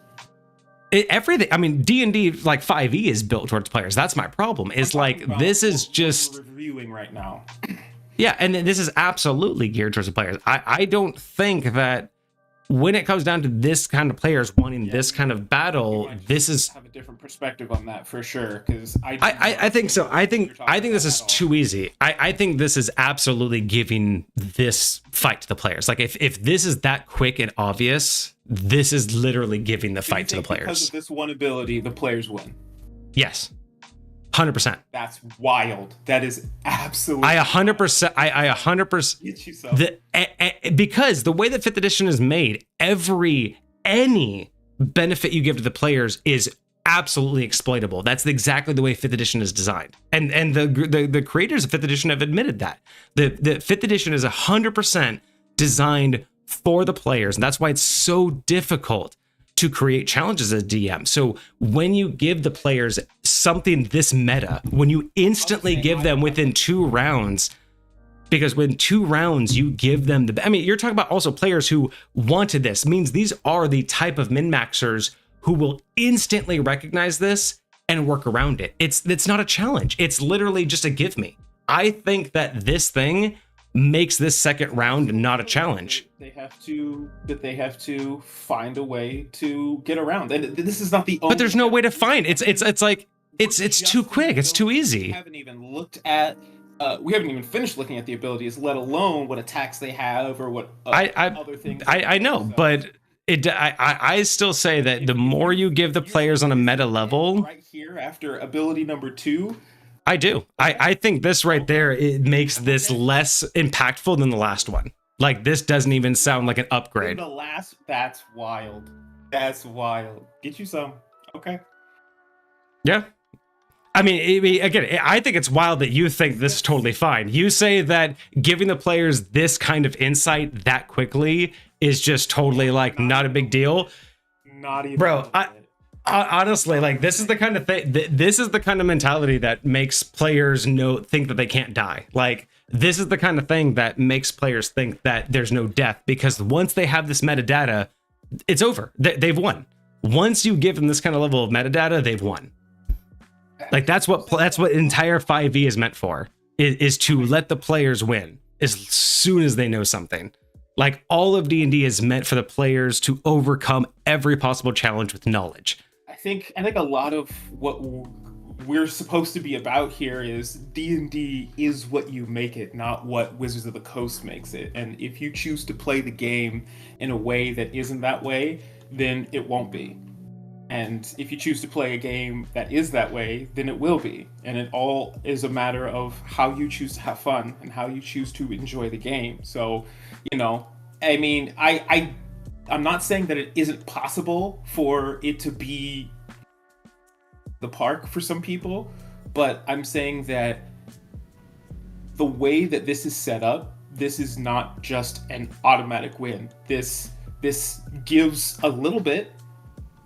Everything, I mean, D&D like 5e is built towards players. That's my problem. Is like this is just what we're reviewing right now. Yeah, and this is absolutely geared towards the players. I don't think that when it comes down to this kind of players wanting this kind of battle, this is have a different perspective on that for sure. Because I think so. I think this is too easy. I think this is absolutely giving this fight to the players. Like if this is that quick and obvious, this is literally giving the fight to the players. Because of this one ability, the players win. Yes. 100%. That's wild. That is absolutely. I 100%. I 100%. Get yourself. Because the way that 5th edition is made, any benefit you give to the players is absolutely exploitable. That's exactly the way 5th edition is designed, and the creators of 5th edition have admitted that the 5th edition is 100% designed for the players, and that's why it's so difficult to create challenges as DM. So when you give the players something this meta, when you instantly give them within 2 rounds, because when 2 rounds you give them I mean, you're talking about also players who wanted this, means these are the type of min-maxers who will instantly recognize this and work around it. It's not a challenge. It's literally just a give me. I think that this thing makes this second round not a challenge. They have to find a way to get around. And this is not the only. But there's no way to find. It's like it's too quick. It's too easy. We haven't even looked at. We haven't even finished looking at the abilities, let alone what attacks they have or what other things. I know, but I still say that the more you give the players on a meta level. Right here after ability number 2. I do. I think this right there, it makes this less impactful than the last one. Like this doesn't even sound like an upgrade. That's wild. That's wild. Get you some. Okay. Yeah. I mean, again, I think it's wild that you think this is totally fine. You say that giving the players this kind of insight that quickly is just totally like not a big deal. Not even. Bro, honestly, like this is the kind of thing. This is the kind of mentality that makes players think that they can't die. Like this is the kind of thing that makes players think that there's no death, because once they have this metadata, it's over. They've won. Once you give them this kind of level of metadata, they've won. Like that's what entire 5e is meant for. Is to let the players win as soon as they know something. Like all of D&D is meant for the players to overcome every possible challenge with knowledge. I think a lot of what we're supposed to be about here is D&D is what you make it, not what Wizards of the Coast makes it. And if you choose to play the game in a way that isn't that way, then it won't be. And if you choose to play a game that is that way, then it will be. And it all is a matter of how you choose to have fun and how you choose to enjoy the game. So, you know, I mean, I'm not saying that it isn't possible for it to be the park for some people, but I'm saying that the way that this is set up, this is not just an automatic win. This gives a little bit,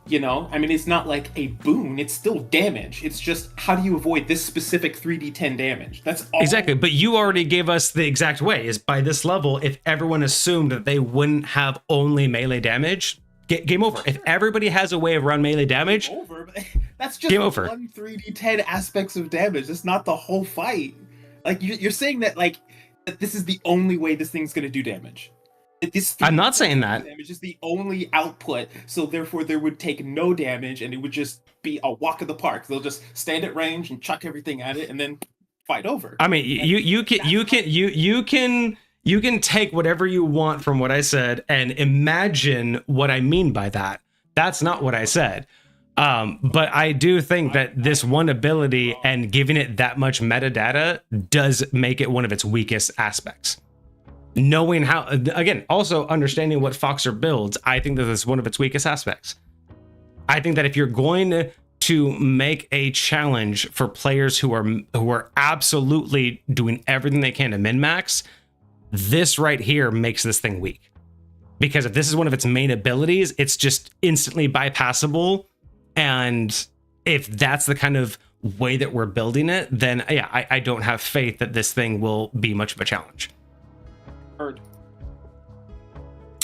you know? I mean, it's not like a boon, it's still damage. It's just how do you avoid this specific 3d10 damage? That's all. Exactly, but you already gave us the exact way, is by this level, if everyone assumed that they wouldn't have only melee damage, game over. If everybody has a way around melee damage, over, but that's just game over. One 3d10 aspects of damage. That's not the whole fight. Like you're saying that that this is the only way this thing's gonna do damage. I'm not saying that. Damage is the only output, so therefore there would take no damage, and it would just be a walk of the park. They'll just stand at range and chuck everything at it, and then fight over. I mean, you can take whatever you want from what I said and imagine what I mean by that. That's not what I said. But I do think that this one ability and giving it that much metadata does make it one of its weakest aspects. Knowing how, again, also understanding what Foxer builds, I think that this is one of its weakest aspects. I think that if you're going to make a challenge for players who are absolutely doing everything they can to min-max, this right here makes this thing weak. Because if this is one of its main abilities, it's just instantly bypassable. And if that's the kind of way that we're building it, then yeah, I don't have faith that this thing will be much of a challenge. Heard.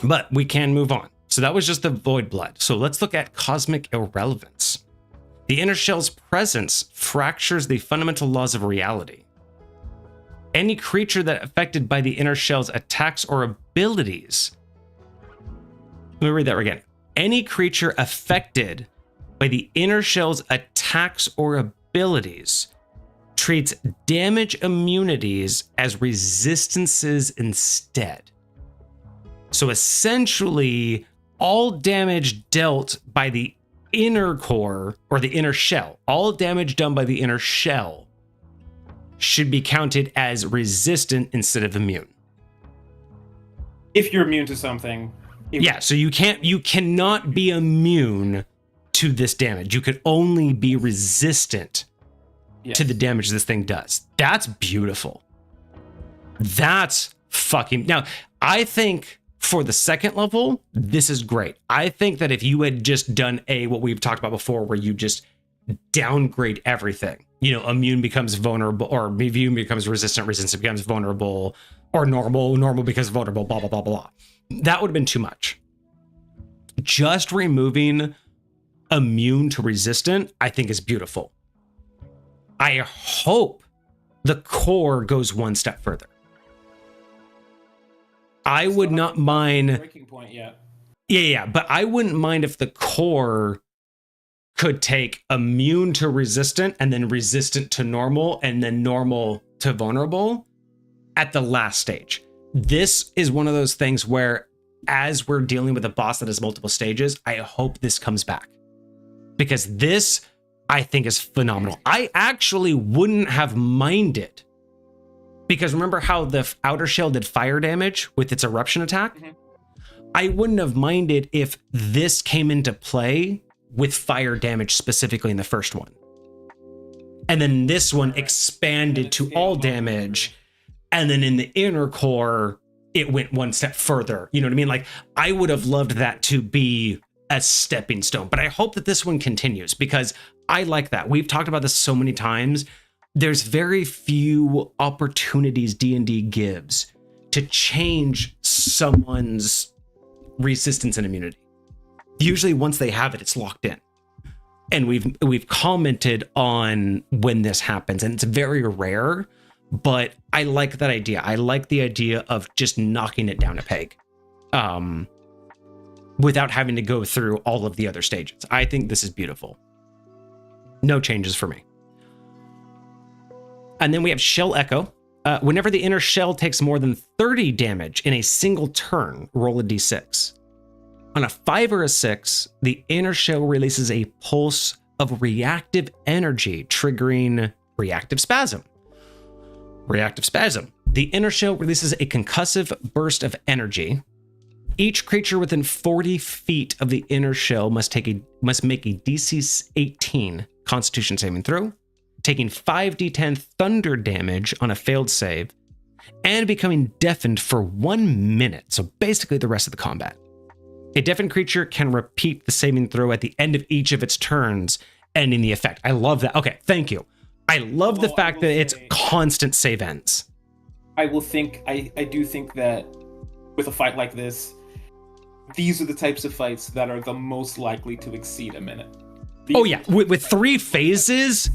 But we can move on. So that was just the Void Blood. So let's look at Cosmic Irrelevance. The inner shell's presence fractures the fundamental laws of reality. Any creature that affected by the inner shell's attacks or abilities. Let me read that again. Any creature affected by the inner shell's attacks or abilities treats damage immunities as resistances instead. So essentially, all damage dealt by the inner core or the inner shell, all damage done by the inner shell should be counted as resistant instead of immune. If you're immune to something. Yeah, so you cannot be immune to this damage. You could only be resistant to the damage this thing does. That's beautiful. That's fucking... Now, I think for the second level, this is great. I think that if you had just done what we've talked about before, where you just downgrade everything, you know, immune becomes vulnerable, or immune becomes resistant becomes vulnerable, or normal becomes vulnerable, blah, blah, blah, blah. That would have been too much. Just removing immune to resistant, I think is beautiful. I hope the core goes one step further. I would not mind. Breaking point yet. Yeah, but I wouldn't mind if the core could take immune to resistant and then resistant to normal and then normal to vulnerable at the last stage. This is one of those things where, as we're dealing with a boss that has multiple stages, I hope this comes back. Because this, I think, is phenomenal. I actually wouldn't have minded. Because remember how the outer shell did fire damage with its eruption attack? Mm-hmm. I wouldn't have minded if this came into play with fire damage specifically in the first one. And then this one expanded to all damage. And then in the inner core, it went one step further. You know what I mean? Like, I would have loved that to be a stepping stone. But I hope that this one continues, because I like that. We've talked about this so many times. There's very few opportunities D&D gives to change someone's resistance and immunity. Usually once they have it, it's locked in. And we've commented on when this happens, and it's very rare, but I like that idea. I like the idea of just knocking it down a peg. without having to go through all of the other stages. I think this is beautiful. No changes for me. And then we have Shell Echo. Whenever the inner shell takes more than 30 damage in a single turn, roll a d6. On a 5 or a 6, the inner shell releases a pulse of reactive energy, triggering reactive spasm. Reactive spasm. The inner shell releases a concussive burst of energy. Each creature within 40 feet of the inner shell must make a DC 18 Constitution saving throw, taking 5d10 thunder damage on a failed save, and becoming deafened for 1 minute, so basically the rest of the combat. A deafened creature can repeat the saving throw at the end of each of its turns, ending the effect. I love that. Okay, thank you. I love the fact that it's constant save ends. I do think that with a fight like this, these are the types of fights that are the most likely to exceed a minute. Oh yeah, with 3 phases,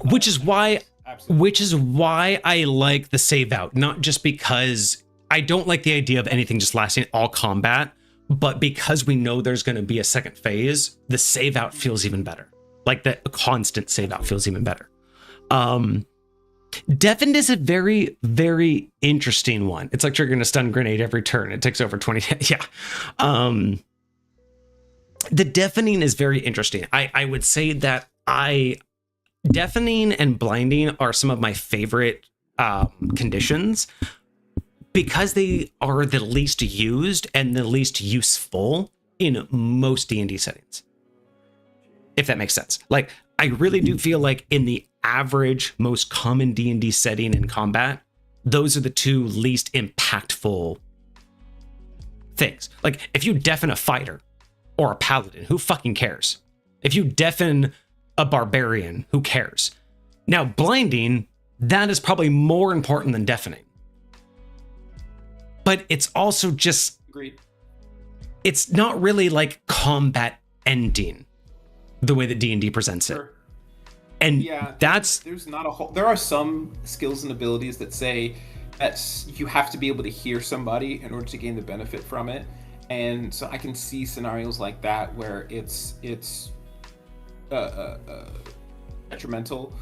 which is why I like the save out, not just because I don't like the idea of anything just lasting all combat, but because we know there's going to be a second phase, the save out feels even better. Like the constant save out feels even better. Deafened is a very, very interesting one. It's like triggering a stun grenade every turn. It takes over 20. Yeah. The deafening is very interesting. I would say that deafening and blinding are some of my favorite conditions because they are the least used and the least useful in most D&D settings. If that makes sense. Like, I really do feel like in the average, most common D&D setting in combat, those are the 2 least impactful things. Like, if you deafen a fighter or a paladin, who fucking cares? If you deafen a barbarian, who cares? Now, blinding, that is probably more important than deafening. But it's also just... Agreed. It's not really like combat ending the way that D&D presents it. And yeah, that's... There's not a whole... There are some skills and abilities that say that you have to be able to hear somebody in order to gain the benefit from it. And so I can see scenarios like that where it's detrimental,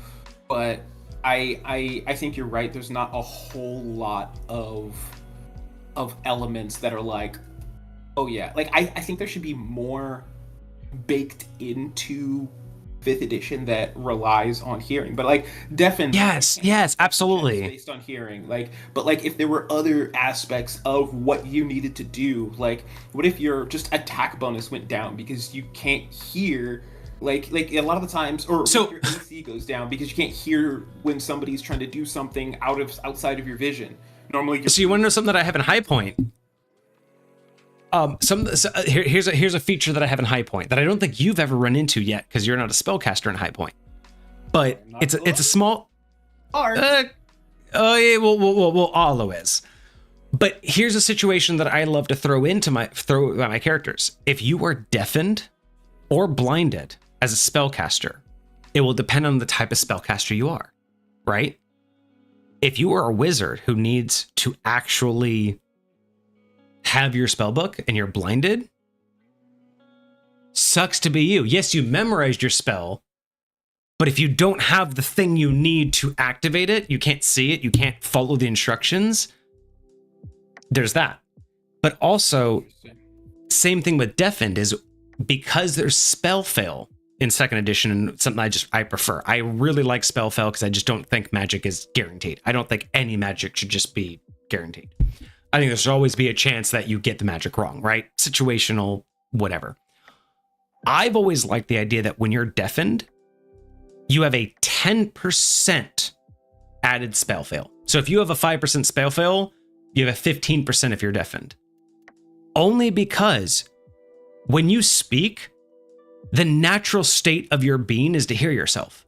but I think you're right. There's not a whole lot of elements that are like, oh yeah, like I think there should be more baked into 5th edition that relies on hearing, but like definitely yes, absolutely based on hearing. Like, but like if there were other aspects of what you needed to do, like what if your just attack bonus went down because you can't hear, like a lot of the times, or so your AC goes down because you can't hear when somebody's trying to do something outside of your vision. Normally, so you want to know something that I have in High Point? Here's a feature that I have in High Point that I don't think you've ever run into yet because you're not a spellcaster in High Point. But it's a small. Yeah, well, Alo is. But here's a situation that I love to throw at my characters. If you are deafened or blinded as a spellcaster, it will depend on the type of spellcaster you are, right? If you are a wizard who needs to actually have your spell book and you're blinded, sucks to be you. Yes, you memorized your spell, but if you don't have the thing you need to activate it, you can't see it, you can't follow the instructions, there's that. But also, same thing with deafened is because there's spell fail in 2nd edition, and something I prefer. I really like spell fail because I just don't think magic is guaranteed. I don't think any magic should just be guaranteed. I think there should always be a chance that you get the magic wrong, right? Situational, whatever. I've always liked the idea that when you're deafened, you have a 10% added spell fail. So if you have a 5% spell fail, you have a 15% if you're deafened. Only because when you speak, the natural state of your being is to hear yourself,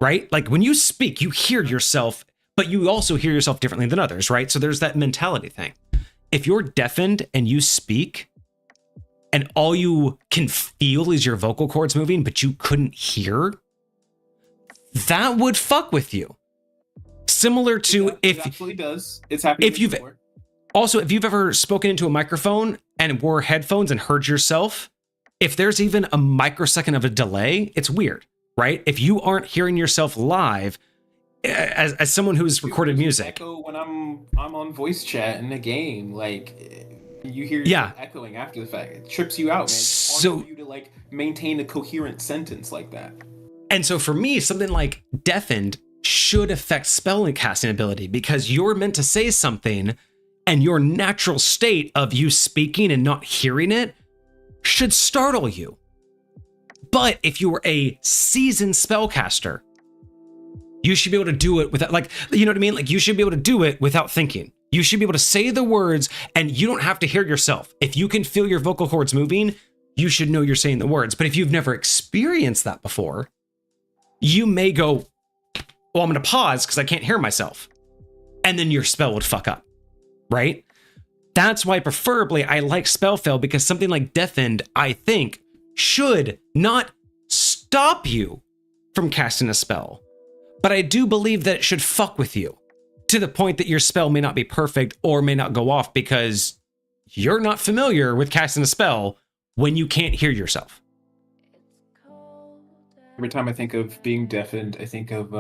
right? Like when you speak, you hear yourself, but you also hear yourself differently than others, right? So there's that mentality thing. If you're deafened and you speak and all you can feel is your vocal cords moving, but you couldn't hear, that would fuck with you. Similar to it absolutely does. It's happened. Also, if you've ever spoken into a microphone and wore headphones and heard yourself, if there's even a microsecond of a delay, it's weird, right? If you aren't hearing yourself live, as someone who's recorded music, echo when I'm on voice chat in a game, like you hear echoing after the fact, it trips you out, man. It's hard for you to like maintain a coherent sentence like that. And so for me, something like deafened should affect spell casting ability, because you're meant to say something and your natural state of you speaking and not hearing it should startle you. But if you were a seasoned spellcaster, you should be able to do it without, like, you know what I mean? Like, you should be able to do it without thinking. You should be able to say the words and you don't have to hear yourself. If you can feel your vocal cords moving, you should know you're saying the words. But if you've never experienced that before, you may go, well, I'm going to pause because I can't hear myself. And then your spell would fuck up, right? That's why preferably I like spell fail, because something like deafened, I think, should not stop you from casting a spell. But I do believe that it should fuck with you to the point that your spell may not be perfect or may not go off because you're not familiar with casting a spell when you can't hear yourself. Every time I think of being deafened, I think of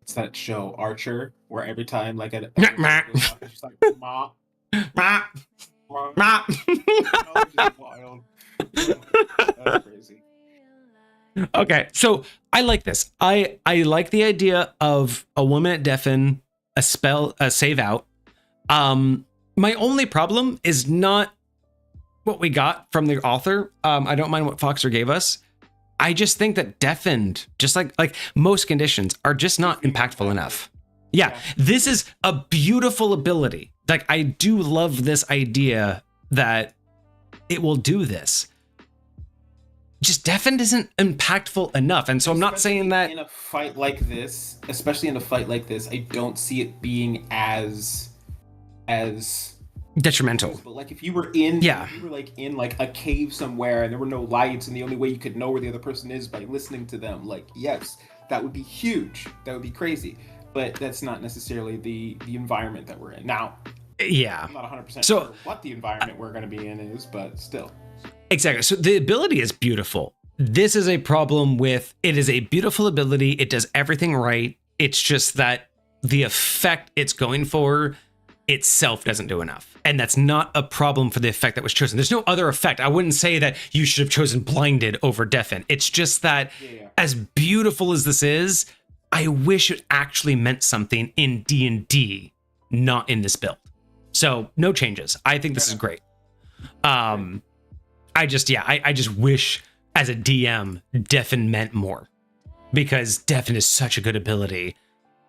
it's that show Archer, where every time like a she's like ma ma ma. Wild. That's crazy. Okay, so I like this. I like the idea of a woman at deafen, a spell, a save out. My only problem is not what we got from the author. I don't mind what Foxer gave us. I just think that deafened, just like most conditions, are just not impactful enough. Yeah, this is a beautiful ability. Like, I do love this idea that it will do this. Just deafened isn't impactful enough. And so I'm not saying that in a fight like this, especially in a fight like this, I don't see it being as detrimental. But like if you were in like a cave somewhere and there were no lights and the only way you could know where the other person is by listening to them, like, yes, that would be huge. That would be crazy. But that's not necessarily the environment that we're in. Now, I'm not 100% sure what the environment we're going to be in is, but still. Exactly. So the ability is beautiful. This is a problem with, it is a beautiful ability. It does everything right. It's just that the effect it's going for itself doesn't do enough. And that's not a problem for the effect that was chosen. There's no other effect. I wouldn't say that you should have chosen blinded over deafen. It's just that as beautiful as this is, I wish it actually meant something in D&D, not in this build. So no changes. I think this is great. I just wish as a DM, deafen meant more, because deafen is such a good ability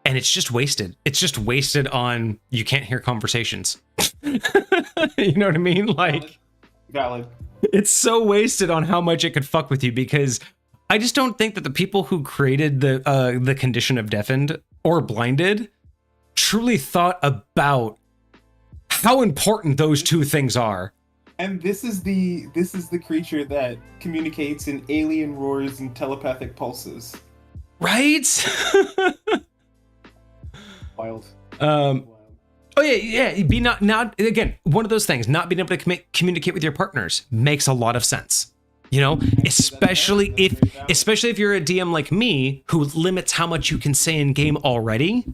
and it's just wasted. It's just wasted on, you can't hear conversations. You know what I mean? Like, valid. It's so wasted on how much it could fuck with you, because I just don't think that the people who created the condition of deafened or blinded truly thought about how important those two things are. And this is the creature that communicates in alien roars and telepathic pulses. Right? Wild. Oh yeah. Be not again, one of those things. Not being able to communicate with your partners makes a lot of sense. You know, especially if you're a DM like me who limits how much you can say in game already.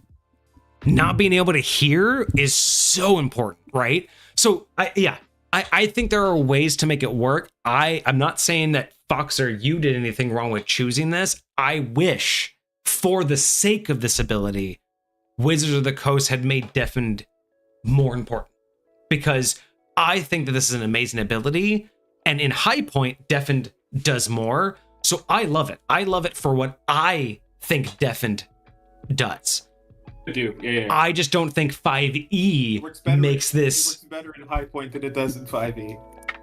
Not being able to hear is so important, right? So I think there are ways to make it work. I'm not saying that Foxer, you did anything wrong with choosing this. I wish, for the sake of this ability, Wizards of the Coast had made deafened more important, because I think that this is an amazing ability, and in High Point, deafened does more. So I love it. I love it for what I think deafened does. I do. Yeah. I just don't think 5e makes this. It works better in High Point than it does in 5e.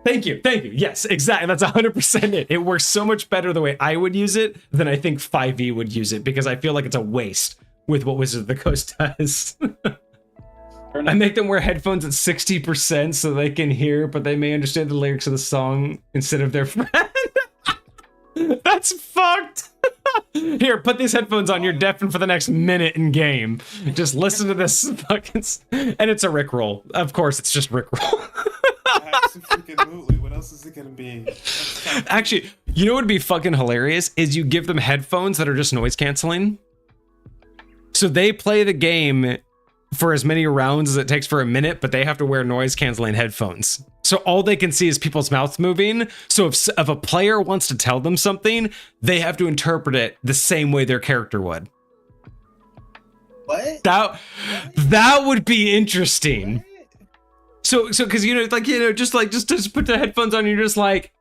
Thank you. Yes, exactly. That's 100% it. It works so much better the way I would use it than I think 5e would use it, because I feel like it's a waste with what Wizards of the Coast does. I make them wear headphones at 60% so they can hear, but they may understand the lyrics of the song instead of their friend. That's fucked. Here, put these headphones on. You're deafened for the next minute in game. Just listen to this fucking... And it's a Rickroll. Of course, it's just Rickroll. Absolutely. What else is it gonna be? Actually, you know what would be fucking hilarious is you give them headphones that are just noise canceling. So they play the game for as many rounds as it takes for a minute, but they have to wear noise canceling headphones. So all they can see is people's mouths moving. So if a player wants to tell them something, they have to interpret it the same way their character would. What? That would be interesting. What? So because just put the headphones on. You're just like,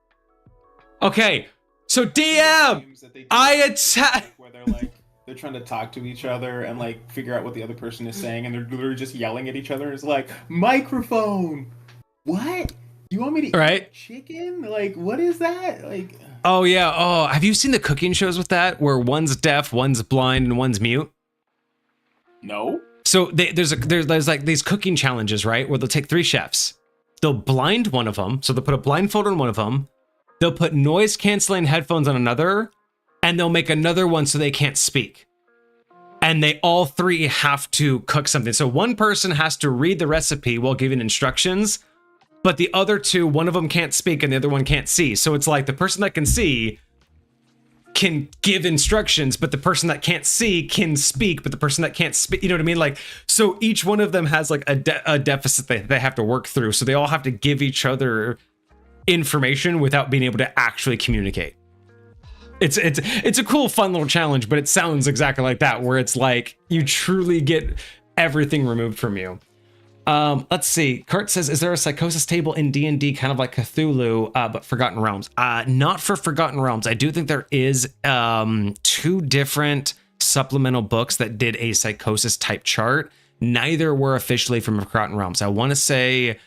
okay, so DM, I attack. Where they're trying to talk to each other and like figure out what the other person is saying, and they're literally just yelling at each other. It's like, microphone. What? You want me to eat chicken? Like, what is that? Like. Oh yeah. Oh, have you seen the cooking shows with that where one's deaf, one's blind, and one's mute? No. So there's like these cooking challenges, right? Where they'll take 3 chefs, they'll blind one of them, so they'll put a blindfold on one of them, they'll put noise canceling headphones on another, and they'll make another one so they can't speak. And they all 3 have to cook something. So one person has to read the recipe while giving instructions, but the other 2, one of them can't speak and the other one can't see. So it's like the person that can see can give instructions, but the person that can't see can speak, but the person that can't speak, you know what I mean? Like, so each one of them has like a deficit they have to work through. So they all have to give each other information without being able to actually communicate. It's a cool, fun little challenge, but it sounds exactly like that, where it's like you truly get everything removed from you. Let's see. Kurt says, is there a psychosis table in D&D kind of like Cthulhu, but Forgotten Realms? Not for Forgotten Realms. I do think there is 2 different supplemental books that did a psychosis type chart. Neither were officially from Forgotten Realms. I want to say...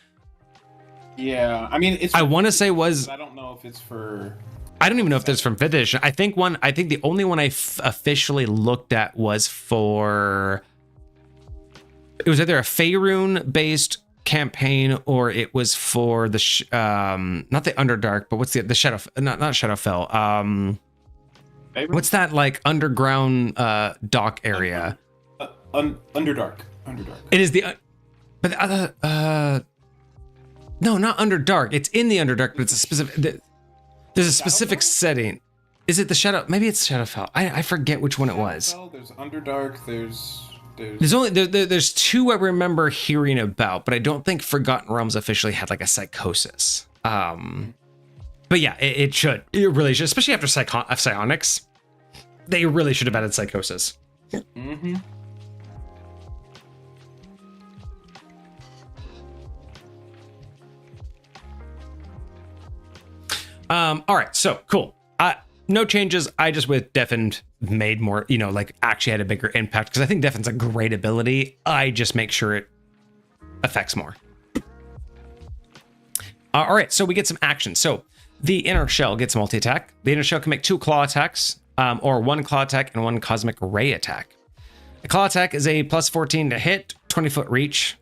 Yeah, I mean, I want to say was... I don't know if it's for... I don't even know if there's from 5th edition. I think the only one I officially looked at was for... It was either a Faerun based campaign or it was for the not the Underdark, but what's the Shadow, not Shadowfell. What's that like underground dock area? Underdark. It is the but no, not Underdark. It's in the Underdark, but it's a specific there's a specific setting. Is it the Shadow? Maybe it's Shadowfell. I forget which one it was. There's Underdark, there's 2 I remember hearing about, but I don't think Forgotten Realms officially had like a psychosis. But yeah, it should. It really should, especially after Psionics. They really should have added psychosis. Mm-hmm. All right, so cool. No changes. I just with Deafened made more, like actually had a bigger impact because I think Deafened's a great ability. I just make sure it affects more. All right, so we get some action. So the inner shell gets multi-attack. The inner shell can make 2 claw attacks, or 1 claw attack and 1 cosmic ray attack. The claw attack is a plus 14 to hit, 20-foot reach.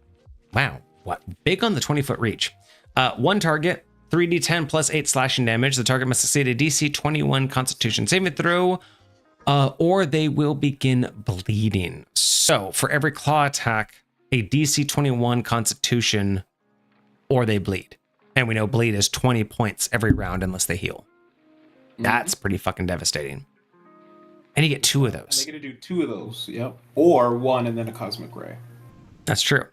Wow, what big on the 20-foot reach. 1 target. 3d10 plus 8 slashing damage. The target must succeed a DC 21 Constitution saving throw, or they will begin bleeding. So for every claw attack, a DC 21 Constitution, or they bleed. And we know bleed is 20 points every round unless they heal. That's pretty fucking devastating. And you get 2 of those. They're gonna do 2 of those, yep. Or 1 and then a cosmic ray. That's true.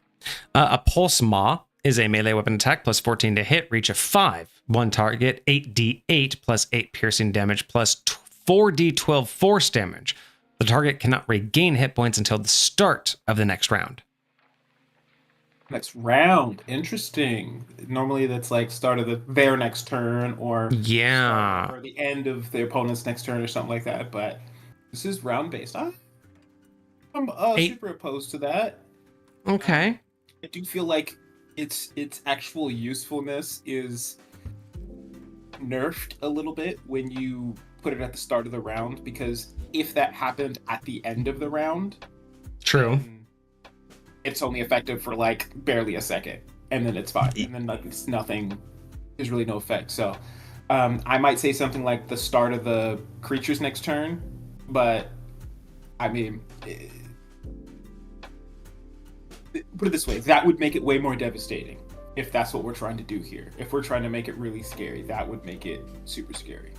A pulse maw is a melee weapon attack, plus 14 to hit, reach of 5. 1 target, 8d8 plus 8 piercing damage, plus 4d12 force damage. The target cannot regain hit points until the start of the next round. Next round, interesting. Normally that's like start of their next turn, or or the end of their opponent's next turn, or something like that. But this is round based. I'm super opposed to that. Okay. I do feel like its actual usefulness is nerfed a little bit when you put it at the start of the round, because if that happened at the end of the round, true, it's only effective for like barely a second, and then it's fine, and then it's nothing. There's really no effect. So I might say something like the start of the creature's next turn But I mean, put it this way, that would make it way more devastating if that's what we're trying to do here. If we're trying to make it really scary, that would make it super scary.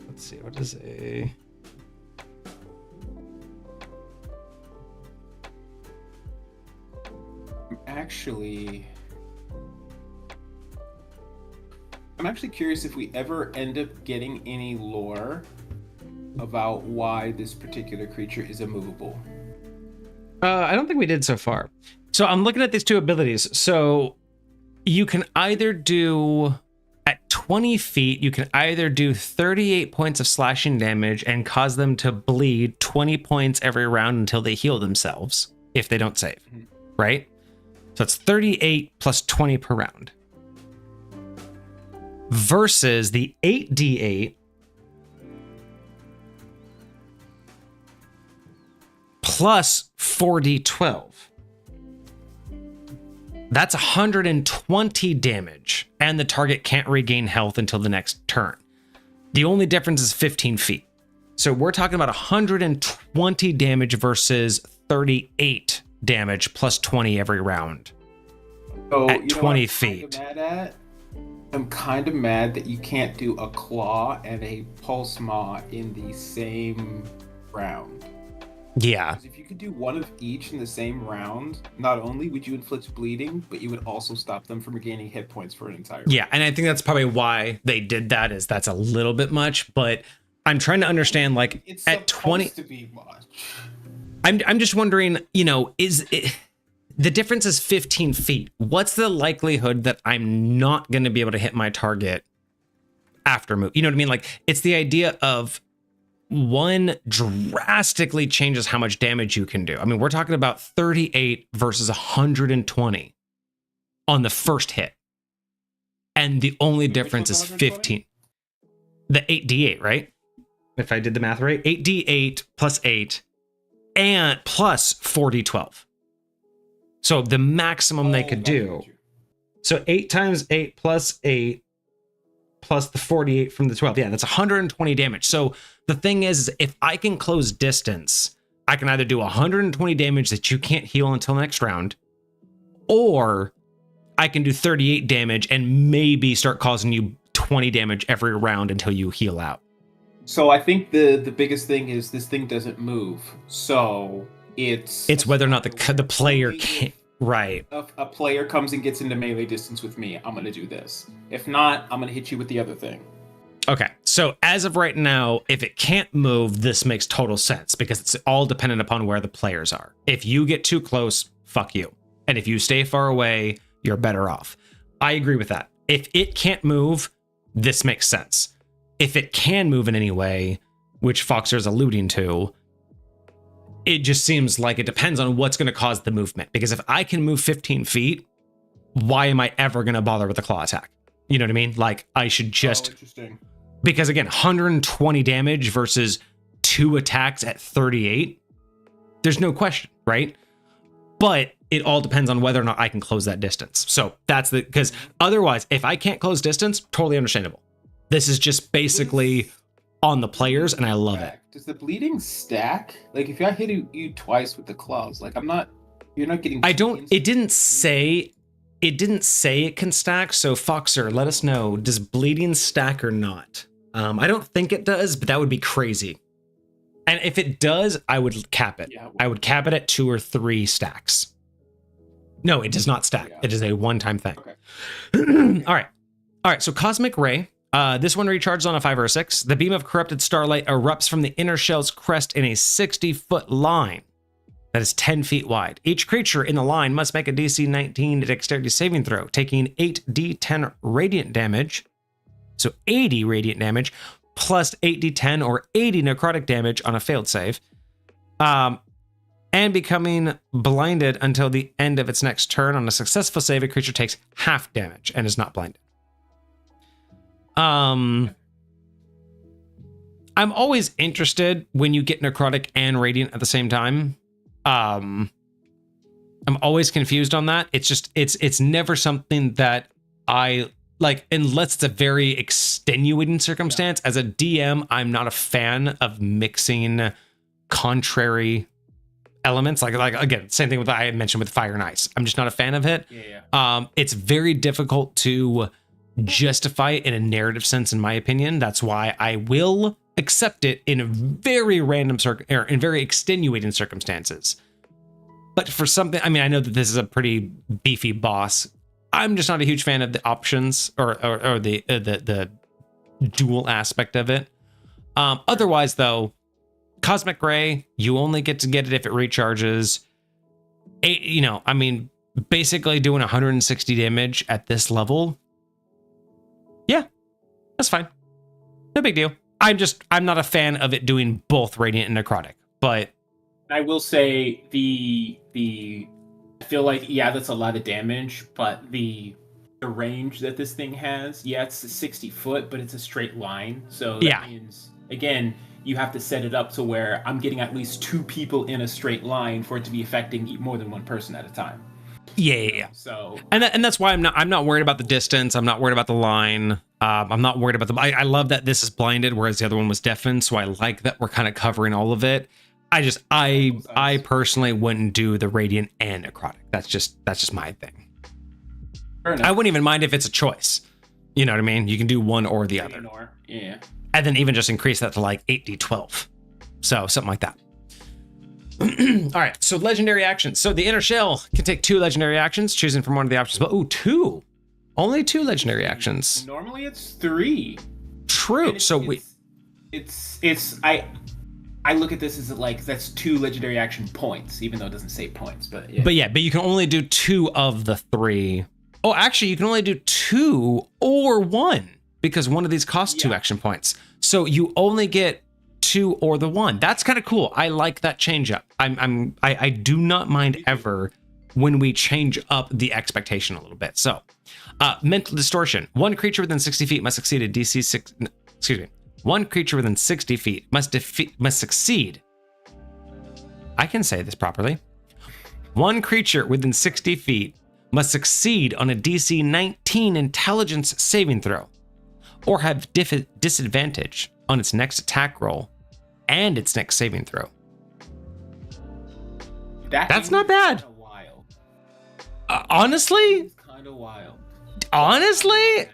Let's see, what is a... I'm actually curious if we ever end up getting any lore about why this particular creature is immovable. I don't think we did so far. So I'm looking at these two abilities. So you can either do, at 20 feet, you can either do 38 points of slashing damage and cause them to bleed 20 points every round until they heal themselves, if they don't save, right? So it's 38 plus 20 per round. Versus the 8d8 plus 4d12. That's 120 damage, and the target can't regain health until the next turn. The only difference is 15 feet. So we're talking about 120 damage versus 38 damage plus 20 every round at 20 feet. I'm kind of mad that you can't do a claw and a pulse maw in the same round. Yeah. Because if you could do one of each in the same round, not only would you inflict bleeding, but you would also stop them from regaining hit points for an entire round. Yeah, and I think that's probably why they did that, is that's a little bit much, but I'm trying to understand, like, it's at 20 to be much. I'm just wondering, you know, is it, the difference is 15 feet. What's the likelihood that I'm not going to be able to hit my target after move? You know what I mean? Like, it's the idea of one drastically changes how much damage you can do. I mean, we're talking about 38 versus 120 on the first hit. And the only difference is 15. The 8d8, right? If I did the math right, 8d8 plus 8 and plus 4d12. So the maximum they could do. So 8 times 8 plus 8 plus the 48 from the 12. Yeah, that's 120 damage. So the thing is, if I can close distance, I can either do 120 damage that you can't heal until next round, or I can do 38 damage and maybe start causing you 20 damage every round until you heal out. So I think the biggest thing is this thing doesn't move. So it's whether or not the player can. Right. If a player comes and gets into melee distance with me, I'm going to do this. If not, I'm going to hit you with the other thing. Okay. So as of right now, if it can't move, this makes total sense because it's all dependent upon where the players are. If you get too close, fuck you. And if you stay far away, you're better off. I agree with that. If it can't move, this makes sense. If it can move in any way, which Foxer's alluding to, it just seems like it depends on what's going to cause the movement. Because if I can move 15 feet, why am I ever going to bother with a claw attack? You know what I mean? Like, I should just... interesting. Because again, 120 damage versus 2 attacks at 38, there's no question, right? But it all depends on whether or not I can close that distance. So that's the... Because otherwise, if I can't close distance, totally understandable. This is just basically on the players, and I love it. Does the bleeding stack? Like, if I hit you twice with the claws, like, you're not getting... It didn't say it can stack, so Foxer, let us know, does bleeding stack or not? I don't think it does, but that would be crazy. And if it does, I would cap it. Yeah, I would cap it at 2 or 3 stacks. No, it does not stack. Yeah. It is a one-time thing. Okay. All right, so Cosmic Ray. This one recharges on a 5 or a 6. The beam of corrupted starlight erupts from the inner shell's crest in a 60-foot line that is 10 feet wide. Each creature in the line must make a DC 19 dexterity saving throw, taking 8d10 radiant damage, so 80 radiant damage, plus 8d10 or 80 necrotic damage on a failed save, and becoming blinded until the end of its next turn. On a successful save, a creature takes half damage and is not blinded. I'm always interested when you get necrotic and radiant at the same time. I'm always confused on that. It's just, it's never something that I like, unless it's a very extenuating circumstance. As a DM, I'm not a fan of mixing contrary elements. Like again, same thing with I mentioned with fire and ice. I'm just not a fan of it. It's very difficult to justify it in a narrative sense, in my opinion. That's why I will accept it in a very random or in very extenuating circumstances. But for something, I mean, I know that this is a pretty beefy boss. I'm just not a huge fan of the options or the dual aspect of it. Otherwise, though, Cosmic Ray, you only get to get it if it recharges. I mean, basically doing 160 damage at this level. Yeah, that's fine. No big deal. I'm not a fan of it doing both Radiant and Necrotic, but I will say I feel like, yeah, that's a lot of damage, but the range that this thing has, yeah, it's 60 foot, but it's a straight line. So that means, again, you have to set it up to where I'm getting at least 2 people in a straight line for it to be affecting more than one person at a time. Yeah. So and that's why I'm not worried about the distance. I'm not worried about the line. I'm not worried about I love that this is blinded, whereas the other one was deafened. So I like that we're kind of covering all of it. I personally wouldn't do the Radiant and Necrotic. That's just my thing. Fair enough. I wouldn't even mind if it's a choice. You know what I mean? You can do one or the other. Yeah. And then even just increase that to like 8d12. So something like that. All right, so legendary actions. So the inner shell can take 2 legendary actions, choosing from one of the options. But 2. Only 2 legendary actions. Normally it's 3. True. So I look at this as like that's 2 legendary action points, even though it doesn't say points. But you can only do 2 of the 3. Oh, actually, you can only do 2 or 1 because one of these costs 2 action points. So you only get 2 or the 1. That's kind of cool. I like that change up. I do not mind ever when we change up the expectation a little bit. So, mental distortion. One creature within 60 feet must succeed a DC 6. Excuse me. One creature within 60 feet must succeed. I can say this properly. One creature within 60 feet must succeed on a DC 19 intelligence saving throw, or have disadvantage on its next attack roll and its next saving throw. That's not bad. Wild. Honestly? It's kind of wild. Honestly?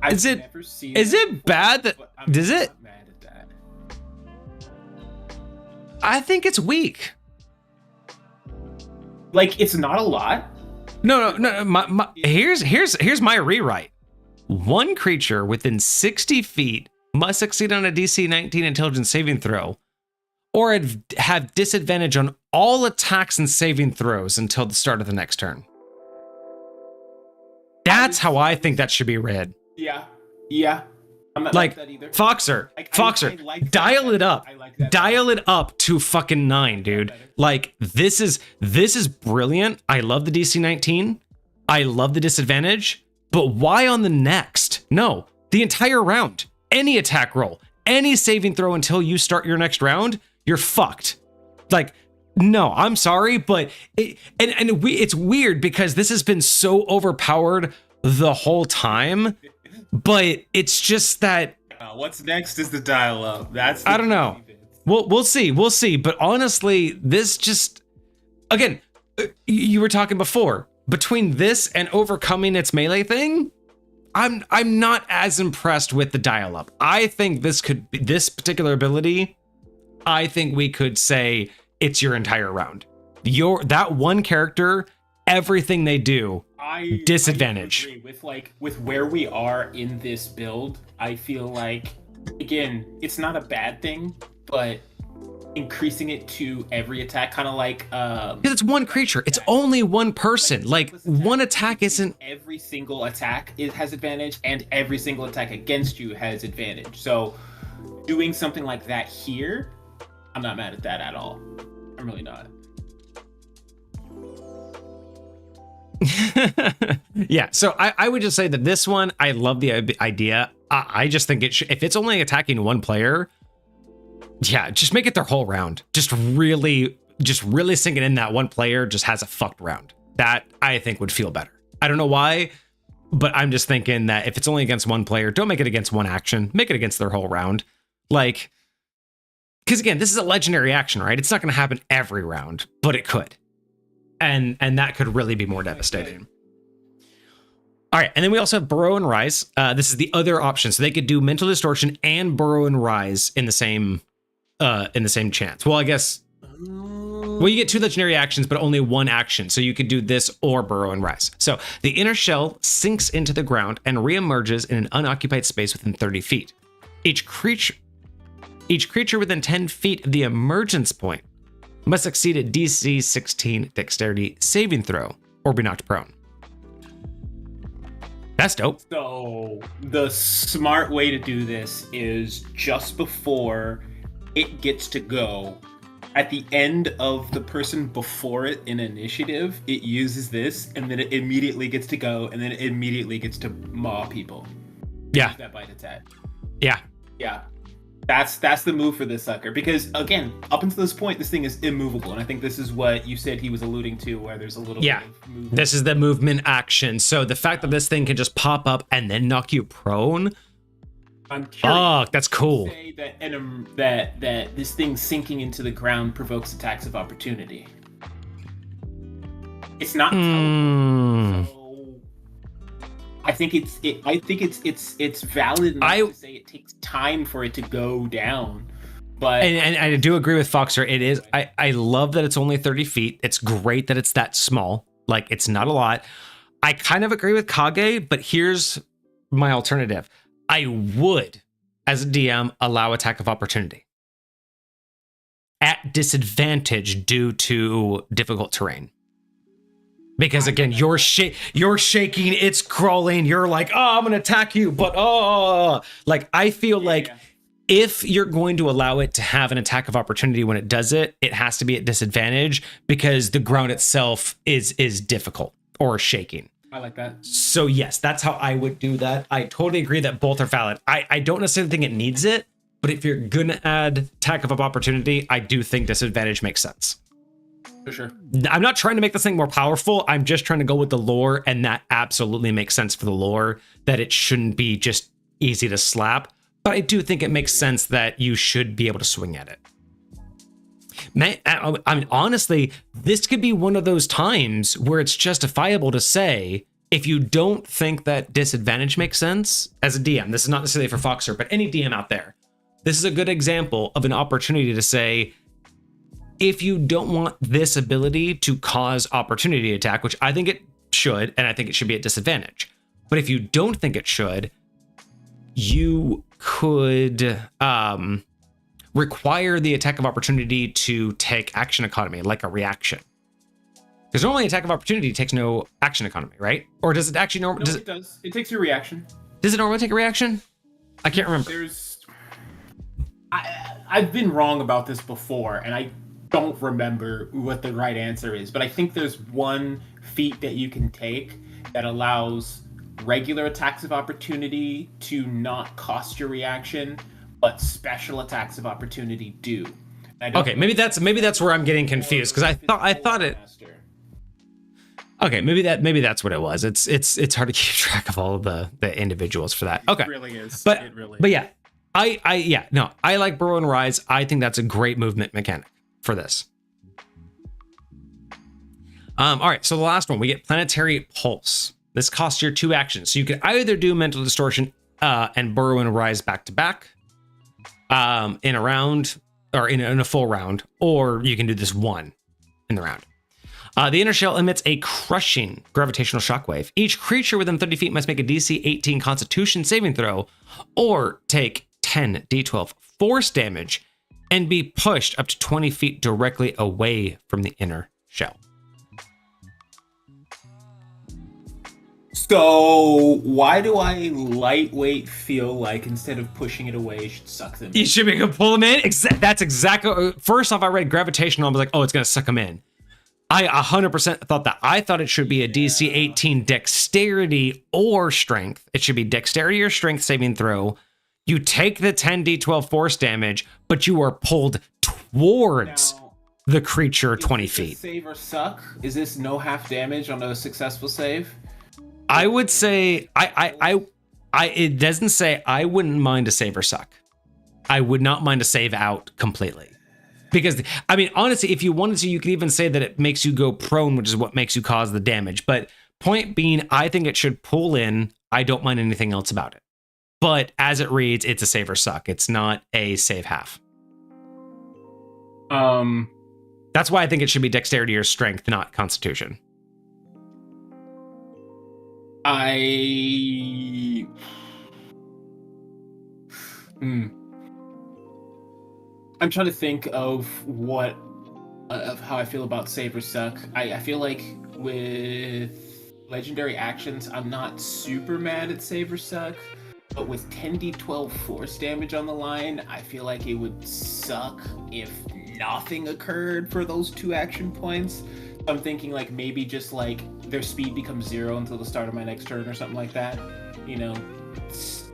Is it bad that does it? Mad at that. I think it's weak. Like, it's not a lot. No. Here's my rewrite. One creature within 60 feet must succeed on a DC 19 intelligence saving throw, or have disadvantage on all attacks and saving throws until the start of the next turn. That's how I think that should be read. Yeah. I'm not like that either. Foxer, I like dial that. it up. I like that. Dial it up to fucking 9, dude. Like, this is brilliant. I love the DC 19. I love the disadvantage. But why on the next? No, the entire round. Any attack roll, any saving throw until you start your next round, you're fucked. Like, no, I'm sorry, but it's weird because this has been so overpowered the whole time. But it's just that what's next is the dial up. I don't know. We'll see. But honestly, this just, again, you were talking before, between this and overcoming its melee thing, I'm not as impressed with the dial up. I think this particular ability, I think we could say it's your entire round. That one character, everything they do, disadvantage. I agree with where we are in this build. I feel like, again, it's not a bad thing, but increasing it to every attack, kind of like because it's one creature, it's only one person. Like one attack isn't every single attack. It has advantage, and every single attack against you has advantage. So doing something like that here, I'm not mad at that at all. I'm really not. Yeah, so I would just say that this one, I love the idea. I just think if it's only attacking one player, yeah, just make it their whole round. Just really sink it in that one player just has a fucked round. That I think would feel better. I don't know why, but I'm just thinking that if it's only against one player, don't make it against one action. Make it against their whole round. Like, because again, this is a legendary action, right? It's not going to happen every round, but it could. And that could really be more devastating. All right, and then we also have Burrow and Rise. This is the other option. So they could do Mental Distortion and Burrow and Rise in the same chance. Well, I guess... Well, you get 2 legendary actions, but only 1 action. So you could do this or Burrow and Rise. So the inner shell sinks into the ground and reemerges in an unoccupied space within 30 feet. Each creature within 10 feet of the emergence point must succeed a DC 16 dexterity saving throw or be knocked prone. That's dope. So the smart way to do this is just before it gets to go, at the end of the person before it in initiative, it uses this, and then it immediately gets to go, and then it immediately gets to maw people. Yeah. Use that bite attack. Yeah. Yeah. That's the move for this sucker. Because, again, up until this point, this thing is immovable. And I think this is what you said he was alluding to, where there's a little bit of movement. This is the movement action. So the fact that this thing can just pop up and then knock you prone... I'm curious. That's cool. Say that that this thing sinking into the ground provokes attacks of opportunity. It's not teleport, so I think it's valid enough to say it takes time for it to go down. But and I do agree with Foxer. It is. I love that it's only 30 feet. It's great that it's that small. Like, it's not a lot. I kind of agree with Kage, but here's my alternative. I would, as a DM, allow attack of opportunity at disadvantage due to difficult terrain. Because again, you're shaking, it's crawling, you're like, oh, I'm gonna attack you, but like, I feel like if you're going to allow it to have an attack of opportunity when it does it, it has to be at disadvantage because the ground itself is difficult or shaking. I like that. So yes, that's how I would do that. I totally agree that both are valid. I don't necessarily think it needs it, but if you're gonna add attack of opportunity, I do think disadvantage makes sense. For sure. I'm not trying to make this thing more powerful. I'm just trying to go with the lore, and that absolutely makes sense for the lore, that it shouldn't be just easy to slap. But I do think it makes sense that you should be able to swing at it. I mean, honestly, this could be one of those times where it's justifiable to say, if you don't think that disadvantage makes sense as a DM, this is not necessarily for Foxer, but any DM out there, this is a good example of an opportunity to say, if you don't want this ability to cause opportunity attack, which I think it should, and I think it should be at disadvantage, but if you don't think it should, you could require the attack of opportunity to take action economy, like a reaction. Because normally attack of opportunity takes no action economy, right? Or does it actually normally? No, it does. It takes your reaction. Does it normally take a reaction? I can't remember. I've been wrong about this before, and I don't remember what the right answer is, but I think there's one feat that you can take that allows regular attacks of opportunity to not cost your reaction, but special attacks of opportunity do. Okay, maybe that's where I'm getting confused, because I thought it. Okay, maybe that's what it was. It's hard to keep track of all of the individuals for that. Okay, it really is. But yeah, I like Burrow and Rise. I think that's a great movement mechanic for this. All right, so the last one, we get Planetary Pulse. This costs your 2 actions, so you can either do Mental Distortion and Burrow and Rise back to back in a round, or in a full round, or you can do this one in the round. The inner shell emits a crushing gravitational shockwave. Each creature within 30 feet must make a DC 18 Constitution saving throw, or take 10 D12 force damage and be pushed up to 20 feet directly away from the inner shell. So why do I lightweight feel like instead of pushing it away, it should suck them in? You should make a pull them in. That's exactly. First off, I read gravitational. I was like, oh, it's gonna suck them in. I 100% thought that. I thought it should be a DC 18 dexterity or strength. It should be dexterity or strength saving throw. You take the 10 D12 force damage, but you are pulled towards the creature 20 Is this feet. save or suck? Is this no half damage on a successful save? I would say it doesn't say I wouldn't mind a save or suck. I would not mind a save out completely. Because, I mean, honestly, if you wanted to, you could even say that it makes you go prone, which is what makes you cause the damage. But point being, I think it should pull in. I don't mind anything else about it. But as it reads, it's a save or suck. It's not a save half. That's why I think it should be dexterity or strength, not constitution. I'm trying to think of what of how I feel about save or suck. I feel like with legendary actions, I'm not super mad at save or suck, but with 10d12 force damage on the line, I feel like it would suck if nothing occurred for those 2 action points. I'm thinking like maybe just like their speed becomes 0 until the start of my next turn or something like that. You know?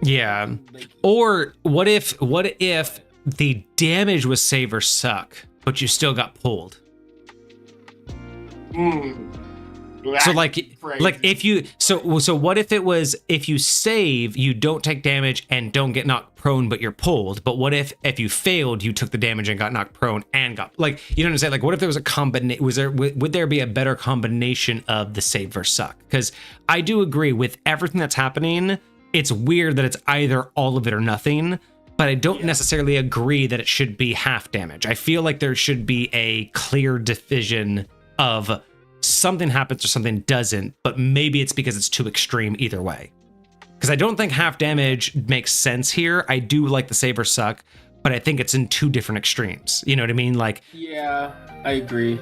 Yeah. Or what if the damage was save or suck, but you still got pulled? So like if you so what if it was if you save you don't take damage and don't get knocked prone but you're pulled, but what if you failed you took the damage and got knocked prone and got, like, you know what I'm saying? Like, what if there was a combination? Would there be a better combination of the save or suck? Because I do agree with everything that's happening. It's weird that it's either all of it or nothing, but I don't necessarily agree that it should be half damage. I feel like there should be a clear division of something happens or something doesn't, but maybe it's because it's too extreme either way. Because I don't think half damage makes sense here. I do like the save or suck, but I think it's in 2 different extremes. You know what I mean? Like, yeah, I agree.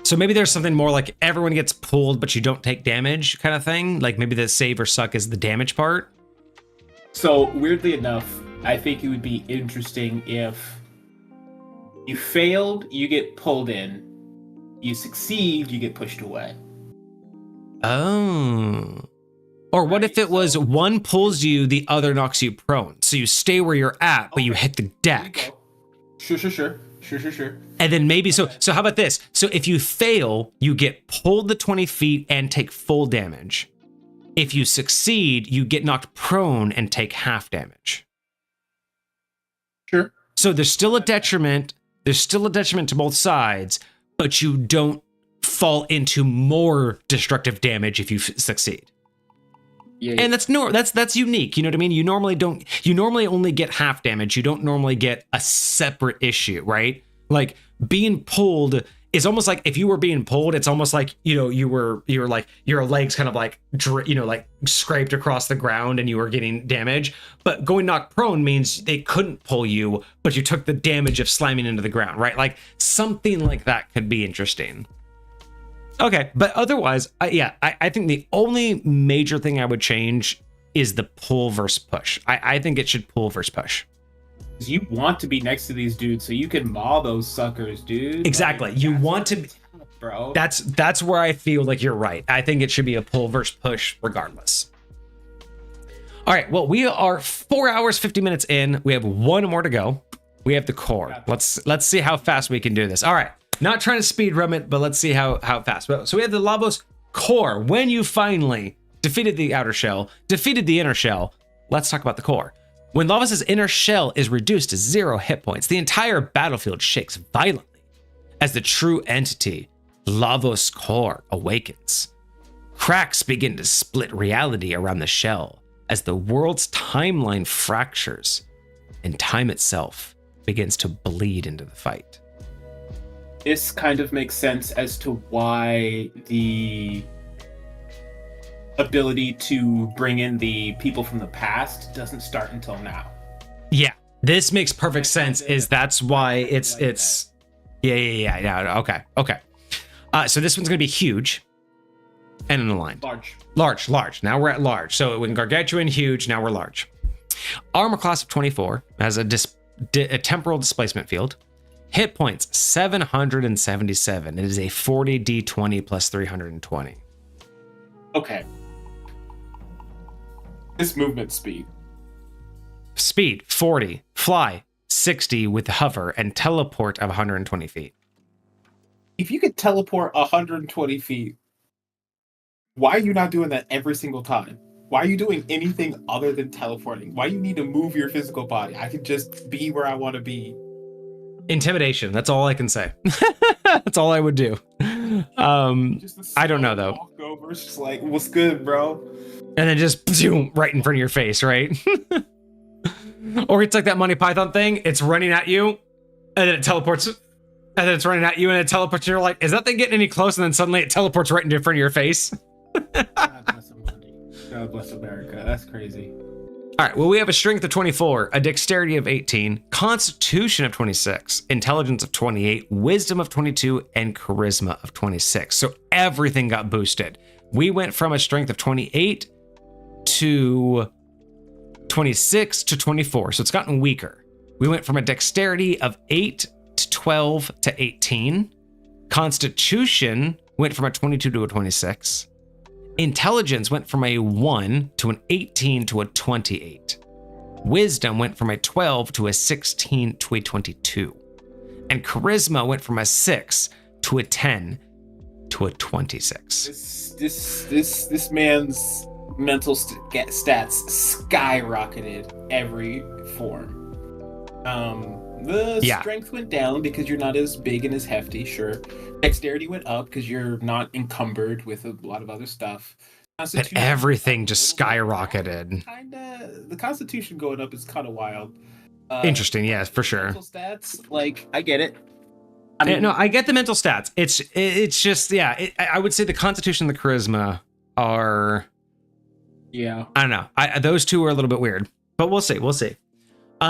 So maybe there's something more like everyone gets pulled, but you don't take damage kind of thing. Like maybe the save or suck is the damage part. So weirdly enough, I think it would be interesting if you failed, you get pulled in. You succeed, you get pushed away. Oh. Or what if it was one pulls you, the other knocks you prone? So you stay where you're at, but you hit the deck. Sure. And then maybe, so how about this? So if you fail, you get pulled the 20 feet and take full damage. If you succeed, you get knocked prone and take half damage. Sure. So there's still a detriment. There's still a detriment to both sides, but you don't fall into more destructive damage if you succeed. Yeah. And that's unique. You know what I mean? You normally only get half damage. You don't normally get a separate issue, right? Like being pulled is almost like if you were being pulled, it's almost like, you know, you were like your legs kind of like, you know, like scraped across the ground and you were getting damage. But going knocked prone means they couldn't pull you, but you took the damage of slamming into the ground, right? Like something like that could be interesting. Okay, but otherwise, I think the only major thing I would change is the pull versus push. I think it should pull versus push. You want to be next to these dudes so you can maul those suckers, dude. Exactly. Like, you want to, bro. That's where I feel like you're right. I think it should be a pull versus push regardless. All right. Well, we are 4 hours 50 minutes in. We have 1 more to go. We have the core. Let's see how fast we can do this. All right. Not trying to speed run it, but let's see how fast. So we have the Lavos core. When you finally defeated the outer shell, defeated the inner shell, let's talk about the core. When Lavos' inner shell is reduced to 0 hit points, the entire battlefield shakes violently as the true entity, Lavos core, awakens. Cracks begin to split reality around the shell as the world's timeline fractures and time itself begins to bleed into the fight. This kind of makes sense as to why the ability to bring in the people from the past doesn't start until now. Yeah, this makes perfect sense. That's why it's yeah. Okay. So this one's gonna be huge and in a line. Large. Now we're at large. So when gargantuan, huge. Now we're large. Armor class of 24 has a temporal displacement field. Hit points 777. It is a 40 d20 plus 320. Okay. This movement speed. Speed 40. Fly 60 with hover, and teleport of 120 feet. If you could teleport 120 feet, why are you not doing that every single time? Why are you doing anything other than teleporting? Why do you need to move your physical body? I could just be where I want to be. Intimidation. That's all I can say. That's all I would do. I don't know though. Walk over, just like, what's good, bro? And then just zoom right in front of your face, right? Or it's like that Monty Python thing. It's running at you, and then it teleports, and then it's running at you, and it teleports. And you're like, is that thing getting any close? And then suddenly it teleports right in front of your face. God bless somebody. God bless America. That's crazy. All right, well, we have a strength of 24, a dexterity of 18, constitution of 26, intelligence of 28, wisdom of 22, and charisma of 26. So everything got boosted. We went from a strength of 28 to 26 to 24, so it's gotten weaker. We went from a dexterity of 8 to 12 to 18. Constitution went from a 22 to a 26. Intelligence went from a 1 to an 18 to a 28. Wisdom went from a 12 to a 16 to a 22. And charisma went from a 6 to a 10 to a 26. This man's mental stats skyrocketed every form. The strength went down because you're not as big and as hefty, sure. Dexterity went up because you're not encumbered with a lot of other stuff. But everything just skyrocketed. The Constitution going up is kind of wild. Interesting, yes, for sure. Mental stats, like, I get it. No, I get the mental stats. It's just, yeah, I would say the Constitution and the Charisma are... Yeah. I don't know. Those two are a little bit weird, but we'll see.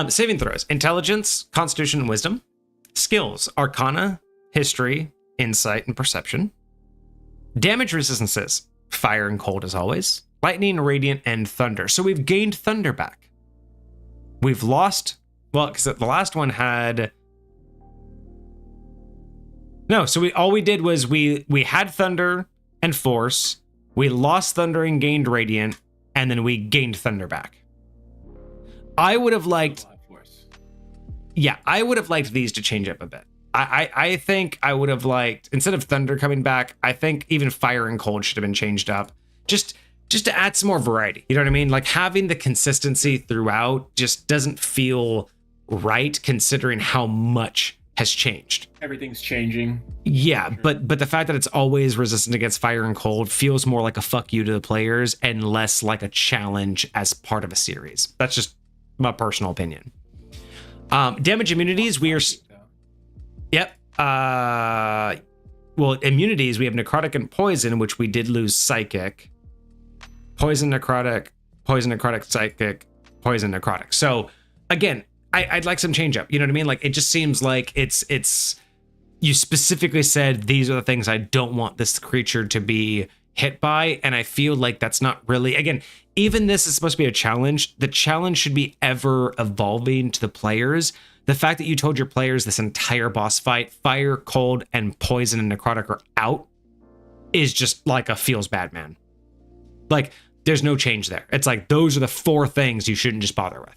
Saving throws: intelligence, constitution, and wisdom. Skills: arcana, history, insight, and perception. Damage resistances: fire and cold as always, lightning, radiant, and thunder. So we've gained thunder back. We've lost, well, because the last one had... No, so all we did was we had thunder and force, we lost thunder and gained radiant, and then we gained thunder back. I would have liked, I would have liked these to change up a bit. I think I would have liked, instead of thunder coming back, I think even fire and cold should have been changed up, just to add some more variety. You know what I mean? Like, having the consistency throughout just doesn't feel right, considering how much has changed. Everything's changing. Yeah, but the fact that it's always resistant against fire and cold feels more like a fuck you to the players and less like a challenge as part of a series. That's just my personal opinion. Damage immunities, we are... Yep. Well, immunities, we have necrotic and poison, which we did lose psychic. Poison, necrotic, psychic, poison, necrotic. So, again, I'd like some change up. You know what I mean? Like, it just seems like it's... You specifically said, these are the things I don't want this creature to be hit by, and I feel like that's not really... Again, even this is supposed to be a challenge. The challenge should be ever evolving to the players. The fact that you told your players this entire boss fight, fire, cold, and poison and necrotic are out, is just like a feels bad, man. Like, there's no change there. It's like, those are the 4 things you shouldn't just bother with.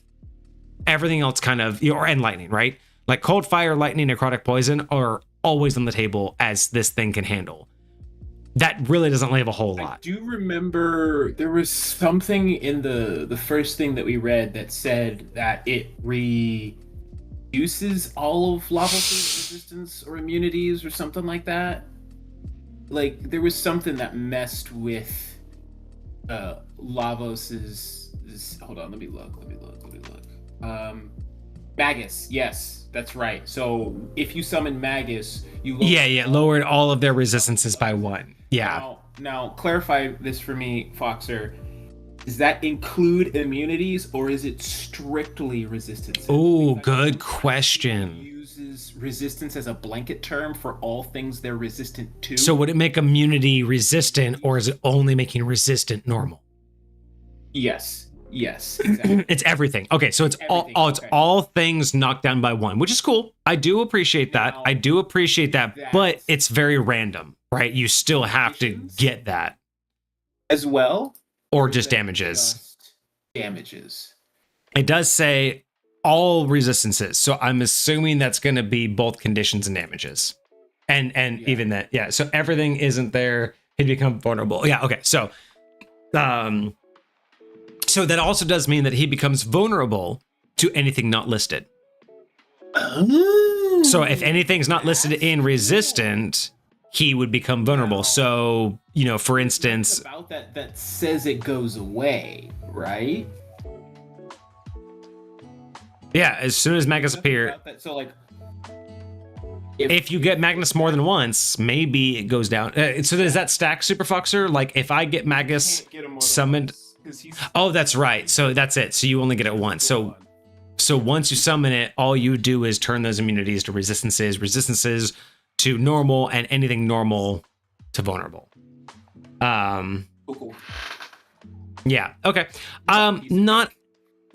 Everything else kind of, and lightning, right? Like cold, fire, lightning, necrotic, poison are always on the table as this thing can handle. That really doesn't leave a whole lot. I do remember there was something in the first thing that we read that said that it reduces all of Lavos' resistance or immunities or something like that. Like, there was something that messed with Lavos's... Hold on, let me look. Magus, yes, that's right. So if you summon Magus, you lowered all of their resistances by 1. Yeah. Now clarify this for me, Foxer. Does that include immunities, or is it strictly resistance? Oh, good question. Uses resistance as a blanket term for all things they're resistant to. So would it make immunity resistant, or is it only making resistant normal? Yes, exactly. It's everything. Okay, so it's everything. All things knocked down by 1, which is cool. I do appreciate that. But it's very random, right? You still have to get that as well, or just damages. Damages. It does say all resistances. So I'm assuming that's going to be both conditions and damages. And even that, yeah. So everything isn't there. He'd become vulnerable. Yeah, okay. So so that also does mean that he becomes vulnerable to anything not listed. Oh, So if anything's not listed in resistant, he would become vulnerable. So, you know, for instance, about that says it goes away, right? yeah, as soon as Magnus appear, So like, if you get Magnus more than once, maybe it goes down. So does that stack, Super Foxer? Like if I get Magnus summoned, oh, that's right. So that's it. So you only get it once. So once you summon it, all you do is turn those immunities to resistances to normal, and anything normal to vulnerable. Cool. Yeah. Okay. Not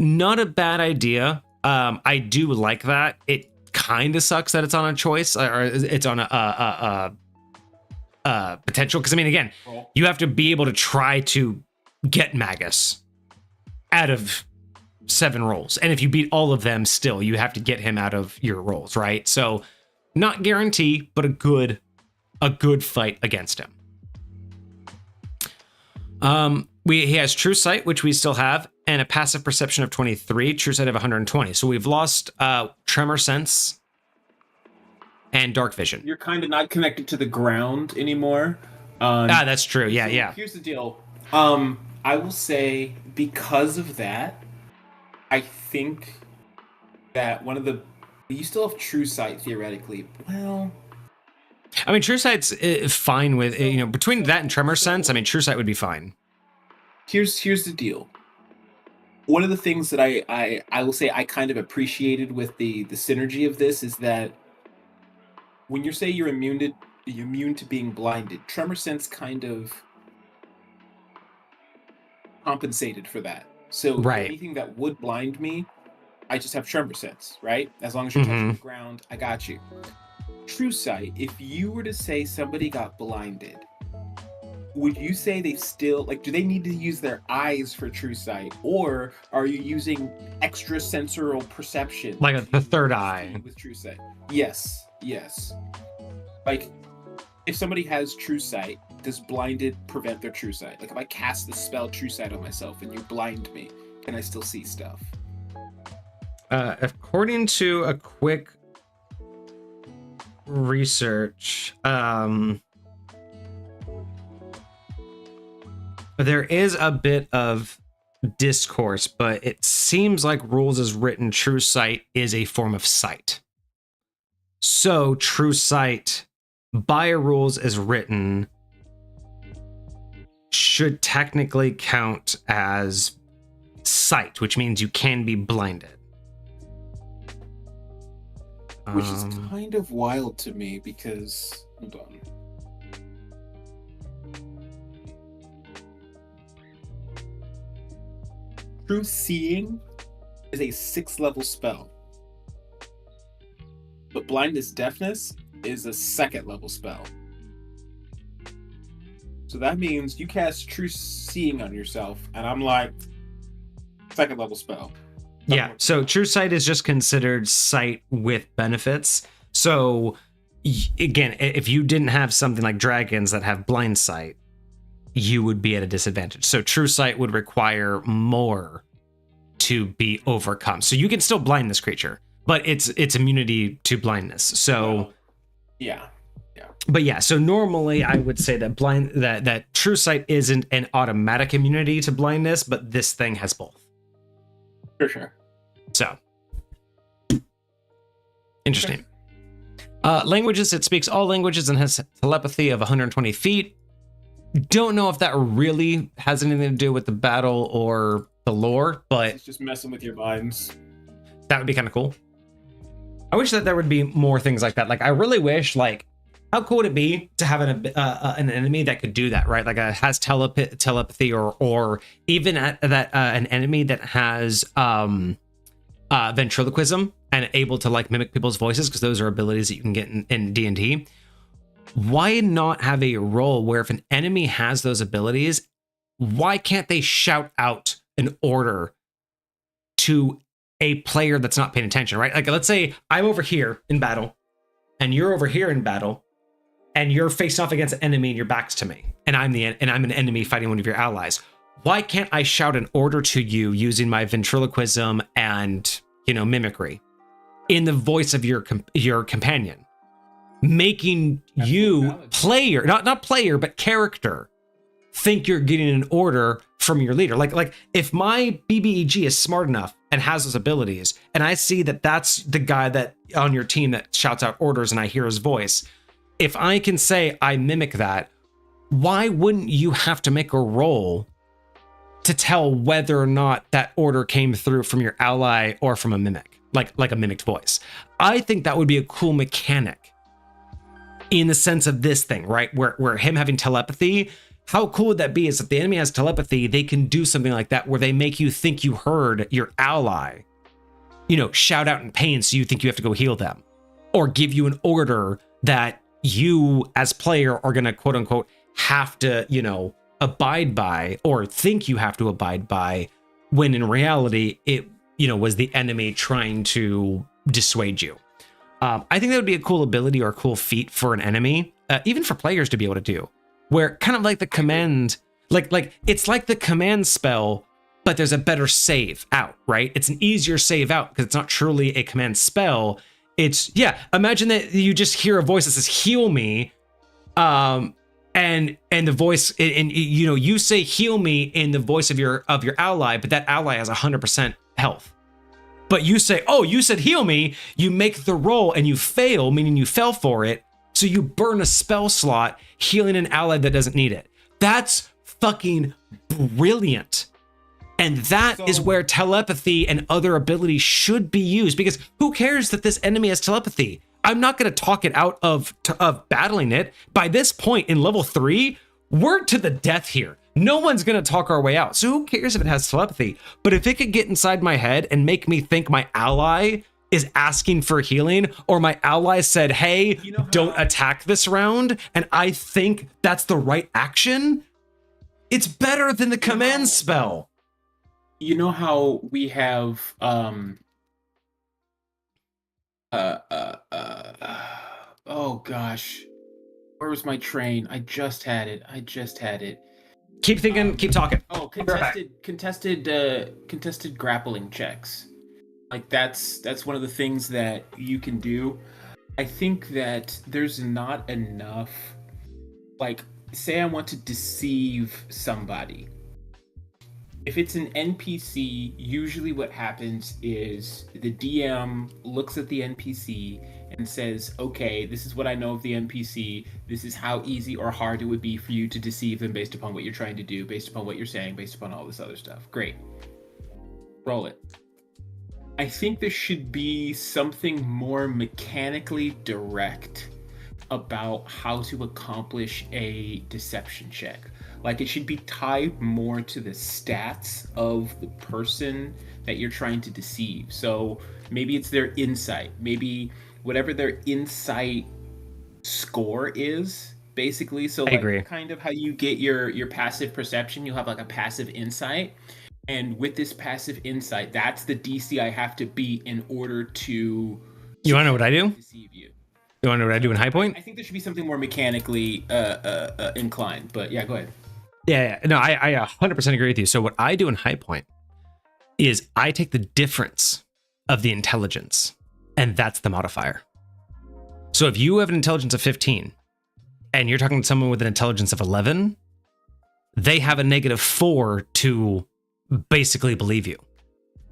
a bad idea. I do like that. It kind of sucks that it's on a choice, or it's on a potential. Because I mean, again, you have to be able to try to get Magus out of 7 rolls, and if you beat all of them, still you have to get him out of your rolls, right? So not guarantee, but a good fight against him. He has True Sight, which we still have, and a passive perception of 23, True Sight of 120. So we've lost Tremor Sense and Dark Vision. You're kind of not connected to the ground anymore. That's true. Yeah, so yeah. Here's the deal. I will say, because of that, I think that you still have True Sight theoretically. Well, I mean, True Sight's fine with, you know, between that and Tremor Sense, I mean, True Sight would be fine. Here's the deal. One of the things that I will say I kind of appreciated with the synergy of this is that when you say you're immune to being blinded, Tremor Sense kind of compensated for that. So anything that would blind me, I just have Tremor Sense, right? As long as you're touching the ground, I got you. True Sight, if you were to say somebody got blinded, would you say they still, like, do they need to use their eyes for True Sight? Or are you using extra sensorial perception? Like the third eye. With True Sight? Yes. Like, if somebody has True Sight, does blinded prevent their True Sight? Like, if I cast the spell True Sight on myself and you blind me, can I still see stuff? According to a quick research, there is a bit of discourse, but it seems like rules as written, True Sight is a form of sight. So True Sight, by rules as written, should technically count as sight, which means you can be blinded. Which is kind of wild to me because, hold on. True Seeing is a 6th level spell. But Blindness Deafness is a 2nd level spell. So that means you cast True Seeing on yourself, and I'm like, 2nd level spell. Yeah, so True Sight is just considered sight with benefits. So again, if you didn't have something like dragons that have blind sight, you would be at a disadvantage. So True Sight would require more to be overcome. So you can still blind this creature, but it's immunity to blindness. So yeah. But yeah, so normally I would say that that True Sight isn't an automatic immunity to blindness, but this thing has both. For sure. So interesting. Languages, it speaks all languages and has telepathy of 120 feet. Don't know if that really has anything to do with the battle or the lore, but it's just messing with your minds. That would be kind of cool. I wish that there would be more things like that. Like, I really wish, like, how cool would it be to have an enemy that could do that, right? Like, has telepathy, or even an enemy that has ventriloquism and able to, like, mimic people's voices, because those are abilities that you can get in D&D. Why not have a role where if an enemy has those abilities, why can't they shout out an order to a player that's not paying attention, right? Like, let's say I'm over here in battle and you're over here in battle and you're facing off against an enemy and your back's to me and I'm an enemy fighting one of your allies. Why can't I shout an order to you using my ventriloquism and, mimicry in the voice of your companion, making you player, not player, but character, think you're getting an order from your leader. Like if my BBEG is smart enough and has those abilities, and I see that that's the guy that on your team that shouts out orders and I hear his voice, if I can say I mimic that, why wouldn't you have to make a roll to tell whether or not that order came through from your ally or from a mimic, like a mimicked voice? I think that would be a cool mechanic in the sense of this thing, right? Where him having telepathy, how cool would that be is if the enemy has telepathy, they can do something like that where they make you think you heard your ally, shout out in pain so you think you have to go heal them, or give you an order that you as player are going to quote unquote have to, abide by or think you have to abide by, when in reality it was the enemy trying to dissuade you. I think that would be a cool ability or a cool feat for an enemy, even for players to be able to do, where kind of like the command, like it's like the command spell, but there's a better save out, right? It's an easier save out because it's not truly a command spell. It's, imagine that you just hear a voice that says heal me, and the voice, and you say heal me in the voice of your ally, but that ally has 100% health. But you say, oh, you said heal me, you make the roll and you fail, meaning you fell for it, so you burn a spell slot healing an ally that doesn't need it. That's fucking brilliant. And that is where telepathy and other abilities should be used, because who cares that this enemy has telepathy? I'm not going to talk it out of battling it. By this point in level 3, we're to the death here. No one's going to talk our way out. So who cares if it has telepathy? But if it could get inside my head and make me think my ally is asking for healing, or my ally said, hey, don't attack this round, and I think that's the right action, it's better than the command spell. You know how we have oh gosh, where was my train? I just had it. Keep thinking, keep talking. Oh, contested grappling checks. Like that's one of the things that you can do. I think that there's not enough, like, say I want to deceive somebody. If it's an NPC, usually what happens is the DM looks at the NPC and says, okay, this is what I know of the NPC. This is how easy or hard it would be for you to deceive them based upon what you're trying to do, based upon what you're saying, based upon all this other stuff. Great. Roll it. I think there should be something more mechanically direct about how to accomplish a deception check. Like, it should be tied more to the stats of the person that you're trying to deceive. So maybe it's their insight, maybe whatever their insight score is, basically. So I agree. Kind of how you get your passive perception, you have like a passive insight. And with this passive insight, that's the DC I have to beat in order to... You want to know what I do? Deceive you. You want to know what I do in High Point? I think there should be something more mechanically inclined, but yeah, go ahead. Yeah. No, I 100% agree with you. So what I do in High Point is I take the difference of the intelligence, and that's the modifier. So if you have an intelligence of 15 and you're talking to someone with an intelligence of 11, they have a -4 to basically believe you.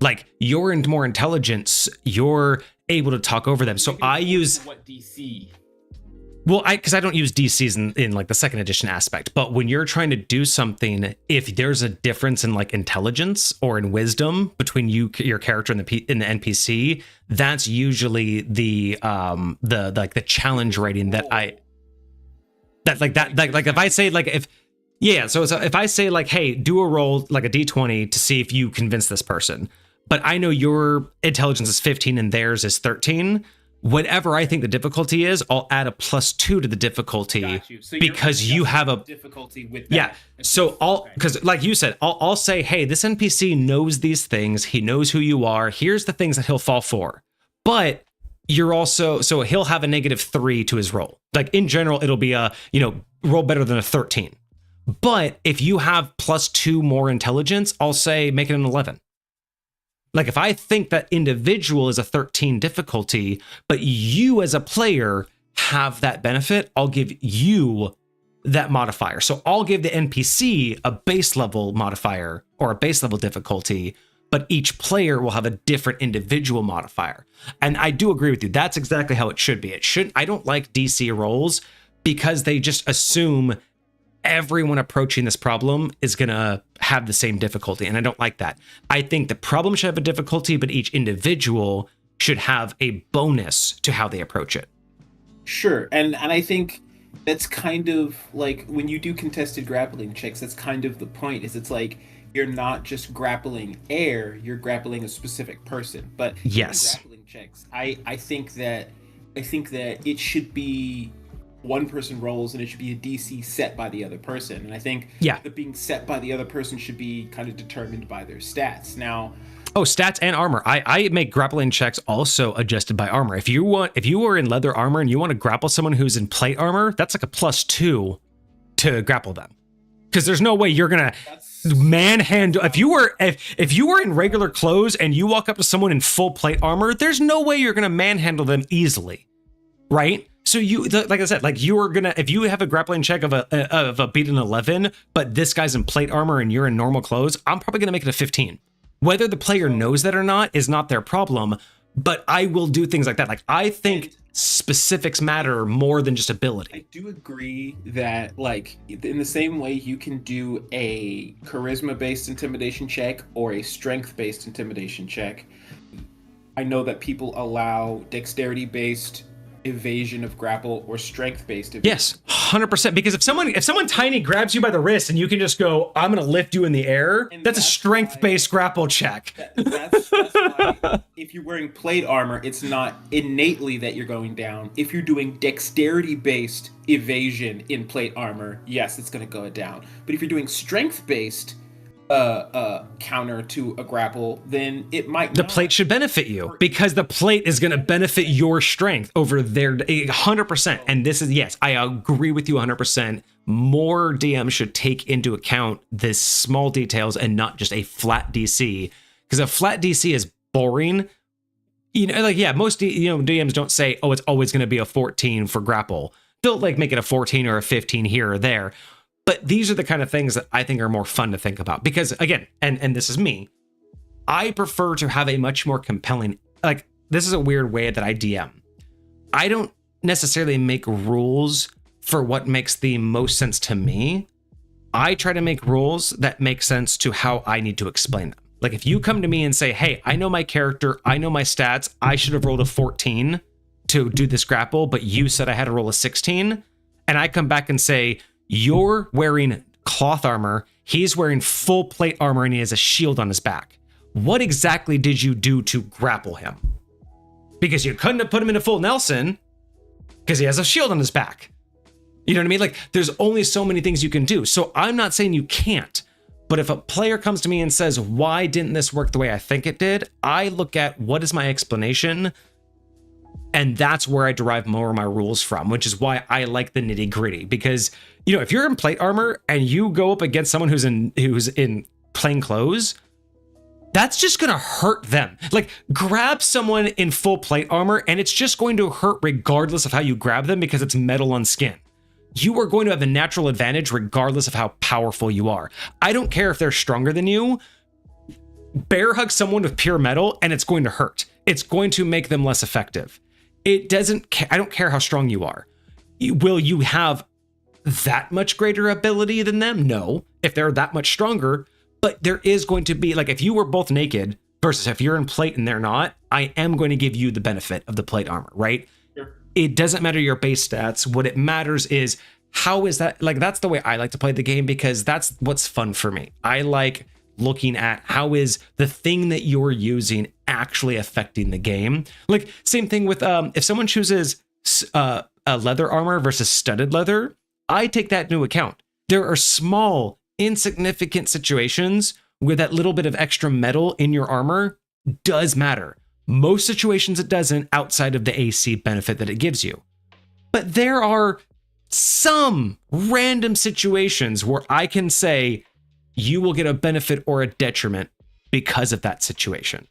Like, you're into more intelligence, you're able to talk over them. So I use... What DC? Well, because I don't use DCs in like the second edition aspect, but when you're trying to do something, if there's a difference in like intelligence or in wisdom between your character and the NPC, that's usually the challenge rating that if I say like so if I say like, hey, do a roll like a D20 to see if you convince this person, but I know your intelligence is 15 and theirs is 13. whatever I think the difficulty is, I'll add a +2 to the difficulty. Got you. So because you have a difficulty with that. Yeah. So I'll, because like you said, I'll say, hey, this NPC knows these things. He knows who you are. Here's the things that he'll fall for. But you're also, so he'll have a -3 to his roll. Like in general, it'll be a, roll better than a 13. But if you have +2 more intelligence, I'll say make it an 11. Like if I think that individual is a 13 difficulty, but you as a player have that benefit, I'll give you that modifier. So I'll give the NPC a base level modifier or a base level difficulty, but each player will have a different individual modifier. And I do agree with you. That's exactly how it should be. I don't like DC rolls because they just assume everyone approaching this problem is going to have the same difficulty. And I don't like that. I think the problem should have a difficulty, but each individual should have a bonus to how they approach it. Sure. And I think that's kind of like when you do contested grappling checks, that's kind of the point, is it's like you're not just grappling air, you're grappling a specific person. But yes, grappling checks, I think that it should be one person rolls and it should be a DC set by the other person. And I think that being set by the other person should be kind of determined by their stats. Now, stats and armor. I make grappling checks also adjusted by armor. If you were in leather armor and you want to grapple someone who's in plate armor, that's like a +2 to grapple them. Because there's no way you're gonna manhandle. If you were in regular clothes and you walk up to someone in full plate armor, there's no way you're gonna manhandle them easily, right? So like I said, like if you have a grappling check of a beat an 11, but this guy's in plate armor and you're in normal clothes, I'm probably gonna make it a 15. Whether the player knows that or not is not their problem, but I will do things like that. Like I think specifics matter more than just ability. I do agree that like in the same way you can do a charisma-based intimidation check or a strength-based intimidation check, I know that people allow dexterity-based evasion of grapple or strength-based evasion. Yes, 100%. Because if someone tiny grabs you by the wrist and you can just go, I'm going to lift you in the air, that's a strength-based grapple check. That's why if you're wearing plate armor, it's not innately that you're going down. If you're doing dexterity-based evasion in plate armor, yes, it's going to go down. But if you're doing strength-based counter to a grapple, then it might the plate should benefit you because the plate is going to benefit your strength over their 100%. And this is, yes, I agree with you 100%. More DMs should take into account this small details and not just a flat DC, because a flat DC is boring. Most DMs don't say, it's always going to be a 14 for grapple. They'll like make it a 14 or a 15 here or there. But these are the kind of things that I think are more fun to think about because, again, and this is me, I prefer to have a much more compelling, like, this is a weird way that I DM. I don't necessarily make rules for what makes the most sense to me. I try to make rules that make sense to how I need to explain them. Like, if you come to me and say, hey, I know my character, I know my stats, I should have rolled a 14 to do this grapple, but you said I had to roll a 16, and I come back and say, you're wearing cloth armor, he's wearing full plate armor, and he has a shield on his back. What exactly did you do to grapple him? Because you couldn't have put him in a full Nelson because he has a shield on his back. You know what I mean? Like, there's only so many things you can do. So I'm not saying you can't, but if a player comes to me and says, why didn't this work the way I think it did? I look at what is my explanation, and that's where I derive more of my rules from, which is why I like the nitty gritty. Because, if you're in plate armor and you go up against someone who's in plain clothes, that's just going to hurt them. Like, grab someone in full plate armor and it's just going to hurt regardless of how you grab them because it's metal on skin. You are going to have a natural advantage regardless of how powerful you are. I don't care if they're stronger than you. Bear hug someone with pure metal and it's going to hurt. It's going to make them less effective. I don't care how strong you are. Will you have that much greater ability than them? No. If they're that much stronger, but there is going to be, like, if you were both naked versus if you're in plate and they're not, I am going to give you the benefit of the plate armor, right? Sure. It doesn't matter your base stats. What it matters is how is that, like, that's the way I like to play the game because that's what's fun for me. I like looking at how is the thing that you're using actually affecting the game. Like same thing with if someone chooses a leather armor versus studded leather, I take that into account. There are small, insignificant situations where that little bit of extra metal in your armor does matter. Most situations it doesn't, outside of the AC benefit that it gives you. But there are some random situations where I can say you will get a benefit or a detriment because of that situation.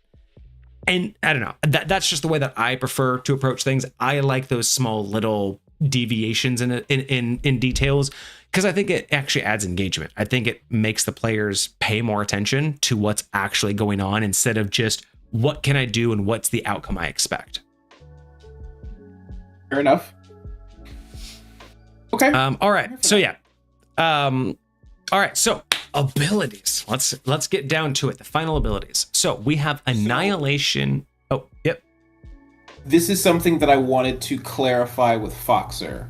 And I don't know, that's just the way that I prefer to approach things. I like those small little deviations in details, because I think it actually adds engagement. I think it makes the players pay more attention to what's actually going on instead of just what can I do and what's the outcome I expect. Fair enough. Okay. All right. So yeah. All right. So abilities. Let's get down to it. The final abilities. So we have Annihilation. Oh, yep. This is something that I wanted to clarify with Foxer.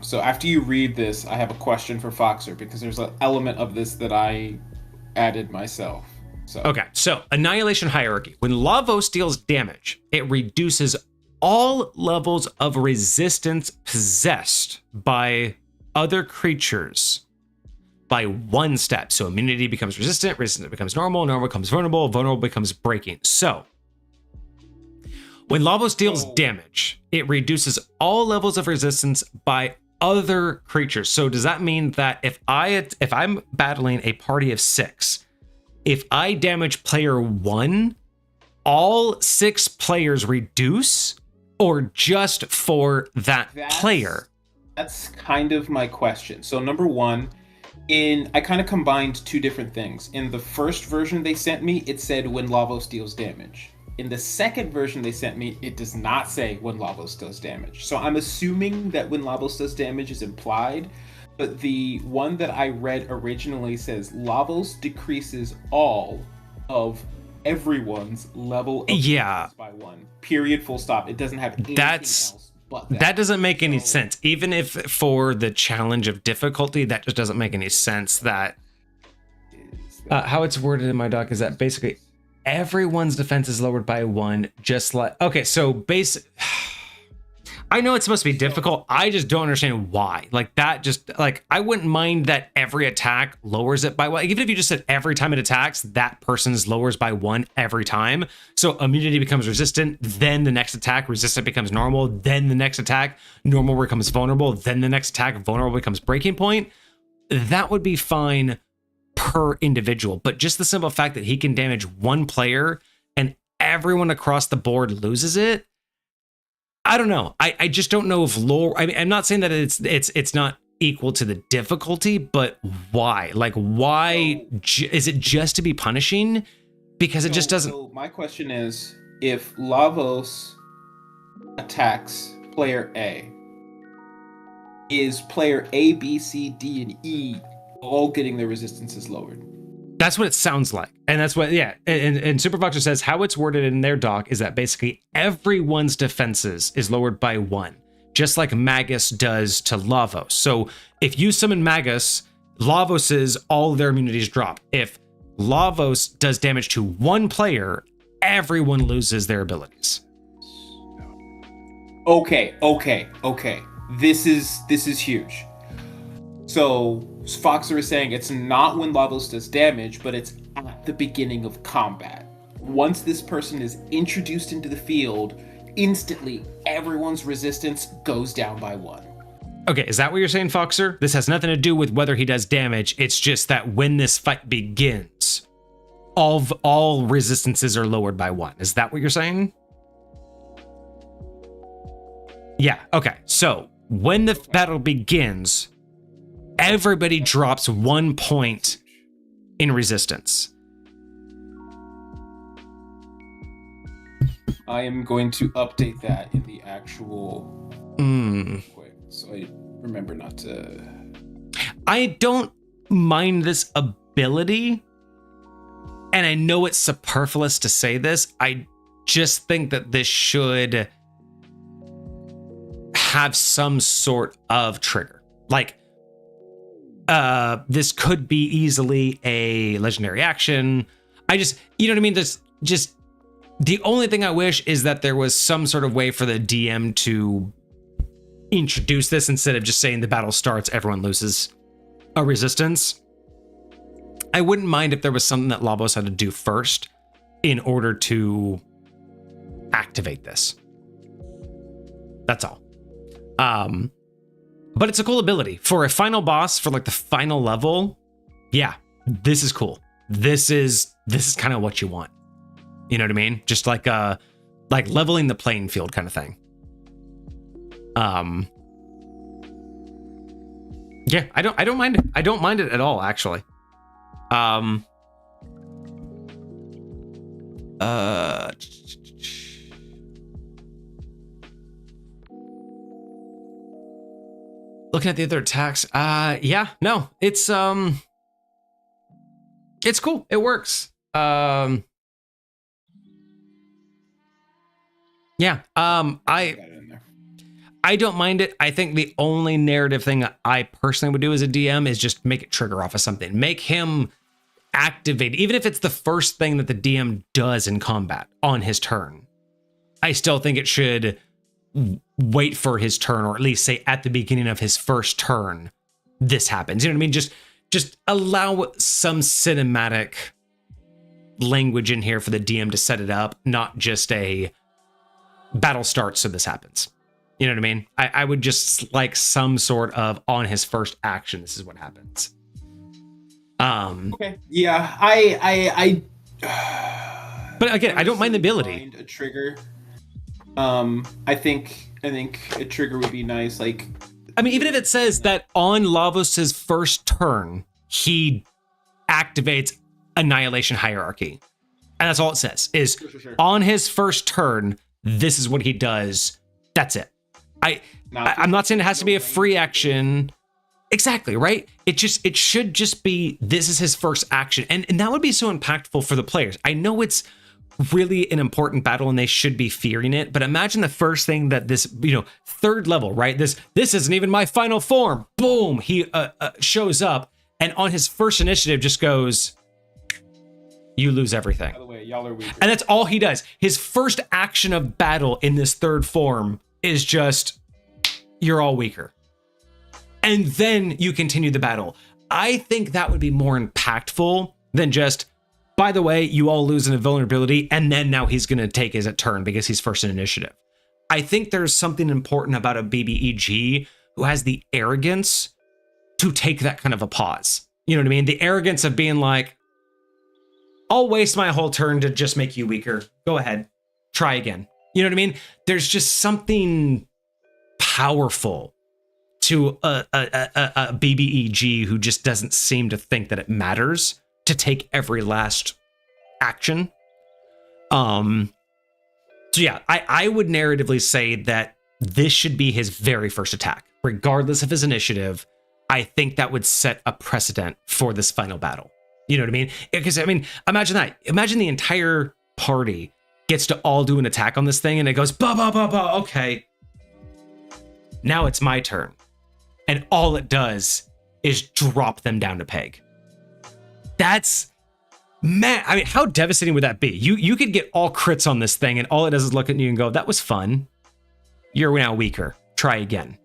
So after you read this, I have a question for Foxer, because there's an element of this that I added myself. So okay. So Annihilation Hierarchy. When Lavos deals damage, it reduces all levels of resistance possessed by other creatures by 1 step. So immunity becomes resistant becomes normal becomes vulnerable becomes breaking. So when Lavos deals damage, it reduces all levels of resistance by other creatures. So does that mean that if I'm battling a party of 6, if I damage player 1, all 6 players reduce, or just for that player? That's kind of my question. So number one, I kind of combined 2 different things. In the first version they sent me, it said when Lavos deals damage. In the second version they sent me, it does not say when Lavos does damage. So I'm assuming that when Lavos does damage is implied, but the one that I read originally says Lavos decreases all of everyone's level of resistance by 1. Period, full stop. It doesn't have anything else but that. That doesn't make any sense. Even if for the challenge of difficulty, that just doesn't make any sense. That how it's worded in my doc is that basically everyone's defense is lowered by 1, just like, okay, so I know it's supposed to be difficult. I just don't understand why. Like that just, like, I wouldn't mind that every attack lowers it by 1. Even if you just said every time it attacks, that person's lowers by 1 every time. So immunity becomes resistant, then the next attack, resistant becomes normal, then the next attack, normal becomes vulnerable, then the next attack, vulnerable becomes breaking point. That would be fine per individual, but just the simple fact that he can damage 1 player and everyone across the board loses it, I don't know. I just don't know if lore. I mean, I'm not saying that it's not equal to the difficulty, but why? Like, why is it just to be punishing? Because it just doesn't. So my question is, if Lavos attacks player A, is player A, B, C, D, and E all getting their resistances lowered? That's what it sounds like. And that's what, yeah. And Superfoxer says how it's worded in their doc is that basically everyone's defenses is lowered by 1, just like Magus does to Lavos. So if you summon Magus, Lavos's, all their immunities drop. If Lavos does damage to 1 player, everyone loses their abilities. Okay. This is huge. So Foxer is saying it's not when Lavos does damage, but it's at the beginning of combat. Once this person is introduced into the field, instantly everyone's resistance goes down by 1. Okay, is that what you're saying, Foxer? This has nothing to do with whether he does damage. It's just that when this fight begins, all resistances are lowered by 1. Is that what you're saying? Yeah, okay. So when the battle begins, everybody drops 1 point in resistance. I am going to update that in the actual quick, so I remember not to. I don't mind this ability, and I know it's superfluous to say this. I just think that this should have some sort of trigger. Like, this could be easily a legendary action. You know what I mean? There's just The only thing I wish is that there was some sort of way for the DM to introduce this instead of just saying the battle starts, everyone loses a resistance. I wouldn't mind if there was something that Lavos had to do first in order to activate this. That's all. But it's a cool ability for a final boss, for like the final level. Yeah, this is cool. This is kind of what you want. You know what I mean? Just like leveling the playing field kind of thing. Yeah, I don't mind it. I don't mind it at all, actually. Looking at the other attacks, yeah, no, it's cool. It works. Yeah, I don't mind it. I think the only narrative thing I personally would do as a DM is just make it trigger off of something. Make him activate, even if it's the first thing that the DM does in combat on his turn. I still think it should wait for his turn, or at least say at the beginning of his first turn, this happens. You know what I mean? Just allow some cinematic language in here for the DM to set it up, not just a battle starts, so this happens. You know what I mean? I would just like some sort of on his first action, this is what happens. Okay. Yeah, I but again, I don't mind the ability. A trigger. I think a trigger would be nice. Like, I mean, even if it says that on Lavos's first turn, he activates Annihilation Hierarchy, and that's all it says is sure. On his first turn, this is what he does. That's it. I'm not saying it has to be a free action. Exactly, right? It should just be, this is his first action. And that would be so impactful for the players. I know it's really an important battle and they should be fearing it, but imagine the first thing that this, third level, right? This isn't even my final form. Boom, he shows up and on his first initiative just goes, you lose everything. By the way, y'all are weak. And that's all he does. His first action of battle in this third form is just, you're all weaker. And then you continue the battle. I think that would be more impactful than just, by the way, you all lose in a vulnerability, and then now he's going to take his turn because he's first in initiative. I think there's something important about a BBEG who has the arrogance to take that kind of a pause. You know what I mean? The arrogance of being like, I'll waste my whole turn to just make you weaker. Go ahead. Try again. You know what I mean? There's just something powerful to a BBEG who just doesn't seem to think that it matters to take every last action. So yeah, I would narratively say that this should be his very first attack, regardless of his initiative. I think that would set a precedent for this final battle. You know what I mean? Because I mean, imagine that. Imagine the entire party gets to all do an attack on this thing and it goes, ba, ba, ba, ba, okay. Now it's my turn. And all it does is drop them down to peg. That's, man, I mean, how devastating would that be? You could get all crits on this thing and all it does is look at you and go, that was fun. You're now weaker. Try again.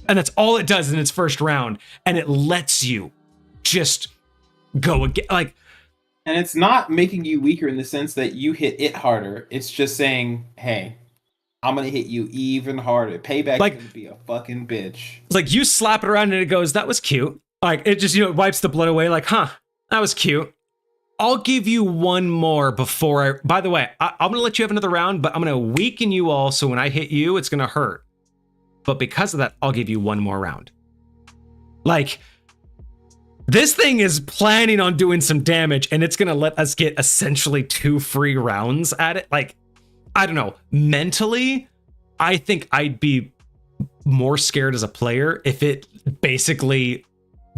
And that's all it does in its first round. And it lets you just go again. Like, and it's not making you weaker in the sense that you hit it harder. It's just saying, hey, I'm going to hit you even harder. Payback is going to be a fucking bitch. Like, you slap it around and it goes, that was cute. Like, it just, it wipes the blood away. Like, huh, that was cute. I'll give you one more before by the way, I'm going to let you have another round, but I'm going to weaken you all. So when I hit you, it's going to hurt. But because of that, I'll give you one more round. Like, this thing is planning on doing some damage and it's going to let us get essentially 2 free rounds at it. Like, I don't know, mentally, I think I'd be more scared as a player if it basically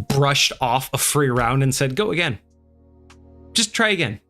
brushed off a free round and said, go again. Just try again.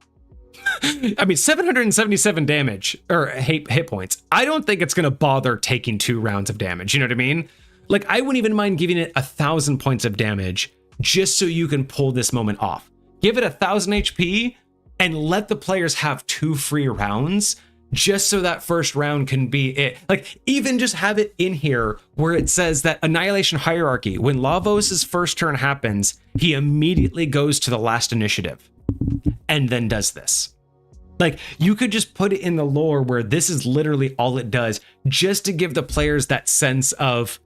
I mean, 777 damage or hit points. I don't think it's going to bother taking 2 rounds of damage. You know what I mean? Like, I wouldn't even mind giving it 1,000 points of damage just so you can pull this moment off. Give it 1,000 HP and let the players have 2 free rounds just so that first round can be it. Like, even just have it in here where it says that Annihilation Hierarchy, when Lavos' first turn happens, he immediately goes to the last initiative and then does this. Like, you could just put it in the lore where this is literally all it does, just to give the players that sense of,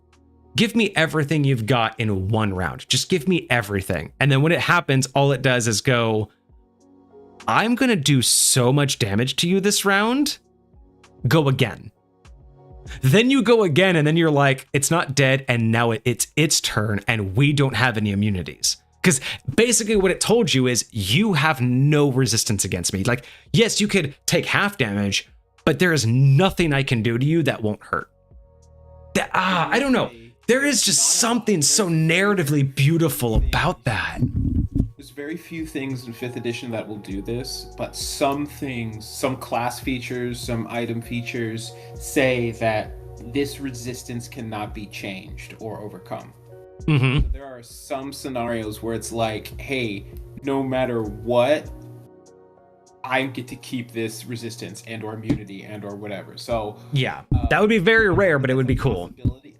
give me everything you've got in one round. Just give me everything. And then when it happens, all it does is go, I'm going to do so much damage to you this round. Go again. Then you go again, and then you're like, it's not dead, and now it's its turn, and we don't have any immunities. Because basically what it told you is you have no resistance against me. Like, yes, you could take half damage, but there is nothing I can do to you that won't hurt. I don't know. There is just something so narratively beautiful about that. There's very few things in 5th edition that will do this, but some things, some class features, some item features say that this resistance cannot be changed or overcome. Mm-hmm. So there are some scenarios where it's like, hey, no matter what, I get to keep this resistance and or immunity and or whatever. So yeah, that would be very rare, but it would be cool.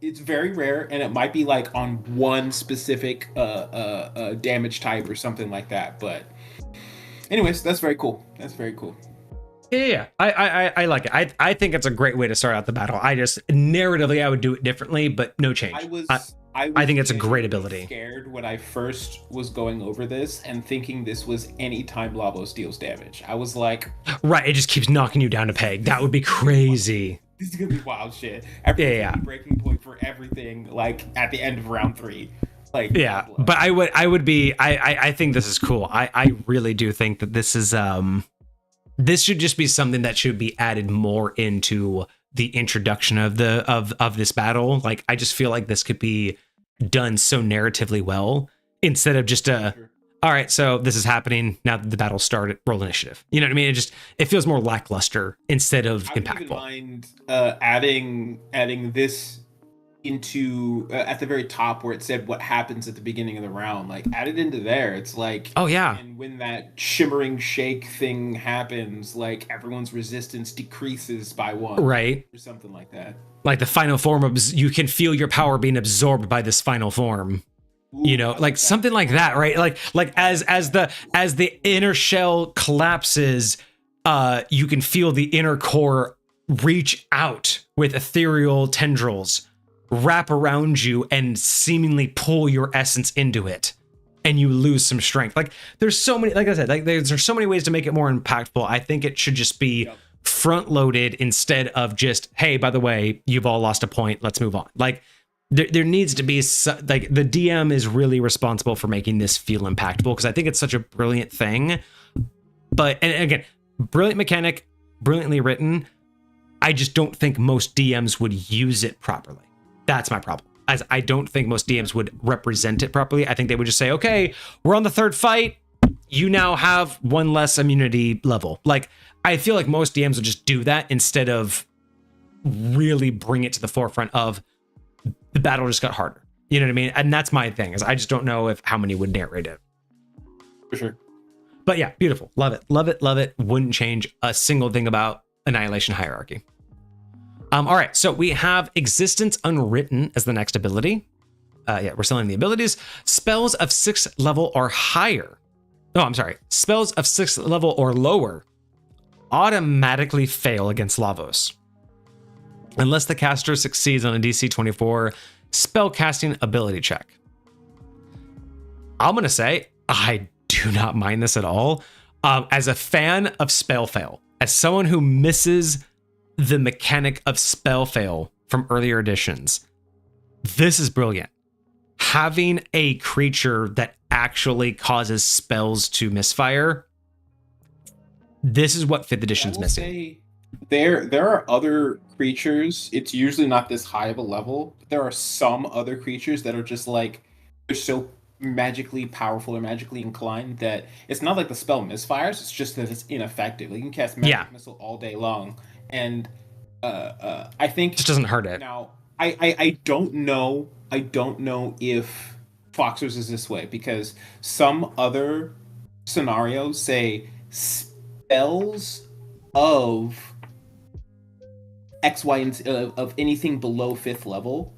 It's very rare, and it might be like on one specific damage type or something like that. But anyways, that's very cool. That's very cool. Yeah. I like it. I think it's a great way to start out the battle. I just narratively I would do it differently, but no change. I think it's a great ability. Scared when I first was going over this and thinking this was anytime Lavos deals damage. I was like, right, it just keeps knocking you down a peg. That would be crazy. This is gonna be wild shit. Yeah. Breaking point for everything, like at the end of round 3. Like, yeah, but I think this is cool. I really do think that this is this should just be something that should be added more into the introduction of this battle. Like, I just feel like this could be done so narratively well instead of just all right, so this is happening now that the battle started, roll initiative. You know what I mean? It feels more lackluster instead of impactful. I wouldn't mind adding this into at the very top where it said what happens at the beginning of the round. Like, add it into there. It's like, oh yeah, and when that shimmering shake thing happens, like everyone's resistance decreases by 1, right, or something like that. Like the final form of, you can feel your power being absorbed by this final form. Ooh, you know, like something like that, right? Like as the inner shell collapses, you can feel the inner core reach out with ethereal tendrils, wrap around you, and seemingly pull your essence into it, and you lose some strength. Like, there's so many, like I said, like there's so many ways to make it more impactful. I think it should just be front loaded instead of just, hey, by the way, you've all lost a point, let's move on. Like, there needs to be like, the DM is really responsible for making this feel impactful, because I think it's such a brilliant thing. But, and again, brilliant mechanic, brilliantly written. I just don't think most DMs would use it properly. That's my problem. As I don't think most DMs would represent it properly. I think they would just say, okay, we're on the 3rd fight. You now have 1 less immunity level. Like, I feel like most DMs would just do that instead of really bring it to the forefront of, the battle just got harder. You know what I mean? And that's my thing, is I just don't know how many would narrate it. For sure. But yeah, beautiful. Love it. Love it. Love it. Wouldn't change a single thing about Annihilation Hierarchy. All right, so we have Existence Unwritten as the next ability. Yeah, we're selling the abilities. Spells of 6th level or higher. Oh, I'm sorry. Spells of 6th level or lower automatically fail against Lavos, unless the caster succeeds on a DC 24 spellcasting ability check. I'm going to say I do not mind this at all. As a fan of spell fail, as someone who misses the mechanic of spell fail from earlier editions, this is brilliant. Having a creature that actually causes spells to misfire, this is what 5th edition's missing. There are other creatures, it's usually not this high of a level, but there are some other creatures that are just like, they're so magically powerful or magically inclined that it's not like the spell misfires, it's just that it's ineffective. Like, you can cast magic missile all day long, and I think it just doesn't hurt it. Now, I don't know if Foxers is this way, because some other scenarios say spells of X, Y, and of anything below 5th level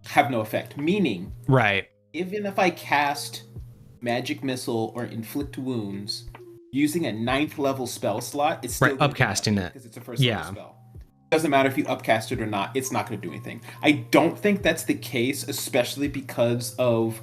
have no effect. Meaning, right. Even if I cast Magic Missile or Inflict Wounds using a 9th level spell slot, it's still upcasting it because it's a first level spell. Doesn't matter if you upcast it or not, it's not going to do anything. I don't think that's the case, especially because of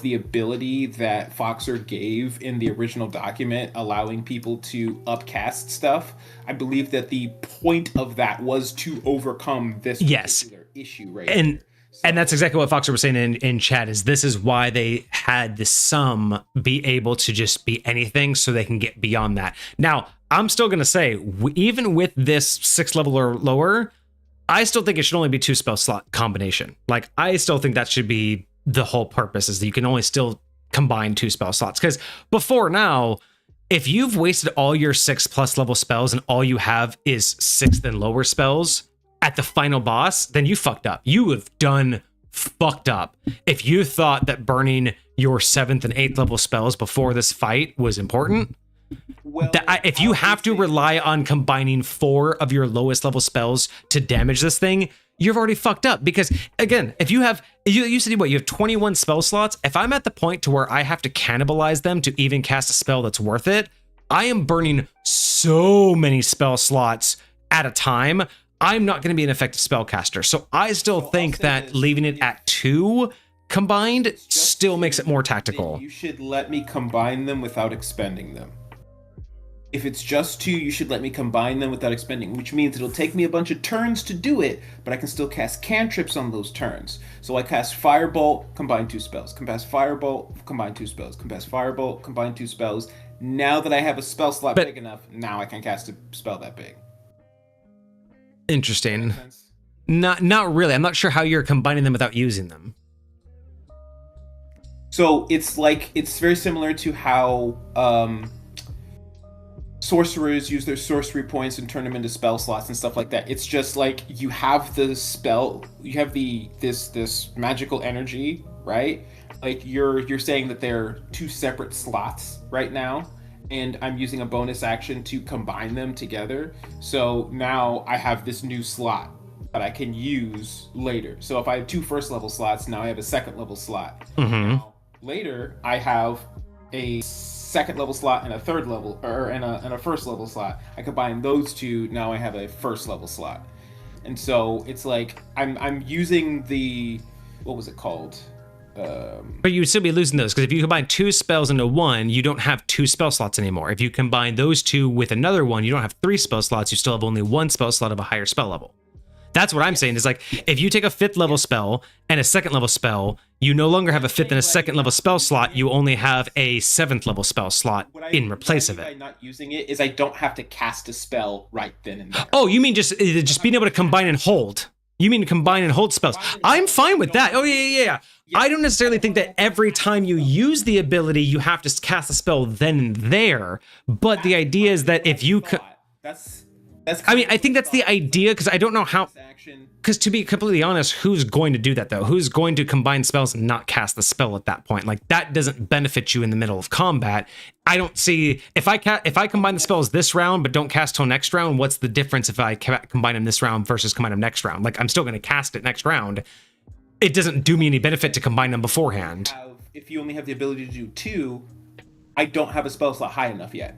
the ability that Foxer gave in the original document, allowing people to upcast stuff. I believe that the point of that was to overcome this particular issue right here. And that's exactly what Foxer was saying in chat, is this is why they had the sum be able to just be anything so they can get beyond that. Now, I'm still going to say, even with this 6th level or lower, I still think it should only be 2 spell slot combination. Like, I still think that should be the whole purpose, is that you can only still combine 2 spell slots. Because before now, if you've wasted all your 6+ level spells and all you have is 6th and lower spells at the final boss, then you fucked up. You have done fucked up. If you thought that burning your 7th and 8th level spells before this fight was important, if you have to rely on combining 4 of your lowest level spells to damage this thing, you've already fucked up. Because again, if you have, you said what, you have 21 spell slots. If I'm at the point to where I have to cannibalize them to even cast a spell that's worth it, I am burning so many spell slots at a time. I'm not going to be an effective spellcaster. So I still think that leaving it at 2 combined still makes it more tactical. You should let me combine them without expending them. If it's just 2, you should let me combine them without expending, which means it'll take me a bunch of turns to do it, but I can still cast cantrips on those turns. So I cast Firebolt, combine 2 spells. Cast Firebolt, combine 2 spells. Cast Firebolt, combine 2 spells. Now that I have a spell slot big enough, now I can cast a spell that big. Interesting. Not really. I'm not sure how you're combining them without using them. So it's very similar to how sorcerers use their sorcery points and turn them into spell slots and stuff like that. It's just like you have the spell, you have this magical energy, right? Like you're saying that they're 2 separate slots right now, and I'm using a bonus action to combine them together. So now I have this new slot that I can use later. So if I have 2 first level slots, now I have a 2nd level slot. Now, later I have a 2nd level slot and a 3rd level, and a 1st level slot. I combine those 2, now I have a 1st level slot. And so it's like I'm using the, what was it called? But you would still be losing those, because if you combine 2 spells into 1, you don't have 2 spell slots anymore. If you combine those 2 with another one, you don't have 3 spell slots, you still have only 1 spell slot of a higher spell level. That's what I'm saying, is like, if you take a 5th level spell and a 2nd level spell, you no longer have a 5th and a 2nd level spell slot, you only have a 7th level spell slot in replace of it. By not using it is I don't have to cast a spell right then and there. Oh, you mean just being able to combine and hold? You mean combine and hold spells? I'm fine with that. Oh, yeah. I don't necessarily think that every time you use the ability, you have to cast a spell then and there. But the idea is that if you... I mean, I think that's the idea, because I don't know how... Because to be completely honest, who's going to do that, though? Who's going to combine spells and not cast the spell at that point? Like, that doesn't benefit you in the middle of combat. I don't see... If I combine the spells this round but don't cast till next round, what's the difference if I combine them this round versus combine them next round? Like, I'm still going to cast it next round. It doesn't do me any benefit to combine them beforehand. If you only have the ability to do 2, I don't have a spell slot high enough yet.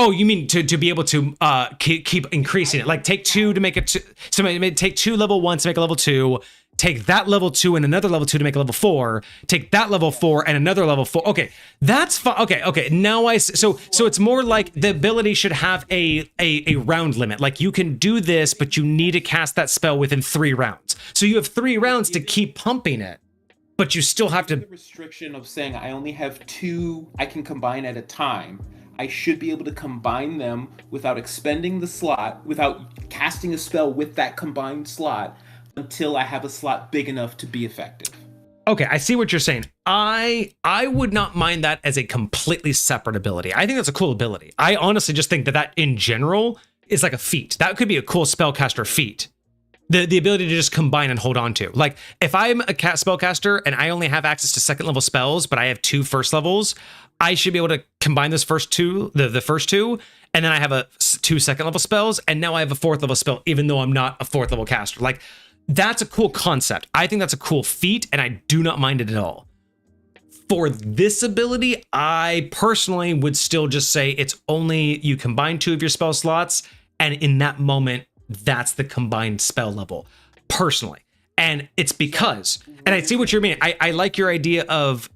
Oh, you mean to be able to keep increasing it? Like, take 2 to make it... So take 2 level 1s to make a level 2, take that level 2 and another level 2 to make a level 4, take that level 4 and another level 4. Okay, that's fine. Okay. Now so it's more like the ability should have a round limit. Like, you can do this, but you need to cast that spell within 3 rounds. So you have 3 rounds to keep pumping it, but you still have to... The restriction of saying I only have 2 I can combine at a time. I should be able to combine them without expending the slot, without casting a spell with that combined slot, until I have a slot big enough to be effective. Okay, I see what you're saying. I would not mind that as a completely separate ability. I think that's a cool ability. I honestly just think that in general is like a feat. That could be a cool spellcaster feat. The ability to just combine and hold on to. Like, if I'm a spellcaster and I only have access to second level spells, but I have 2 first levels, I should be able to combine those first two, the first 2, and then I have 2 second level spells, and now I have a 4th level spell, even though I'm not a 4th level caster. Like, that's a cool concept. I think that's a cool feat, and I do not mind it at all. For this ability, I personally would still just say it's only you combine 2 of your spell slots, and in that moment, that's the combined spell level, personally. And it's because, and I see what you're meaning. I like your idea of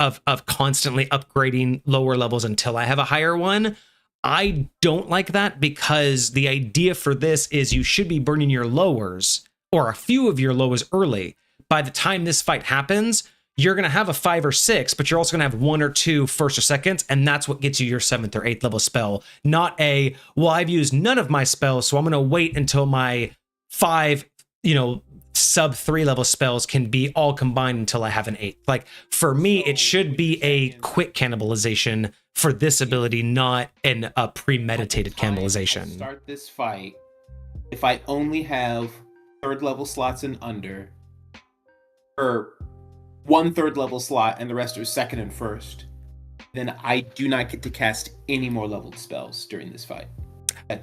constantly upgrading lower levels until I have a higher one. I don't like that, because the idea for this is you should be burning your lowers, or a few of your lowers, early. By the time this fight happens, you're going to have a 5 or 6, but you're also going to have 1 or 2 first or seconds, and that's what gets you your 7th or 8th level spell. Not a, well, I've used none of my spells, so I'm going to wait until my 5, sub 3 level spells can be all combined until I have an 8th. Like, for me, it should be a quick cannibalization for this ability, not a premeditated cannibalization. Start this fight. If I only have 3rd level slots and under, or 1 3rd level slot and the rest are 2nd and 1st, then I do not get to cast any more leveled spells during this fight.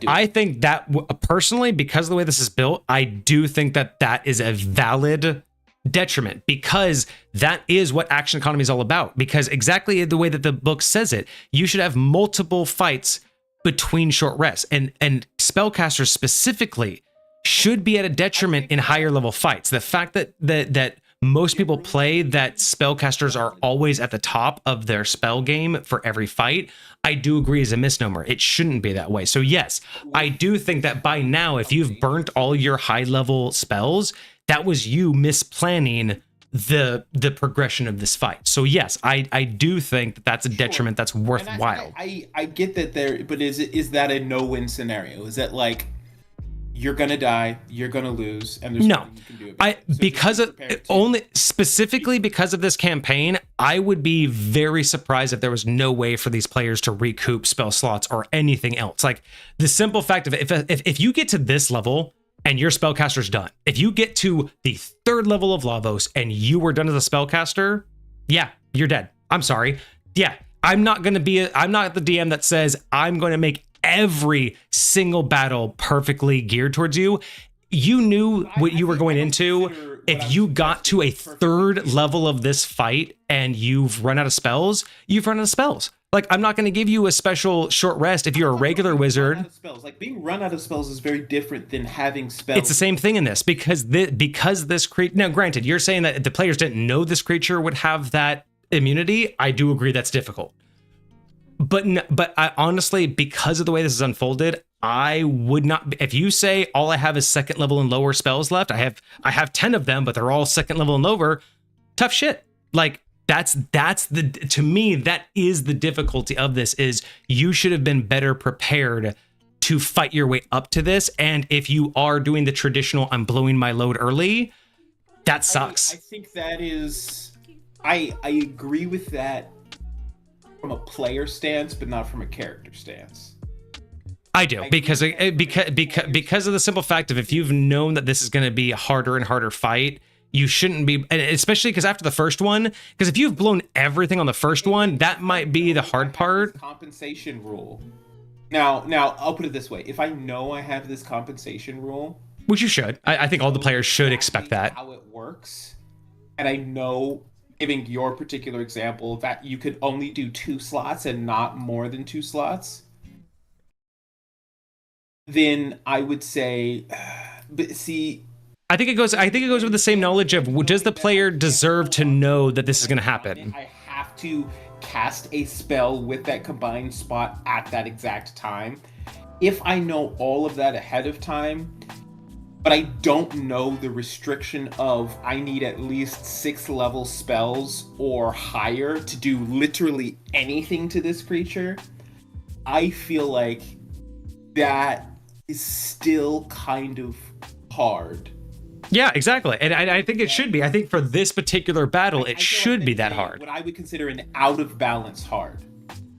I think that personally, because of the way this is built, I do think that is a valid detriment, because that is what action economy is all about. Because exactly the way that the book says it, you should have multiple fights between short rests, and spellcasters specifically should be at a detriment in higher level fights. The fact that most people play that spellcasters are always at the top of their spell game for every fight, I do agree, is a misnomer. It shouldn't be that way. So yes, I do think that by now, if you've burnt all your high level spells, that was you misplanning the progression of this fight. So yes, I do think that that's a detriment that's worthwhile. I get that there, but is that a no-win scenario? Is that like, you're gonna die, you're gonna lose, and there's nothing you can do about it? So because of only specifically because of this campaign, I would be very surprised if there was no way for these players to recoup spell slots or anything else. Like, the simple fact of if you get to this level and your spellcaster's done, if you get to the 3rd level of Lavos and you were done as a spellcaster, yeah, you're dead. I'm sorry. Yeah, I'm not the DM that says I'm going to make every single battle perfectly geared towards you. You knew what you were going into. If you got to a 3rd level of this fight and you've run out of spells, you've run out of spells. Like, I'm not going to give you a special short rest if you're a regular wizard. Like, being run out of spells is very different than having spells. It's the same thing in this, because this creature. Now, granted, you're saying that the players didn't know this creature would have that immunity. I do agree that's difficult. But I honestly, because of the way this is unfolded, I would not. If you say all I have is 2nd level and lower spells left, I have 10 of them, but they're all 2nd level and lower. Tough shit. Like, to me, that is the difficulty of this. Is you should have been better prepared to fight your way up to this. And if you are doing the traditional, I'm blowing my load early, that sucks. I think that is. I agree with that from a player stance, but not from a character stance. I do, because of the simple fact of, if you've known that this is going to be a harder and harder fight, you shouldn't be, and especially because after the first one, because if you've blown everything on the first one, that might be the hard part. Compensation rule. Now I'll put it this way: if I know I have this compensation rule, which you should, I think all the players should expect that. How it works, and I know, giving your particular example, that you could only do 2 slots and not more than 2 slots, then I would say, but see, I think it goes with the same knowledge of, does the player deserve to know that this is going to happen? I have to cast a spell with that combined spot at that exact time. If I know all of that ahead of time, but I don't know the restriction of I need at least 6 level spells or higher to do literally anything to this creature, I feel like that is still kind of hard. Yeah, exactly. And I think it should be. I think for this particular battle, it should be that hard. What I would consider an out of balance hard.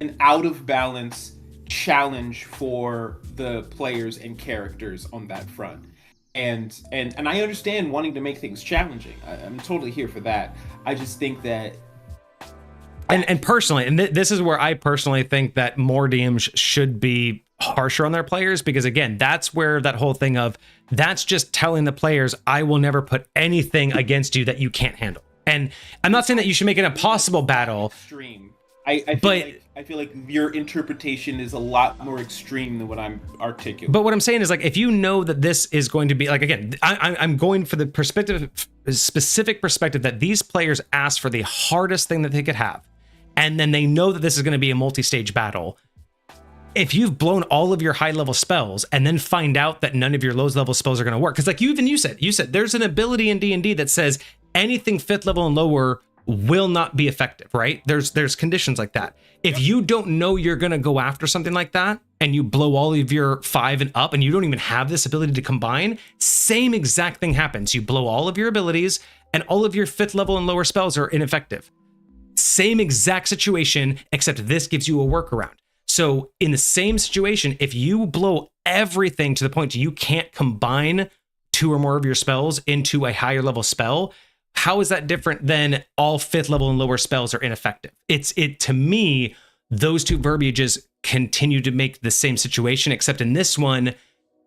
An out of balance challenge for the players and characters on that front. And I understand wanting to make things challenging. I'm totally here for that. I just think that And personally, and this is where I personally think that more DMs should be harsher on their players, because again, that's where that whole thing of, that's just telling the players, I will never put anything against you that you can't handle. And I'm not saying that you should make it an impossible battle. Extreme. I feel like your interpretation is a lot more extreme than what I'm articulating. But what I'm saying is, like, if you know that this is going to be, like, again, I'm going for the specific perspective that these players asked for the hardest thing that they could have, and then they know that this is going to be a multi-stage battle. If you've blown all of your high-level spells and then find out that none of your low-level spells are going to work, because like you said there's an ability in D&D that says anything 5th level and lower will not be effective, right? There's conditions like that. If you don't know you're going to go after something like that, and you blow all of your 5 and up, and you don't even have this ability to combine, same exact thing happens. You blow all of your abilities, and all of your 5th level and lower spells are ineffective. Same exact situation, except this gives you a workaround. So in the same situation, if you blow everything to the point you can't combine 2 or more of your spells into a higher level spell, how is that different than all 5th level and lower spells are ineffective? To me, those two verbiages continue to make the same situation, except in this one,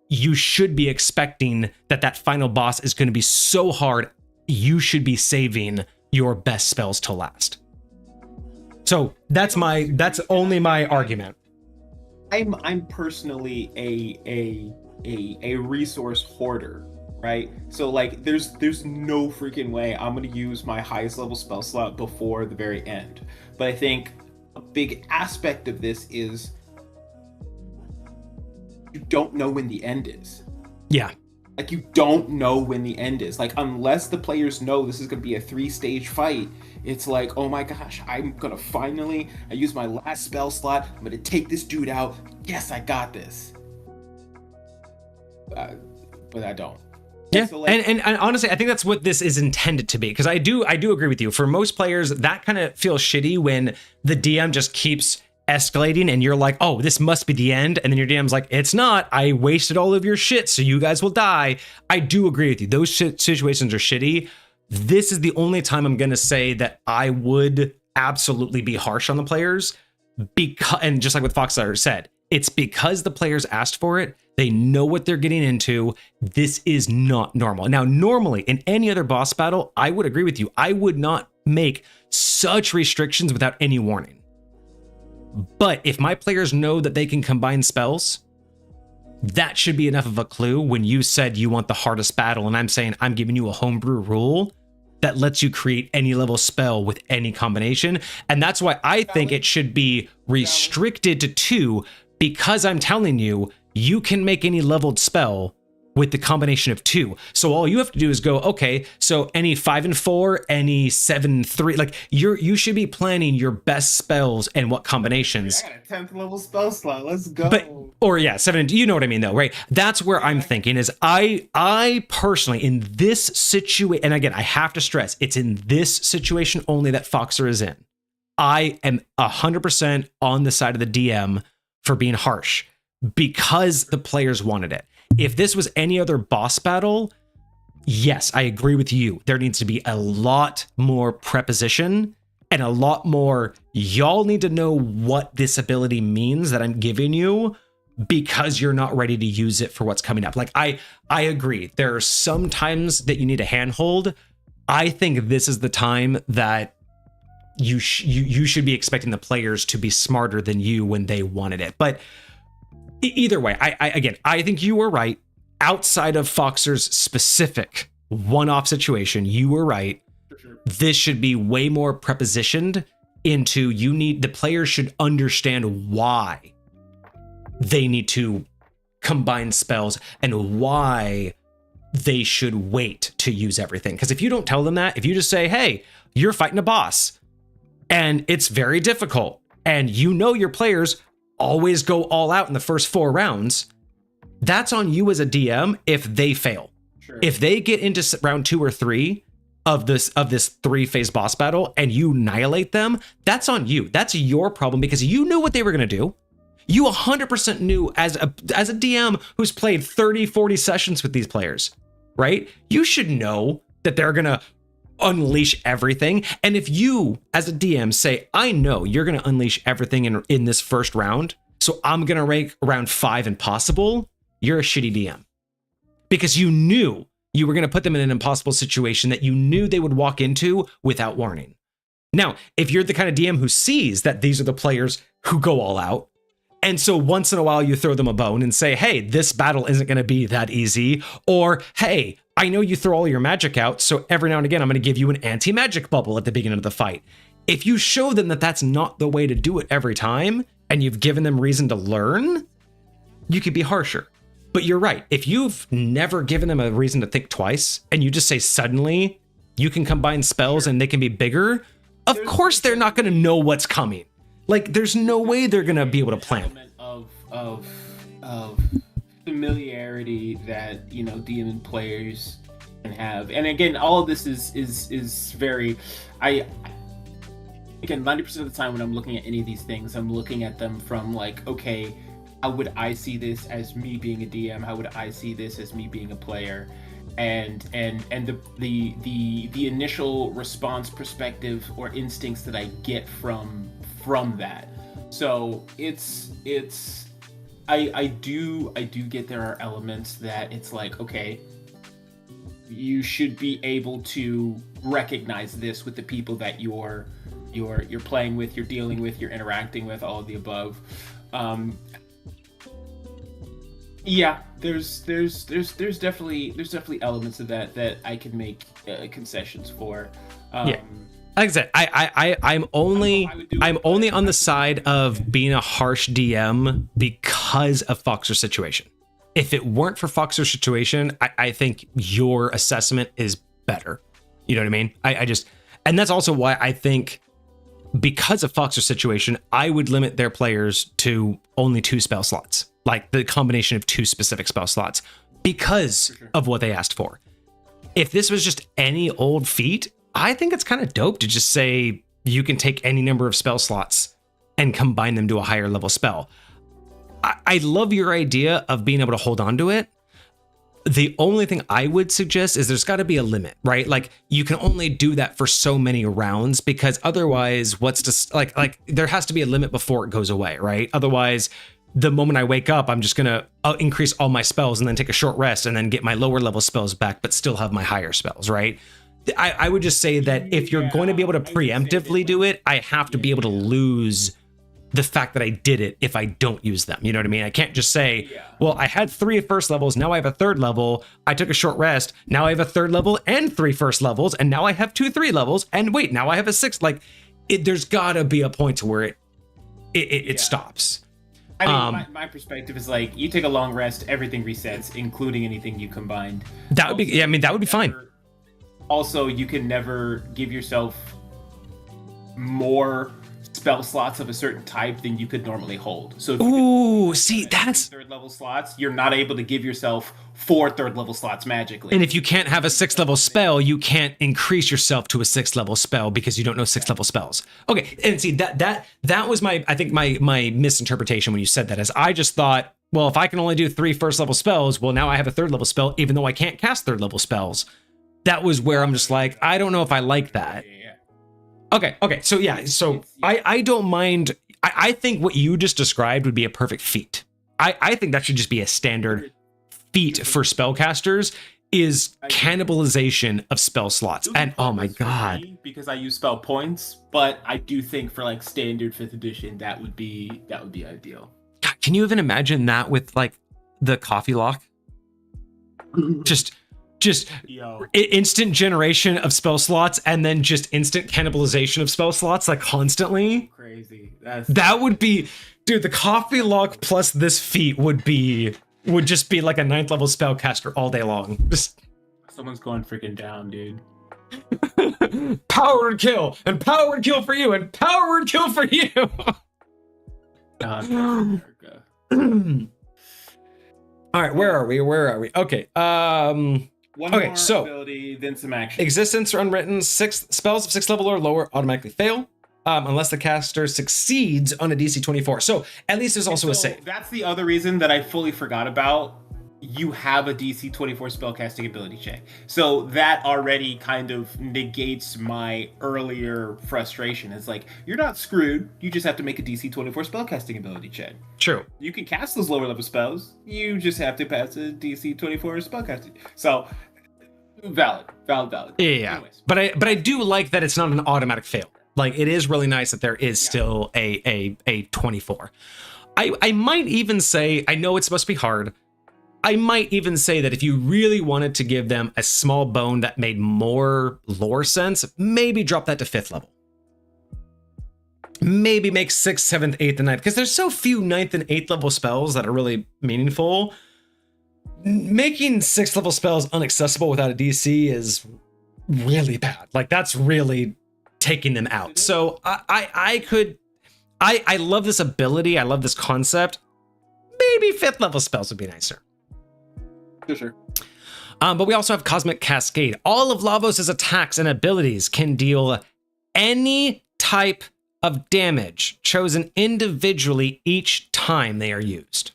you should be expecting that final boss is going to be so hard, you should be saving your best spells to last. So that's only my argument. I'm personally a resource hoarder, right? So like there's no freaking way I'm gonna use my highest level spell slot before the very end. But I think a big aspect of this is you don't know when the end is. Yeah. Like you don't know when the end is. Like unless the players know this is gonna be a 3-stage fight, it's like, oh my gosh, I'm gonna finally, I use my last spell slot, I'm gonna take this dude out. Yes, I got this. But I don't. Yeah, so like, and honestly, I think that's what this is intended to be, because I do agree with you. For most players, that kind of feels shitty when the DM just keeps escalating and you're like, oh, this must be the end, and then your DM's like, it's not, I wasted all of your shit, so you guys will die. I do agree with you. Those situations are shitty. This is the only time I'm gonna say that I would absolutely be harsh on the players, because, and just like what Foxfire said, it's because the players asked for it. They know what they're getting into. This is not normal. Now, normally in any other boss battle, I would agree with you. I would not make such restrictions without any warning. But if my players know that they can combine spells, that should be enough of a clue when you said you want the hardest battle, and I'm saying I'm giving you a homebrew rule that lets you create any level spell with any combination. And that's why I think it should be restricted to 2, because I'm telling you, you can make any leveled spell with the combination of 2. So all you have to do is go, okay, so any 5 and 4, any 7 and 3, like you should be planning your best spells and what combinations. I got a 10th level spell slot. Let's go. But, or yeah, 7, you know what I mean though, right? That's where I'm thinking is I personally in this situation, and again, I have to stress, it's in this situation only that Foxer is in. I am 100% on the side of the DM for being harsh because the players wanted it. If this was any other boss battle, yes, I agree with you. There needs to be a lot more preposition and a lot more, y'all need to know what this ability means that I'm giving you, because you're not ready to use it for what's coming up. Like I agree. There are some times that you need a handhold. I think this is the time that you should be expecting the players to be smarter than you when they wanted it. But either way, I think you were right. Outside of Foxer's specific one-off situation, you were right. Sure. This should be way more prepositioned into the players should understand why they need to combine spells and why they should wait to use everything. Because if you don't tell them that, if you just say, hey, you're fighting a boss and it's very difficult, and you know your players always go all out in the first 4 rounds, that's on you as a DM if they fail. Sure. If they get into round 2 or 3 of this 3-phase boss battle and you annihilate them, that's on you. That's your problem, because you knew what they were going to do. You 100% knew as a DM who's played 30, 40 sessions with these players, right? You should know that they're going to unleash everything. And if you, as a DM, say, I know you're going to unleash everything in this first round, so I'm going to rank around 5 impossible, you're a shitty DM. Because you knew you were going to put them in an impossible situation that you knew they would walk into without warning. Now, if you're the kind of DM who sees that these are the players who go all out, and so once in a while you throw them a bone and say, hey, this battle isn't going to be that easy, or hey, I know you throw all your magic out, so every now and again I'm going to give you an anti-magic bubble at the beginning of the fight. If you show them that that's not the way to do it every time, and you've given them reason to learn, you could be harsher. But you're right. If you've never given them a reason to think twice, and you just say suddenly you can combine spells and they can be bigger, of course they're not going to know what's coming. Like, there's no way they're going to be able to plan. Of familiarity that, you know, DM players can have. And again, all of this is very, again, 90% of the time when I'm looking at any of these things, I'm looking at them from like, okay, how would I see this as me being a DM? How would I see this as me being a player? And the initial response perspective or instincts that I get from that. So I do get there are elements that it's like, okay, you should be able to recognize this with the people that you're playing with, you're dealing with, you're interacting with, all of the above. Yeah, there's definitely elements of that I can make concessions for. Yeah, like I said, I'm only on the side of being a harsh DM because of Foxer's situation. If it weren't for Foxer's situation, I think your assessment is better. You know what I mean? I just, and that's also why I think because of Foxer's situation, I would limit their players to only 2 spell slots. Like the combination of 2 specific spell slots because of what they asked for. If this was just any old feat, I think it's kind of dope to just say you can take any number of spell slots and combine them to a higher level spell. I love your idea of being able to hold on to it. The only thing I would suggest is there's got to be a limit, right? Like you can only do that for so many rounds because otherwise what's just like there has to be a limit before it goes away, right? Otherwise, the moment I wake up, I'm just going to increase all my spells and then take a short rest and then get my lower level spells back, but still have my higher spells, right? I would just say that if you're going to be able to preemptively do it, I have to be able to lose the fact that I did it if I don't use them. You know what I mean? I can't just say, well, I had 3 first levels, now I have a 3rd level. I took a short rest, now I have a 3rd level and 3 first levels, and now I have 2 3 levels, and wait, now I have a 6th. Like, there's gotta be a point to where it stops. I mean, my perspective is like, you take a long rest, everything resets, including anything you combined. That would be, yeah, I mean, that would be fine. Also, you can never give yourself more spell slots of a certain type than you could normally hold. So if ooh, see, that's 3rd level slots, you're not able to give yourself 4 3rd level slots magically. And if you can't have a 6th level spell, you can't increase yourself to a 6th level spell because you don't know 6th level spells. Okay, and see that was my, I think my misinterpretation when you said that, is I just thought, well, if I can only do 3 first level spells, well, now I have a 3rd level spell, even though I can't cast 3rd level spells. That was where I'm just like, I don't know if I like that. Okay, so yeah, so I don't mind. I think what you just described would be a perfect feat. I think that should just be a standard feat for spellcasters, is cannibalization of spell slots. And oh my god, because I use spell points, but I do think for like standard 5th edition, that would be ideal. God, can you even imagine that with like the coffee lock? just instant generation of spell slots and then just instant cannibalization of spell slots, like constantly. Crazy. That would be, dude, the coffee lock plus this feat would just be like a 9th level spellcaster all day long. Just someone's going freaking down, dude. Power word kill, and power word kill for you, and power word kill for you. America. All right, where are we? Okay. One more ability, then some action. Existence or unwritten, 6 spells of 6th level or lower automatically fail. unless the caster succeeds on a DC 24. So at least there's also a save. That's the other reason that I fully forgot about. You have a DC 24 spellcasting ability check. So that already kind of negates my earlier frustration. It's like, you're not screwed. You just have to make a DC 24 spellcasting ability check. True. You can cast those lower level spells. You just have to pass a DC 24 spellcasting. So, valid. Yeah. Anyways. But I do like that it's not an automatic fail. Like, it is really nice that there is still a 24. I might even say, I know it's supposed to be hard, I might even say that if you really wanted to give them a small bone that made more lore sense, maybe drop that to 5th level. Maybe make 6th, 7th, 8th, and 9th, because there's so few 9th and 8th level spells that are really meaningful. Making 6th level spells inaccessible without a DC is really bad. Like, that's really taking them out. So I love this ability. I love this concept. Maybe 5th level spells would be nicer. Sure. But we also have Cosmic Cascade. All of Lavos' attacks and abilities can deal any type of damage chosen individually each time they are used.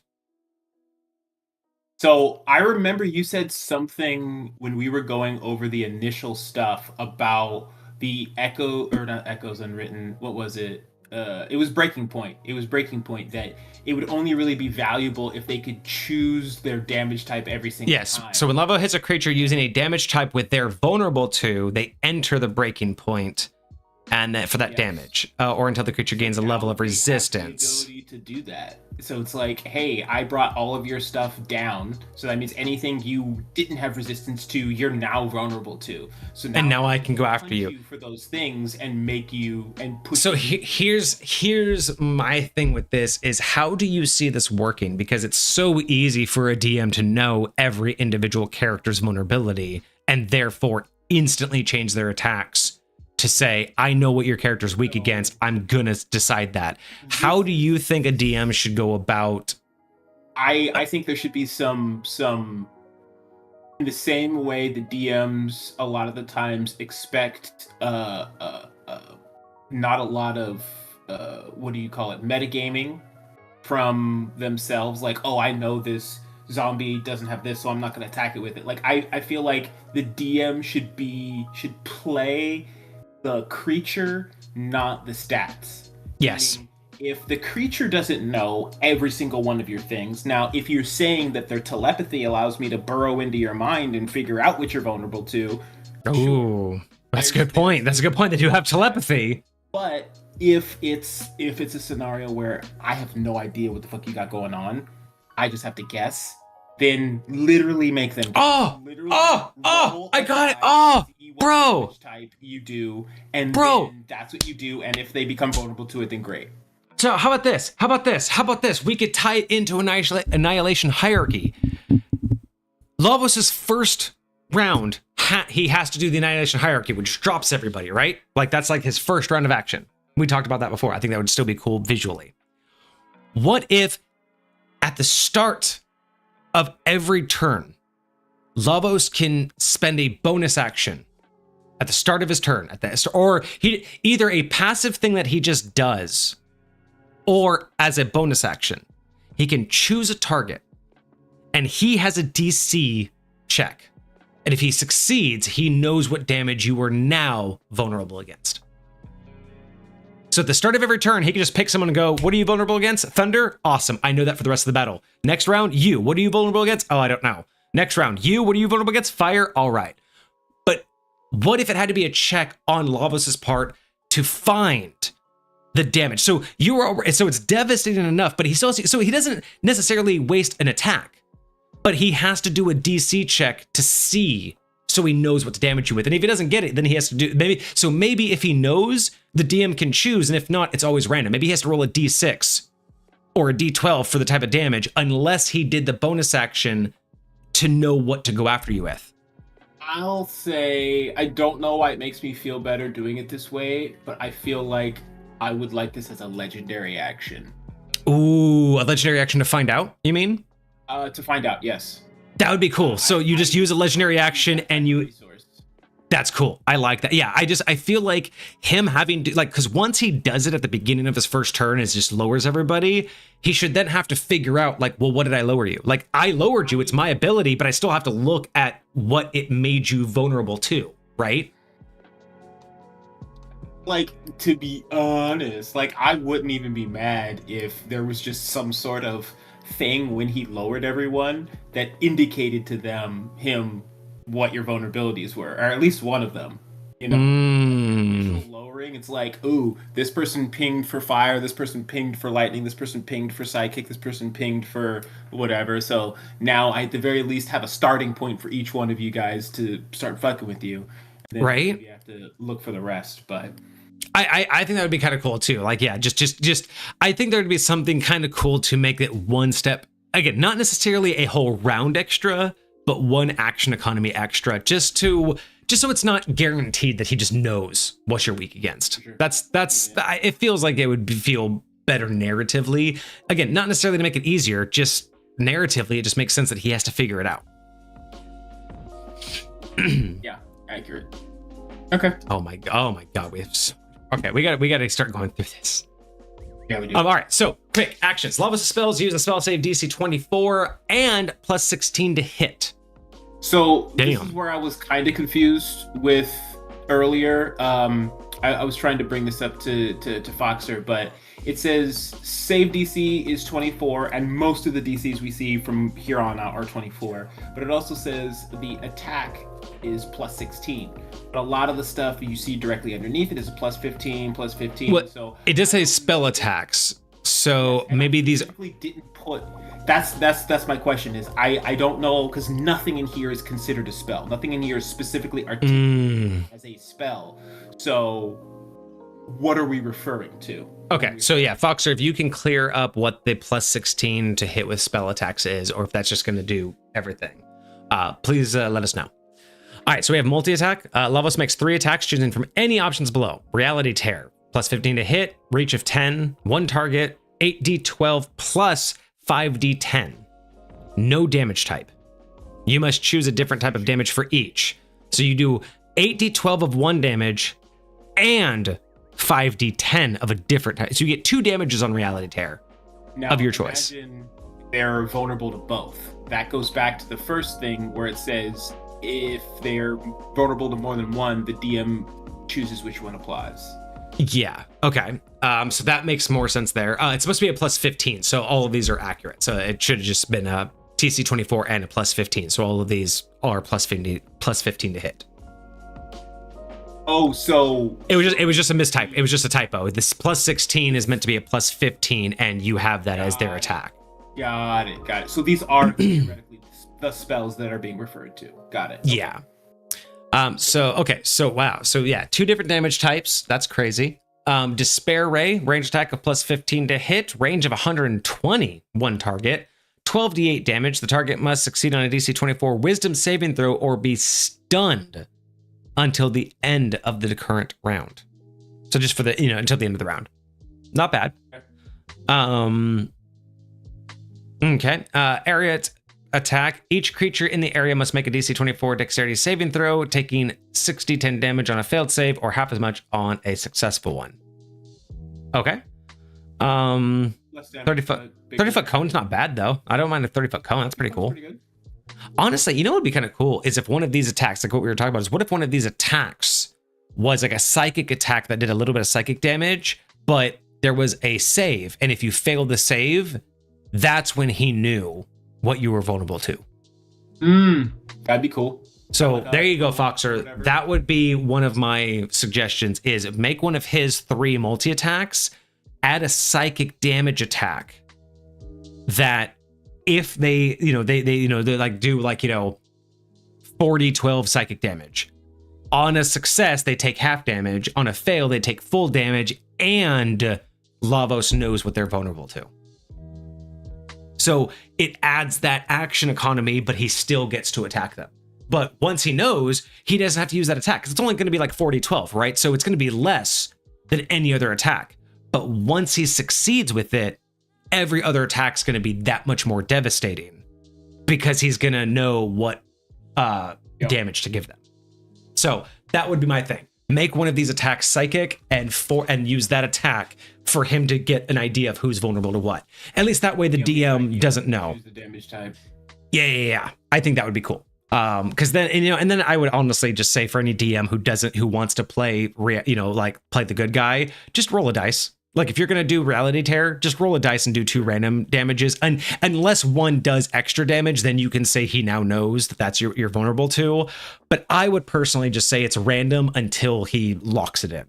So I remember you said something when we were going over the initial stuff about the not Echoes Unwritten. What was it? It was Breaking Point. That it would only really be valuable if they could choose their damage type every single time. Yes. So when Lavo hits a creature using a damage type with they're vulnerable to, they enter the Breaking Point, and for that damage, or until the creature gains a level of resistance. The ability to do that. So it's like, hey, I brought all of your stuff down, so that means anything you didn't have resistance to, you're now vulnerable to. So now I can go after you for those things and make you and put. So here's my thing with this is, how do you see this working? Because it's so easy for a DM to know every individual character's vulnerability and therefore instantly change their attacks to say, I know what your character's weak against, I'm gonna decide that. How do you think a DM should go about? I think there should be some in the same way the DMs a lot of the times expect not a lot of what do you call it, metagaming from themselves. Like, oh, I know this zombie doesn't have this, so I'm not gonna attack it with it. Like, I feel like the DM should play the creature, not the stats. Yes. Meaning, if the creature doesn't know every single one of your things, now if you're saying that their telepathy allows me to burrow into your mind and figure out what you're vulnerable to. Oh, that's a good point. That's a good point. They do have telepathy. But if it's a scenario where I have no idea what the fuck you got going on, I just have to guess, then literally make them guess. I got it. Bro, type you do, and then that's what you do, and if they become vulnerable to it, then great. So how about this? We could tie it into Annihilation Hierarchy. Lavos' first round, he has to do the Annihilation Hierarchy, which drops everybody, right? Like, that's like his first round of action. We talked about that before. I think that would still be cool visually. What if at the start of every turn, Lavos can spend a bonus action at the start of his turn, or either a passive thing that he just does, or as a bonus action, he can choose a target, and he has a DC check. And if he succeeds, he knows what damage you are now vulnerable against. So at the start of every turn, he can just pick someone and go, what are you vulnerable against? Thunder? Awesome. I know that for the rest of the battle. Next round, you. What are you vulnerable against? Oh, I don't know. Next round, you. What are you vulnerable against? Fire? All right. But what if it had to be a check on Lavos' part to find the damage? So it's devastating enough, but he doesn't necessarily waste an attack, but he has to do a DC check to see, so he knows what to damage you with. And if he doesn't get it, then he has to do maybe if he knows, the DM can choose, and if not, it's always random. Maybe he has to roll a D6 or a D12 for the type of damage, unless he did the bonus action to know what to go after you with. I'll say, I don't know why it makes me feel better doing it this way, but I feel like I would like this as a legendary action. Ooh, a legendary action to find out, you mean? To find out, yes. That would be cool. So you just use a legendary action and you... That's cool. I like that. Yeah, I feel like him having to, like, because once he does it at the beginning of his first turn, it just lowers everybody. He should then have to figure out, like, well, what did I lower you? Like, I lowered you. It's my ability, but I still have to look at what it made you vulnerable to, right? Like, to be honest, like, I wouldn't even be mad if there was just some sort of thing when he lowered everyone that indicated to him what your vulnerabilities were, or at least one of them. You know, lowering. It's like, ooh, this person pinged for fire, this person pinged for lightning, this person pinged for psychic, this person pinged for whatever. So now I at the very least have a starting point for each one of you guys to start fucking with you. And then right? You have to look for the rest, but. I think that would be kind of cool too. Like, yeah, just I think there would be something kind of cool to make it one step, again, not necessarily a whole round extra, but one action economy extra, just so it's not guaranteed that he just knows what you're weak against. Sure. It feels like it would feel better narratively. Again, not necessarily to make it easier, just narratively, it just makes sense that he has to figure it out. Yeah, accurate. Okay. Oh my god, we got to start going through this. Yeah, we do. All right, so quick actions. Lavos spells use a spell save DC 24 and plus 16 to hit. So this is where I was kind of confused with earlier. I was trying to bring this up to Foxer, but it says save DC is 24, and most of the DCs we see from here on out are 24. But it also says the attack is plus 16. But a lot of the stuff you see directly underneath it is a plus 15, plus 15. Well, so it does say spell attacks. So maybe these didn't put. That's my question. Is I don't know, because nothing in here is considered a spell. Nothing in here is specifically articulated as a spell. So what are we referring to? Okay, so yeah, Foxer, if you can clear up what the plus 16 to hit with spell attacks is, or if that's just going to do everything, please let us know. All right, so we have multi-attack. Lavos makes 3 attacks, choosing from any options below. Reality Tear, plus 15 to hit, reach of 10, 1 target, 8d12 plus 5d10. No damage type. You must choose a different type of damage for each. So you do 8d12 of 1 damage and 5d10 of a different type. So you get 2 damages on Reality Tear of your choice. Imagine they're vulnerable to both. That goes back to the first thing where it says if they're vulnerable to more than one, the DM chooses which one applies. Yeah. Okay. So that makes more sense there. It's supposed to be a plus 15, so all of these are accurate. So it should have just been a TC 24 and a plus 15. So all of these are plus 15 to hit. Oh, so it was just a mistype. It was just a typo. This plus 16 is meant to be a plus 15, and you have that as their attack. Got it. So these are theoretically the spells that are being referred to. Got it. Okay. Yeah. So wow. So yeah, 2 different damage types. That's crazy. Despair Ray, range attack of plus 15 to hit, range of 120, 1 target, 12d8 damage. The target must succeed on a DC 24 Wisdom saving throw or be stunned until the end of the current round. So just for the, until the end of the round. Not bad. Okay. Area attack. Each creature in the area must make a DC 24 dexterity saving throw, taking 6d10 damage on a failed save or half as much on a successful one. Okay. 30 foot cone's not bad though. I don't mind a 30-foot cone. That's pretty cool. Pretty good. Honestly, what would be kind of cool is if one of these attacks, like what we were talking about, is what if one of these attacks was like a psychic attack that did a little bit of psychic damage, but there was a save, and if you failed the save, that's when he knew what you were vulnerable to. That'd be cool. So there you go, Foxer. That would be one of my suggestions, is make one of his 3 multi-attacks, add a psychic damage attack that if they like do like 40-12 psychic damage. On a success, they take half damage. On a fail, they take full damage, and Lavos knows what they're vulnerable to. So it adds that action economy, but he still gets to attack them. But once he knows, he doesn't have to use that attack, because it's only going to be like 40-12, right? So it's going to be less than any other attack. But once he succeeds with it, every other attack's going to be that much more devastating, because he's going to know what damage to give them. So that would be my thing. Make one of these attacks psychic and use that attack for him to get an idea of who's vulnerable to what. At least that way the DM doesn't know. Choose the damage type. Yeah. I think that would be cool. Because then, and then I would honestly just say for any DM who wants to play, play the good guy, just roll a dice. Like if you're gonna do Reality Tear, just roll a dice and do 2 random damages. And unless one does extra damage, then you can say he now knows that's you're vulnerable to. But I would personally just say it's random until he locks it in.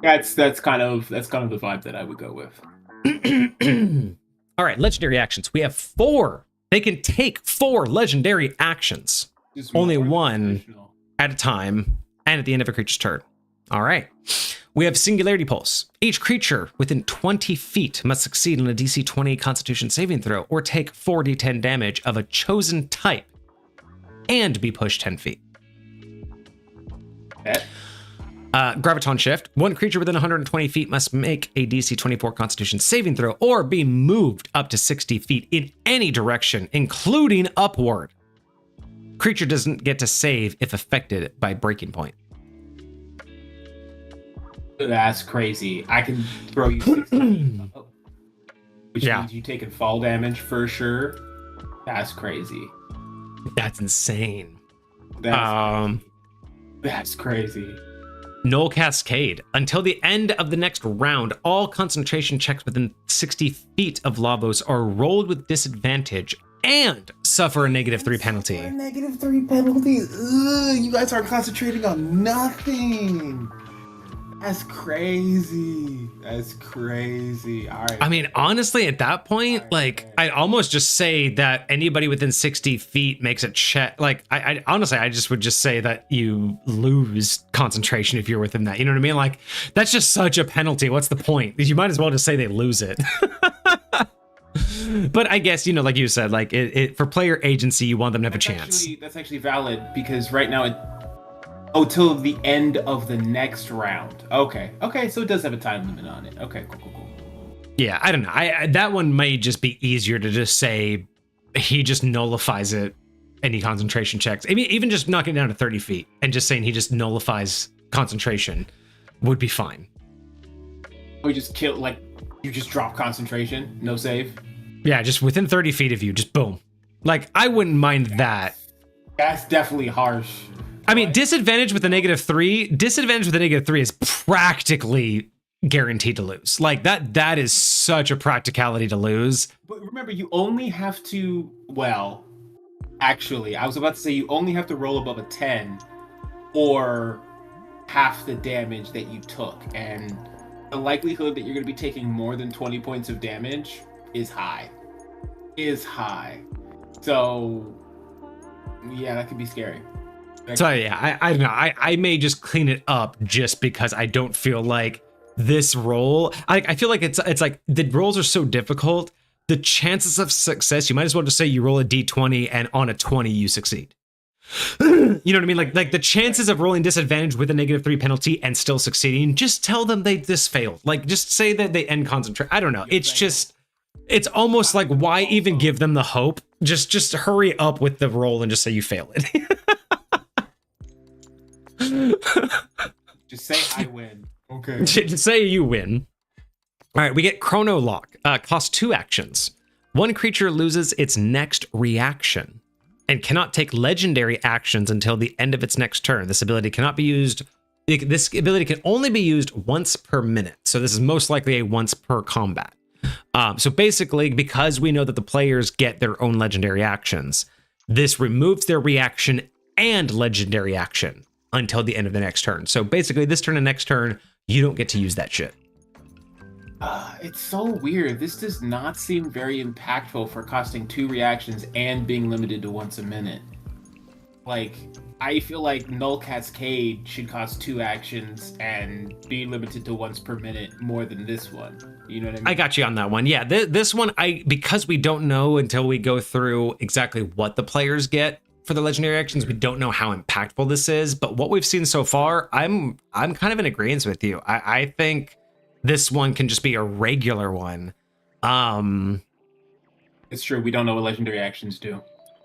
That's kind of the vibe that I would go with. All right, legendary actions. We have 4. They can take 4 legendary actions. Only one at a time and at the end of a creature's turn. All right. We have Singularity Pulse. Each creature within 20 feet must succeed on a DC 20 Constitution saving throw or take 4d10 damage of a chosen type and be pushed 10 feet. Graviton Shift. One creature within 120 feet must make a DC 24 Constitution saving throw or be moved up to 60 feet in any direction, including upward. Creature doesn't get to save if affected by breaking point. That's crazy. I can throw you 60 which means you taking fall damage for sure. That's crazy. That's insane. That's crazy. Null Cascade. Until the end of the next round, all concentration checks within 60 feet of Lavos are rolled with disadvantage and suffer a -3 penalty. -3 penalty. Ugh, you guys are concentrating on nothing. That's crazy. That's crazy. All right. I mean, honestly, at that point, I'd almost just say that anybody within 60 feet makes a check. Like, I honestly, I just would just say that you lose concentration if you're within that. You know what I mean? Like, that's just such a penalty. What's the point? You might as well just say they lose it. But I guess, like you said, like for player agency, you want them to have a chance. That's actually valid because right now till the end of the next round. Okay, so it does have a time limit on it. Okay, cool. Yeah, I don't know. That one may just be easier to just say he just nullifies it, any concentration checks. I mean, even just knocking it down to 30 feet and just saying he just nullifies concentration would be fine. Or you just you just drop concentration, no save? Yeah, just within 30 feet of you, just boom. Like, I wouldn't mind that. That's definitely harsh. I mean, disadvantage with a -3 is practically guaranteed to lose. Like that is such a practicality to lose. But remember, you only have to, actually, I was about to say you only have to roll above a 10 or half the damage that you took. And the likelihood that you're going to be taking more than 20 points of damage is high. So, yeah, that could be scary. So yeah, I don't know. I may just clean it up just because I don't feel like this roll. I feel like it's like the rolls are so difficult. The chances of success, you might as well just say you roll a d20 and on a 20 you succeed. You know what I mean? Like the chances of rolling disadvantage with a -3 penalty and still succeeding, just tell them they just failed. Like just say that they end concentrate. I don't know. It's almost like why even give them the hope? Just hurry up with the roll and just say you fail it. Just say I win. Okay. Just say you win. All right, we get Chrono Lock. Costs 2 actions. One creature loses its next reaction and cannot take legendary actions until the end of its next turn. This ability cannot be used. This ability can only be used once per minute. So this is most likely a once per combat. So basically, because we know that the players get their own legendary actions, this removes their reaction and legendary action until the end of the next turn. So basically, this turn and next turn, you don't get to use that shit. It's so weird. This does not seem very impactful for costing 2 reactions and being limited to once a minute. Like, I feel like Null Cascade should cost 2 actions and be limited to once per minute more than this one. You know what I mean? I got you on that one. Yeah, this one, because we don't know until we go through exactly what the players get for the legendary actions, we don't know how impactful this is. But what we've seen so far, I'm kind of in agreement with you. I think this one can just be a regular one. It's true. We don't know what legendary actions do.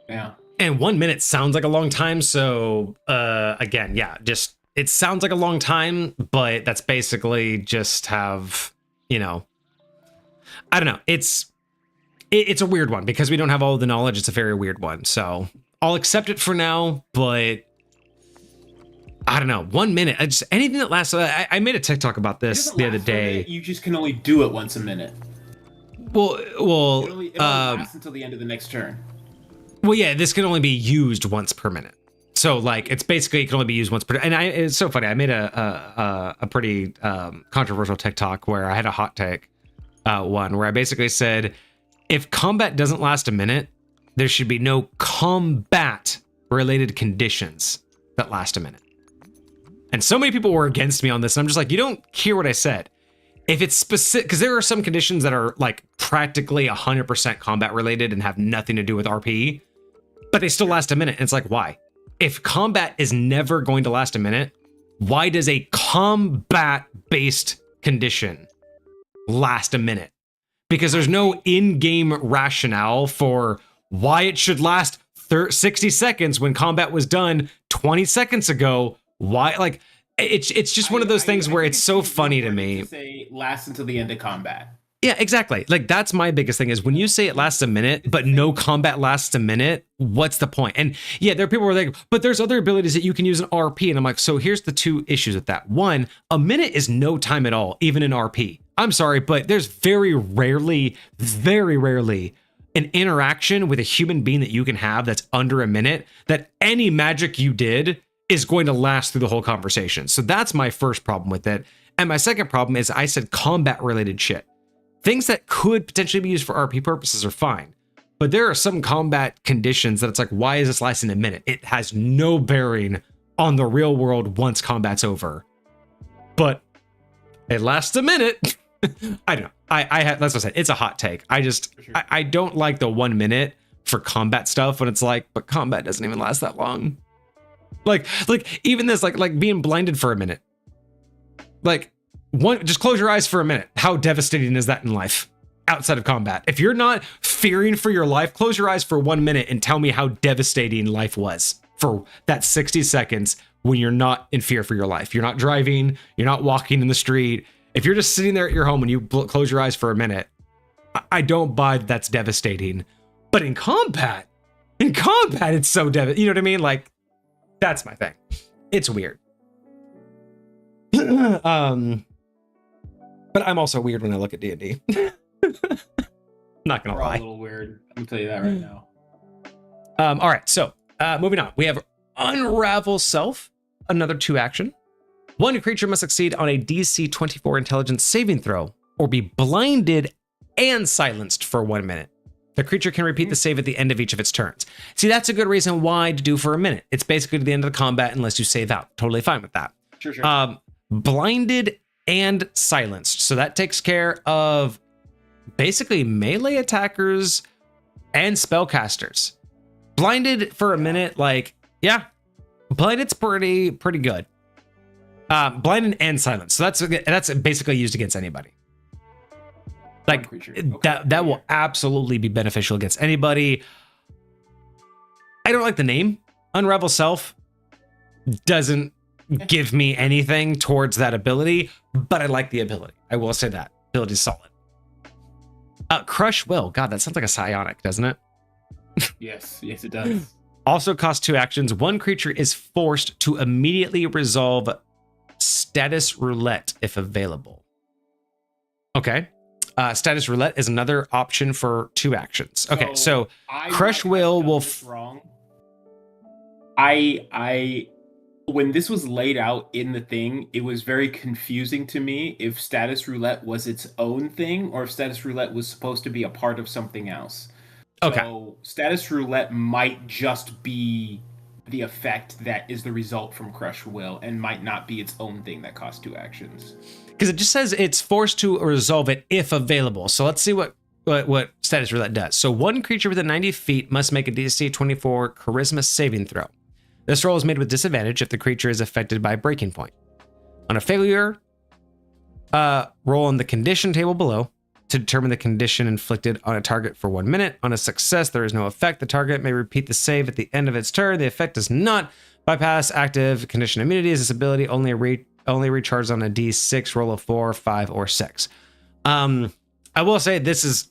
Yeah. And 1 minute sounds like a long time. So again, yeah, just it sounds like a long time, but that's basically just have, you know, I don't know. It's a weird one because we don't have all of the knowledge. It's a very weird one. So I'll accept it for now, but I don't know. 1 minute, just anything that lasts. I made a TikTok about this the other day. You just can only do it once a minute. Well, it only lasts until the end of the next turn. Well, yeah, this can only be used once per minute. So, like, it's basically, it can only be used once per. And it's so funny. I made a pretty controversial TikTok where I had a hot take one where I basically said, if combat doesn't last a minute, there should be no combat-related conditions that last a minute. And so many people were against me on this, and I'm just like, you don't hear what I said. If it's specific, because there are some conditions that are like practically 100% combat related and have nothing to do with RP, but they still last a minute. And it's like, why? If combat is never going to last a minute, why does a combat-based condition last a minute? Because there's no in-game rationale for why it should last 60 seconds when combat was done 20 seconds ago. Why? Like, it's just one of those things where it's so funny to me. Say lasts until the end of combat. Yeah, exactly. Like, that's my biggest thing is when you say it lasts a minute, but no combat lasts a minute, what's the point? And yeah, there are people who are like, but there's other abilities that you can use in RP. And I'm like, so here's the two issues with that. One, a minute is no time at all, even in RP. I'm sorry, but there's very rarely an interaction with a human being that you can have that's under a minute that any magic you did is going to last through the whole conversation. So that's my first problem with it. And my second problem is I said combat related shit. Things that could potentially be used for RP purposes are fine. But there are some combat conditions that it's like, why is this lasting a minute? It has no bearing on the real world once combat's over. But it lasts a minute. I don't know. That's what I said. It's a hot take. I don't like the 1 minute for combat stuff when it's like, but combat doesn't even last that long. Like even this, like being blinded for a minute. Like, just close your eyes for a minute. How devastating is that in life outside of combat? If you're not fearing for your life, close your eyes for 1 minute and tell me how devastating life was for that 60 seconds when you're not in fear for your life. You're not driving, you're not walking in the street. If you're just sitting there at your home and you close your eyes for a minute, I don't buy that's devastating. But in combat, it's so devastating. You know what I mean? Like, that's my thing. It's weird. But I'm also weird when I look at D&D. Not gonna lie. A little weird. I'm gonna tell you that right now. All right, so moving on. We have Unravel Self, another 2 action. One creature must succeed on a DC 24 intelligence saving throw or be blinded and silenced for 1 minute. The creature can repeat the save at the end of each of its turns. See, that's a good reason why to do for a minute. It's basically to the end of the combat unless you save out. Totally fine with that. Sure. Blinded and silenced. So that takes care of basically melee attackers and spellcasters. Blinded for a minute, like, yeah, blinded's pretty good. Blinded and silenced. So that's basically used against anybody. Like, that will absolutely be beneficial against anybody. I don't like the name. Unravel Self doesn't give me anything towards that ability, but I like the ability. I will say that. Ability's solid. Crush Will. God, that sounds like a psionic, doesn't it? Yes, it does. Also costs 2 actions. One creature is forced to immediately resolve Status Roulette if available. Okay. Status Roulette is another option for 2 actions. Okay, so Crush Will will... wrong. When this was laid out in the thing, it was very confusing to me if Status Roulette was its own thing or if Status Roulette was supposed to be a part of something else. Okay. So Status Roulette might just be the effect that is the result from Crush Will and might not be its own thing that costs 2 actions. Because it just says it's forced to resolve it if available. So let's see what Status Roulette does. So one creature within 90 feet must make a DC 24 Charisma saving throw. This roll is made with disadvantage if the creature is affected by a breaking point. On a failure, roll on the condition table below. to determine the condition inflicted on a target for 1 minute. On a success, there is no effect. The target may repeat the save at the end of its turn. The effect does not bypass active condition immunities. This ability only recharges on a D6 roll of 4, 5, or 6. I will say this is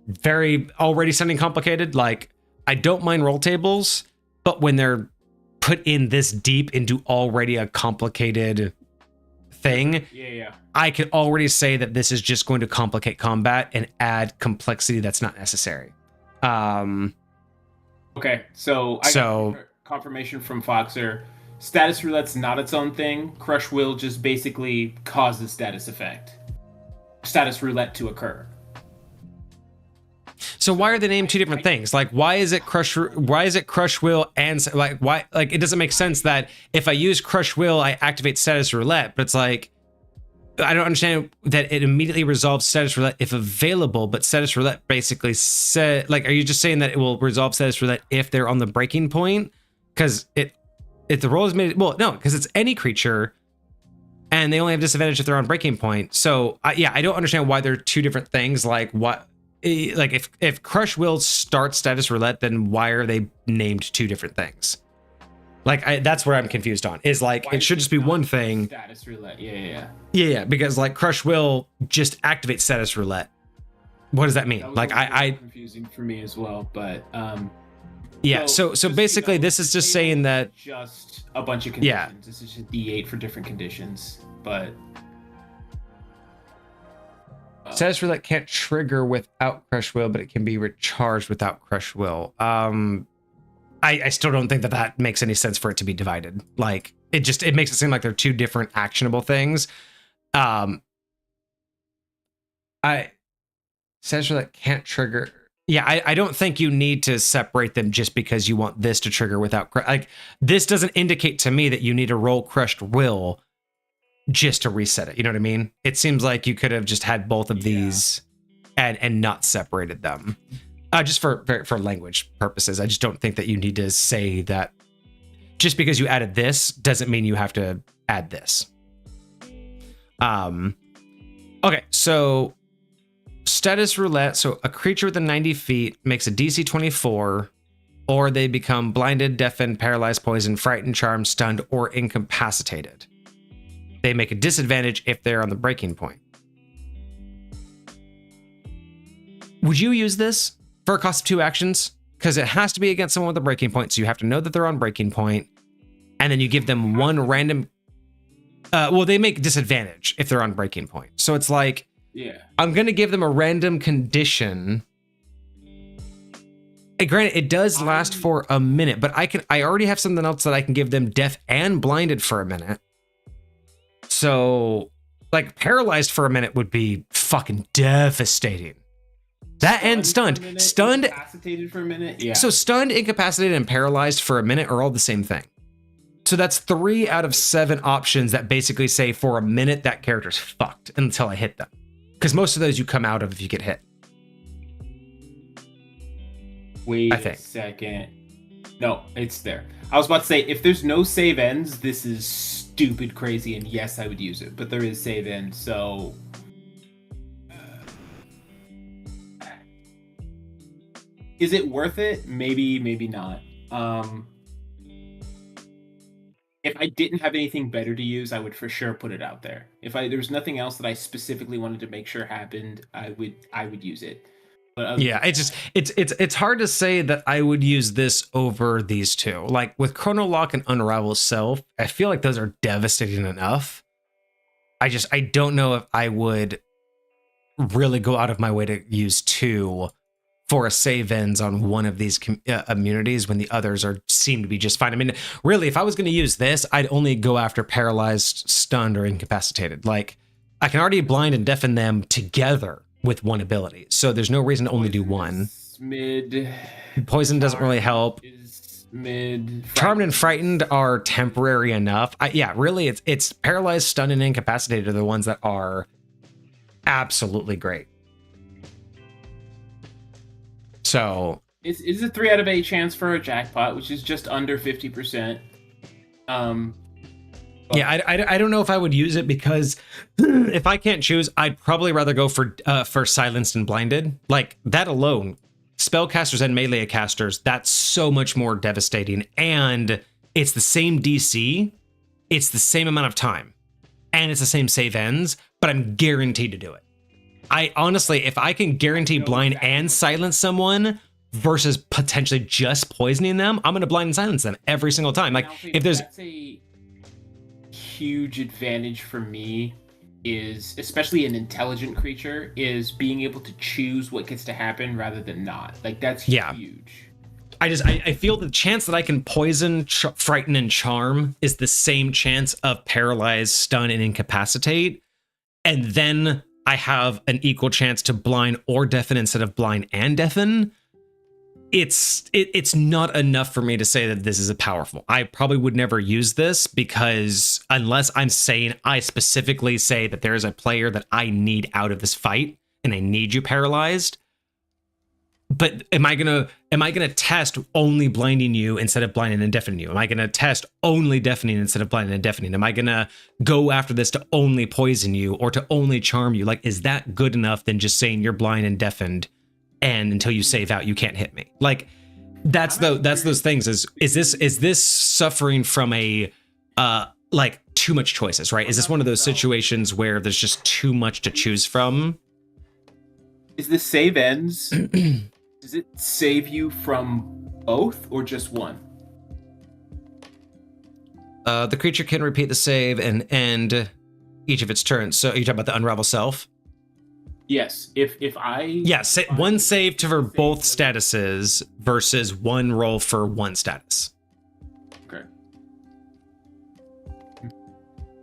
very already sounding complicated. Like, I don't mind roll tables, but when they're put in this deep into already a complicated thing, I can already say that this is just going to complicate combat and add complexity that's not necessary. Okay, so I got confirmation from Foxer. Status Roulette's not its own thing. Crush Will just basically causes status roulette to occur. So why are they named two different things? Like, why is it Crush Will and like why? Like, it doesn't make sense that if I use Crush Will, I activate Status Roulette. But it's like, I don't understand that it immediately resolves Status Roulette if available. But Status Roulette basically said, like, are you just saying that it will resolve Status Roulette if they're on the breaking point? Because if the roll is made, well, no, because it's any creature, and they only have disadvantage if they're on breaking point. So yeah, I don't understand why they're two different things. Like, what? Like, if Crush Will starts Status Roulette, then why are they named two different things? Like, that's where I'm confused on. Is like, why it should just be one thing. Status Roulette, yeah. Because like Crush Will just activates Status Roulette. What does that mean? That like, I confusing for me as well, but yeah. So basically, this is just saying that just a bunch of conditions. This is just D8 for different conditions, but. Status Roulette can't trigger without Crush Will, but it can be recharged without Crush Will. I still don't think that makes any sense for it to be divided. Like, it makes it seem like they're two different actionable things. Status Roulette can't trigger. Yeah, I don't think you need to separate them just because you want this to trigger without, like, this doesn't indicate to me that you need to roll Crushed Will just to reset it. You know what I mean? It seems like you could have just had both of these and not separated them. Just for language purposes. I just don't think that you need to say that just because you added this doesn't mean you have to add this. Okay, so Status Roulette. So a creature within 90 feet makes a DC 24, or they become blinded, deafened, paralyzed, poisoned, frightened, charmed, stunned, or incapacitated. They make a disadvantage if they're on the breaking point. Would you use this for a cost of 2 actions? Because it has to be against someone with a breaking point, so you have to know that they're on breaking point, and then you give them one random... well, they make disadvantage if they're on breaking point. So it's like, I'm going to give them a random condition. Granted, it does last for a minute, but I already have something else that I can give them deaf and blinded for a minute. So, like, paralyzed for a minute would be fucking devastating. That and stunned. Stunned. Incapacitated for a minute? Yeah. So stunned, incapacitated, and paralyzed for a minute are all the same thing. So that's 3 out of 7 options that basically say for a minute that character's fucked until I hit them. Because most of those you come out of if you get hit. Wait a second. No, it's there. I was about to say, if there's no save ends, this is stupid crazy, and yes, I would use it. But there is save end, so... is it worth it? Maybe, maybe not. If I didn't have anything better to use, I would for sure put it out there. If there was nothing else that I specifically wanted to make sure happened, I would use it. But yeah, it's hard to say that I would use this over these two. Like with Chrono Lock and Unravel Self, I feel like those are devastating enough. I don't know if I would really go out of my way to use 2 for a save ends on one of these immunities when the others seem to be just fine. I mean, really, if I was going to use this, I'd only go after paralyzed, stunned, or incapacitated. Like, I can already blind and deafen them together with one ability, so there's no reason to only do one. Poison doesn't really help. Charmed and frightened are temporary enough. Yeah, really, it's paralyzed, stunned, and incapacitated are the ones that are absolutely great. So it's a 3 out of 8 chance for a jackpot, which is just under 50%. Yeah, I don't know if I would use it because if I can't choose, I'd probably rather go for silenced and blinded. Like that alone, spellcasters and melee casters, that's so much more devastating. And it's the same DC, it's the same amount of time, and it's the same save ends, but I'm guaranteed to do it. I honestly, if I can guarantee blind and silence someone versus potentially just poisoning them, I'm gonna blind and silence them every single time. Like if there's a huge advantage for me is, especially an intelligent creature, is being able to choose what gets to happen rather than not. Like that's huge. I feel the chance that I can poison, frighten, and charm is the same chance of paralyze, stun, and incapacitate. And then I have an equal chance to blind or deafen instead of blind and deafen. It's not enough for me to say that this is a powerful. I probably would never use this because unless I'm saying, I specifically say that there is a player that I need out of this fight and I need you paralyzed. But am I gonna test only blinding you instead of blinding and deafening you? Am I gonna test only deafening instead of blinding and deafening? Am I gonna go after this to only poison you or to only charm you? Like, is that good enough than just saying you're blind and deafened, and until you save out, you can't hit me? Like, that's those things. Is this suffering from a like too much choices, right? Is this one of those situations where there's just too much to choose from? Is this save ends? Does it save you from both or just one? The creature can repeat the save and end each of its turns. So you're talking about the Unravel Self? Yes. If I... Yeah, one save for both statuses versus one roll for one status. Okay.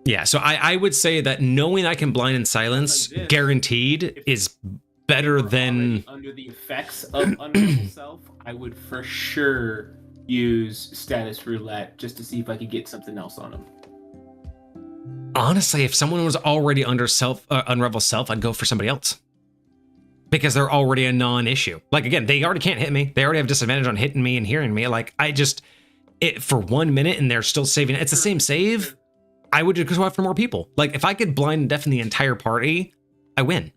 Yeah, so I would say that knowing I can blind and silence guaranteed is better than... Under the effects of Unravel Self, I would for sure use Status Roulette just to see if I could get something else on them. Honestly, if someone was already under Unravel Self, I'd go for somebody else. Because they're already a non-issue. Like, again, they already can't hit me. They already have disadvantage on hitting me and hearing me. Like, for 1 minute and they're still saving. It's the same save. I would just go after more people. Like, if I could blind and deafen the entire party, I win.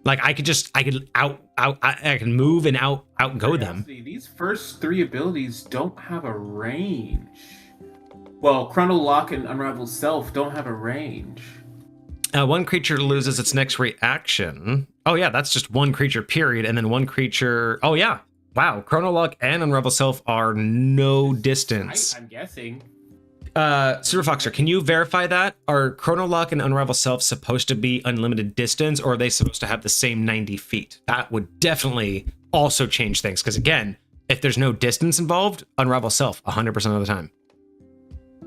Like, I can move and outgo them. These first three abilities don't have a range. Well, Chrono Lock and Unravel Self don't have a range. One creature loses its next reaction. Oh yeah, that's just one creature, period. And then one creature... Oh yeah, wow. Chrono Lock and Unravel Self are no distance. I'm guessing. Super Foxer, can you verify that? Are Chrono Lock and Unravel Self supposed to be unlimited distance, or are they supposed to have the same 90 feet? That would definitely also change things. Because again, if there's no distance involved, Unravel Self 100% of the time.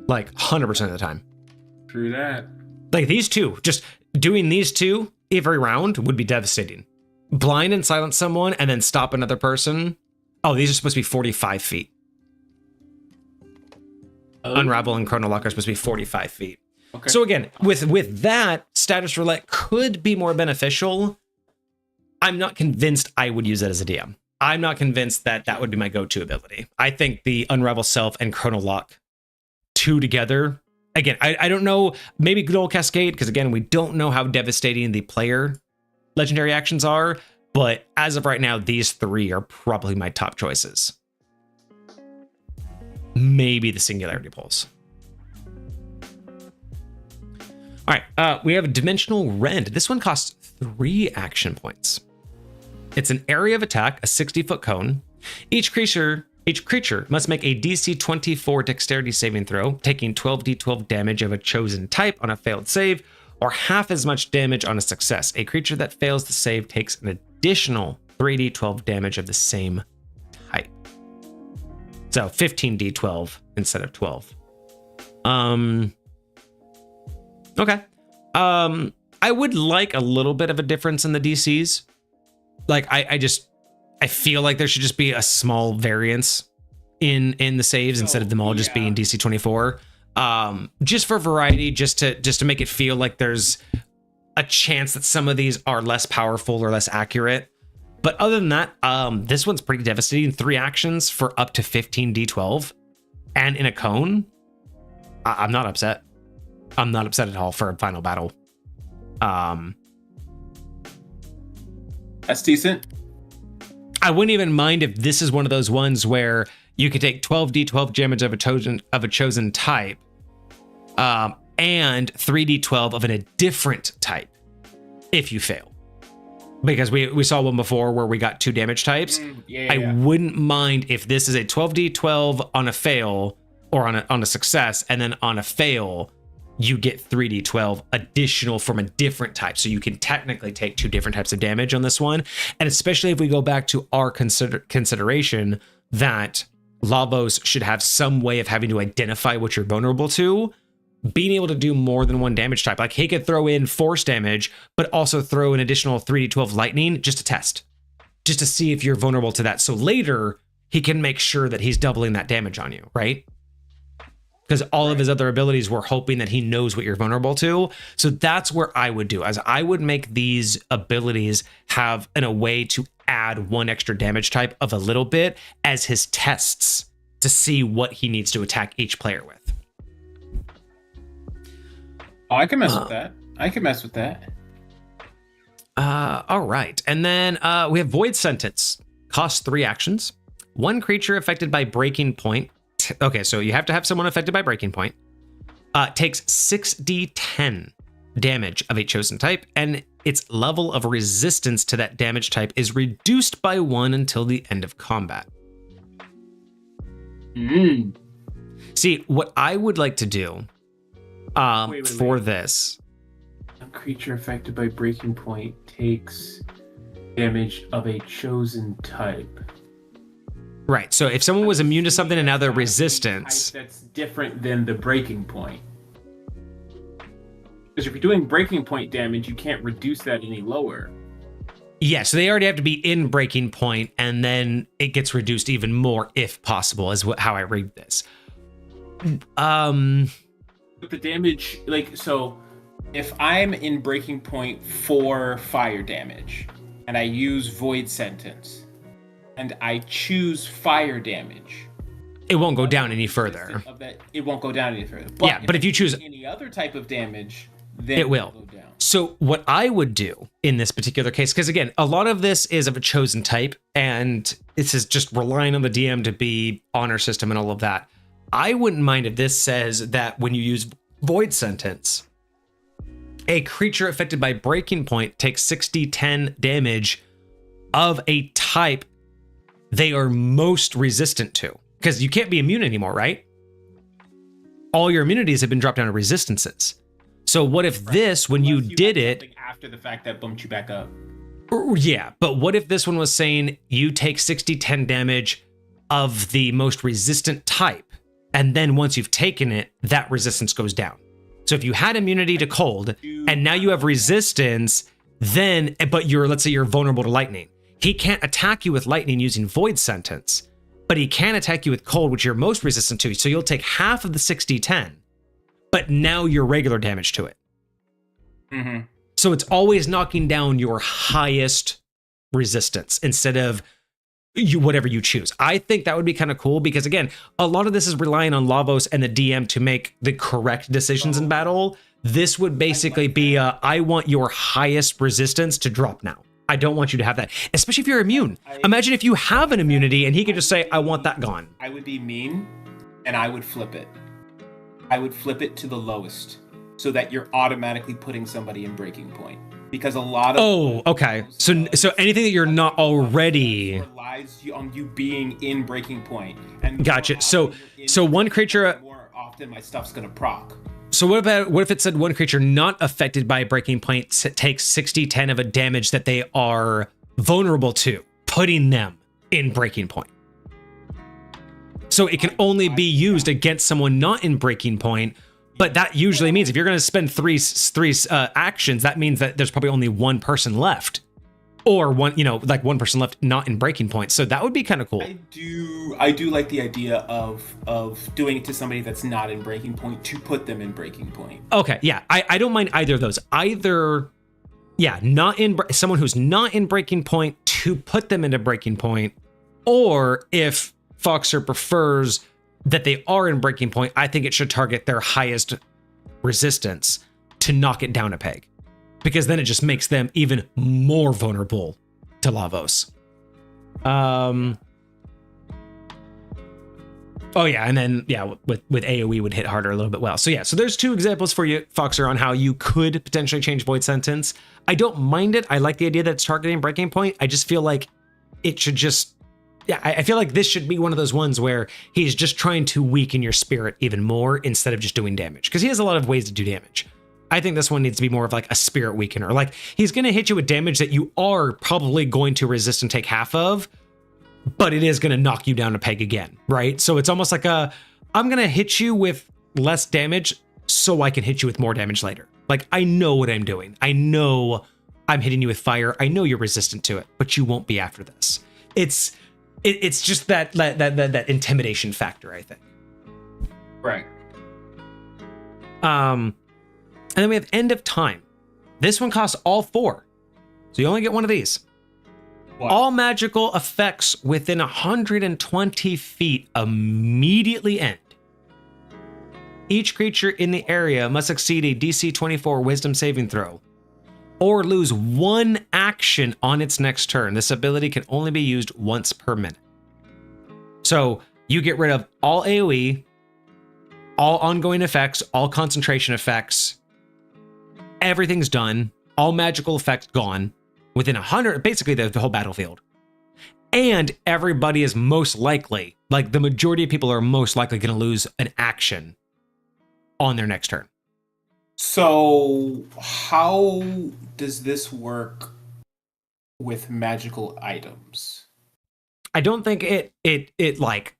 Like 100% of the time. True that. Like these two, just doing these two every round would be devastating. Blind and silence someone and then stop another person. Oh, these are supposed to be 45 feet. Unravel and Chrono Lock are supposed to be 45 feet. Okay. So again, with that, Status Roulette could be more beneficial. I'm not convinced I would use it as a DM. I'm not convinced that that would be my go-to ability. I think the Unravel Self and Chrono Lock two together. Again, I don't know, maybe good old Cascade, because again, we don't know how devastating the player legendary actions are, but as of right now, these three are probably my top choices. Maybe the Singularity Pulse. All right, we have a Dimensional Rend. This one costs 3 action points. It's an area of attack, a 60-foot cone. Each creature must make a DC 24 dexterity saving throw, taking 12d12 damage of a chosen type on a failed save, or half as much damage on a success. A creature that fails the save takes an additional 3d12 damage of the same type. So 15d12 instead of 12. Okay. I would like a little bit of a difference in the DCs. Like I feel like there should just be a small variance in the saves instead of them all just being DC 24. Just for variety, just to make it feel like there's a chance that some of these are less powerful or less accurate. But other than that, this one's pretty devastating. 3 actions for up to 15 D12 and in a cone. I'm not upset. I'm not upset at all for a final battle. That's decent. I wouldn't even mind if this is one of those ones where you could take 12d12 damage of a chosen type, and 3d12 of a different type if you fail. Because we saw one before where we got 2 damage types. I wouldn't mind if this is a 12d12 on a fail or on a success, and then on a fail you get 3d12 additional from a different type. So you can technically take 2 different types of damage on this one. And especially if we go back to our consideration that Lavos should have some way of having to identify what you're vulnerable to, being able to do more than 1 damage type. Like he could throw in force damage, but also throw an additional 3d12 lightning just to test, just to see if you're vulnerable to that. So later he can make sure that he's doubling that damage on you, right? Because all of his other abilities were hoping that he knows what you're vulnerable to. So that's where I would do, as I would make these abilities have a way to add 1 extra damage type of a little bit as his tests to see what he needs to attack each player with. Oh, I can mess with that. I can mess with that. All right. And then we have Void Sentence. Costs 3 actions. 1 creature affected by Breaking Point. Okay, so you have to have someone affected by Breaking Point. Takes 6d10 damage of a chosen type, and its level of resistance to that damage type is reduced by 1 until the end of combat. See, what I would like to do for this... A creature affected by Breaking Point takes damage of a chosen type. Right, so if someone was immune to something and now they're resistance... That's different than the Breaking Point. Because if you're doing Breaking Point damage, you can't reduce that any lower. Yeah, so they already have to be in Breaking Point, and then it gets reduced even more if possible, is how I read this. But the damage, like, so if I'm in Breaking Point for fire damage, and I use Void Sentence, and I choose fire damage, it won't go down any further. It won't go down any further. But if you choose any other type of damage, then it will. Go down. So what I would do in this particular case, because again, a lot of this is of a chosen type, and this is just relying on the DM to be honor system and all of that. I wouldn't mind if this says that when you use Void Sentence, a creature affected by Breaking Point takes 6d10 damage of a type they are most resistant to. Because you can't be immune anymore, right? All your immunities have been dropped down to resistances. So what if this, when you did it... After the fact that bumped you back up. Yeah, but what if this one was saying you take 6d10 damage of the most resistant type, and then once you've taken it, that resistance goes down. So if you had immunity to cold, and now you have resistance, then, but let's say you're vulnerable to lightning. He can't attack you with lightning using Void Sentence, but he can attack you with cold, which you're most resistant to. So you'll take half of the 6d10, but now you're regular damage to it. Mm-hmm. So it's always knocking down your highest resistance instead of whatever you choose. I think that would be kind of cool because, again, a lot of this is relying on Lavos and the DM to make the correct decisions in battle. This would basically be, I want your highest resistance to drop now. I don't want you to have that, especially if you're immune. Imagine if you have an immunity and he could just say, I want that gone. I would be mean and I would flip it. I would flip it to the lowest so that you're automatically putting somebody in Breaking Point. Because a lot of... Oh, okay. So anything that you're not already... relies on you being in Breaking Point. And gotcha. So one creature... more often my stuff's going to proc. So what if it said one creature not affected by Breaking Point takes 60-10 of a damage that they are vulnerable to, putting them in Breaking Point? So it can only be used against someone not in Breaking Point, but that usually means if you're going to spend three actions, that means that there's probably only one person left, or one person left not in Breaking Point. So that would be kind of cool. I do like the idea of doing it to somebody that's not in Breaking Point to put them in Breaking Point. Okay, yeah, I don't mind either of those. Either, yeah, someone who's not in Breaking Point to put them into Breaking Point, or if Foxer prefers that they are in breaking point, I think it should target their highest resistance to knock it down a peg, because then it just makes them even more vulnerable to Lavos. Oh yeah, and then yeah, with AoE would hit harder a little bit well. So yeah, so there's two examples for you, Foxer, on how you could potentially change Void Sentence. I don't mind it. I like the idea that it's targeting breaking point. I just feel like it should just, yeah, I feel like this should be one of those ones where he's just trying to weaken your spirit even more instead of just doing damage, because he has a lot of ways to do damage. I think this one needs to be more of like a spirit weakener. Like, he's going to hit you with damage that you are probably going to resist and take half of, but it is going to knock you down a peg again, right? So it's almost like I'm going to hit you with less damage so I can hit you with more damage later. Like, I know what I'm doing. I know I'm hitting you with fire. I know you're resistant to it, but you won't be after this. It's just that intimidation factor, I think. Right. And then we have End of Time. This one costs all 4. So you only get one of these. What? All magical effects within 120 feet immediately end. Each creature in the area must succeed a DC 24 Wisdom saving throw or lose 1 action on its next turn. This ability can only be used once per minute. So you get rid of all AoE, all ongoing effects, all concentration effects. Everything's done. All magical effects gone. Within 100, basically the whole battlefield. And everybody is most likely, like the majority of people are most likely going to lose an action on their next turn. So how does this work with magical items? I don't think it like,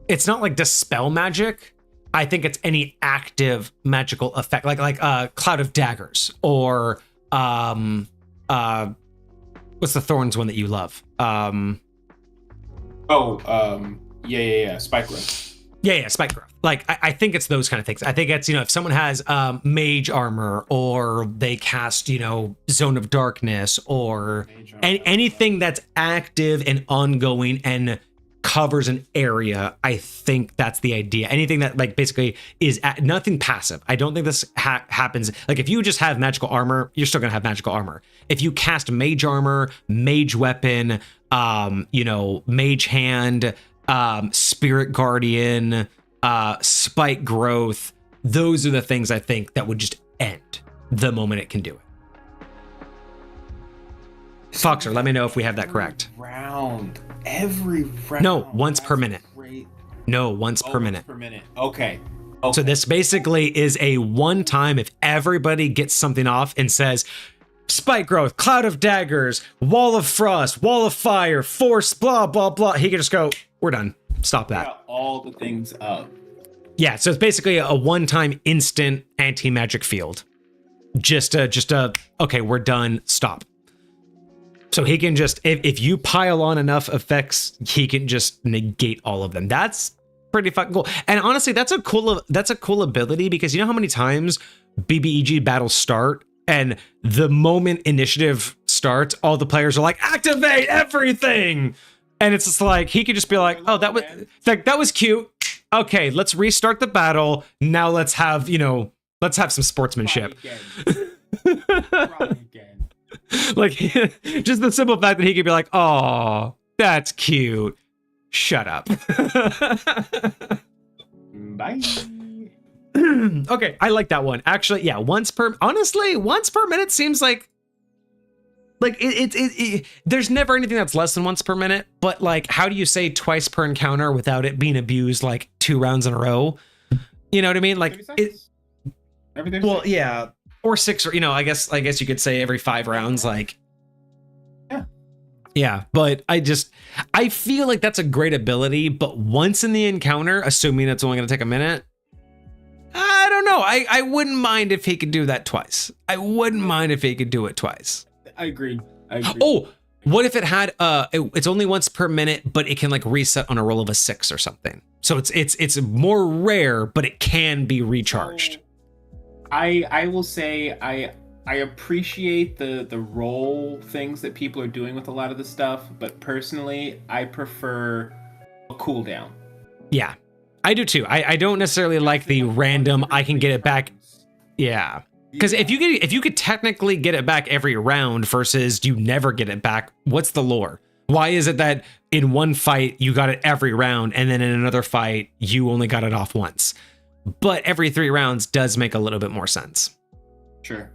it's not like dispel magic. I think it's any active magical effect, like Cloud of Daggers, or what's the Thorns one that you love? Yeah, Spike Growth. Yeah, Spike Growth. Like, I think it's those kind of things. I think it's, if someone has mage armor, or they cast, Zone of Darkness, or anything that's active and ongoing and covers an area, I think that's the idea. Anything that like basically is nothing passive. I don't think this happens. Like, if you just have magical armor, you're still gonna have magical armor. If you cast mage armor, mage weapon, mage hand, spirit guardian, spike growth, those are the things I think that would just end the moment it can do it. Foxer, let me know if we have that correct. Every round. No, once per minute. Great. No, once per minute. Per minute. Okay. So this basically is a one time, if everybody gets something off and says, Spike Growth, Cloud of Daggers, Wall of Frost, Wall of Fire, Force, blah, blah, blah. He can just go, we're done. Stop that. Got all the things up. Yeah, so it's basically a one-time instant anti-magic field. Just okay, we're done, stop. So he can just, if you pile on enough effects, he can just negate all of them. That's pretty fucking cool. And honestly, that's a cool ability, because you know how many times BBEG battles start, and the moment initiative starts, all the players are like, activate everything. And it's just like, he could just be like, oh, that was cute. Okay, let's restart the battle. Now let's have some sportsmanship. Like, just the simple fact that he could be like, oh, that's cute. Shut up. Bye. Okay, I like that one. Actually, yeah, once per minute seems like there's never anything that's less than once per minute, but like, how do you say twice per encounter without it being abused like 2 rounds in a row? You know what I mean? Like, well, yeah. Or 6, or I guess you could say every 5 rounds, like. Yeah, but I feel like that's a great ability, but once in the encounter, assuming it's only gonna take a minute, I don't know. I wouldn't mind if he could do that twice. I wouldn't mind if he could do it twice. I agree. Oh, what if it had it's only once per minute, but it can like reset on a roll of a 6 or something. So it's more rare, but it can be recharged. I will say I appreciate the role things that people are doing with a lot of the stuff, but personally I prefer a cooldown. Yeah. I do too. I don't necessarily like the random. I can get it back. Yeah, because if you could technically get it back every round versus you never get it back, what's the lore? Why is it that in one fight you got it every round and then in another fight you only got it off once? But every 3 rounds does make a little bit more sense. Sure.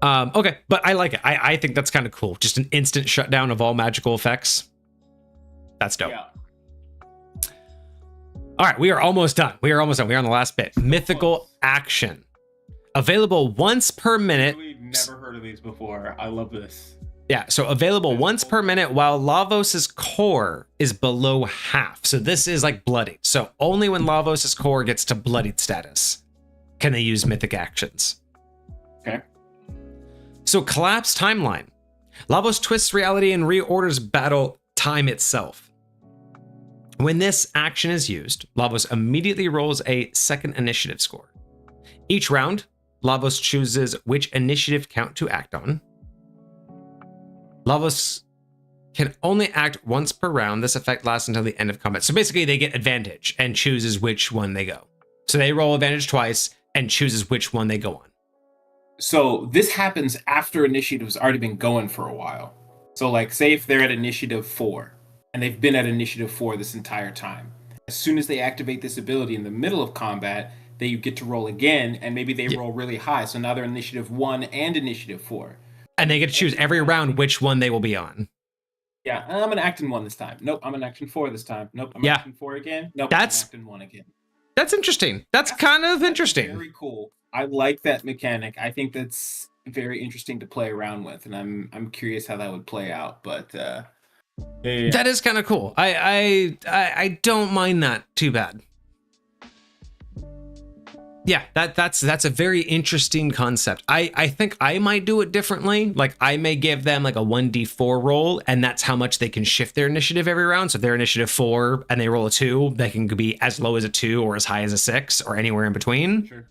Okay, but I like it. I think that's kind of cool. Just an instant shutdown of all magical effects. That's dope. Yeah. All right, we are almost done. We are on the last bit. Mythical action. Available once per minute. I've never heard of these before. I love this. Yeah, so available once per minute while Lavos's core is below half. So this is like bloodied. So only when Lavos's core gets to bloodied status can they use mythic actions. Okay. So collapse timeline. Lavos twists reality and reorders battle time itself. When this action is used, Lavos immediately rolls a second initiative score. Each round, Lavos chooses which initiative count to act on. Lavos can only act once per round. This effect lasts until the end of combat. So basically they get advantage and chooses which one they go. So they roll advantage twice and chooses which one they go on. So this happens after initiative's already been going for a while. So like say if they're at initiative 4 and they've been at initiative 4 this entire time. As soon as they activate this ability in the middle of combat, they get to roll again and maybe they roll really high. So now they're initiative 1 and initiative 4. And they get to choose every round which one they will be on. Yeah, I'm gonna act in 1 this time. Nope, I'm gonna act in 4 this time. Nope, I'm acting 4 again. Nope, I'm acting 1 again. That's interesting. That's kind of interesting. Very cool. I like that mechanic. I think that's very interesting to play around with, and I'm curious how that would play out. But yeah. That is kind of cool. I don't mind that too bad. Yeah, that's a very interesting concept. I think I might do it differently. Like I may give them like a 1d4 roll, and that's how much they can shift their initiative every round. So if they're initiative 4 and they roll a 2, they can be as low as a 2 or as high as a 6 or anywhere in between. Sure.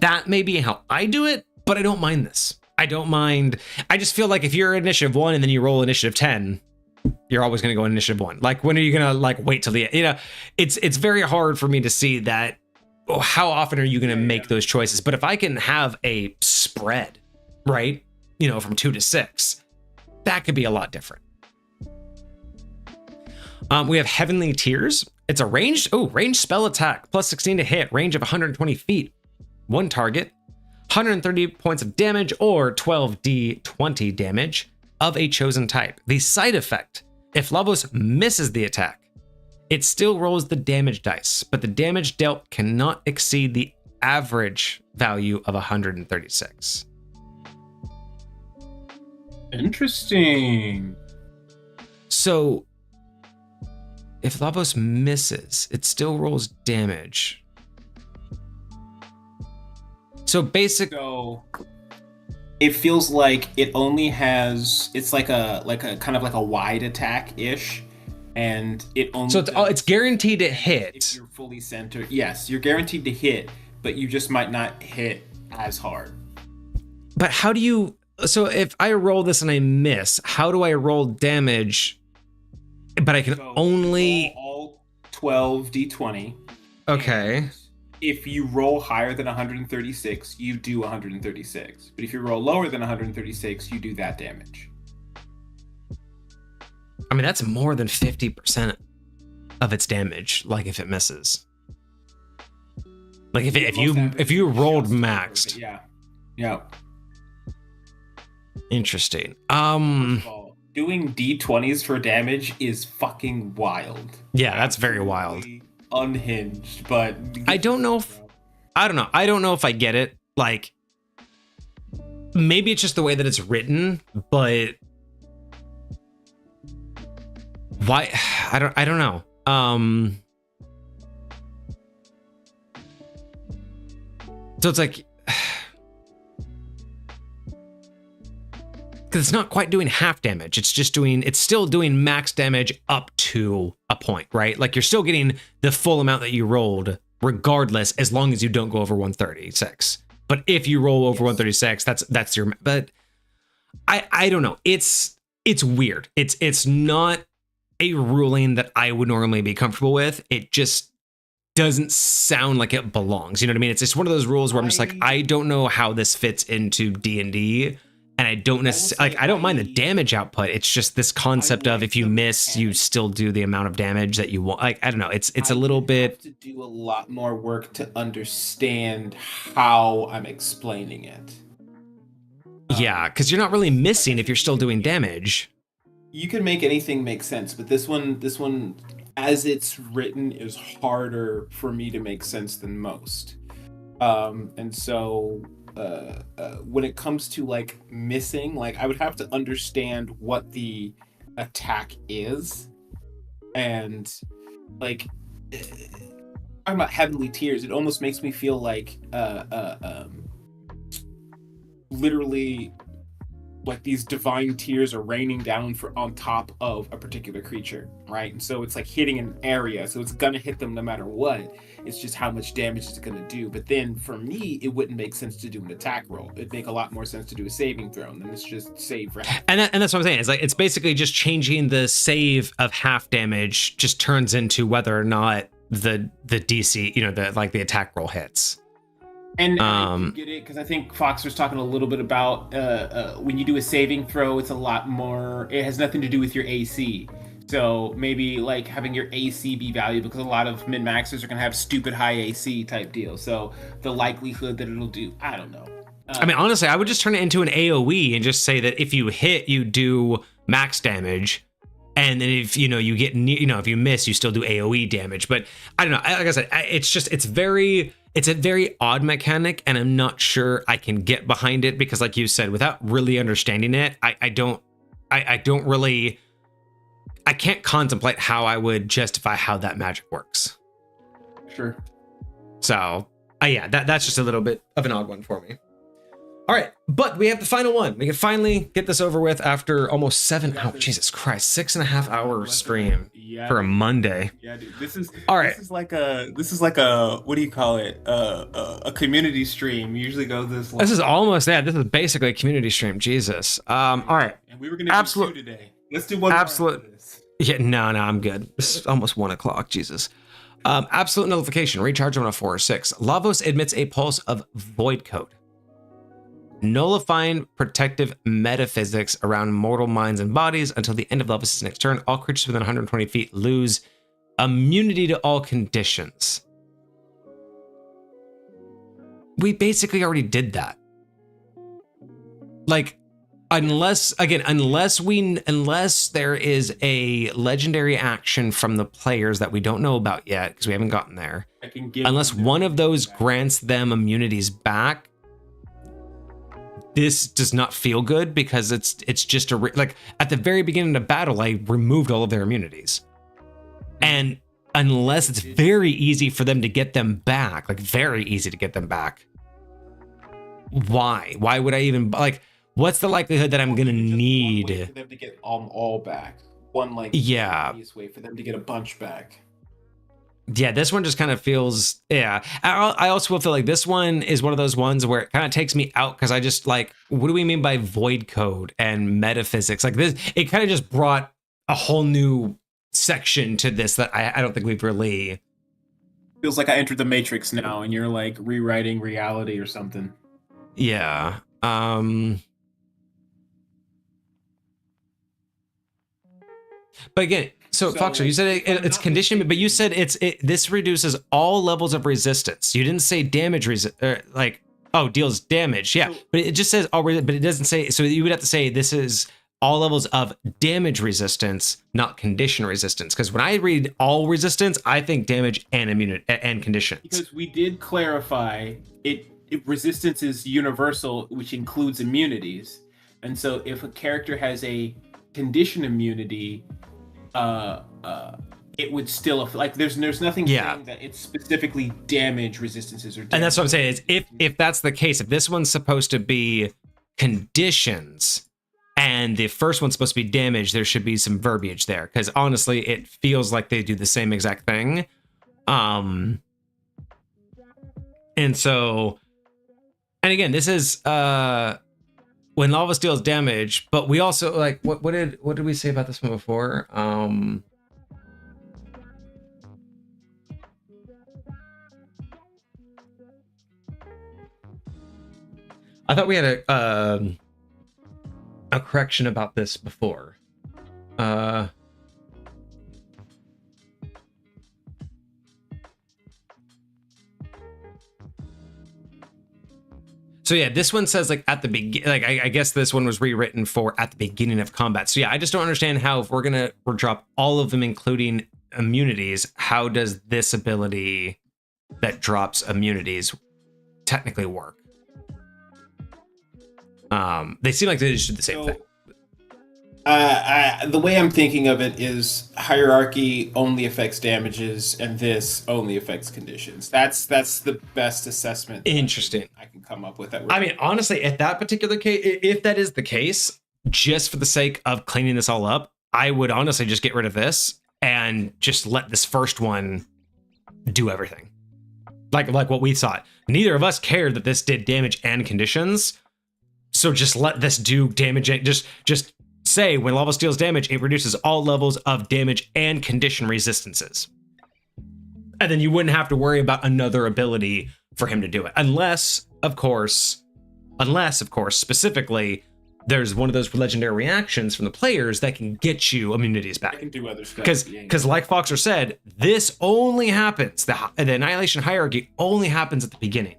That may be how I do it, but I don't mind this. I don't mind. I just feel like if you're initiative 1 and then you roll initiative 10, you're always going to go initiative 1. Like when are you going to like wait till the, it's very hard for me to see that. How often are you going to make those choices? But if I can have a spread, right, from 2 to 6, that could be a lot different. We have Heavenly Tears. It's a ranged spell attack, plus 16 to hit, range of 120 feet. 1 target, 130 points of damage or 12d20 damage of a chosen type. The side effect, if Lavos misses the attack, it still rolls the damage dice, but the damage dealt cannot exceed the average value of 136. Interesting. So, if Lavos misses, it still rolls damage. So it feels like it only has, it's like a kind of like a wide attack-ish. And it only it's guaranteed to hit. If you're fully centered. Yes, you're guaranteed to hit, but you just might not hit as hard. But how do you, so if I roll this and I miss, how do I roll damage? But I can only all 12 d20. Okay. If you roll higher than 136, you do 136. But if you roll lower than 136, you do that damage. I mean, that's more than 50% of its damage, like if it misses. Like if you rolled maxed. Yeah. Interesting. First of all, doing d20s for damage is fucking wild. Yeah, that's very wild. Unhinged, but I don't know if I get it. Like maybe it's just the way that it's written, but why? I don't know. So it's like, because it's not quite doing half damage. It's still doing max damage up to a point, right? Like you're still getting the full amount that you rolled regardless, as long as you don't go over 136. But if you roll over 136, that's your, but I don't know. It's weird. It's not a ruling that I would normally be comfortable with. It just doesn't sound like it belongs. You know what I mean? It's just one of those rules where I'm just like, I don't know how this fits into D&D, and I don't necessarily like. I don't mind the damage output. It's just this concept of if you miss, you still do the amount of damage that you want. Like I don't know. It's a little bit. Have to do a lot more work to understand how I'm explaining it. Yeah, because you're not really missing if you're still doing damage. You can make anything make sense, but this one, as it's written, is harder for me to make sense than most. And so when it comes to like missing, like I would have to understand what the attack is, and like talking about heavenly tears, it almost makes me feel like literally like these divine tears are raining down on top of a particular creature, right? And so it's like hitting an area, so it's gonna hit them no matter what. It's just how much damage it's gonna do. But then for me, it wouldn't make sense to do an attack roll. It'd make a lot more sense to do a saving throw, and then it's just save for half. And that's what I'm saying. It's like it's basically just changing the save of half damage just turns into whether or not the DC, you know, the attack roll hits. And I can get it because I think Fox was talking a little bit about when you do a saving throw, it's a lot more. It has nothing to do with your AC. So maybe like having your AC be valued, because a lot of min-maxers are gonna have stupid high AC type deal. So the likelihood that it'll do, I don't know. I mean, honestly, I would just turn it into an AOE and just say that if you hit, you do max damage. And then if, you know, you get, you know, if you miss, you still do AOE damage. But I don't know. Like I said, it's a very odd mechanic, and I'm not sure I can get behind it because, like you said, without really understanding it, I can't contemplate how I would justify how that magic works. Sure. So, yeah, that's just a little bit of an odd one for me. All right, but we have the final one. We can finally get this over with after almost 7 hours. Jesus Christ, 6.5 hour stream for a Monday. Yeah, dude. This is all right. This is like a what do you call it? A community stream. We usually go this long. This is almost This is basically a community stream. Jesus. All right. And we were gonna do 2 today. Let's do one. Absolute. Yeah, no, I'm good. It's almost 1 o'clock. Jesus. Absolute nullification. Recharge on a 4 or 6. Lavos admits a pulse of void code, nullifying protective metaphysics around mortal minds and bodies until the end of Lavos' next turn. All creatures within 120 feet lose immunity to all conditions. We basically already did that. Like, unless there is a legendary action from the players that we don't know about yet, because we haven't gotten there. Unless one of those grants them immunities back, this does not feel good, because it's just like at the very beginning of battle, I removed all of their immunities. And unless it's very easy for them to get them back, like very easy to get them back, why would I even, like, what's the likelihood that I'm gonna need for them to get all back? One, like, easiest way for them to get a bunch back. Yeah, this one just kind of feels, yeah. I also will feel like this one is one of those ones where it kind of takes me out, because I just like, what do we mean by void code and metaphysics? Like this, it kind of just brought a whole new section to this that I don't think we've really. Feels like I entered the Matrix now, and you're like rewriting reality or something. Yeah. But again, so Foxer, you said it's conditioned, but you said this reduces all levels of resistance. You didn't say damage deals damage. Yeah, but it just says all, but it doesn't say. So you would have to say this is all levels of damage resistance, not condition resistance. Because when I read all resistance, I think damage and immunity and conditions. Because we did clarify resistance is universal, which includes immunities. And so if a character has a condition immunity, it would still, like, there's nothing saying that it's specifically damage resistances or damage. And that's what I'm saying is if that's the case, if this one's supposed to be conditions and the first one's supposed to be damage, there should be some verbiage there, because honestly it feels like they do the same exact thing. And so, and again, this is when Lavos deals damage, but we also, like, what did we say about this one before? I thought we had a correction about this before. So yeah, this one says like at the beginning, like I guess this one was rewritten for at the beginning of combat. So yeah, I just don't understand how if we're drop all of them, including immunities, how does this ability that drops immunities technically work? They seem like they just do the same thing. The way I'm thinking of it is hierarchy only affects damages, and this only affects conditions. That's the best assessment. Interesting. I can come up with that. I mean, honestly, at that particular case, if that is the case, just for the sake of cleaning this all up, I would honestly just get rid of this and just let this first one do everything. Like what we thought. Neither of us cared that this did damage and conditions. So just let this do damage. Just say when Lavos deals damage, it reduces all levels of damage and condition resistances. And then you wouldn't have to worry about another ability for him to do it. Unless, of course, specifically, there's one of those legendary reactions from the players that can get you immunities back. I can do other stuff. Because like Foxer said, this only happens, the Annihilation Hierarchy only happens at the beginning.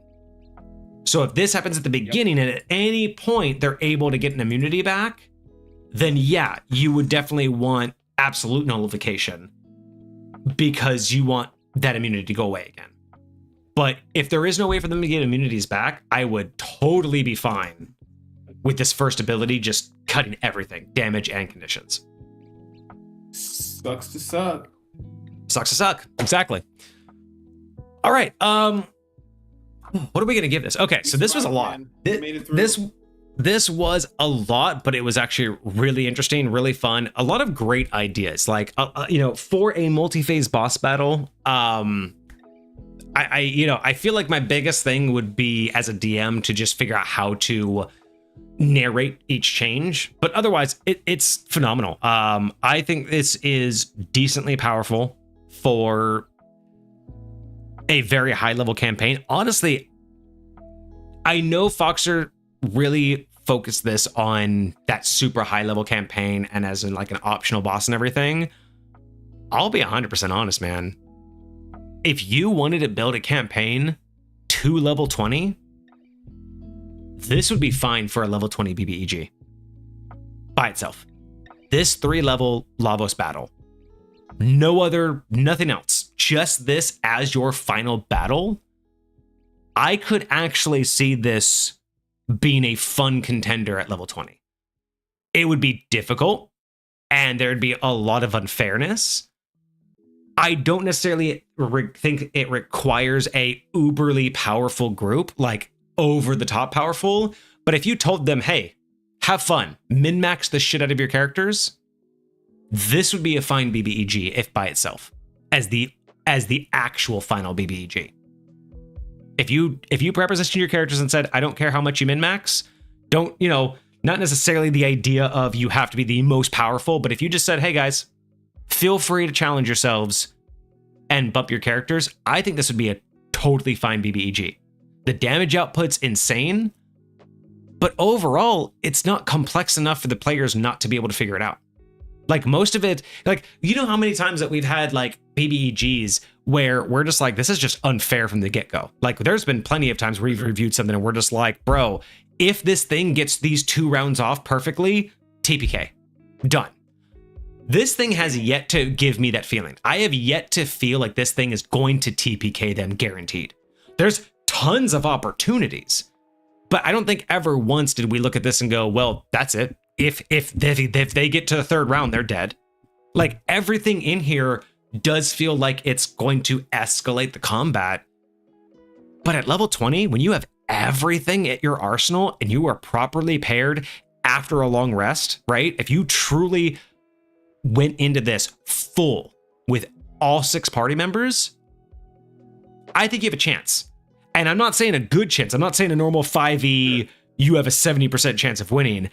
So if this happens at the beginning and at any point they're able to get an immunity back, then yeah, you would definitely want absolute nullification because you want that immunity to go away again. But if there is no way for them to get immunities back, I would totally be fine with this first ability just cutting everything, damage and conditions. Sucks to suck. Sucks to suck. Exactly. All right. What are we gonna give this? Okay, so this was a lot. This was a lot, but it was actually really interesting, really fun. A lot of great ideas. Like, for a multi-phase boss battle, I feel like my biggest thing would be as a DM to just figure out how to narrate each change. But otherwise, it's phenomenal. I think this is decently powerful for a very high level campaign. Honestly, I know Foxer really focused this on that super high level campaign and as in like an optional boss and everything. I'll be 100% honest, man. If you wanted to build a campaign to level 20, this would be fine for a level 20 BBEG by itself. This 3-level Lavos battle. Nothing else. Just this as your final battle. I could actually see this being a fun contender at level 20. It would be difficult and there'd be a lot of unfairness. I don't necessarily think it requires a uberly powerful group, like over the top powerful. But if you told them, hey, have fun, min-max the shit out of your characters, this would be a fine BBEG if by itself as the actual final BBEG. If you prepositioned your characters and said, I don't care how much you min-max, not necessarily the idea of you have to be the most powerful, but if you just said, hey guys, feel free to challenge yourselves and bump your characters, I think this would be a totally fine BBEG. The damage output's insane, but overall, it's not complex enough for the players not to be able to figure it out. Like most of it, like, you know how many times that we've had like BBEGs where we're just like, this is just unfair from the get-go. Like there's been plenty of times where we've reviewed something and we're just like, bro, if this thing gets these 2 rounds off perfectly, TPK, done. This thing has yet to give me that feeling. I have yet to feel like this thing is going to TPK them guaranteed. There's tons of opportunities, but I don't think ever once did we look at this and go, well, that's it. If they get to the 3rd round, they're dead. Like everything in here does feel like it's going to escalate the combat. But at level 20, when you have everything at your arsenal and you are properly paired after a long rest, right? If you truly went into this full with all 6 party members, I think you have a chance. And I'm not saying a good chance. I'm not saying a normal 5e, you have a 70% chance of winning.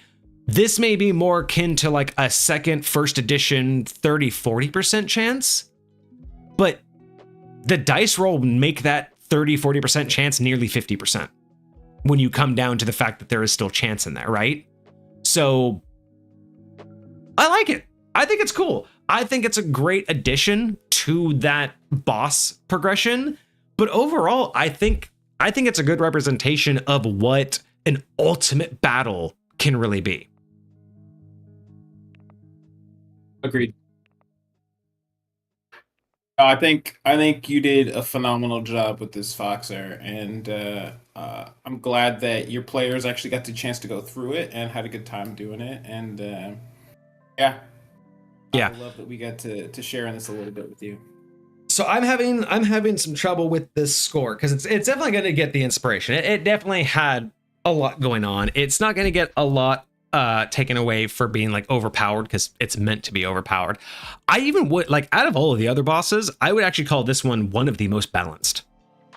This may be more akin to like a first edition 30-40% chance, but the dice roll make that 30-40% chance nearly 50%. when you come down to the fact that there is still chance in there, right? So I like it. I think it's cool. I think it's a great addition to that boss progression. But overall, I think it's a good representation of what an ultimate battle can really be. Agreed. I think you did a phenomenal job with this Foxer, and I'm glad that your players actually got the chance to go through it and had a good time doing it. And yeah, Yeah, I love that we got to share in this a little bit with you. so I'm having some trouble with this score because it's definitely going to get the inspiration. It definitely had a lot going on. It's not going to get a lot taken away for being like overpowered because it's meant to be overpowered. I even would like out of all of the other bosses, I would actually call this one of the most balanced.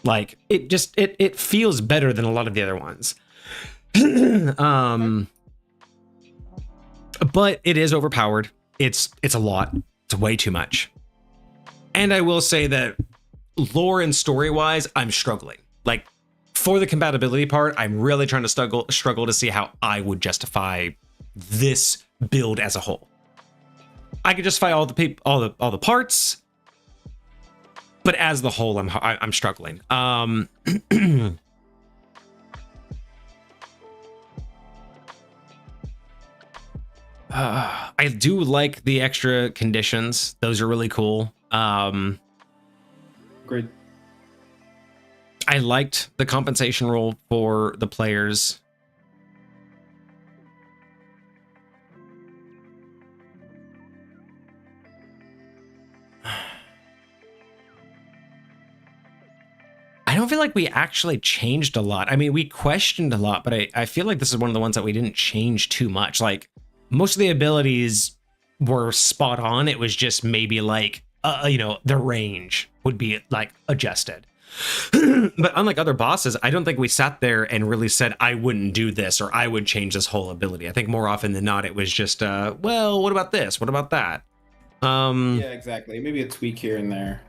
Like it feels better than a lot of the other ones. But it is overpowered. It's a lot. It's way too much. And I will say that lore and story wise, I'm struggling. Like for the compatibility part, I'm really trying to struggle to see how I would justify this build as a whole. I could justify all the parts, but as the whole, I'm struggling. I do like the extra conditions. Those are really cool. Great. I liked the compensation role for the players. I don't feel like we actually changed a lot. I mean, we questioned a lot, but I feel like this is one of the ones that we didn't change too much. Like most of the abilities were spot on. It was just maybe like, the range would be like adjusted. But unlike other bosses, I don't think we sat there and really said, I wouldn't do this or I would change this whole ability. I think more often than not, it was just, well, what about this? What about that? Yeah, exactly. Maybe a tweak here and there.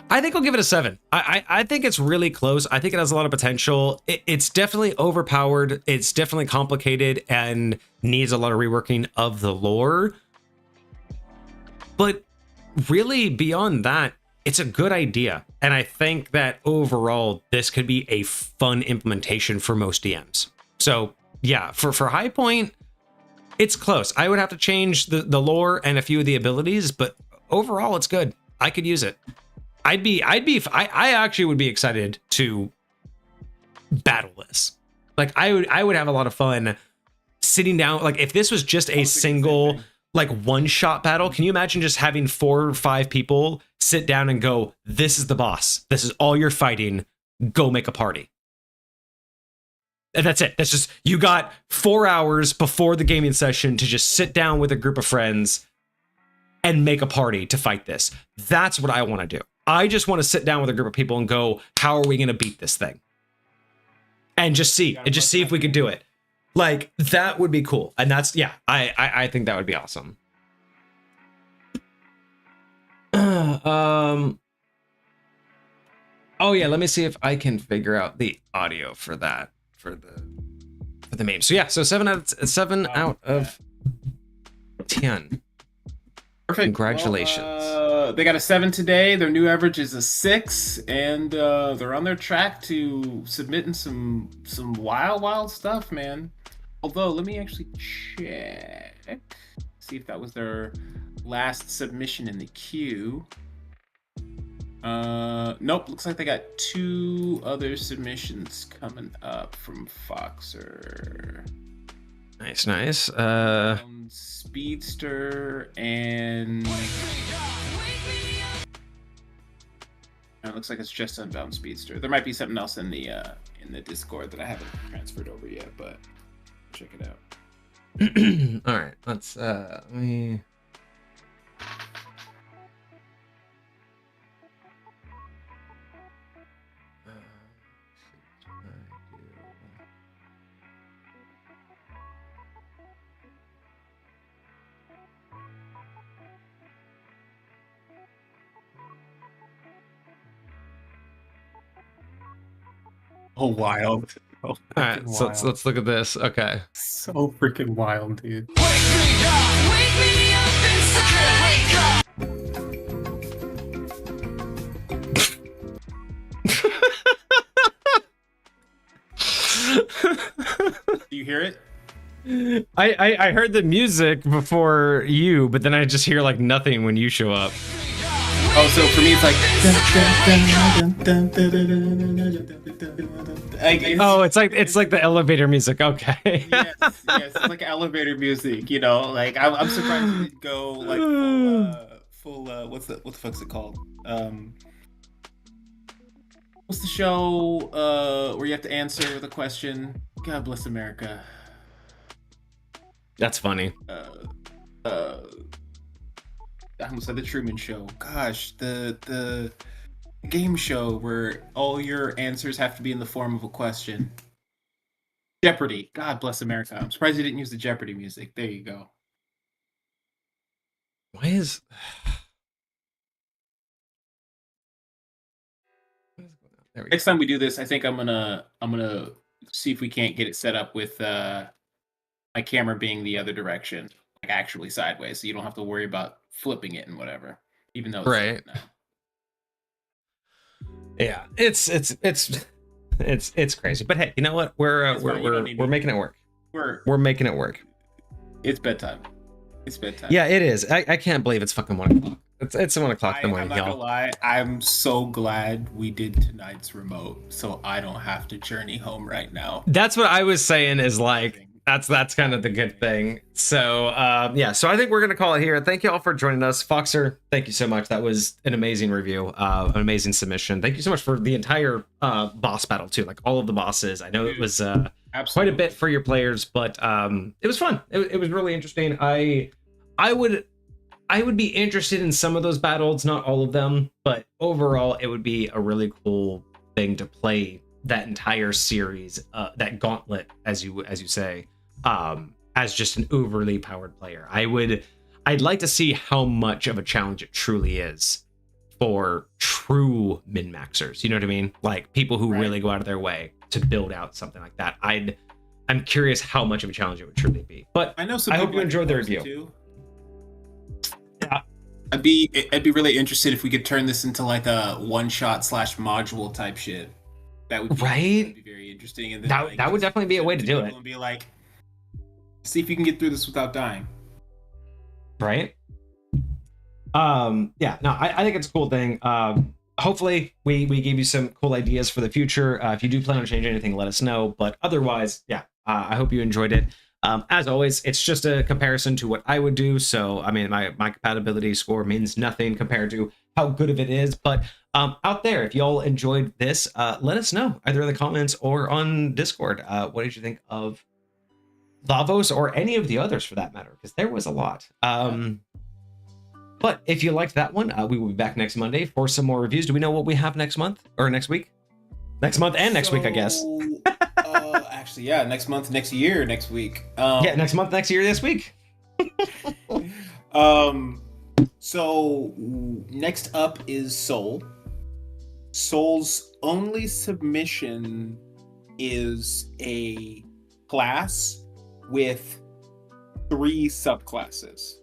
I think I'll give it a 7. I think it's really close. I think it has a lot of potential. It's definitely overpowered. It's definitely complicated and needs a lot of reworking of the lore. But really, beyond that, it's a good idea. And I think that overall, this could be a fun implementation for most DMs. So yeah, for High Point, it's close. I would have to change the lore and a few of the abilities, but overall, it's good. I could use it. I actually would be excited to battle this. Like I would have a lot of fun sitting down. Like if this was just a single like one-shot battle, can you imagine just having 4 or 5 people sit down and go, this is the boss. This is all you're fighting. Go make a party. And that's it. That's just, you got 4 hours before the gaming session to just sit down with a group of friends and make a party to fight this. That's what I want to do. I just want to sit down with a group of people and go, how are we going to beat this thing? And just see if we could do it. Like that would be cool. And that's, yeah, I think that would be awesome. Oh yeah, let me see if I can figure out the audio for that for the meme. So yeah, so 7 out of 10. Perfect. Congratulations. Well, they got a 7 today. Their new average is a 6, and they're on their track to submitting some wild stuff, man. Although, let me actually check, see if that was their last submission in the queue. Nope. Looks like they got 2 other submissions coming up from Foxer. Nice. Speedster and it looks like it's just Unbound Speedster. There might be something else in the Discord that I haven't transferred over yet, but check it out. All right, let's let me. Oh, wild. Oh, All freaking right, so wild. let's look at this. Okay. So freaking wild, dude. Wake me up inside. Wake up. Do you hear it? I heard the music before you, but then I just hear like nothing when you show up. Oh, so for me, it's like. Oh, it's like the elevator music. Okay. Yes, it's like elevator music. You know, like I'm surprised it didn't go like full. What the fuck's it called? What's the show where you have to answer the question? God bless America. That's funny. I almost said the Truman Show. Gosh, the game show where all your answers have to be in the form of a question. Jeopardy. God bless America. I'm surprised you didn't use the Jeopardy music. There you go. Why is there we go. Next time we do this, I think I'm gonna see if we can't get it set up with my camera being the other direction, like actually sideways, so you don't have to worry about flipping it and whatever. Even though it's Right. now. Yeah, it's crazy. But hey, you know what? We're making it work. We're making it work. It's bedtime. It's bedtime. Yeah, it is. I can't believe it's fucking 1 o'clock. It's 1 o'clock in the morning, I'm not gonna y'all. lie. I'm so glad we did tonight's remote, so I don't have to journey home right now. That's what I was saying. Is like that's kind of the good thing. So yeah. So I think we're gonna call it here. Thank you all for joining us, Foxer. Thank you so much. That was an amazing review. An amazing submission. Thank you so much for the entire boss battle too. Like all of the bosses. I know it was quite a bit for your players, but it was fun. It was really interesting. I would be interested in some of those battles, not all of them, but overall it would be a really cool thing to play that entire series, that gauntlet, as you say, as just an overly powered player. I'd like to see how much of a challenge it truly is for true min-maxers. You know what I mean? Like people who really go out of their way to build out something like that. I'm curious how much of a challenge it would truly be. But I hope you enjoyed the review. Too. Yeah. I'd be really interested if we could turn this into like a one-shot / module type shit. That would be, that'd be very interesting. And then, that would definitely be a way to do it. And be like, see if you can get through this without dying. Right? Yeah, no, I think it's a cool thing. Hopefully we gave you some cool ideas for the future. If you do plan on changing anything, let us know. But otherwise, yeah, I hope you enjoyed it. As always, it's just a comparison to what I would do. So, I mean, my compatibility score means nothing compared to how good of it is. But out there, if y'all enjoyed this, let us know either in the comments or on Discord. What did you think of Lavos or any of the others for that matter? Because there was a lot. But if you liked that one, we will be back next Monday for some more reviews. Do we know what we have next month or next week? Next month and next week, I guess. Actually, yeah, next month, next year, next week. Yeah, next month, next year, this week. So next up is Soul. Soul's only submission is a class with 3 subclasses.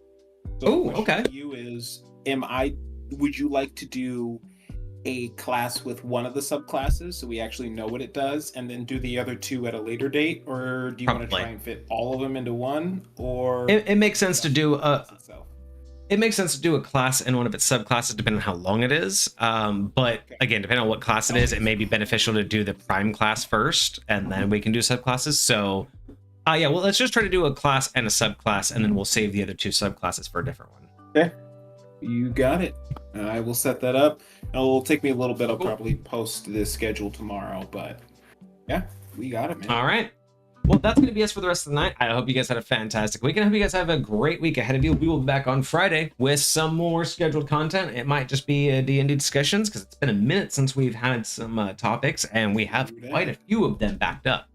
So oh, okay. You is, would you like to do a class with one of the subclasses so we actually know what it does and then do the other 2 at a later date, or do you want to try and fit all of them into one? Or it makes sense to do a class and one of its subclasses depending on how long it is, but again, depending on what class it is, it may be beneficial to do the prime class first and then we can do subclasses. So yeah, well, let's just try to do a class and a subclass and then we'll save the other 2 subclasses for a different one. Okay, you got it. I will set that up. It'll take me a little bit. I'll probably post this schedule tomorrow, but yeah, we got it, man. All right. Well, that's going to be us for the rest of the night. I hope you guys had a fantastic week, and I hope you guys have a great week ahead of you. We will be back on Friday with some more scheduled content. It might just be D&D discussions because it's been a minute since we've had some topics, and we have quite a few of them backed up.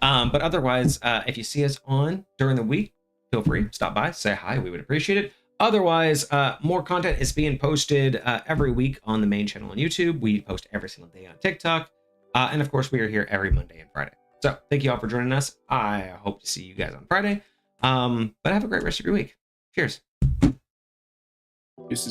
But otherwise, if you see us on during the week, feel free, stop by, say hi. We would appreciate it. Otherwise, more content is being posted every week on the main channel on YouTube. We post every single day on TikTok. And of course, we are here every Monday and Friday. So thank you all for joining us. I hope to see you guys on Friday. But have a great rest of your week. Cheers. This is